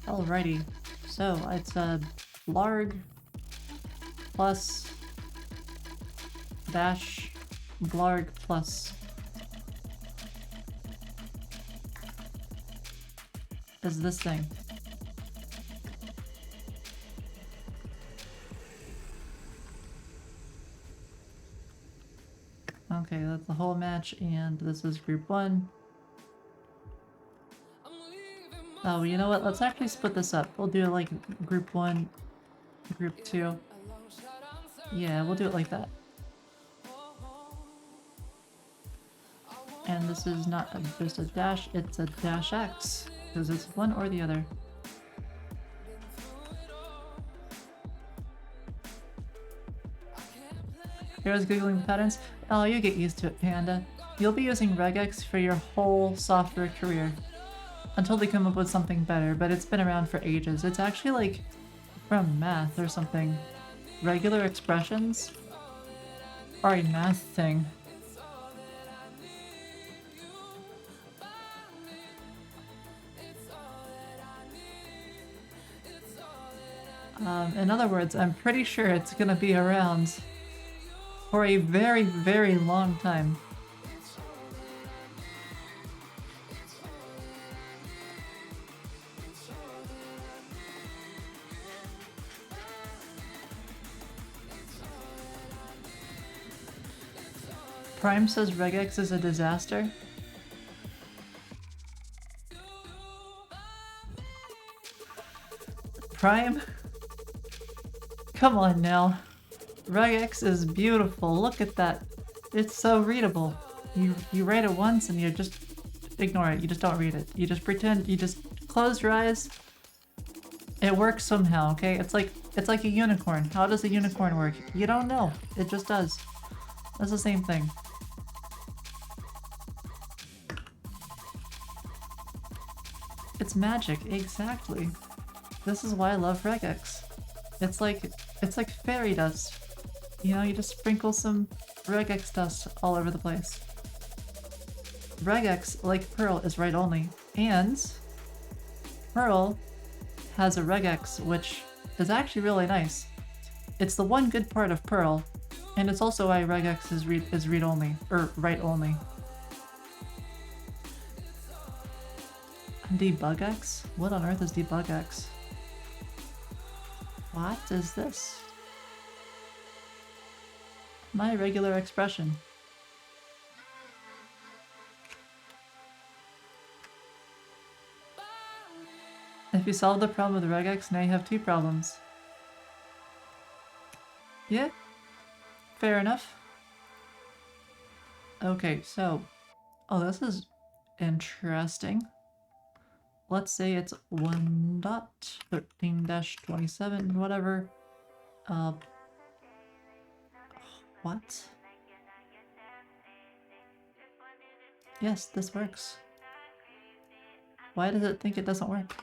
Alrighty, so it's a blarg plus dash blarg plus is this thing. Okay, that's the whole match, and this is group 1. Oh, you know what? Let's actually split this up. We'll do like group 1, group 2. Yeah, we'll do it like that. And this is not just a dash, it's a dash X, because it's one or the other. Heroes googling the patterns? Oh, you get used to it, Panda. You'll be using regex for your whole software career. Until they come up with something better, but it's been around for ages. It's actually like from math or something. Regular expressions are a math thing. In other words, I'm pretty sure it's gonna be around for a very, very long time. Prime says regex is a disaster. Prime? Come on now. Regex is beautiful. Look at that. It's so readable. You write it once and you just ignore it. You just don't read it. You just pretend. You just close your eyes. It works somehow, okay? It's like a unicorn. How does a unicorn work? You don't know. It just does. That's the same thing. It's magic, exactly. This is why I love regex. It's like fairy dust. You know, you just sprinkle some regex dust all over the place. Regex, like Pearl, is write only, and Pearl has a regex which is actually really nice. It's the one good part of Pearl, and it's also why regex is read only or write only. Debugx? What on earth is debugx? What is this? My regular expression. If you solve the problem with regex, now you have 2 problems. Yeah, fair enough. Okay, so... Oh, this is interesting. Let's say it's 1.13-27, whatever. What? Yes, this works. Why does it think it doesn't work?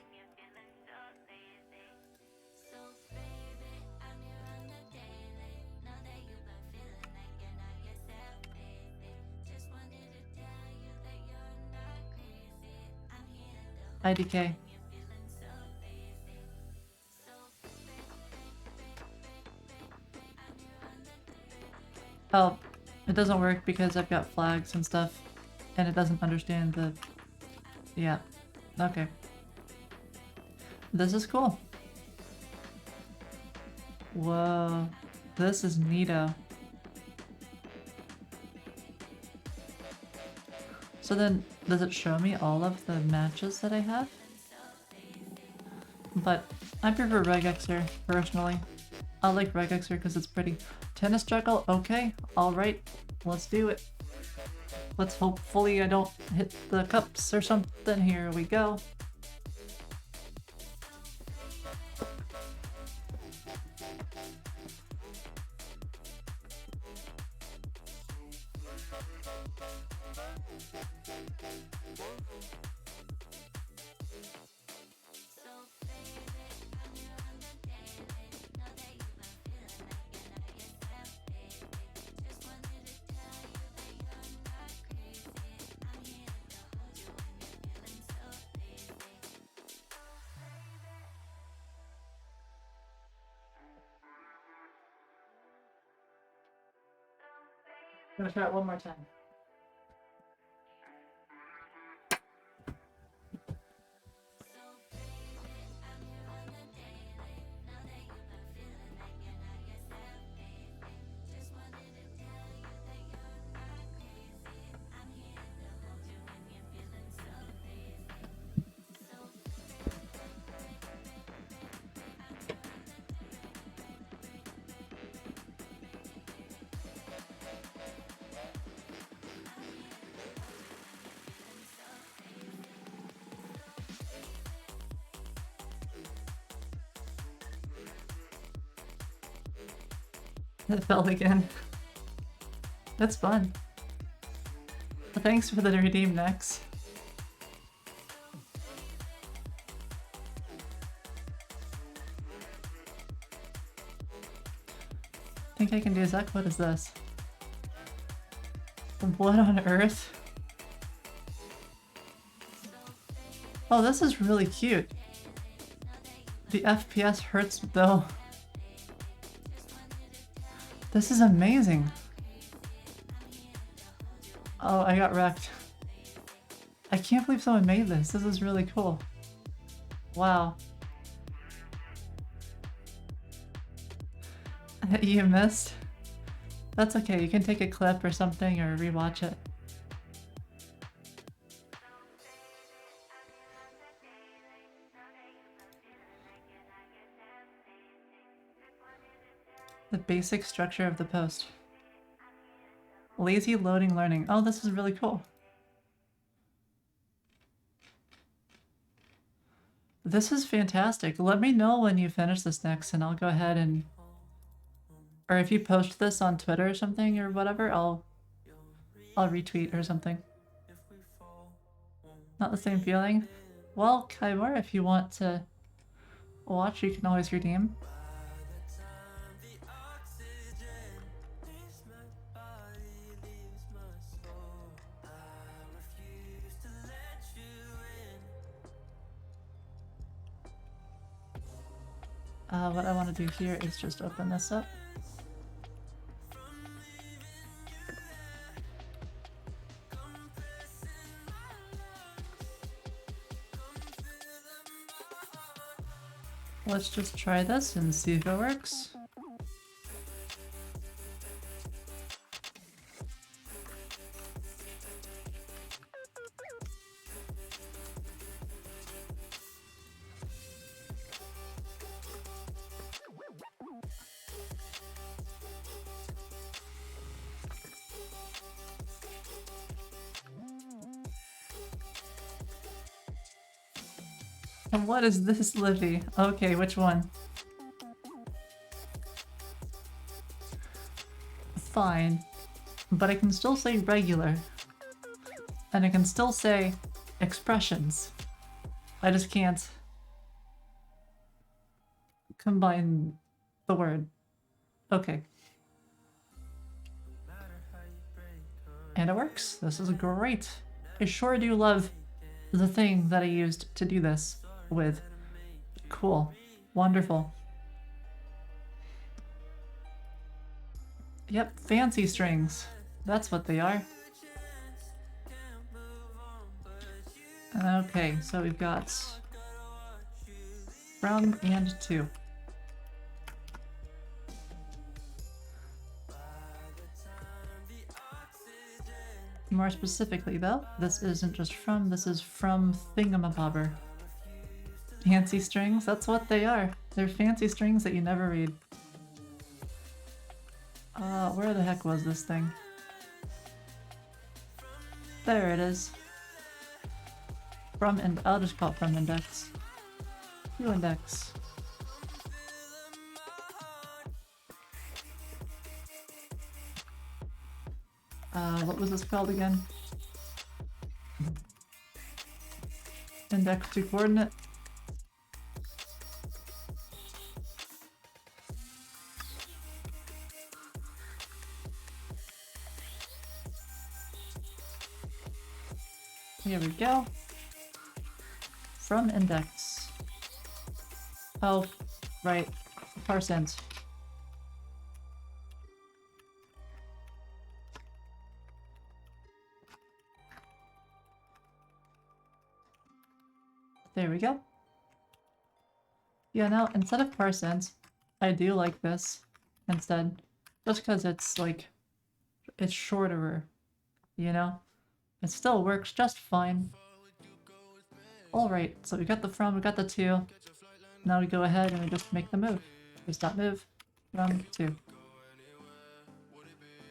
IDK. Oh, it doesn't work because I've got flags and stuff, and it doesn't understand the... Yeah. Okay. This is cool. Whoa. This is neato. So then, does it show me all of the matches that I have? But I prefer regexer, personally. I like regexer because it's pretty. Tennis juggle? Okay. Alright. Let's do it. Let's hopefully I don't hit the cups or something. Here we go. I'm gonna try it one more time. It fell again. That's fun. Thanks for the redeem, Nex. Think I can do Zach? What is this? What on earth? Oh, this is really cute. The FPS hurts though. This is amazing. Oh, I got wrecked. I can't believe someone made this. This is really cool. Wow. You missed? That's okay. You can take a clip or something or rewatch it. The basic structure of the post. Lazy loading learning. Oh, this is really cool. This is fantastic. Let me know when you finish this next and I'll go ahead and... Or if you post this on Twitter or something or whatever, I'll retweet or something. Not the same feeling? Well, Kybor, if you want to watch, you can always redeem. What I want to do here is just open this up. Let's just try this and see if it works. And what is this, Livy? Okay, which one? Fine. But I can still say regular. And I can still say expressions. I just can't combine the word. Okay. And it works. This is great. I sure do love the thing that I used to do this with. Cool. Wonderful. Yep, fancy strings. That's what they are. Okay, so we've got from and to. More specifically though, this isn't just from, this is from thingamabobber. Fancy strings, that's what they are. They're fancy strings that you never read. Where the heck was this thing? There it is. From, and I'll just call it from index. To index. What was this called again? Index to coordinate. Here we go. From index. Oh, right. Parse. There we go. Yeah, now instead of parse, I do like this instead. Just because it's like, it's shorter, you know? It still works just fine. Alright, so we got the from, we got the to. Now we go ahead and we just make the move. Just that move. From, to.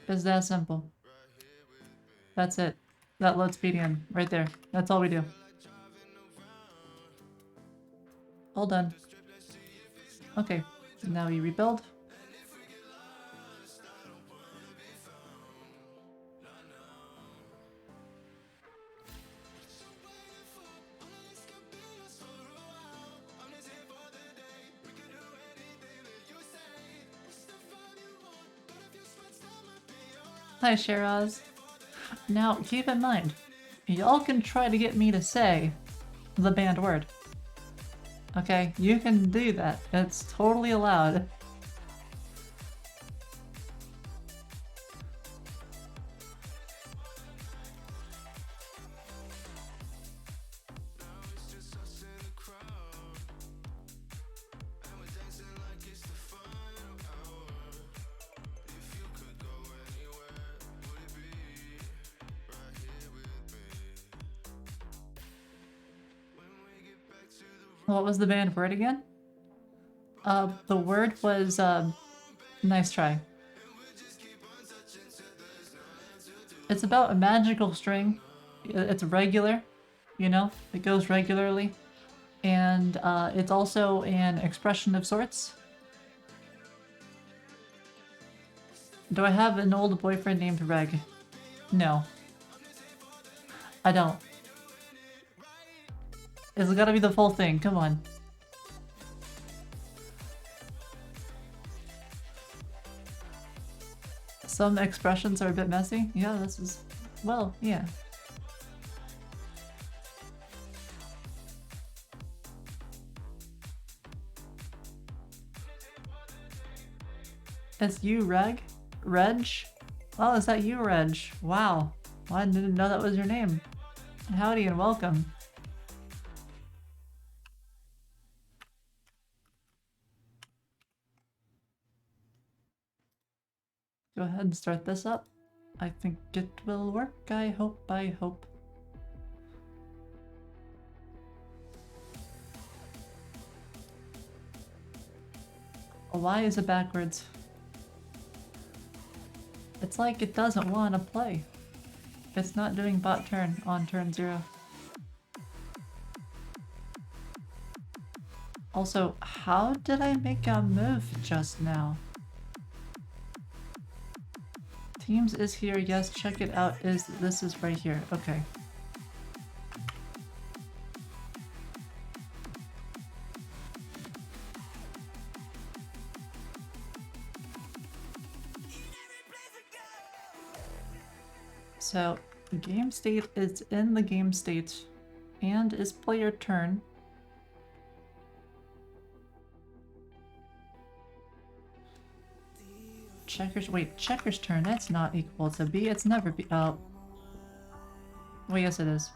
It's that simple. That's it. That loads PDN right there. That's all we do. All done. Okay, now we rebuild. Hi, Shiraz. Now, keep in mind, y'all can try to get me to say the banned word. Okay, you can do that. It's totally allowed. What was the banned word again? The word was, nice try. It's about a magical string. It's regular, you know? It goes regularly. And, it's also an expression of sorts. Do I have an old boyfriend named Reg? No. I don't. It's gotta be the full thing, come on. Some expressions are a bit messy. Yeah, this is... well, yeah. It's you, Reg? Reg? Oh, is that you, Reg? Wow. Well, I didn't know that was your name. Howdy and welcome. Go ahead and start this up. I think it will work. I hope, I hope. Why is it backwards? It's like it doesn't want to play. It's not doing bot turn on turn 0. Also, how did I make a move just now? Teams is here, yes, check it out, this is right here, okay. So, game state is in the game state And is player turn. Checkers, wait, checkers turn, that's not equal to B, it's never B, oh. Well, yes it is.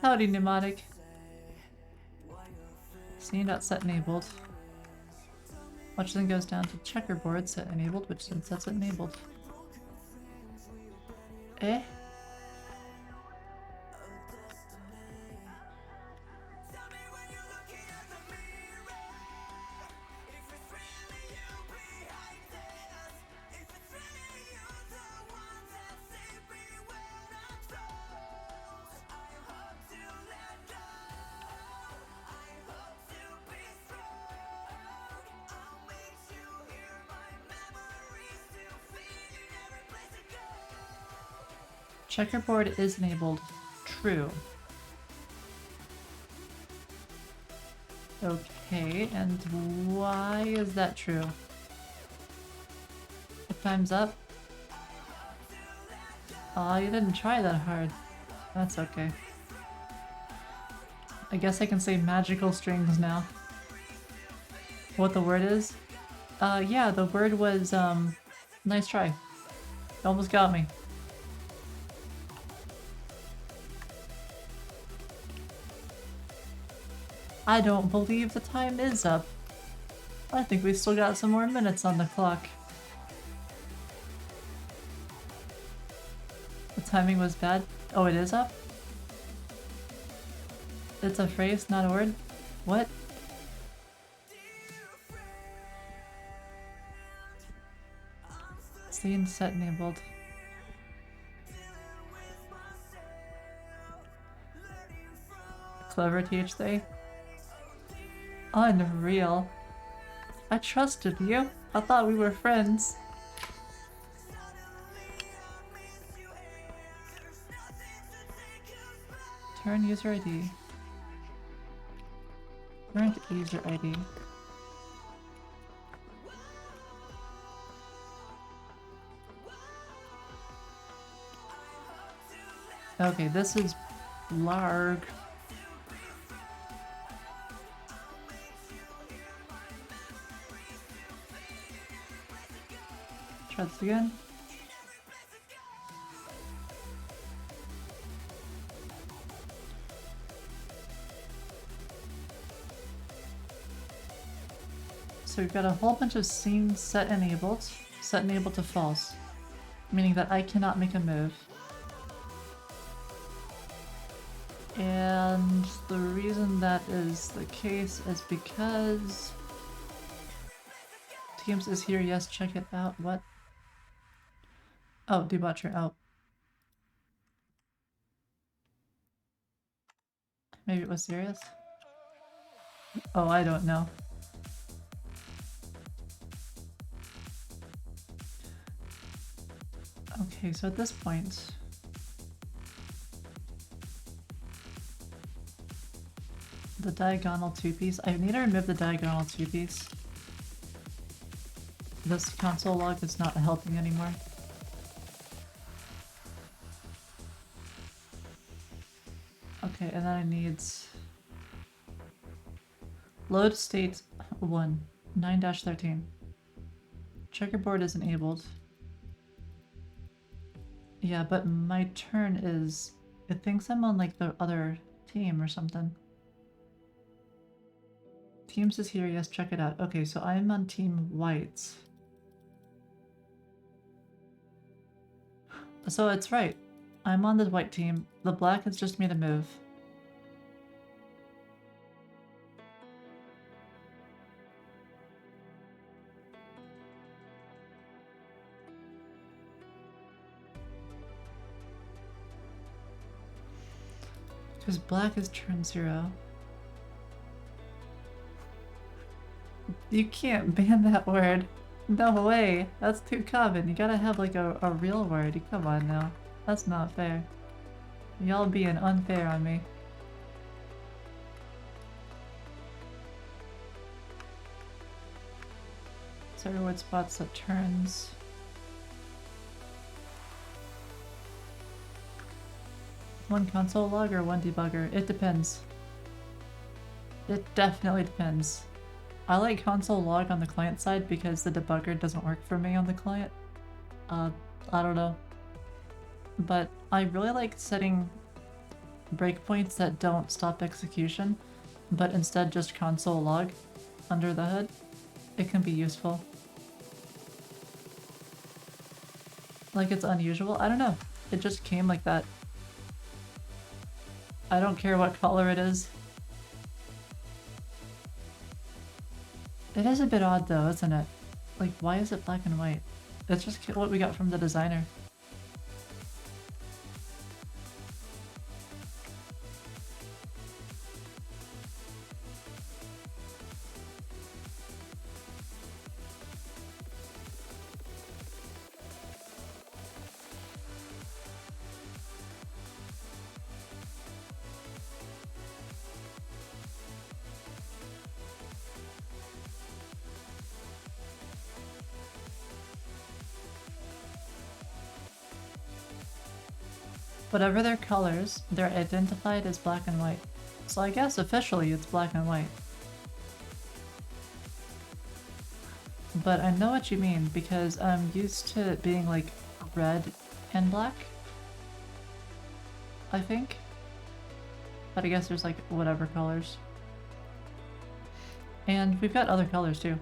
Howdy, pneumatic. Scene.set enabled. Which then goes down to checkerboard set enabled, which then sets it enabled. Eh? Checkerboard is enabled. True. Okay, and why is that true? If time's up? Aw, you didn't try that hard. That's okay. I guess I can say magical strings now. What the word is? Yeah, the word was, nice try. You almost got me. I don't believe the time is up. I think we still got some more minutes on the clock. The timing was bad. Oh, it is up? It's a phrase, not a word? What? Scene set enabled. Clever TH3. Unreal. I trusted you. I thought we were friends. Turn user ID. Current user ID. Okay, this is larg. Try this again. So we've got a whole bunch of scenes set enabled to false, meaning that I cannot make a move. And the reason that is the case is because Teams is here, yes, check it out. What? Oh, debaucher, oh. Maybe it was serious? Oh, I don't know. Okay, so at this point... the diagonal two-piece. I need to remove the diagonal two-piece. This console log is not helping anymore. Okay, and then I need load state 1, 9-13. Checkerboard is enabled. Yeah, but my turn is... it thinks I'm on like the other team or something. Teams is here, yes, check it out. Okay, so I'm on team white. So it's right. I'm on the white team. The black has just made a move. Because black is turn 0. You can't ban that word. No way. That's too common. You gotta have like a real word. Come on now. That's not fair. Y'all being unfair on me. So reward spots that turns. One console log or one debugger? It depends. It definitely depends. I like console log on the client side because the debugger doesn't work for me on the client. I don't know. But I really like setting breakpoints that don't stop execution, but instead just console log under the hood. It can be useful. Like, it's unusual. I don't know. It just came like that. I don't care what color it is. It is a bit odd though, isn't it? Like, why is it black and white? It's just what we got from the designer. Whatever their colors, they're identified as black and white. So I guess officially it's black and white. But I know what you mean because I'm used to it being like red and black, I think. But I guess there's like whatever colors. And we've got other colors too.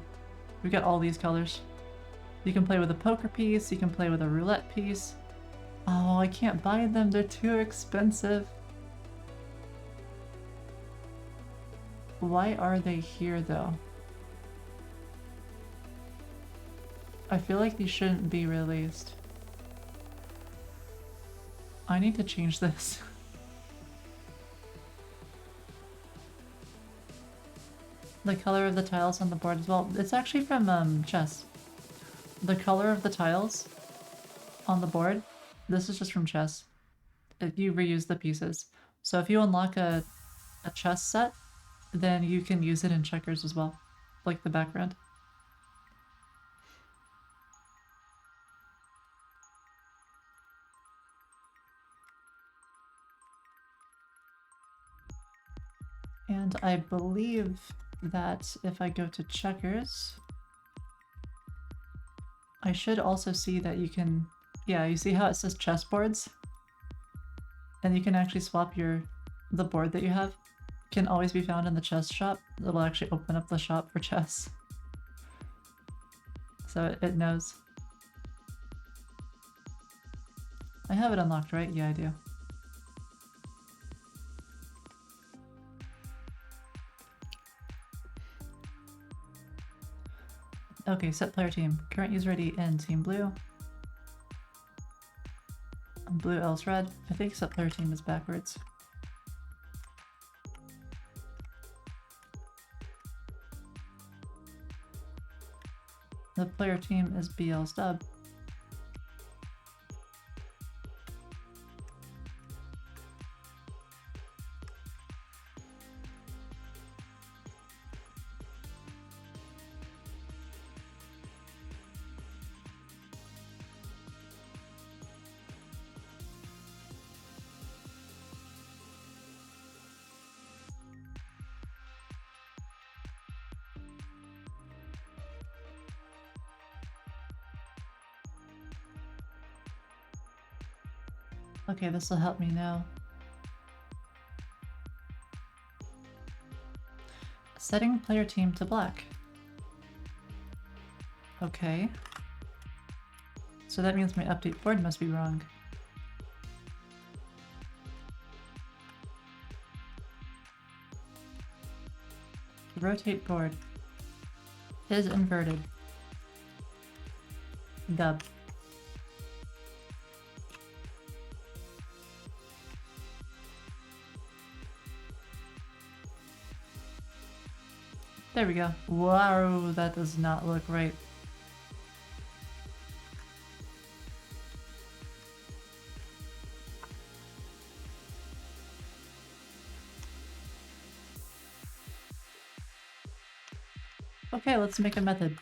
We've got all these colors. You can play with a poker piece, you can play with a roulette piece. Oh, I can't buy them, they're too expensive. Why are they here though? I feel like these shouldn't be released. I need to change this. The color of the tiles on the board as well. It's actually from chess. The color of the tiles on the board, this is just from chess. You reuse the pieces. So if you unlock a chess set, then you can use it in checkers as well, like the background. And I believe that if I go to checkers, I should also see that you can, yeah, you see how it says chessboards? And you can actually swap the board that you have. Can always be found in the chess shop. It will actually open up the shop for chess. So it knows. I have it unlocked, right? Yeah, I do. Okay, set player team. Current user ID in team blue. Blue else red. I think set player team is backwards. The player team is BL's dub. Okay, this will help me now. Setting player team to black. Okay. So that means my update board must be wrong. Rotate board is inverted. Dub. There we go. Wow, that does not look right. Okay, let's make a method.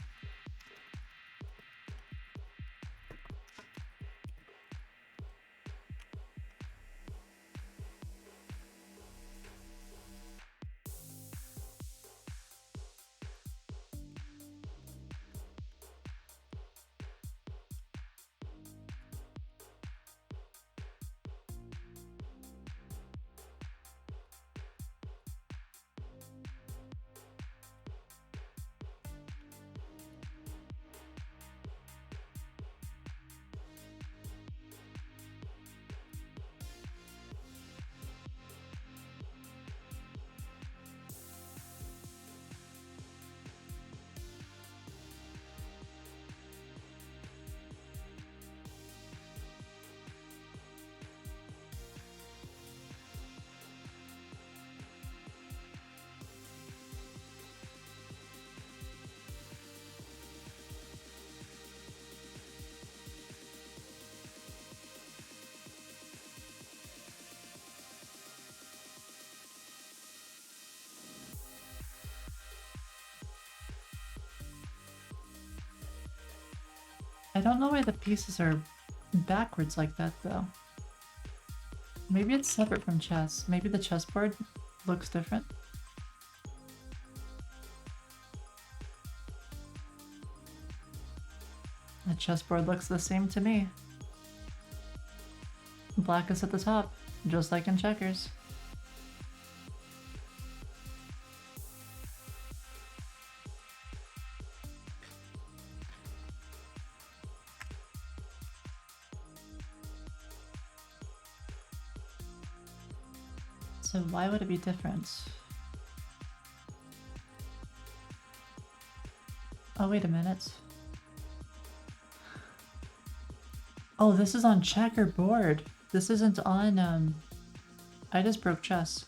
I don't know why the pieces are backwards like that though. Maybe it's separate from chess. Maybe the chessboard looks different. The chessboard looks the same to me. Black is at the top, just like in checkers. So why would it be different? Oh, wait a minute. Oh, this is on checkerboard. This isn't on, I just broke chess.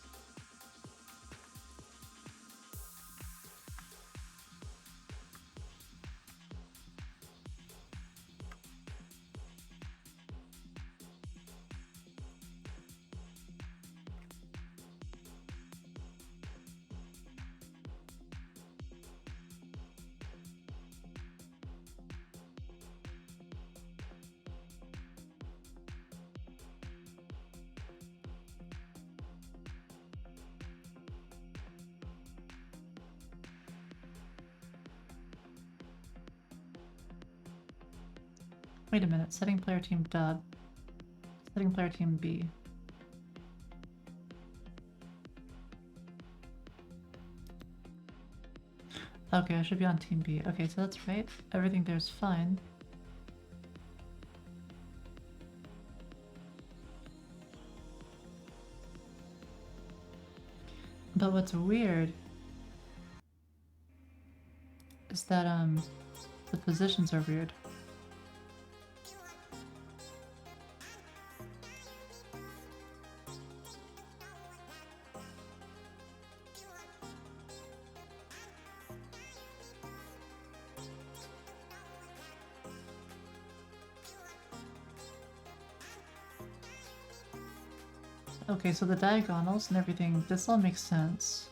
Wait a minute, setting player team dub. Setting player team B. Okay, I should be on team B. Okay, so that's right. Everything there's fine. But what's weird is that the positions are weird. Okay, so the diagonals and everything, this all makes sense.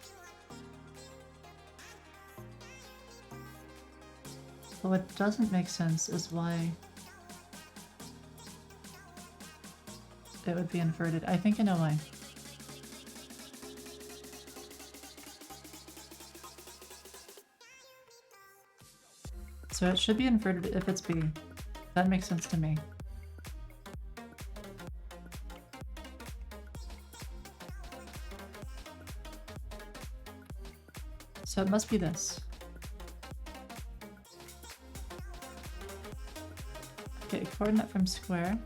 But what doesn't make sense is why it would be inverted. I think I know why. So it should be inverted if it's B. That makes sense to me. So it must be this. Okay, coordinate from square.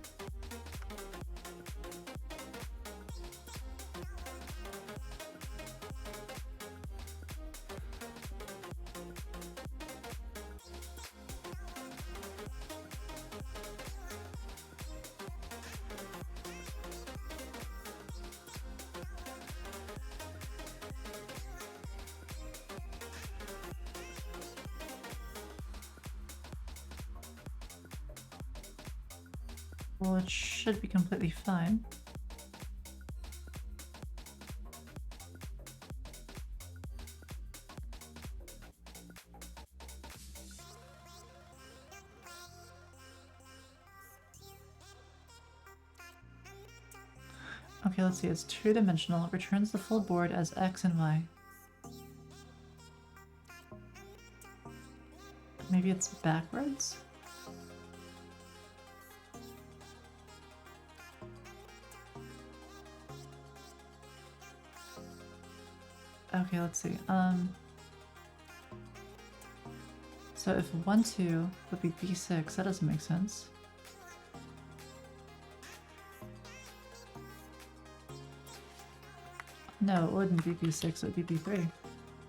Well, it should be completely fine. Okay, let's see. It's two-dimensional. It returns the full board as X and Y. Maybe it's backwards? Okay, let's see. So if 1, 2 would be B6, that doesn't make sense. No, it wouldn't be B6, it would be B3.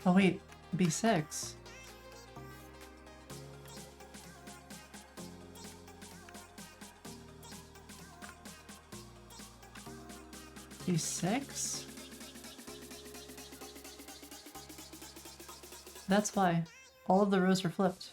Oh wait, B6. B6? That's why. All of the rows are flipped.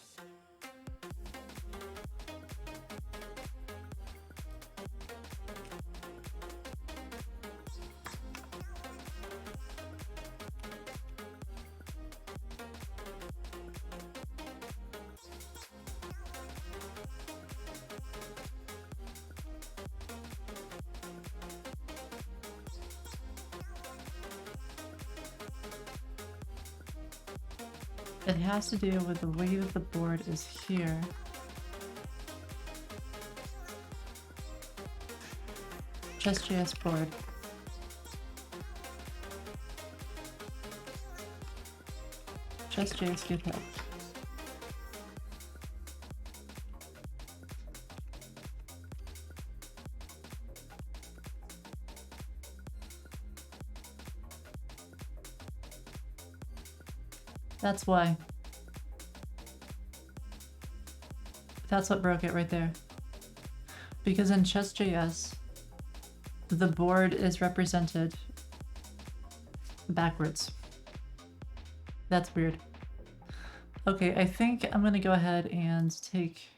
It has to do with the way that the board is here. Chess.js board. Chess.js GitHub. That's why. That's what broke it right there. Because in Chess.js, the board is represented backwards. That's weird. Okay, I think I'm gonna go ahead and take...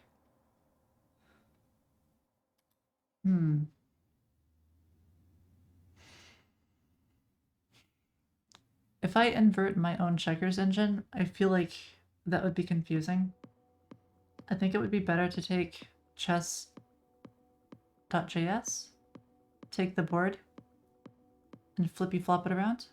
If I invert my own checkers engine, I feel like that would be confusing. I think it would be better to take chess.js, take the board, and flippy flop it around.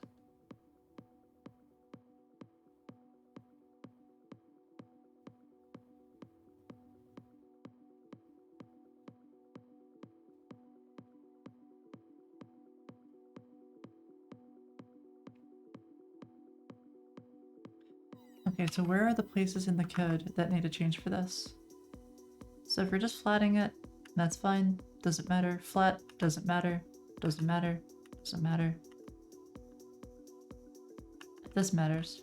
Okay, so where are the places in the code that need a change for this? So if we're just flatting it, that's fine. Doesn't matter. Flat, doesn't matter. Doesn't matter. Doesn't matter. This matters.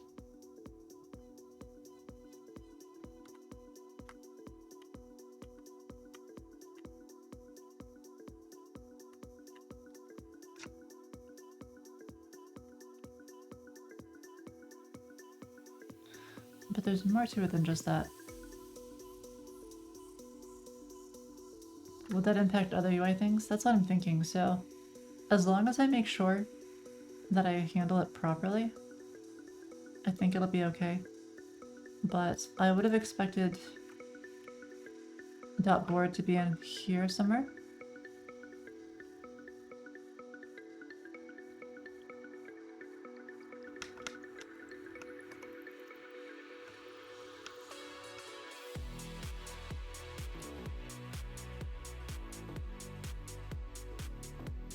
But there's more to it than just that. Would that impact other UI things? That's what I'm thinking, so as long as I make sure that I handle it properly, I think it'll be okay. But I would have expected .board to be in here somewhere.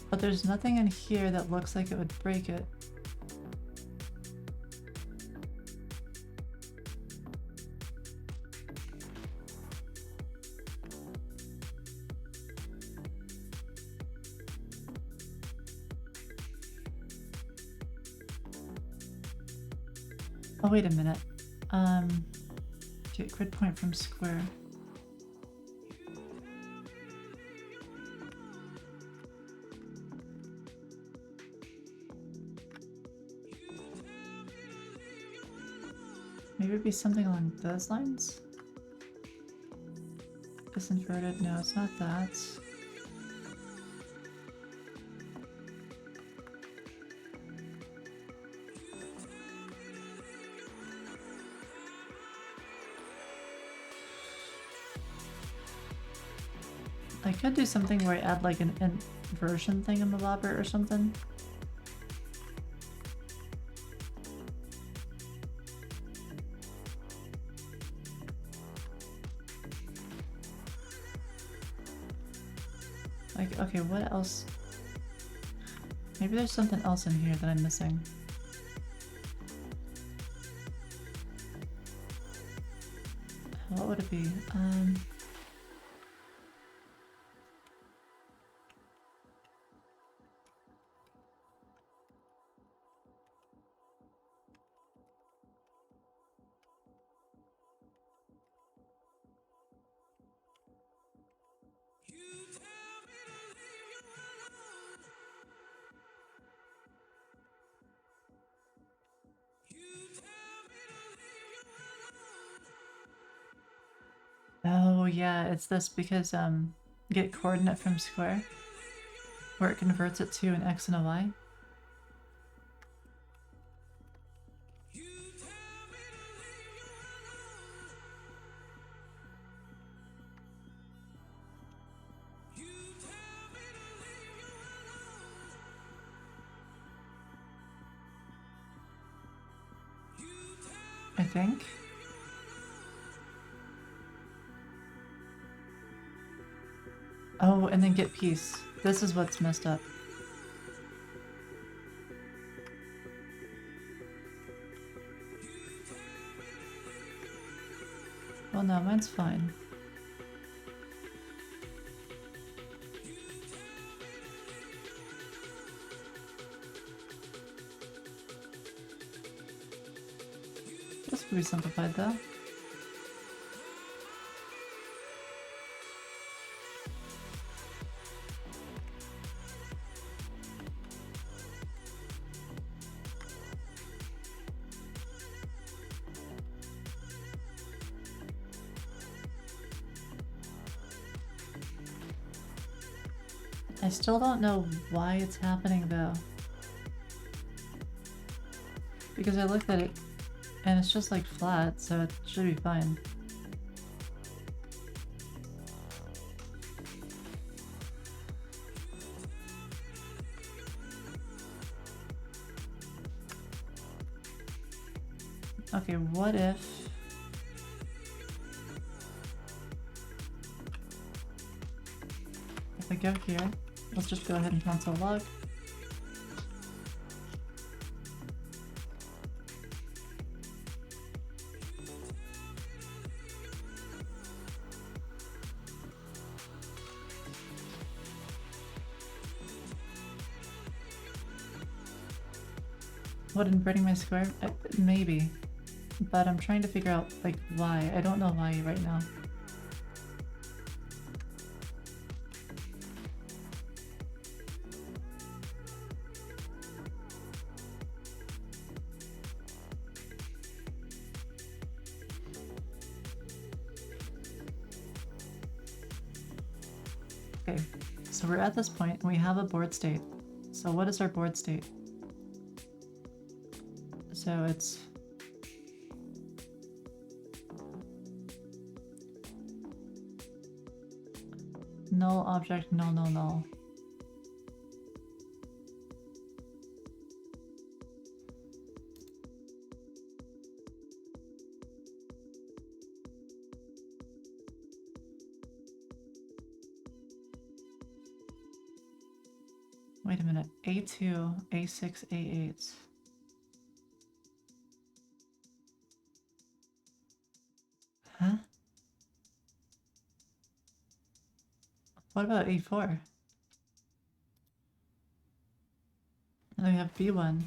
But there's nothing in here that looks like it would break it. Oh, wait a minute. Get grid point from square. Maybe it'd be something along those lines? This inverted? No, it's not that. I could do something where I add like an inversion thingamabobber or something. Like, okay, what else? Maybe there's something else in here that I'm missing. What would it be? Oh yeah, it's this because get coordinate from square, where it converts it to an x and a y. I think. Oh, and then get peace. This is what's messed up. Well, no, mine's fine. This could be simplified though. I still don't know why it's happening though. Because I looked at it and it's just like flat, so it should be fine. Okay, what if... If I go here, let's just go ahead and console log. What, inverting my square? Maybe. But I'm trying to figure out, like, why. I don't know why right now. Okay, so we're at this point and we have a board state. So what is our board state? So it's null object null null null. Wait a minute. A2, A6, A8. Huh? What about A4? And then we have B1.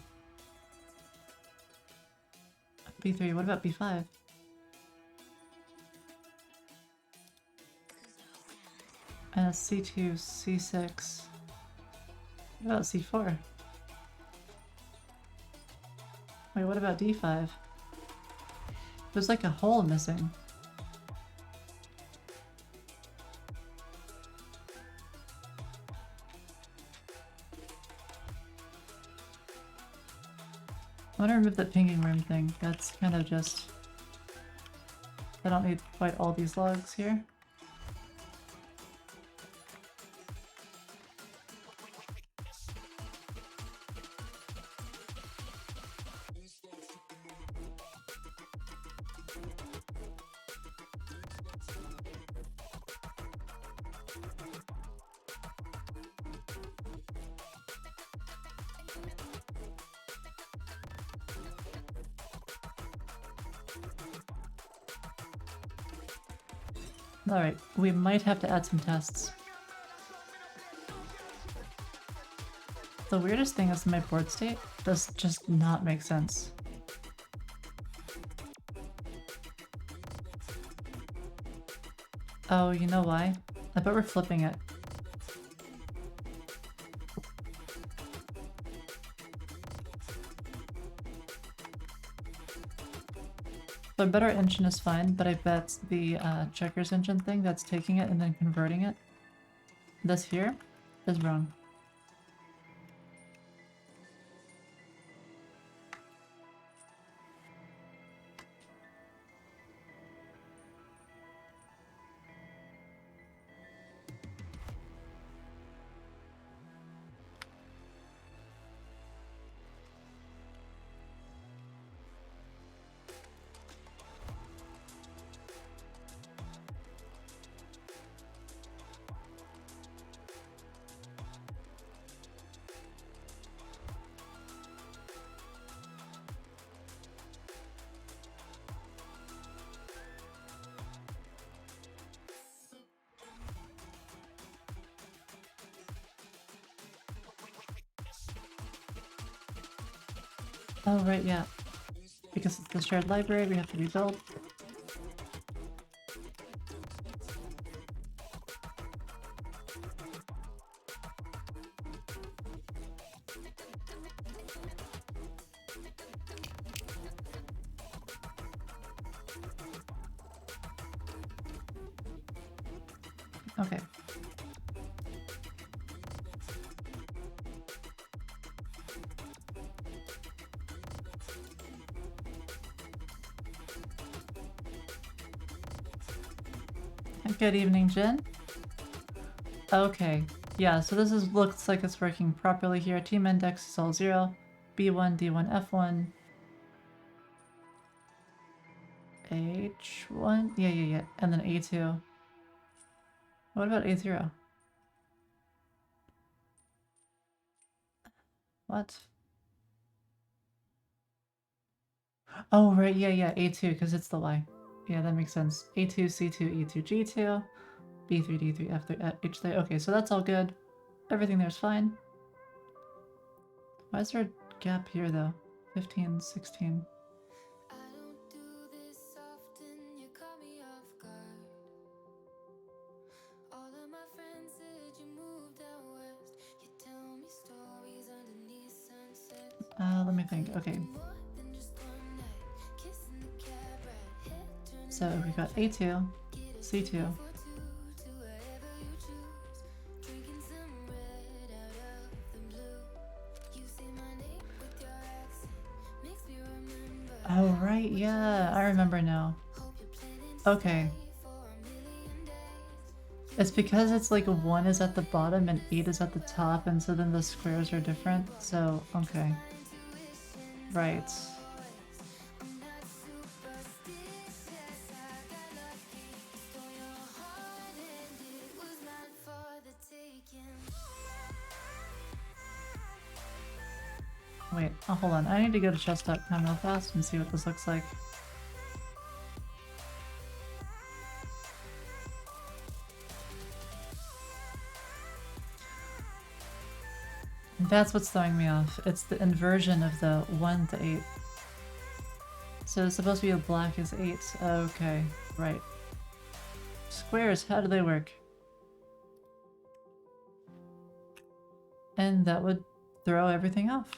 B3, what about B5? And C2, C6. What about C4? Wait, what about D5? There's like a hole missing. I want to remove that pinging room thing. That's kind of just... I don't need quite all these logs here. Alright, we might have to add some tests. The weirdest thing is my board state does just not make sense. Oh, you know why? I bet we're flipping it. The better engine is fine, but I bet the checkers engine thing that's taking it and then converting it, this here, is wrong. Oh, right, yeah. Because it's the shared library, we have to rebuild. Okay. Good evening, Jen. Okay. Yeah, so this is looks like it's working properly here. Team index is all 0. B1, D1, F1. H1? Yeah. And then A2. What about A0? What? Oh, right, yeah, A2, because it's the Y. Yeah, that makes sense. A2, C2, E2, G2, B3, D3, F3, H3. Okay, so that's all good. Everything there's fine. Why is there a gap here, though? 15, 16. I don't do this often, you caught me off guard. All of my friends said you moved out west. You tell me stories underneath sunsets. Let me think. Okay, More than just one night, kissing the cab ride, head turning so we got A2, C2. for two to wherever you choose. Drinking some red out of the blue. You say my name with your accent, makes me remember. Oh, right, yeah, I remember now. Hope you're planning to Okay. stay for a million days. It's because it's like 1 is at the bottom and 8 is at the top, and so then the squares are different. So, okay. Right. I'm not superstitious, I got lucky. Stole your heart and it was not for the taking. Wait, oh, hold on. I need to go to chess.com real fast and see what this looks like. That's what's throwing me off. It's the inversion of the 1 to 8. So it's supposed to be a black is 8. Okay, right. Squares, how do they work? And that would throw everything off.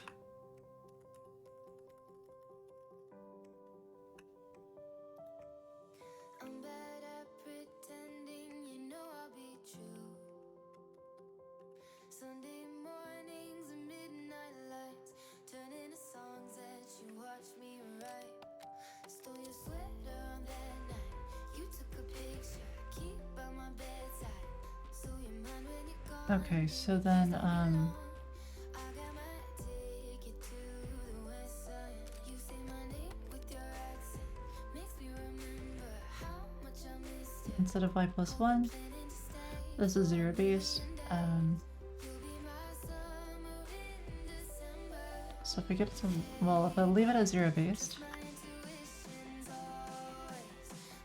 I'm bad at pretending, you know I'll be true. Sunday mornings and midnight lights, turning to songs that you watch me write. Stole your sweater on that night, you took a picture, keep by my bedside. So you mind when you're gone. Okay, so then, I got my ticket to the west side. You say my name with your accent, makes me remember how much I missed you. instead of y plus 1, Planning to stay, this is 0 base. you'll be my summer in December. So if I get it to, well, if I leave it as 0 based, My intuition's always,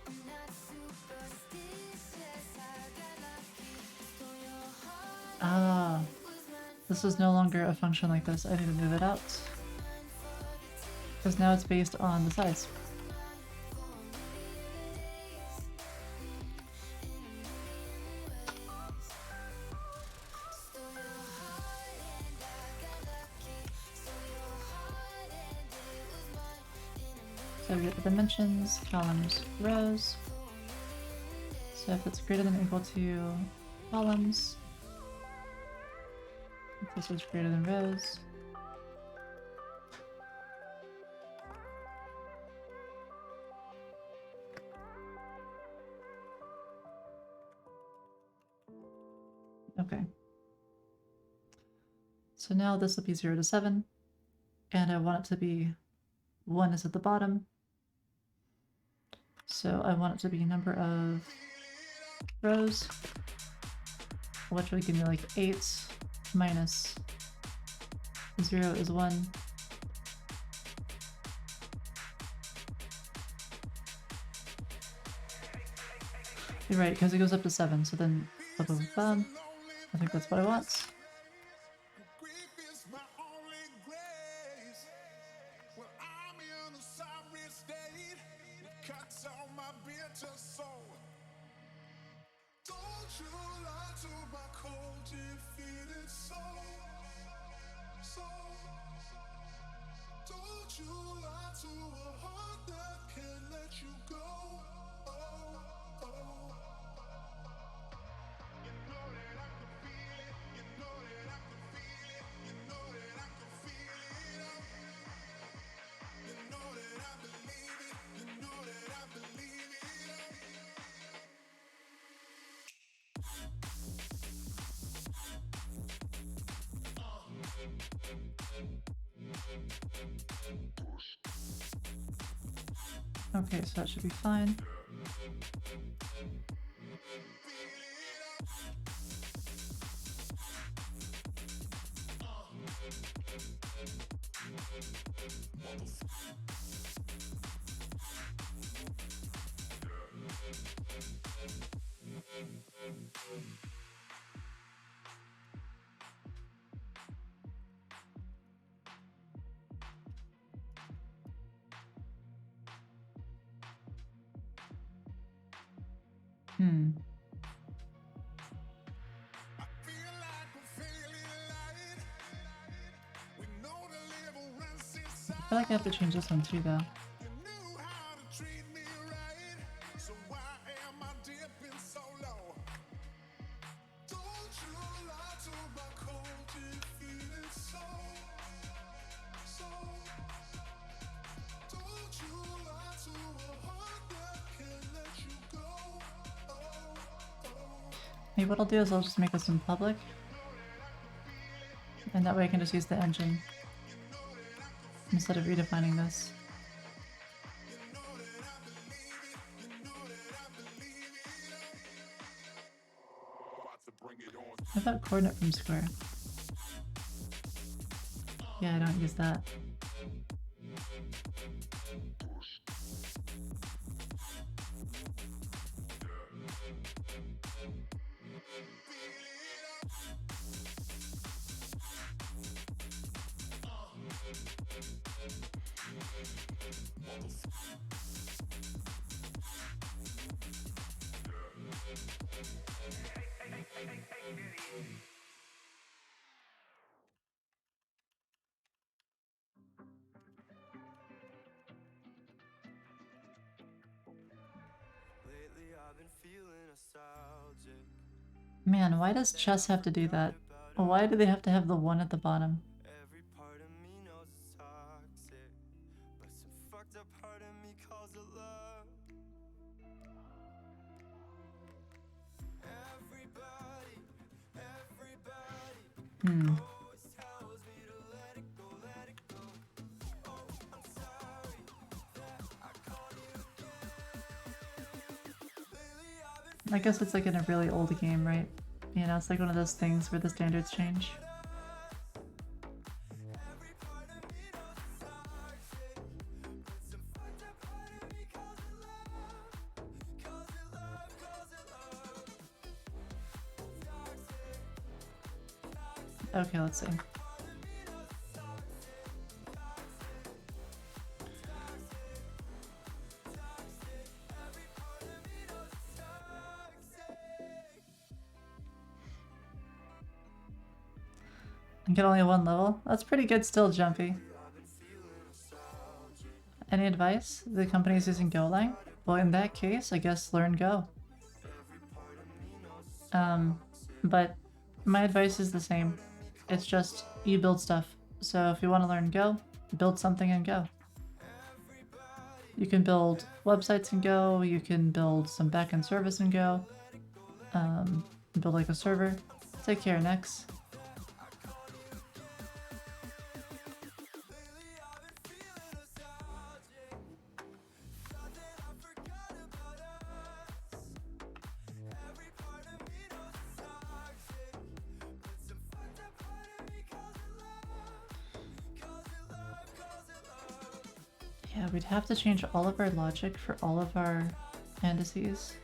I'm not superstitious, I got lucky. Stole your heart, ah, was mine this is no longer a function like this. I need to move it out. Because now it's based on the size. for a million days. In a million ways. Stole your heart and I got lucky. Stole your heart and it was mine. In a million So we get the dimensions, columns, rows. So if it's greater than or equal to columns, if this was greater than rows, okay. So now this will be 0 to 7, and I want it to be 1 is at the bottom. So I want it to be number of rows, which would give me like 8 minus 0 is 1. You're right, because it goes up to 7, so then blah, blah, blah, blah. I think that's what I want. Okay, so that should be fine. I feel like I have to change this one too, though. Maybe what I'll do is I'll just make this in public. And that way I can just use the engine instead of redefining this. What about coordinate from square? Yeah, I don't use that. Man, why does chess have to do that? Why do they have to have the one at the bottom? Every part of me knows it's toxic, but some fucked up part of me calls it love. Everybody always tells me to let it go, let it go. Oh, I'm sorry that I called you again. Lately I've been I guess it's like in a really old game, right? You know, it's like one of those things where the standards change. every part of me knows it's toxic, but some fucked up part of me calls it love. Calls it love, calls it love. Toxic. Okay, let's see. I get only one level? That's pretty good still, Jumpy. Any advice? The company's using Golang? Well, in that case, I guess learn Go. But my advice is the same. It's just, you build stuff. So if you want to learn Go, build something in Go. You can build websites in Go, you can build some backend service in Go, build like a server. Take care, next. Yeah, we'd have to change all of our logic for all of our indices.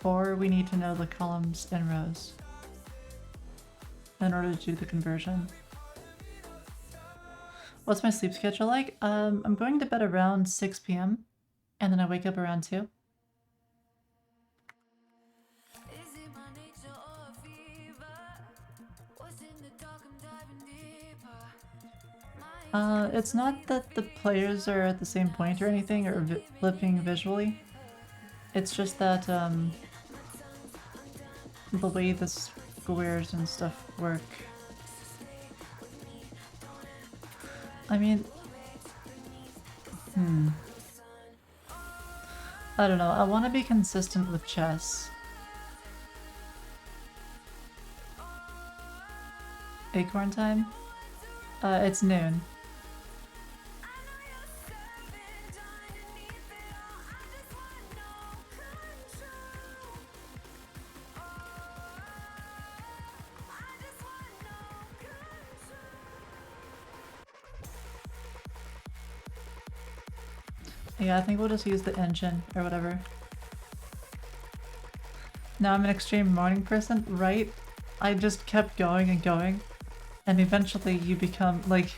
Or we need to know the columns and rows in order to do the conversion. What's my sleep schedule like? I'm going to bed around 6 p.m. and then I wake up around 2. It's not that the players are at the same point or anything, or flipping visually. It's just that, the way the squares and stuff work. I mean, I don't know, I want to be consistent with chess. Acorn time? It's noon. Yeah, I think we'll just use the engine or whatever. Now I'm an extreme morning person, right? I just kept going and going, and eventually you become, like,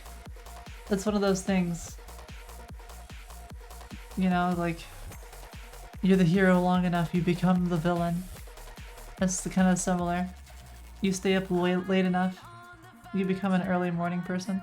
it's one of those things, you know, like, you're the hero long enough, you become the villain. That's kind of similar. You stay up late enough, you become an early morning person.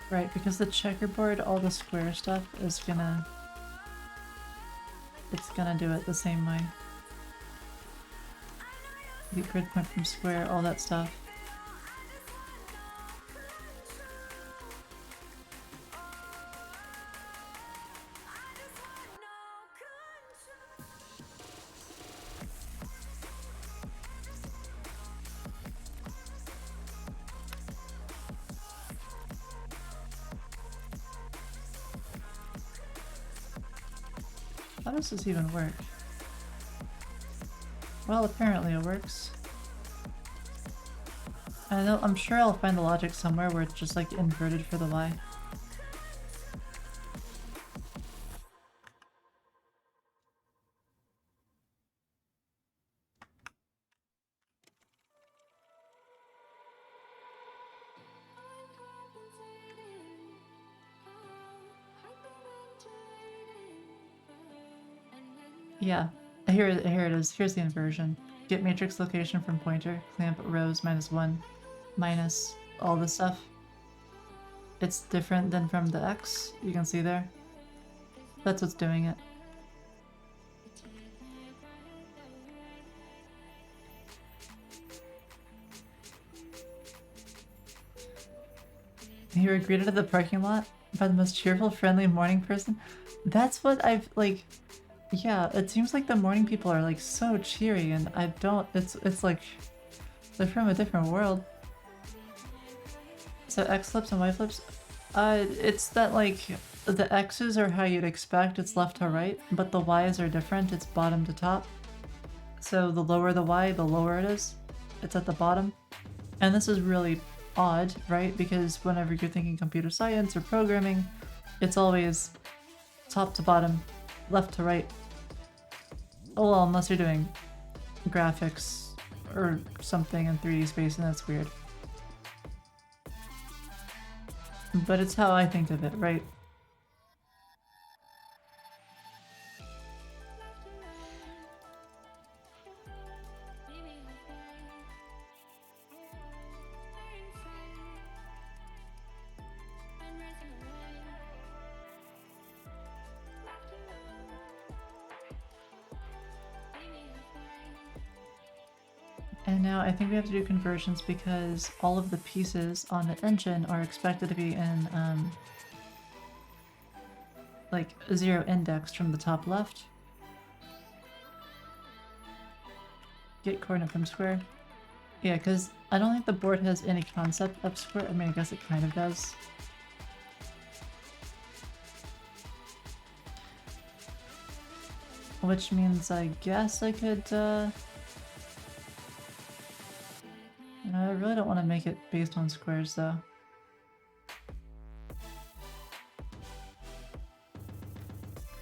Right, because the checkerboard, all the square stuff is gonna... It's gonna do it the same way. Get grid point from square, all that stuff. How does this even work? Well, apparently it works. I know, I'm sure I'll find the logic somewhere where it's just like inverted for the Y. Yeah, here it is. Here's the inversion. Get matrix location from pointer, clamp rows -1, minus all this stuff. It's different than from the X, you can see there. That's what's doing it. You were greeted at the parking lot by the most cheerful, friendly morning person? That's what I've, like... Yeah, it seems like the morning people are like so cheery, and I don't... It's like... They're from a different world. So X flips and Y flips? It's that like... The X's are how you'd expect, it's left to right, but the Y's are different, it's bottom to top. So the lower the Y, the lower it is. It's at the bottom. And this is really odd, right? Because whenever you're thinking computer science or programming, it's always top to bottom, left to right. Oh well, unless you're doing graphics or something in 3D space, and that's weird. But it's how I think of it, right? And now I think we have to do conversions because all of the pieces on the engine are expected to be in, like, 0 indexed from the top left. Get coordinate from square. Yeah, because I don't think the board has any concept of square. I mean, I guess it kind of does. Which means I guess I could, I really don't want to make it based on squares, though.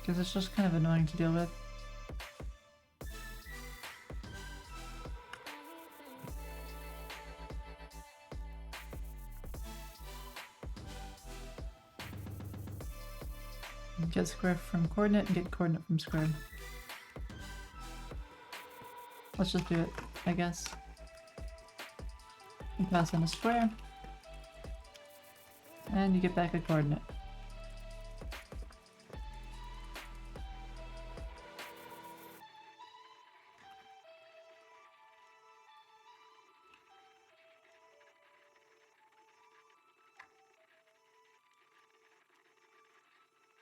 because it's just kind of annoying to deal with. Get square from coordinate and get coordinate from square. Let's just do it, I guess. You pass in a square, and you get back a coordinate.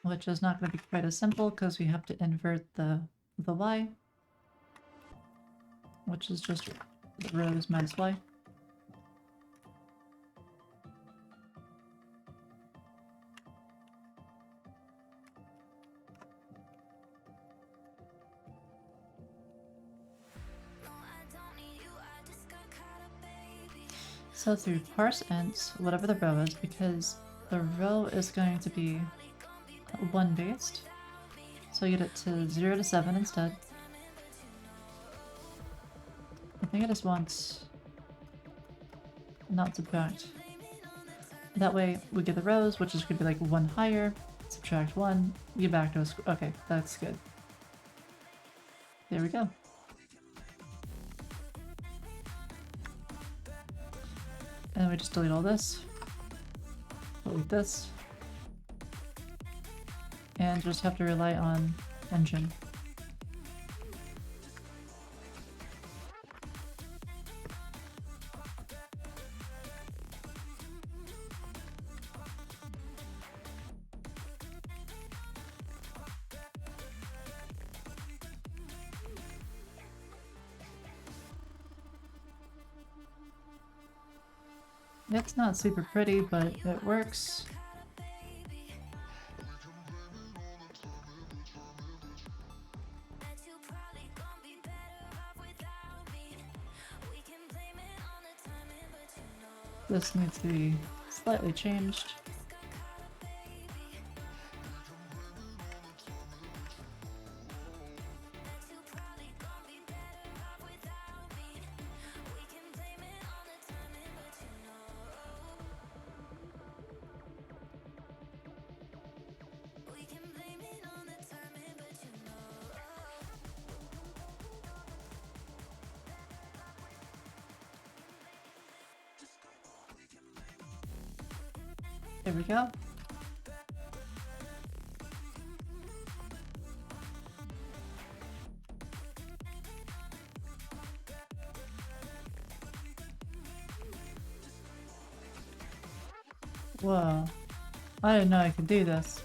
Which is not going to be quite as simple because we have to invert the y, which is just the rows minus y. So through parse ints, whatever the row is, because the row is going to be 1 based, so you get it to 0 to 7 instead. I think I just want not subtract. That way we get the rows, which is going to be like 1 higher, subtract 1, get back to a square. Okay, that's good. There we go. And we just delete all this, delete this, and just have to rely on engine. It's not super pretty, but it works. This needs to be slightly changed. There we go. Whoa. I didn't know I could do this.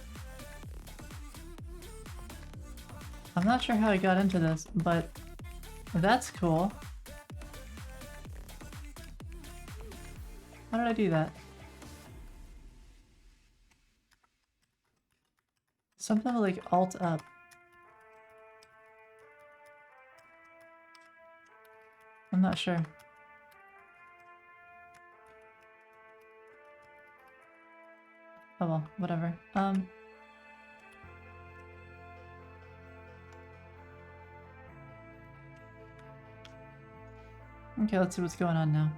I'm not sure how I got into this, but that's cool. How did I do that? Something like alt up. I'm not sure. Oh well, whatever. Okay, let's see what's going on now.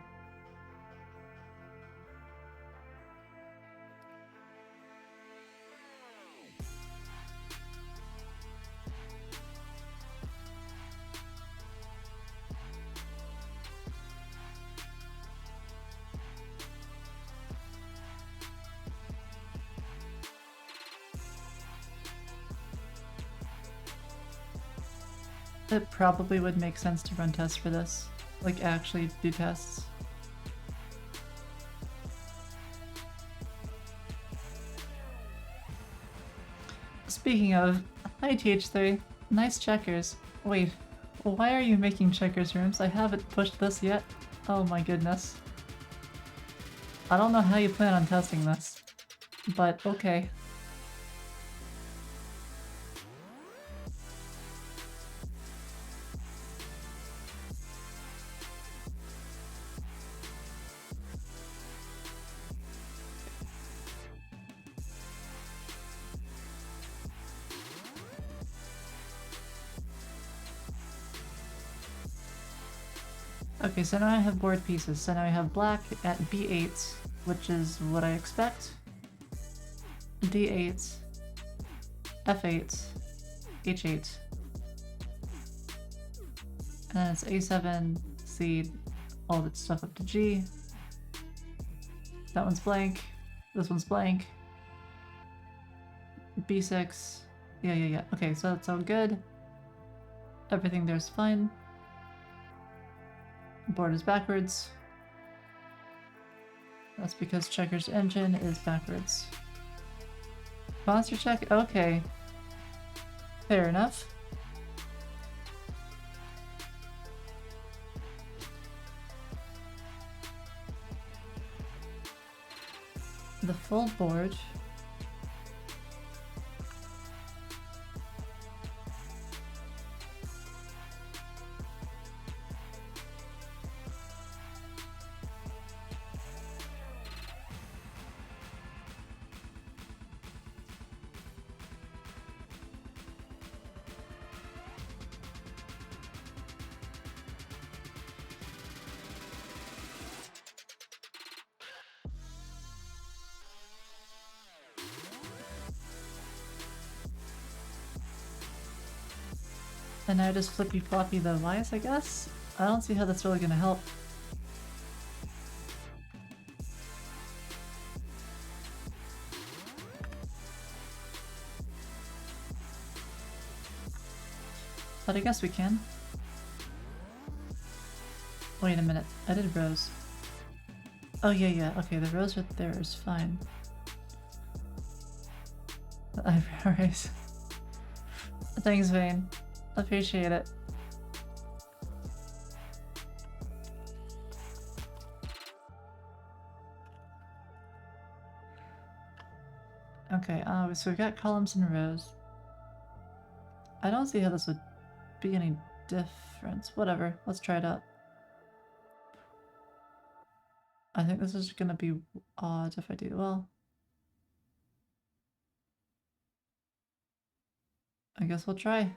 It probably would make sense to run tests for this. Like, actually do tests. Speaking of, hi TH3, nice checkers. Wait, why are you making checkers rooms? I haven't pushed this yet. Oh my goodness. I don't know how you plan on testing this, but okay. Okay, so now I have board pieces. So now I have black at B8, which is what I expect. D8, F8, H8. And then it's A7, C, all that stuff up to G. That one's blank. This one's blank. B6. Yeah. Okay, so that's all good. Everything there's fine. Board is backwards. That's because checker's engine is backwards. Monster check? Okay. Fair enough. The full board. And now just flippy floppy the Ys, I guess? I don't see how that's really gonna help. But I guess we can. Wait a minute, I did rose. Oh yeah, okay, the rose right there is fine. The eyebrow raise. Thanks, Vane. Appreciate it. Okay, so we've got columns and rows. I don't see how this would be any difference. Whatever, let's try it out. I think this is gonna be odd if I do well. I guess we'll try.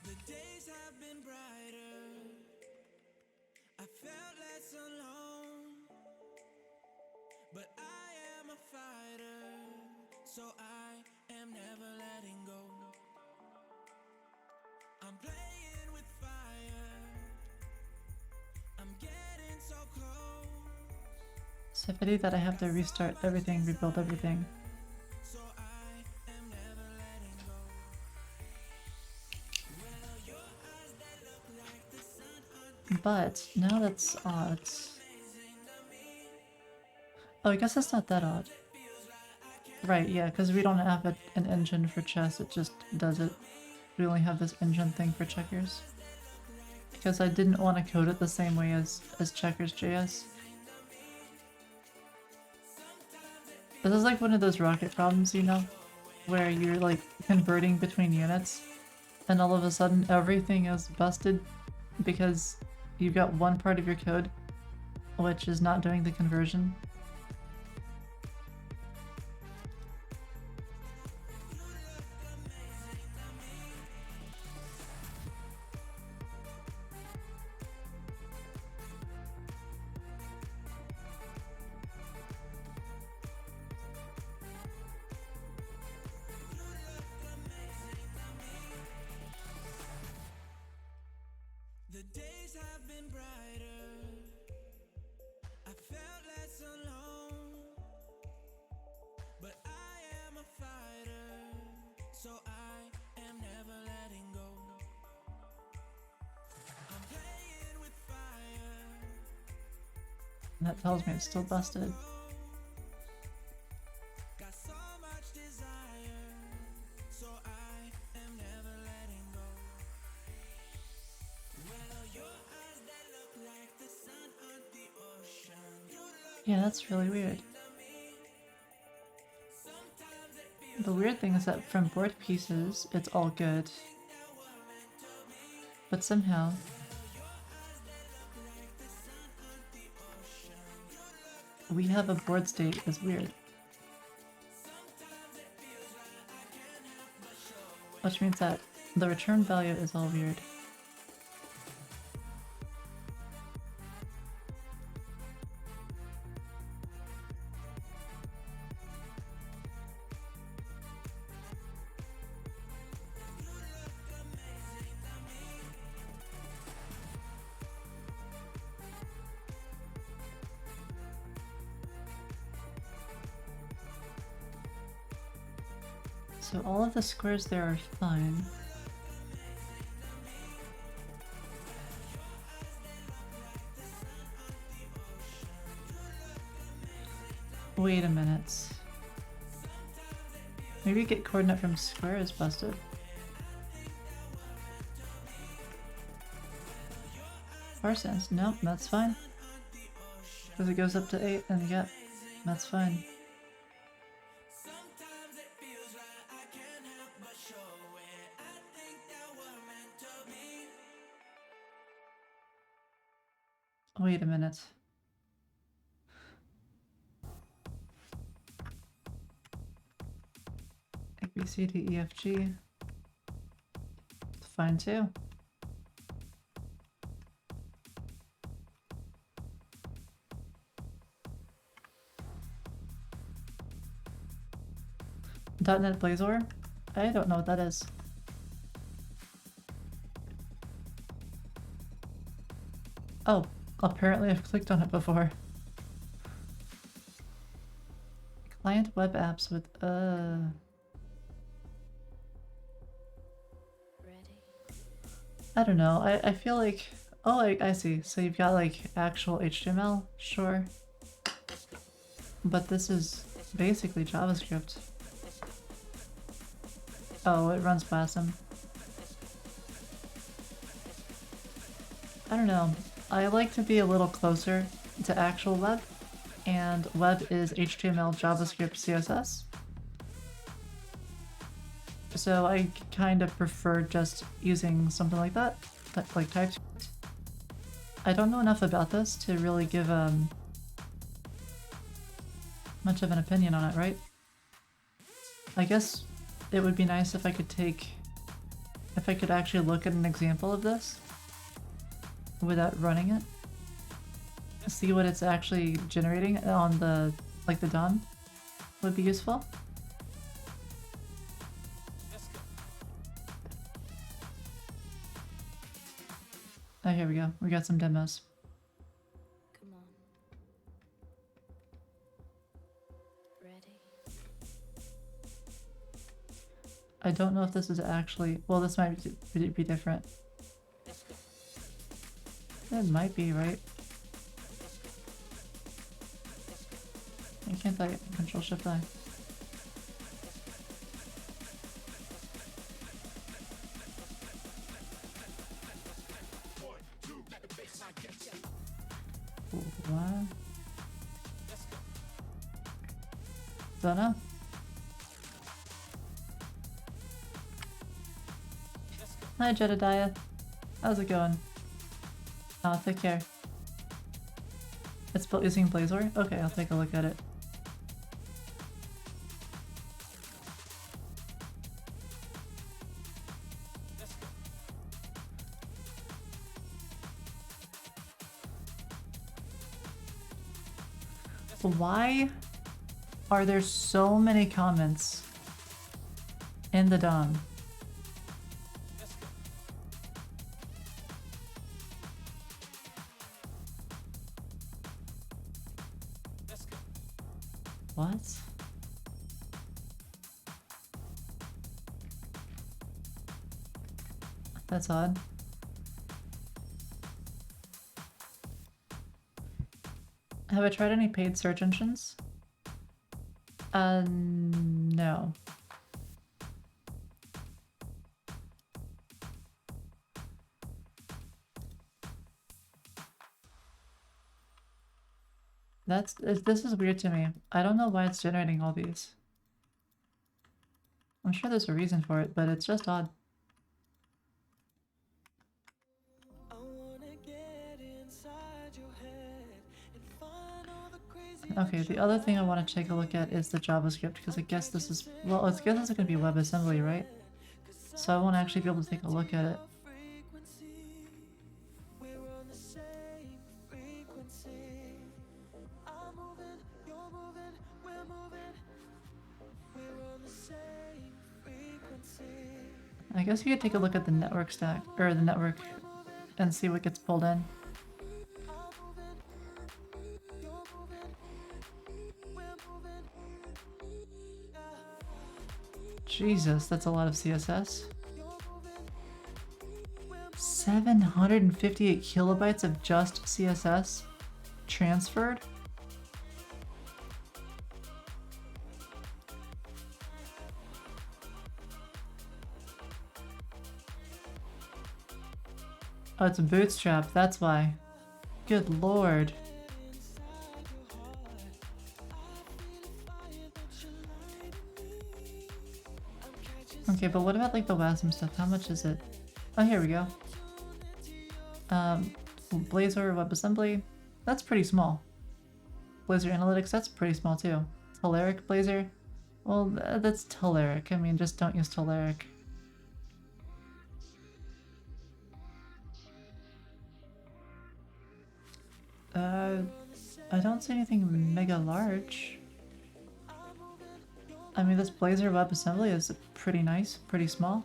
The days have been brighter. I felt less alone. But I am a fighter, so I am never letting go. I'm playing with fire. I'm getting so close. So if I do that, I have to restart everything, rebuild everything. So I am never letting go. Well, your eyes, they look like the sun on But now that's odd. Oh, I guess that's not that odd. Right, yeah, because we don't have an engine for chess, it just does it. We only have this engine thing for checkers. Because I didn't want to code it the same way as checkers JS. This is like one of those rocket problems, you know? Where you're like converting between units, and all of a sudden everything is busted because you've got one part of your code which is not doing the conversion. The days have been brighter. I felt less alone. But I am a fighter, so I am never letting go. I'm playing with fire. And that tells me it's still busted. Got so much desire, so I am never letting go. Well, your eyes, they look like the sun on the ocean. You look Yeah, that's really weird. The weird thing is that from board pieces, it's all good. But somehow... we have a board state is weird. which means that the return value is all weird. So all of the squares there are fine. Wait a minute. Maybe get coordinate from square is busted. Parsons, nope, that's fine. Because it goes up to 8 and yeah, that's fine. Wait a minute. A, B, C, D, E, F, G. It's fine too. .NET Blazor? I don't know what that is. Oh, apparently I've clicked on it before. Client web apps with I don't know. I feel like, oh, I see. So you've got like actual HTML, sure. But this is basically JavaScript. Oh, it runs BASM. I don't know. I like to be a little closer to actual web, and web is HTML, JavaScript, CSS. So I kind of prefer just using something like that, like TypeScript. I don't know enough about this to really give much of an opinion on it, right? I guess it would be nice if I could actually look at an example of this without running it. See what it's actually generating on the, like the DOM would be useful. Oh, here we go. We got some demos. Come on. Ready? I don't know if this is actually, well, this might be different. It might be, right? I can't I Control Shift I? What? Don't know. Hi Jedediah. How's it going? Oh, take care. It's built using Blazor? Okay, I'll take a look at it. Why are there so many comments in the DOM? What? That's odd. Have I tried any paid search engines? No. This is weird to me. I don't know why it's generating all these. I'm sure there's a reason for it, but it's just odd. I wanna get inside your head and find all the crazy Okay, the other thing I want to take a look at is the JavaScript, because I guess this is, well, I guess this is going to be WebAssembly, right? so I won't actually be able to take a look at it. frequency. We're on the same frequency. I'm moving, you're moving, we're moving. We're on the same frequency. I guess you could take a look at the network stack, or the network, and see what gets pulled in. I'm moving, you're moving, we're moving. Jesus, that's a lot of CSS. You're moving, 758 kilobytes of just CSS transferred? Oh, it's a bootstrap, that's why. Good lord. Okay, but what about like the WASM stuff? How much is it? Oh, here we go. Blazor WebAssembly, that's pretty small. Blazor Analytics, that's pretty small too. Telerik Blazor, well, that's Telerik. I mean, just don't use Telerik. I don't see anything mega large. I mean, this Blazor WebAssembly is pretty nice, pretty small.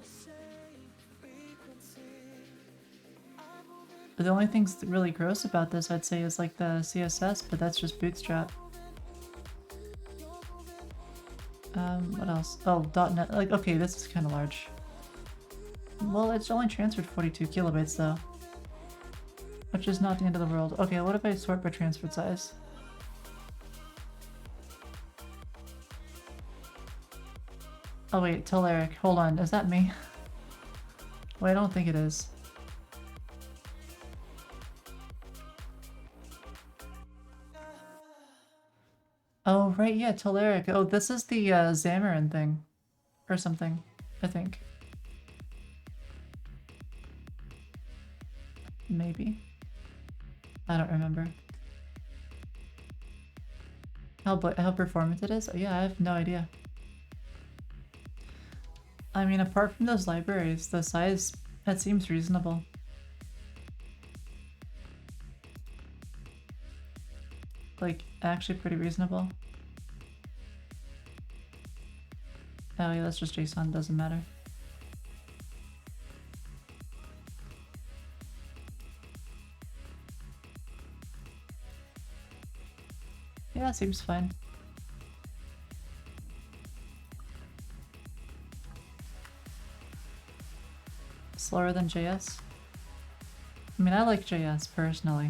But the only things really gross about this, I'd say, is like the CSS, but that's just Bootstrap. What else? Oh, .NET. Like, okay, this is kind of large. Well, it's only transferred 42 kilobytes though, which is not the end of the world. Okay, what if I sort by transferred size? Oh wait, Telerik. Hold on, is that me? Wait, I don't think it is. Oh, right, yeah, Telerik. Oh, this is the Xamarin thing. Or something, I think. Maybe. I don't remember. How performant it is? Oh, yeah, I have no idea. I mean, apart from those libraries, the size, that seems reasonable. Like, actually pretty reasonable. Oh yeah, that's just JSON, doesn't matter. Yeah, seems fine. Slower than JS? I mean, I like JS personally.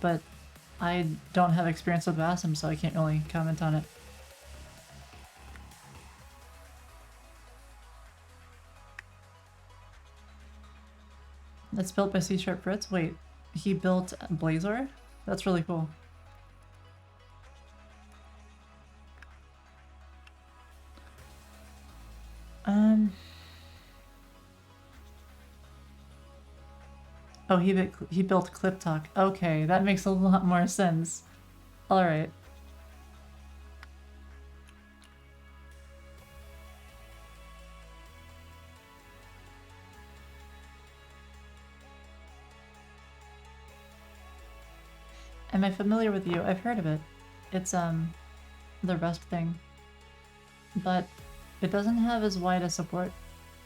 But I don't have experience with WASM, so I can't really comment on it. It's built by C# Fritz? Wait, he built Blazor? That's really cool. Oh, he built ClipTalk. Okay, that makes a lot more sense. Alright. Am I familiar with you? I've heard of it. It's, the Rust thing. But it doesn't have as wide a support.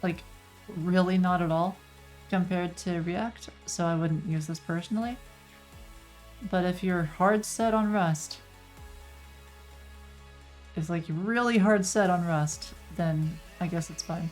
Like, really not at all compared to React, so I wouldn't use this personally. But if you're hard set on Rust, it's like really hard set on Rust, then I guess it's fine.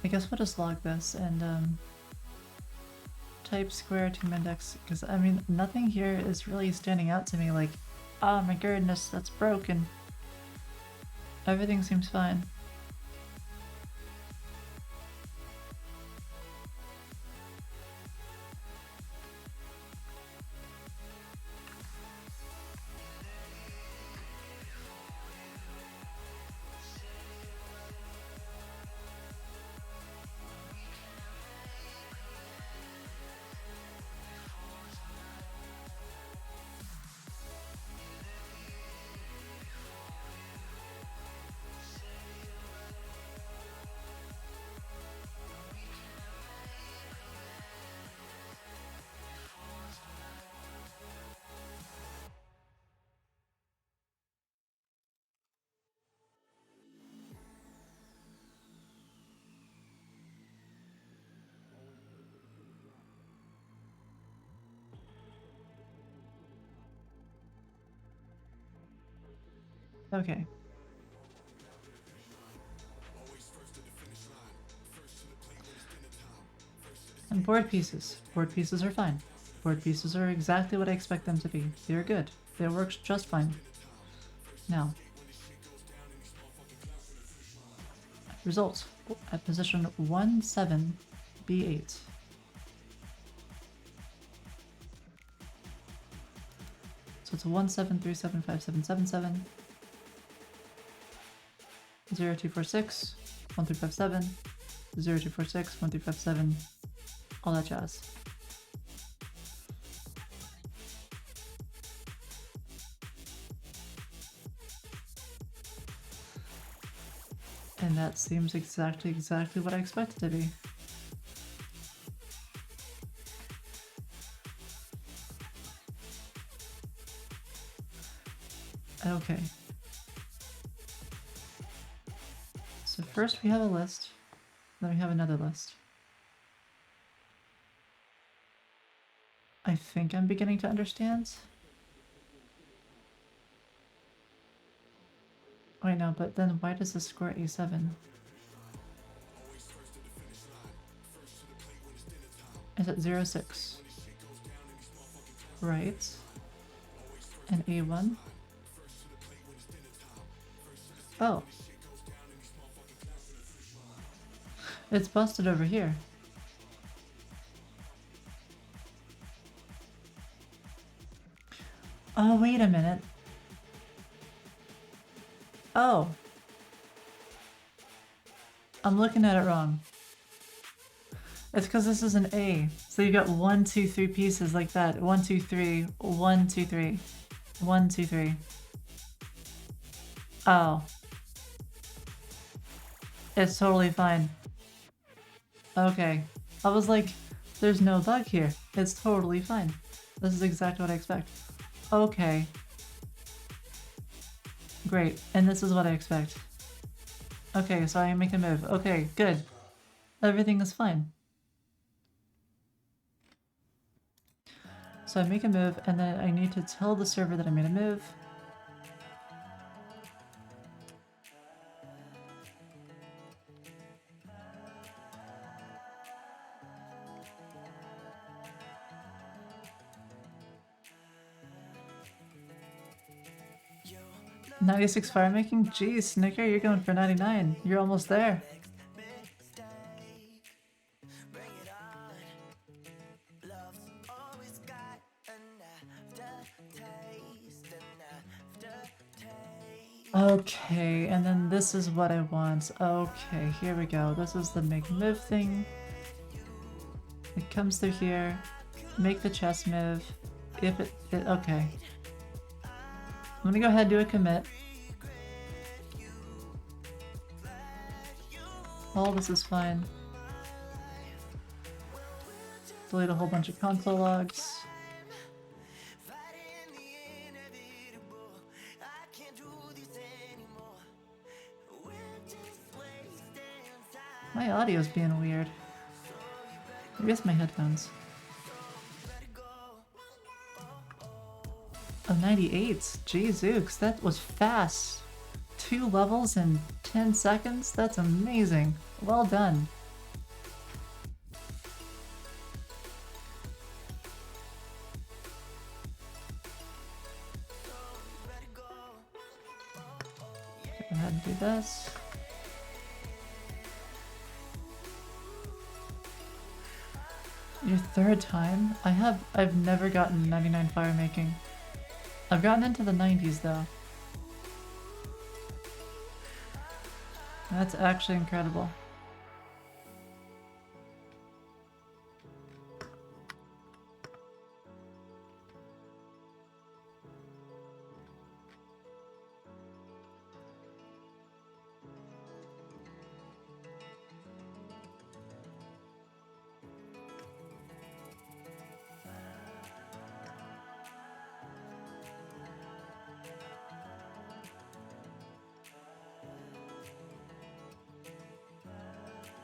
I guess we'll just log this and type square team index, because I mean nothing here is really standing out to me. Like Oh my goodness, that's broken. Everything seems fine. Okay. And board pieces. Board pieces are fine. Board pieces are exactly what I expect them to be. They're good. They work just fine. Now, results at position 17B8. So it's 17375777 0246 1357 0246 1357, all that jazz. And that seems exactly what I expected to be. Okay. So first we have a list, then we have another list. I think I'm beginning to understand. Wait, no, but then why does this score A7? Is it 06? Right. And A1? Oh. It's busted over here. Oh, wait a minute. Oh. I'm looking at it wrong. It's because this is an A. So you got 1, 2, 3 pieces like that. 1, 2, 3, 1, 2, 3, 1, 2, 3. Oh. It's totally fine. Okay. I was like, there's no bug here. It's totally fine. This is exactly what I expect. Okay. Great. And this is what I expect. Okay, so I make a move. Okay, good. Everything is fine. So I make a move, and then I need to tell the server that I made a move. You 96 fire making? Geez, Snicker, you're going for 99. You're almost there. mistake. Bring it on. Love's always got an aftertaste, an aftertaste. Okay, and then this is what I want. Okay, here we go. This is the make move thing. It comes through here. Make the chess move. If it okay. I'm gonna go ahead and do a commit. All this is fine. Delete a whole bunch of console logs. Fighting the inevitable. I can't do this anymore. We're just wasting time. My audio's being weird. I guess my headphones. Oh, 98. Jeezooks, that was fast. 2 levels in 10 seconds? That's amazing. Well done. Go ahead and do this. Your third time? I've never gotten 99 fire making. I've gotten into the 90s though. That's actually incredible.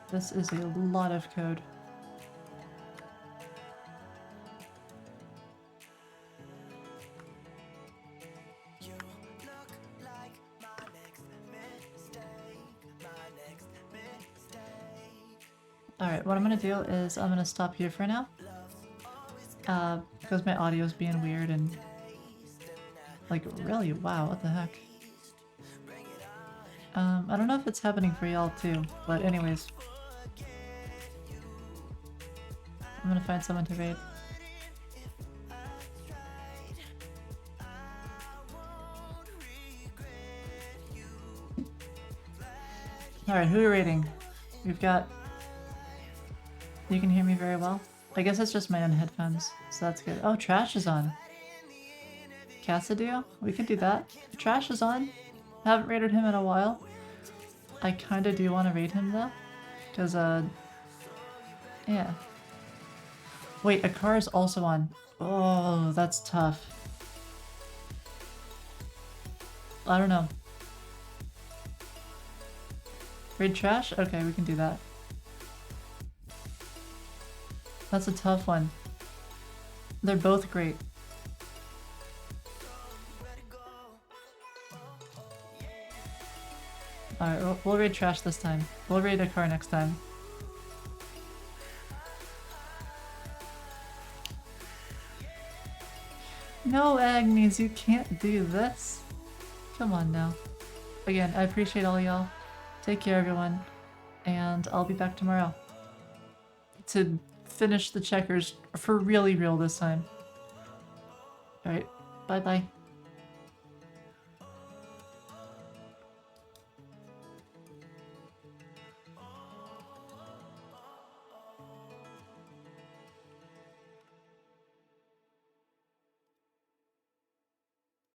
This is a lot of code. You look like my next mistake, my next mistake. Alright, what I'm gonna do is I'm gonna stop here for now. Because my audio's being weird and like really, wow, what the heck. I don't know if it's happening for y'all too, but anyways. I'm gonna find someone to raid. Alright, who are we raiding? We've got... You can hear me very well? I guess it's just my own headphones, so that's good. Oh, Trash is on. Cassadio? We can do that. Trash is on. Haven't raided him in a while. I kinda do want to raid him though. Because, yeah. Wait, a car is also on. Oh, that's tough. I don't know. Raid Trash? Okay, we can do that. That's a tough one. They're both great. Alright, we'll raid Trash this time. We'll raid a car next time. No, Agnes, you can't do this. Come on now. Again, I appreciate all y'all. Take care, everyone. And I'll be back tomorrow. To finish the checkers for really real this time. Alright, bye-bye.